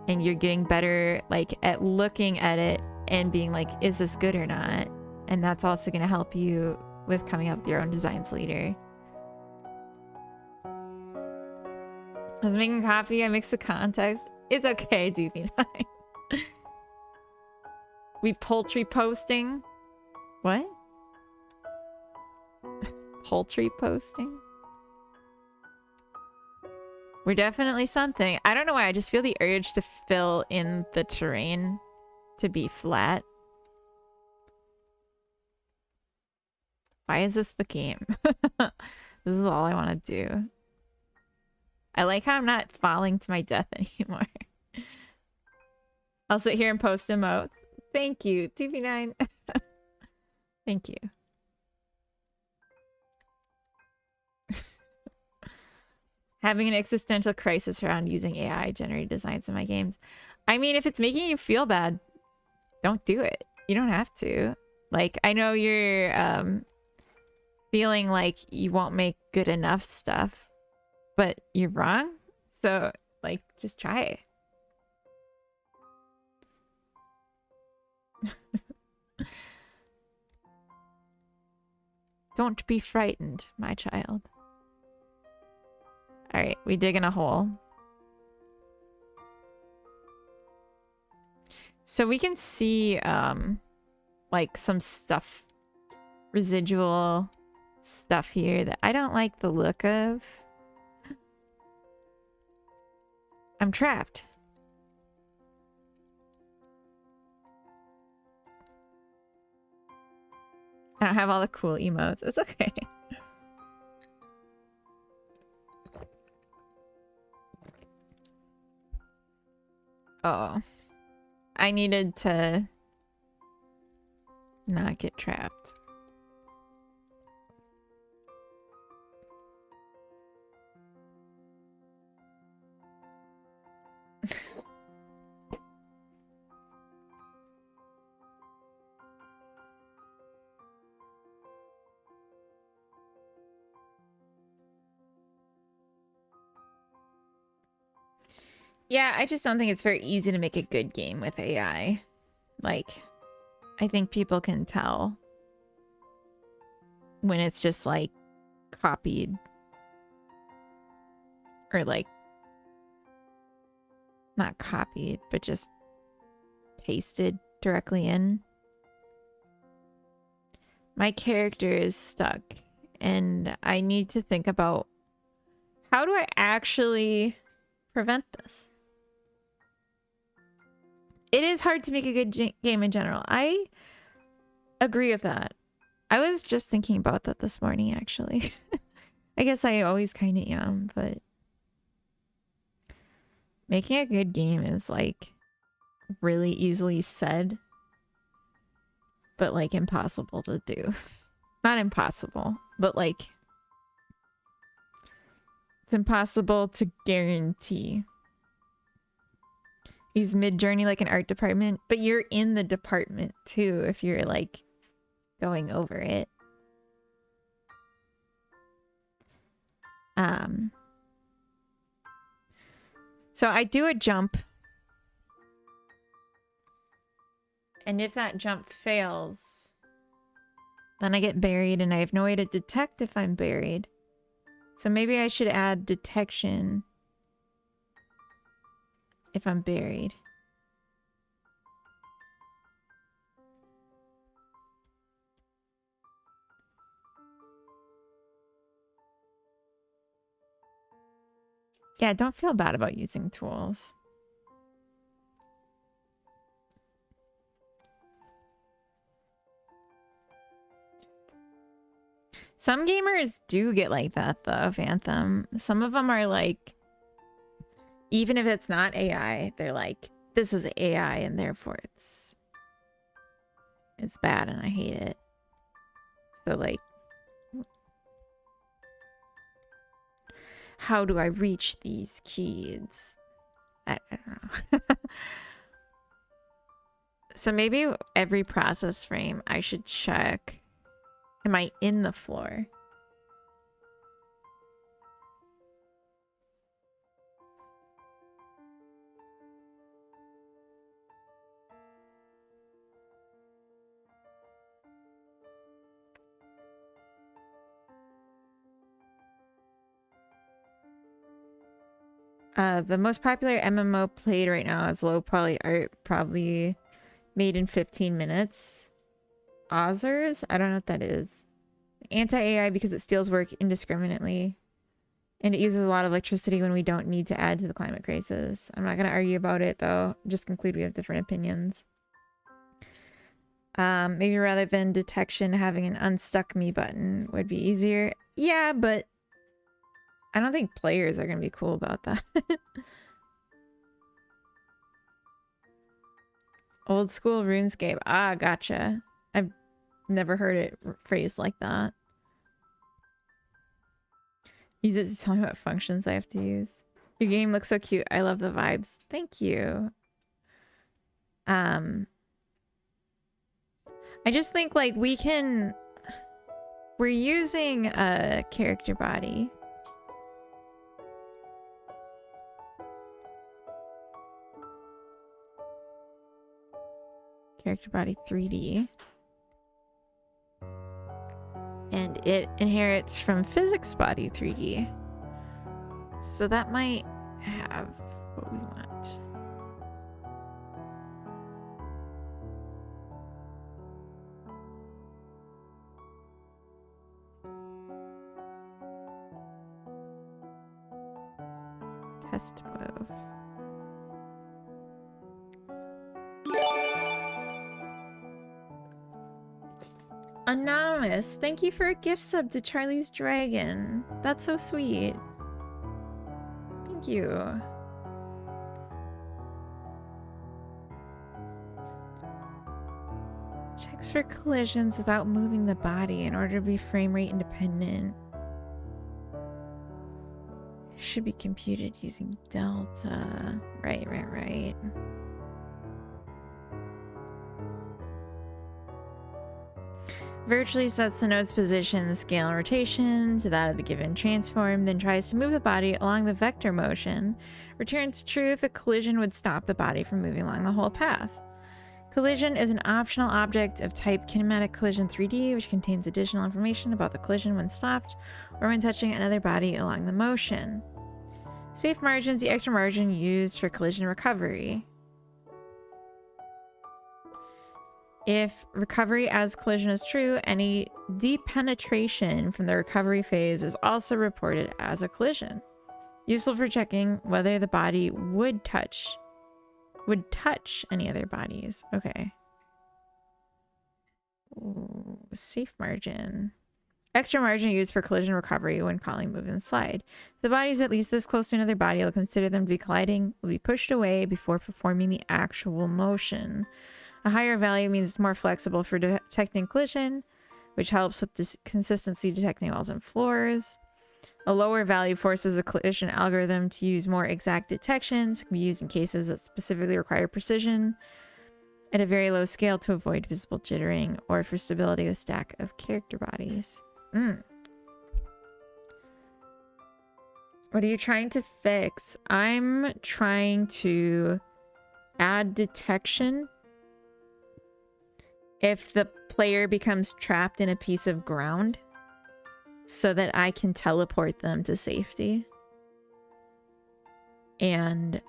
And you're getting better, like, at looking at it and being like, is this good or not? And that's also going to help you with coming up with your own designs later. I was making coffee. I mixed the context. It's okay, DB9. We poultry posting. What? Poultry posting? We're definitely something. I don't know why. I just feel the urge to fill in the terrain to be flat. Why is this the game? This is all I want to do. I like how I'm not falling to my death anymore. I'll sit here and post emotes. Thank you, TV9. Thank you. Having an existential crisis around using AI generated designs in my games. I mean, if it's making you feel bad, don't do it. You don't have to. Like, I know you're feeling like you won't make good enough stuff, but you're wrong. So, like, just try it. Don't be frightened, my child. All right, we dig in a hole. So we can see like some stuff, residual stuff here that I don't like the look of. I'm trapped. I don't have all the cool emotes. It's okay. Oh. I needed to not get trapped. Yeah, I just don't think it's very easy to make a good game with AI. Like, I think people can tell when it's just like copied or like not copied, but just pasted directly in. My character is stuck and I need to think about how do I actually prevent this? It is hard to make a good game in general. I agree with that. I was just thinking about that this morning, actually. I guess I always kind of am, but making a good game is like really easily said, but like impossible to do. Not impossible, but like it's impossible to guarantee. Use Mid-Journey like an art department, but you're in the department too if you're like going over it. So I do a jump. And if that jump fails, then I get buried and I have no way to detect if I'm buried. So maybe I should add detection if I'm buried. Yeah, don't feel bad about using tools. Some gamers do get like that though, of Anthem. Some of them are like, even if it's not AI, they're like, this is AI and therefore it's bad and I hate it. So like, how do I reach these kids? I don't know. So maybe every process frame I should check, am I in the floor? The most popular MMO played right now is low poly art, probably made in 15 minutes. Ozers? I don't know what that is. Anti-AI because it steals work indiscriminately. And it uses a lot of electricity when we don't need to add to the climate crisis. I'm not going to argue about it, though. Just conclude we have different opinions. Maybe rather than detection, having an unstuck me button would be easier. Yeah, but I don't think players are gonna be cool about that. Old school RuneScape. Ah, gotcha. I've never heard it phrased like that. Use it to tell me what functions I have to use. Your game looks so cute. I love the vibes. Thank you. I just think like we're using a character body. Character body 3D. And it inherits from physics body 3D. So that might have what we want. Test move. Anonymous, thank you for a gift sub to Charlie's Dragon. That's so sweet. Thank you. Checks for collisions without moving the body in order to be frame rate independent. Should be computed using delta. Right. Virtually sets the node's position, scale, and rotation to that of the given transform, then tries to move the body along the vector motion. Returns true if a collision would stop the body from moving along the whole path. Collision is an optional object of type kinematic collision 3D, which contains additional information about the collision when stopped or when touching another body along the motion. Safe margins, the extra margin used for collision recovery. If recovery as collision is true, any depenetration from the recovery phase is also reported as a collision. Useful for checking whether the body would touch any other bodies. Okay. Ooh, safe margin. Extra margin used for collision recovery when calling move and slide. If the body is at least this close to another body, you'll consider them to be colliding, will be pushed away before performing the actual motion. A higher value means it's more flexible for detecting collision, which helps with this consistency detecting walls and floors. A lower value forces the collision algorithm to use more exact detections. It can be used in cases that specifically require precision at a very low scale to avoid visible jittering or for stability of a stack of character bodies. What are you trying to fix? I'm trying to add detection if the player becomes trapped in a piece of ground so that I can teleport them to safety. And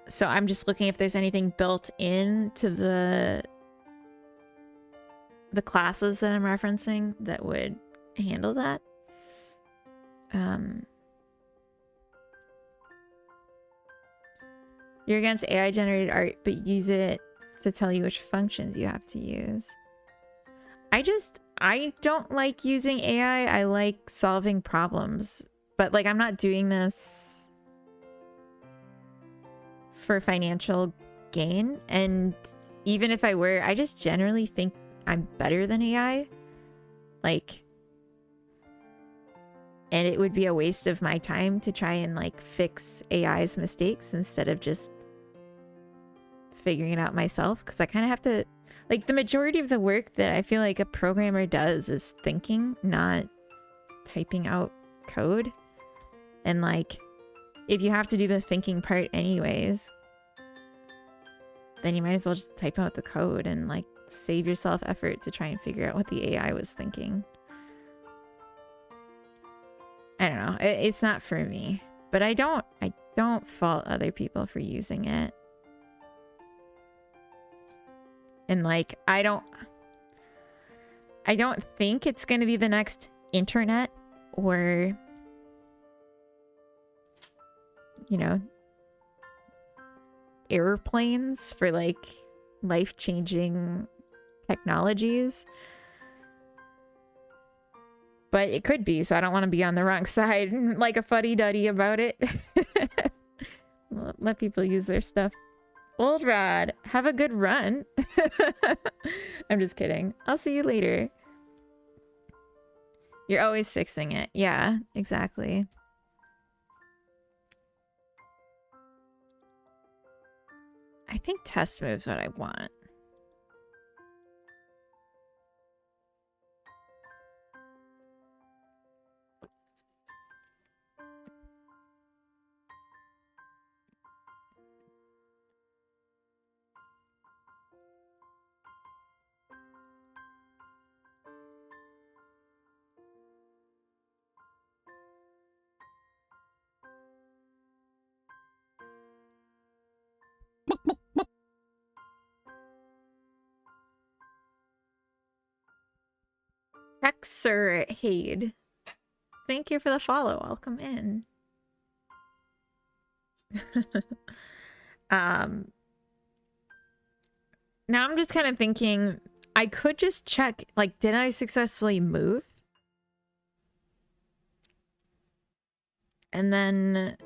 so I'm just looking if there's anything built into the classes that I'm referencing that would handle that. You're against AI generated art, but use it to tell you which functions you have to use. I don't like using AI. I like solving problems, but like I'm not doing this for financial gain. And even if I were, I just generally think I'm better than AI. Like, and it would be a waste of my time to try and like fix AI's mistakes instead of just figuring it out myself, because I kind of have to, like, the majority of the work that I feel like a programmer does is thinking, not typing out code. And like, if you have to do the thinking part anyways, then you might as well just type out the code and like save yourself effort to try and figure out what the AI was thinking. I don't know. It's not for me, but I don't fault other people for using it. And like, I don't think it's going to be the next internet or, you know, airplanes for like life-changing technologies. But it could be, so I don't want to be on the wrong side like a fuddy-duddy about it. Let people use their stuff. Old Rod, have a good run. I'm just kidding. I'll see you later. You're always fixing it. Yeah, exactly. I think test move's what I want. Hexer Hade. Thank you for the follow. Welcome in. Now I'm just kind of thinking I could just check, like, did I successfully move? And then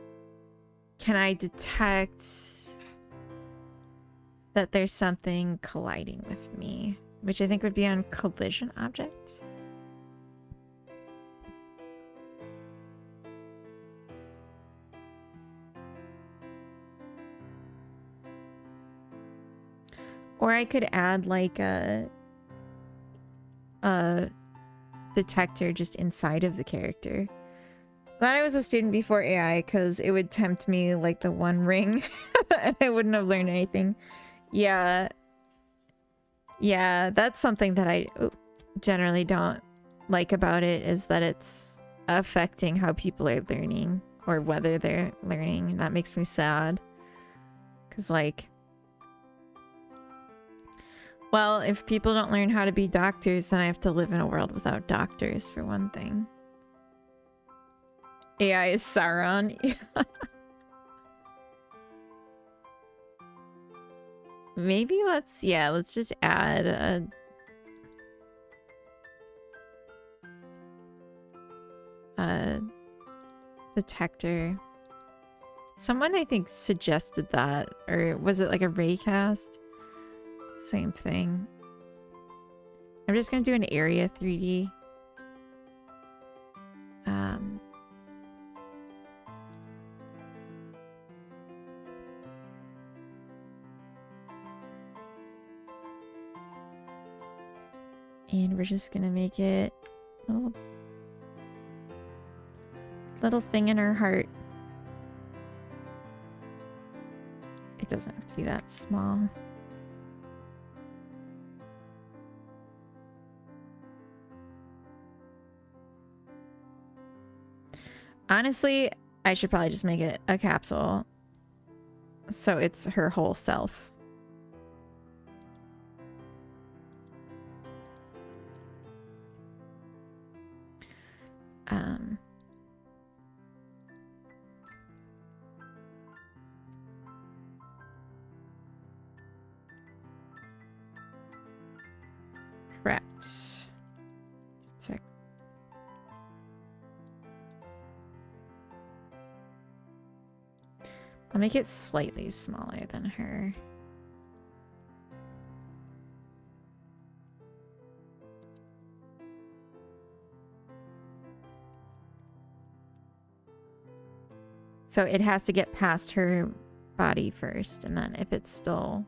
can I detect that there's something colliding with me, which I think would be on collision object. Or I could add like a detector just inside of the character. Glad I was a student before AI, because it would tempt me like the One Ring and I wouldn't have learned anything. Yeah. Yeah, that's something that I generally don't like about it, is that it's affecting how people are learning or whether they're learning. And that makes me sad. Because like, well, if people don't learn how to be doctors, then I have to live in a world without doctors, for one thing. AI is Sauron. Maybe let's just add a detector. Someone I think suggested that, or was it like a raycast? Same thing. I'm just gonna do an area 3D. And we're just gonna make it a little thing in our heart. It doesn't have to be that small. Honestly, I should probably just make it a capsule, so it's her whole self. Correct. Detect. I'll make it slightly smaller than her. So it has to get past her body first, and then if it's still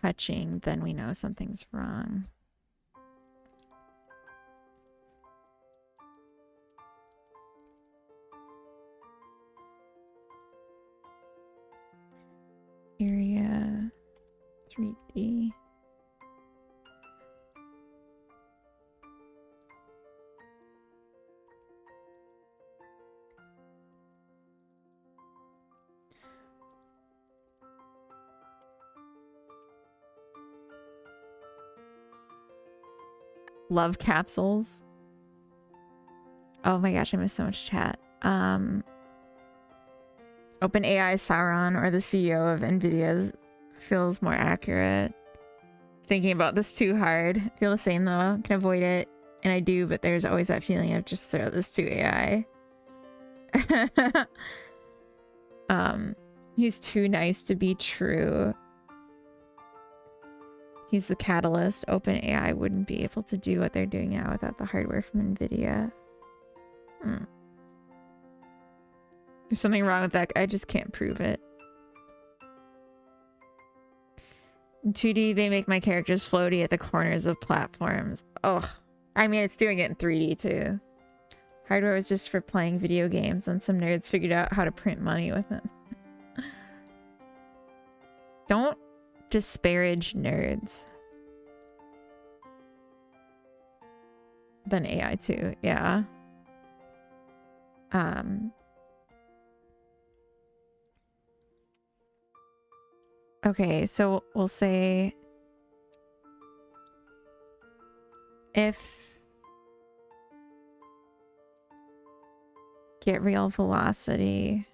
touching, then we know something's wrong. Area 3D. Love capsules. Oh my gosh, I missed so much chat. OpenAI Sauron, or the CEO of NVIDIA, feels more accurate. Thinking about this too hard. Feel the same though. Can avoid it And I do, but there's always that feeling of just throw this to AI. He's too nice to be true. He's the catalyst. OpenAI wouldn't be able to do what they're doing now without the hardware from NVIDIA. There's something wrong with that. I just can't prove it. In 2D, they make my characters floaty at the corners of platforms. Oh, I mean, it's doing it in 3D too. Hardware was just for playing video games, and some nerds figured out how to print money with it. Don't disparage nerds. But an AI too, yeah. Okay, so we'll say if get real velocity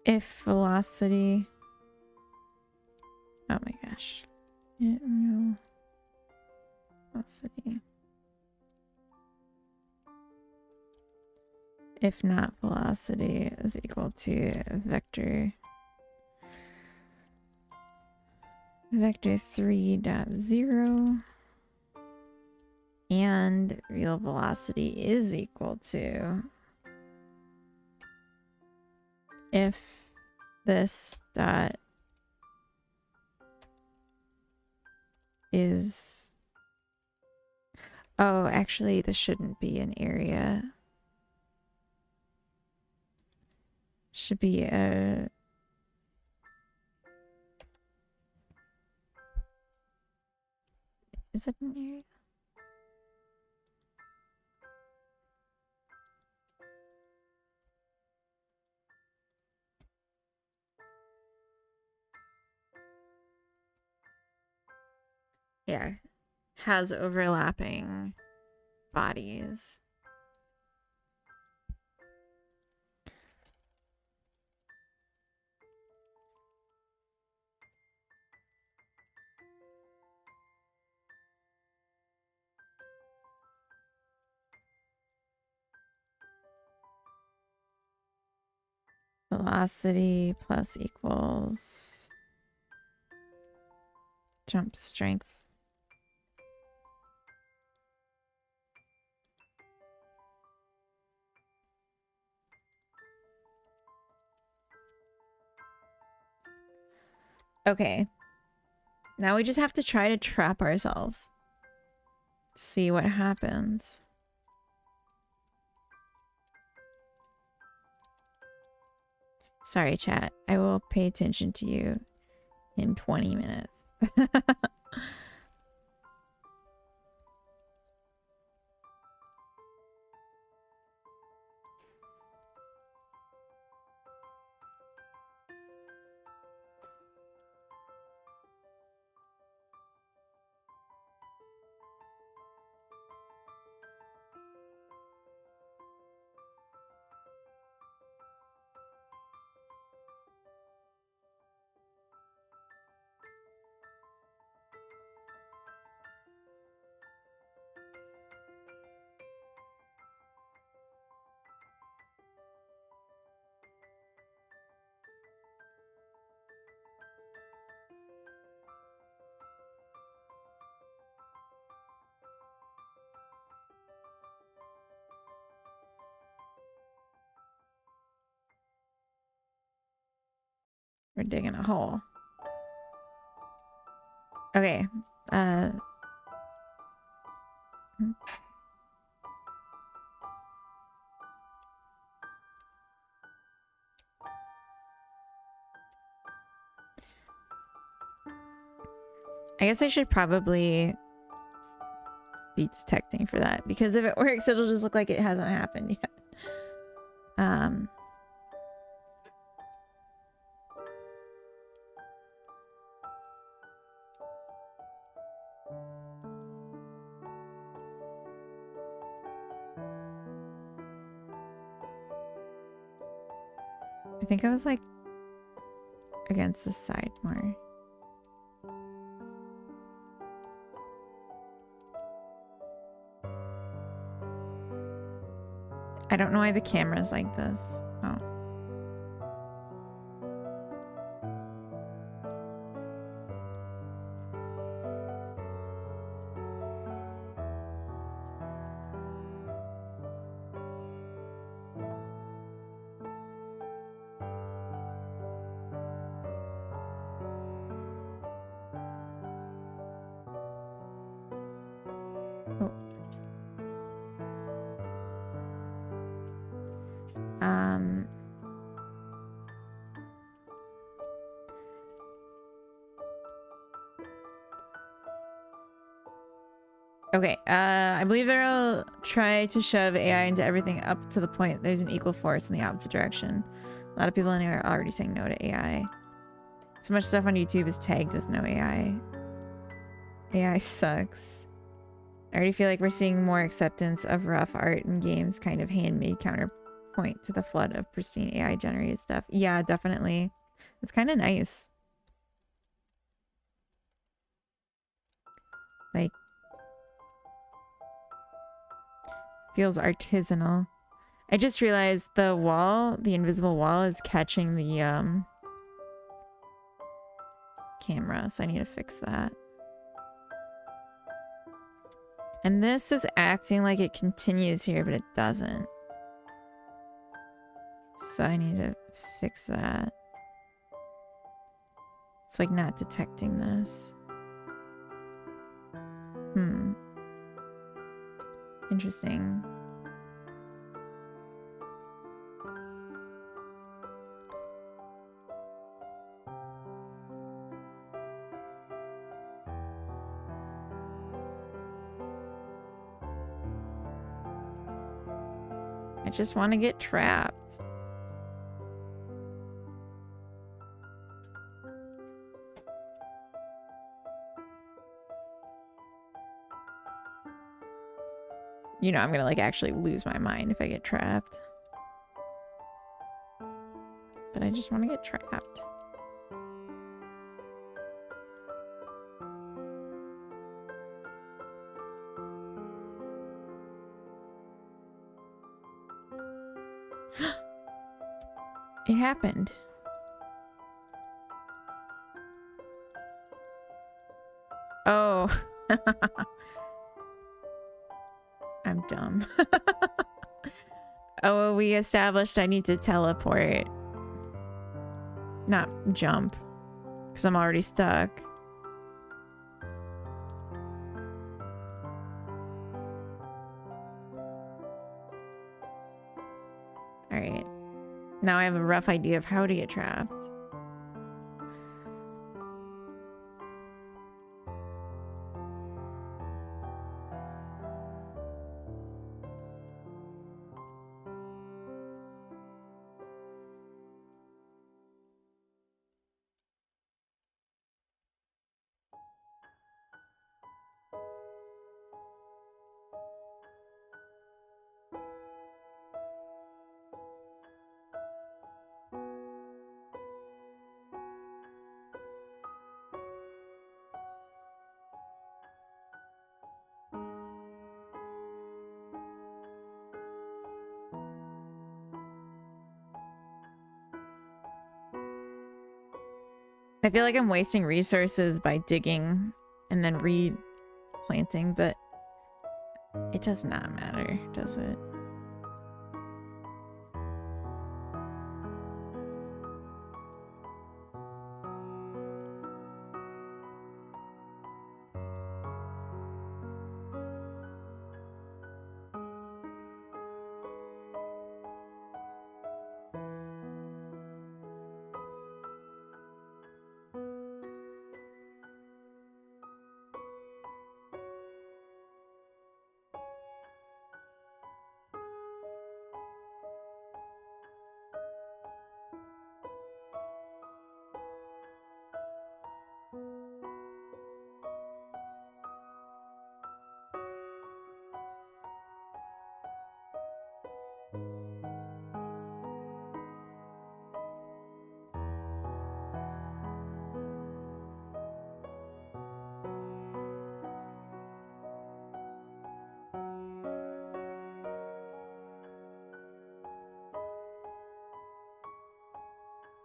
if velocity oh my gosh get real velocity if not velocity is equal to vector 3.0 and real velocity is equal to if this dot is oh actually this shouldn't be an area, should be a is it an area? Yeah, has overlapping bodies. Velocity plus equals jump strength. Okay. Now we just have to try to trap ourselves. See what happens. Sorry, chat. I will pay attention to you in 20 minutes. We're digging a hole. Okay. I guess I should probably be detecting for that, because if it works, it'll just look like it hasn't happened yet. I think I was like against the side more. I don't know why the camera's like this. Oh. Okay, I believe they'll try to shove AI into everything up to the point there's an equal force in the opposite direction. A lot of people in here are already saying no to AI. So much stuff on YouTube is tagged with no AI. AI sucks. I already feel like we're seeing more acceptance of rough art in games, kind of handmade counterpoint to the flood of pristine AI generated stuff. Yeah, definitely. It's kind of nice. Like, feels artisanal. I just realized the wall, the invisible wall, is catching the camera, so I need to fix that. And this is acting like it continues here, but it doesn't. So I need to fix that. It's like not detecting this. Interesting. I just want to get trapped. You know, I'm gonna like actually lose my mind if I get trapped. But I just want to get trapped. It happened. Oh. I'm dumb. Oh, well, we established I need to teleport. Not jump. Because I'm already stuck. Alright. Now I have a rough idea of how to get trapped. I feel like I'm wasting resources by digging and then replanting, but it does not matter, does it?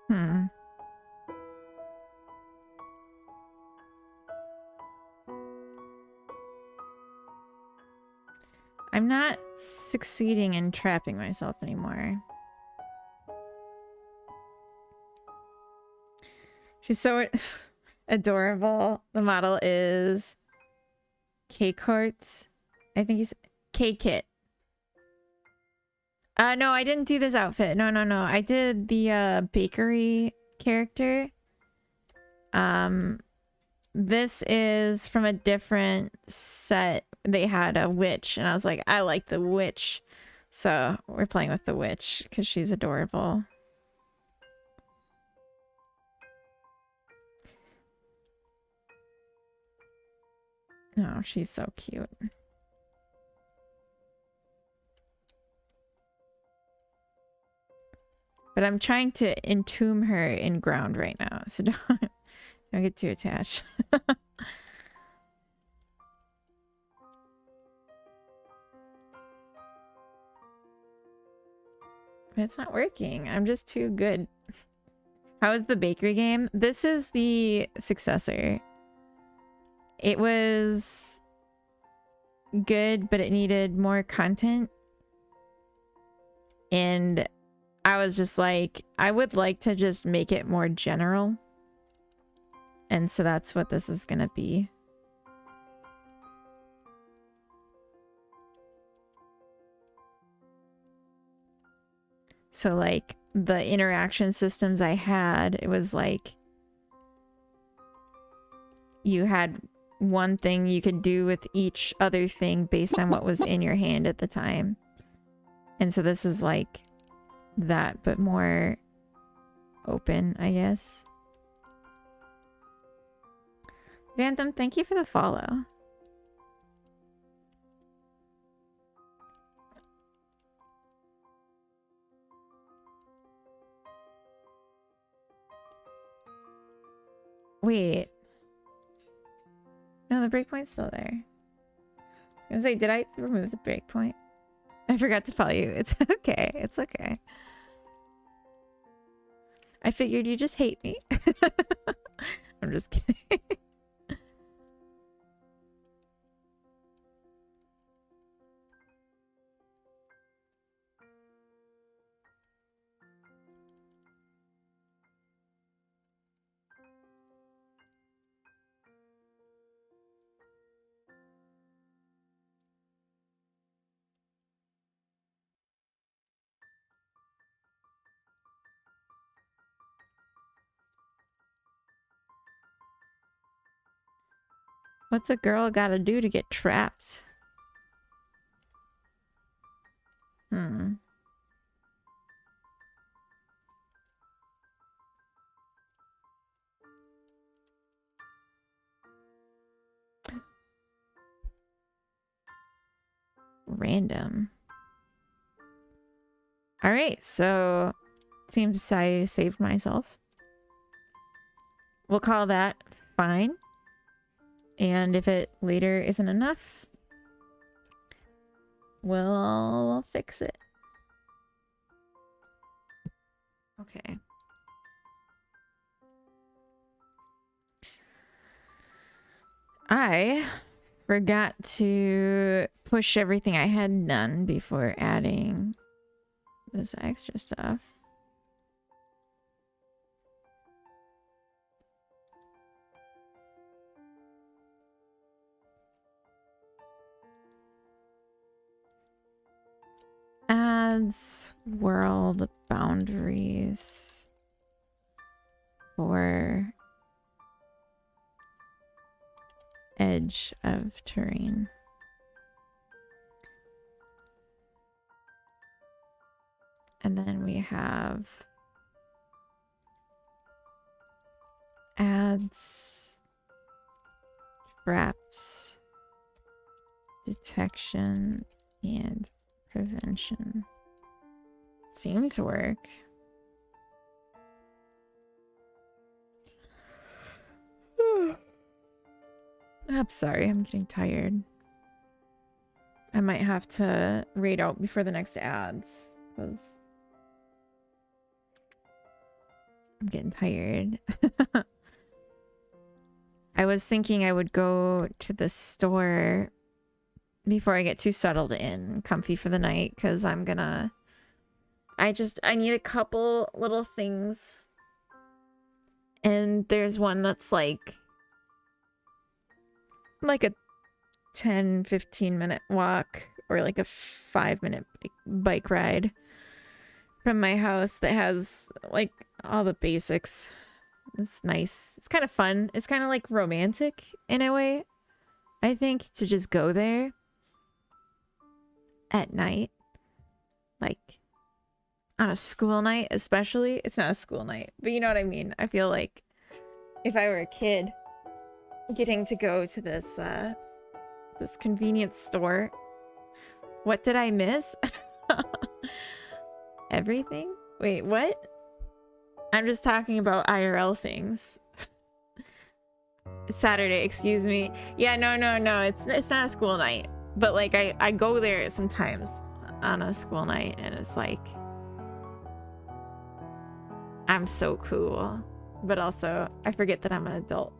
Hmm. I'm not succeeding in trapping myself anymore. She's so adorable. The model is K-Court. I think he's K-Kit. No, I didn't do this outfit. No. I did the bakery character. This is from a different set. They had a witch, and I was like, I like the witch. So we're playing with the witch because she's adorable. Oh, she's so cute. But I'm trying to entomb her in ground right now, so don't get too attached. But it's not working. I'm just too good. How is the bakery game? This is the successor. It was good, but it needed more content. And I was just like, I would like to just make it more general. And so that's what this is gonna be. So like the interaction systems I had, it was like you had one thing you could do with each other thing based on what was in your hand at the time. And so this is like that, but more open, I guess. Vantham, thank you for the follow. Wait. No, the breakpoint's still there. I was gonna say, did I remove the breakpoint? I forgot to follow you. It's okay. It's okay. I figured you just hate me. I'm just kidding. What's a girl gotta do to get trapped? Hmm. Random. All right, so seems I saved myself. We'll call that fine. And if it later isn't enough, we'll fix it. Okay. I forgot to push everything I had done before adding this extra stuff. Adds world boundaries for edge of terrain. And then we have adds traps, detection, and prevention. Seemed to work. I'm sorry, I'm getting tired. I might have to raid out before the next ads. 'Cause I'm getting tired. I was thinking I would go to the store before I get too settled in, comfy for the night, because I need a couple little things. And there's one that's like a 10-15 minute walk or like a 5-minute bike ride from my house that has like all the basics. It's nice. It's kind of fun. It's kind of like romantic in a way, I think, to just go there at night, like on a school night especially. It's not a school night, but you know what I mean. I feel like if I were a kid getting to go to this this convenience store, what did I miss? Everything? Wait, what? I'm just talking about IRL things. It's Saturday, excuse me. Yeah, no. It's not a school night. But like I go there sometimes on a school night and it's like I'm so cool. But also I forget that I'm an adult.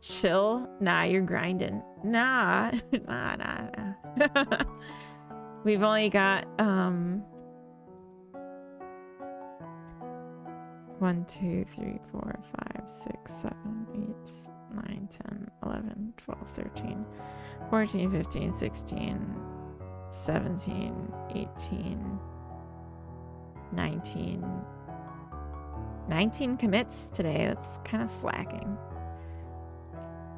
Chill? Nah, you're grinding. Nah. We've only got 1, 2, 3, 4, 5, 6, 7, 8, 9, 10, 11, 12, 13, 14, 15, 16, 17, 18, 19. 19 commits today. That's kind of slacking.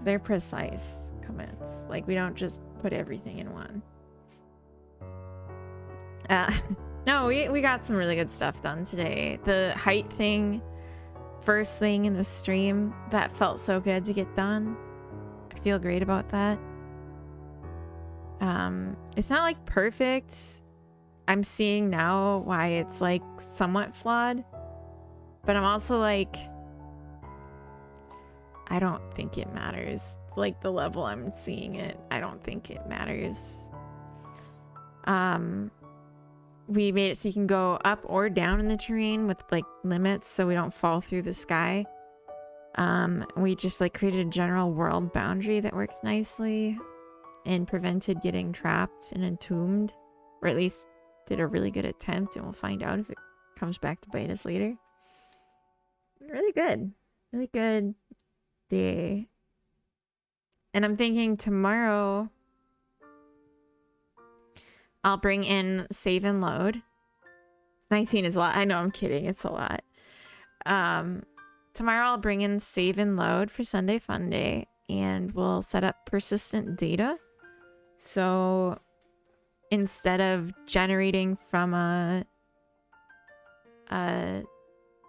They're precise commits. Like, we don't just put everything in one. No, we got some really good stuff done today. The height thing, first thing in the stream, that felt so good to get done. I feel great about that. It's not like perfect. I'm seeing now why it's like somewhat flawed, but I'm also like, I don't think it matters. Like the level I'm seeing it, I don't think it matters. We made it so you can go up or down in the terrain with like limits so we don't fall through the sky. We just like created a general world boundary that works nicely and prevented getting trapped and entombed, or at least did a really good attempt, and we'll find out if it comes back to bite us later. Really good day. And I'm thinking tomorrow I'll bring in save and load. 19 is a lot. I know, I'm kidding. It's a lot. Tomorrow I'll bring in save and load for Sunday Fun Day, and we'll set up persistent data. So instead of generating from a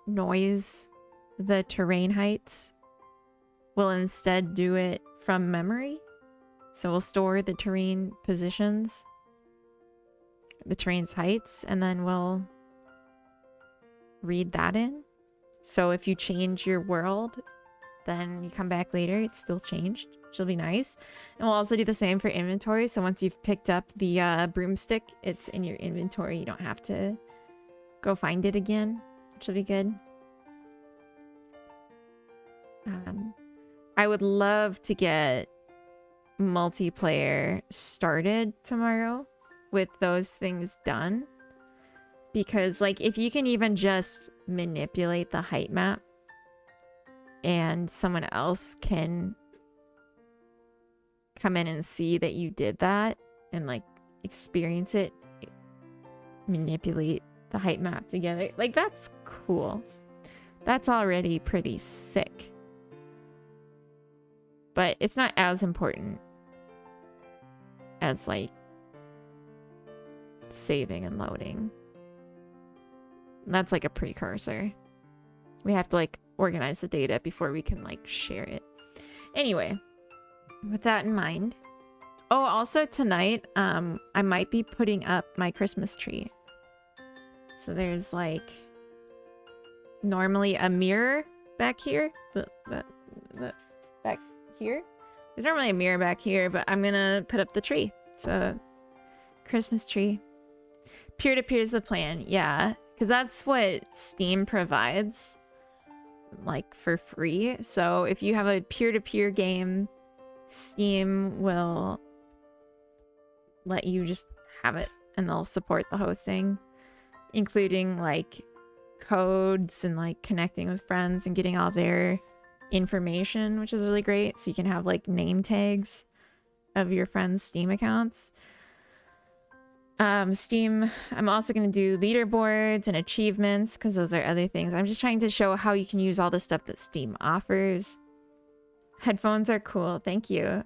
noise the terrain heights, we'll instead do it from memory. So we'll store the terrain positions, the terrain's heights, and then we'll read that in. So if you change your world, then you come back later, it's still changed, which will be nice. And we'll also do the same for inventory. So once you've picked up the broomstick, it's in your inventory. You don't have to go find it again, which will be good. I would love to get multiplayer started tomorrow with those things done, because like if you can even just manipulate the height map and someone else can come in and see that you did that and like experience it, manipulate the height map together, like that's cool. That's already pretty sick, but it's not as important as like saving and loading. That's like a precursor. We have to like organize the data before we can like share it. Anyway, with that in mind. Oh, also tonight, I might be putting up my Christmas tree. So there's like normally a mirror back here, but back here. There's normally a mirror back here, but I'm gonna put up the tree. So Christmas tree. Peer-to-peer is the plan, yeah. because that's what Steam provides, like, for free. So if you have a peer-to-peer game, Steam will let you just have it, and they'll support the hosting, including like codes and like connecting with friends and getting all their information, which is really great. So you can have like name tags of your friends' Steam accounts. Steam, I'm also going to do leaderboards and achievements because those are other things. I'm just trying to show how you can use all the stuff that Steam offers. Headphones are cool. Thank you.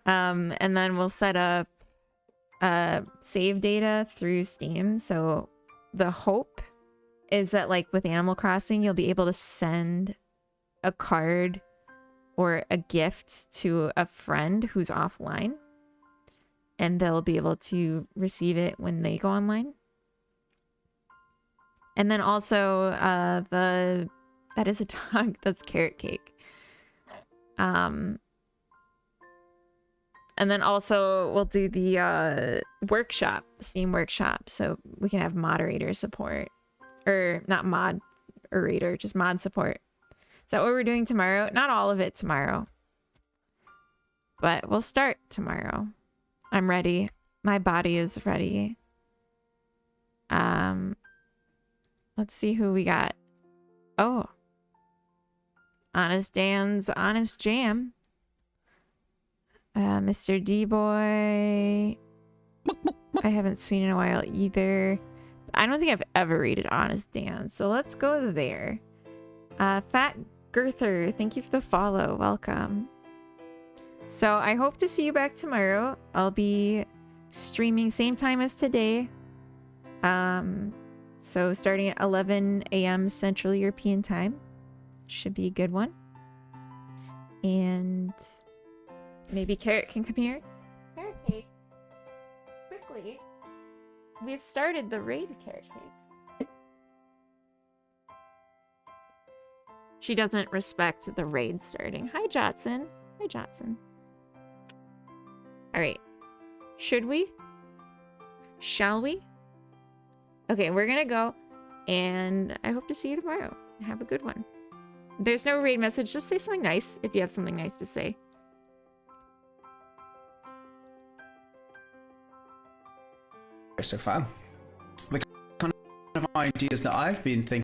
And then we'll set up save data through Steam. So the hope is that, like with Animal Crossing, you'll be able to send a card or a gift to a friend who's offline, and they'll be able to receive it when they go online. And then also that is a dog. That's Carrot Cake. And then also we'll do the workshop, the Steam workshop, so we can have moderator support. Or not moderator, just mod support. Is that what we're doing tomorrow? Not all of it tomorrow, but we'll start tomorrow. I'm ready. My body is ready. Let's see who we got. Oh. Honest Dan's Honest Jam. Mr. D-Boy. I haven't seen in a while either. I don't think I've ever rated Honest Dan, so let's go there. Fat Girther, thank you for the follow. Welcome. So I hope to see you back tomorrow. I'll be streaming same time as today. So starting at 11 a.m. Central European Time. Should be a good one. And maybe Carrot can come here. Carrot Cake. Quickly. We've started the raid, Carrot Cake. She doesn't respect the raid starting. Hi, Jotson. Hi, Jotson. Alright. Should we? Shall we? Okay, we're gonna go. And I hope to see you tomorrow. Have a good one. There's no raid message. Just say something nice if you have something nice to say. So far, the kind of ideas that I've been thinking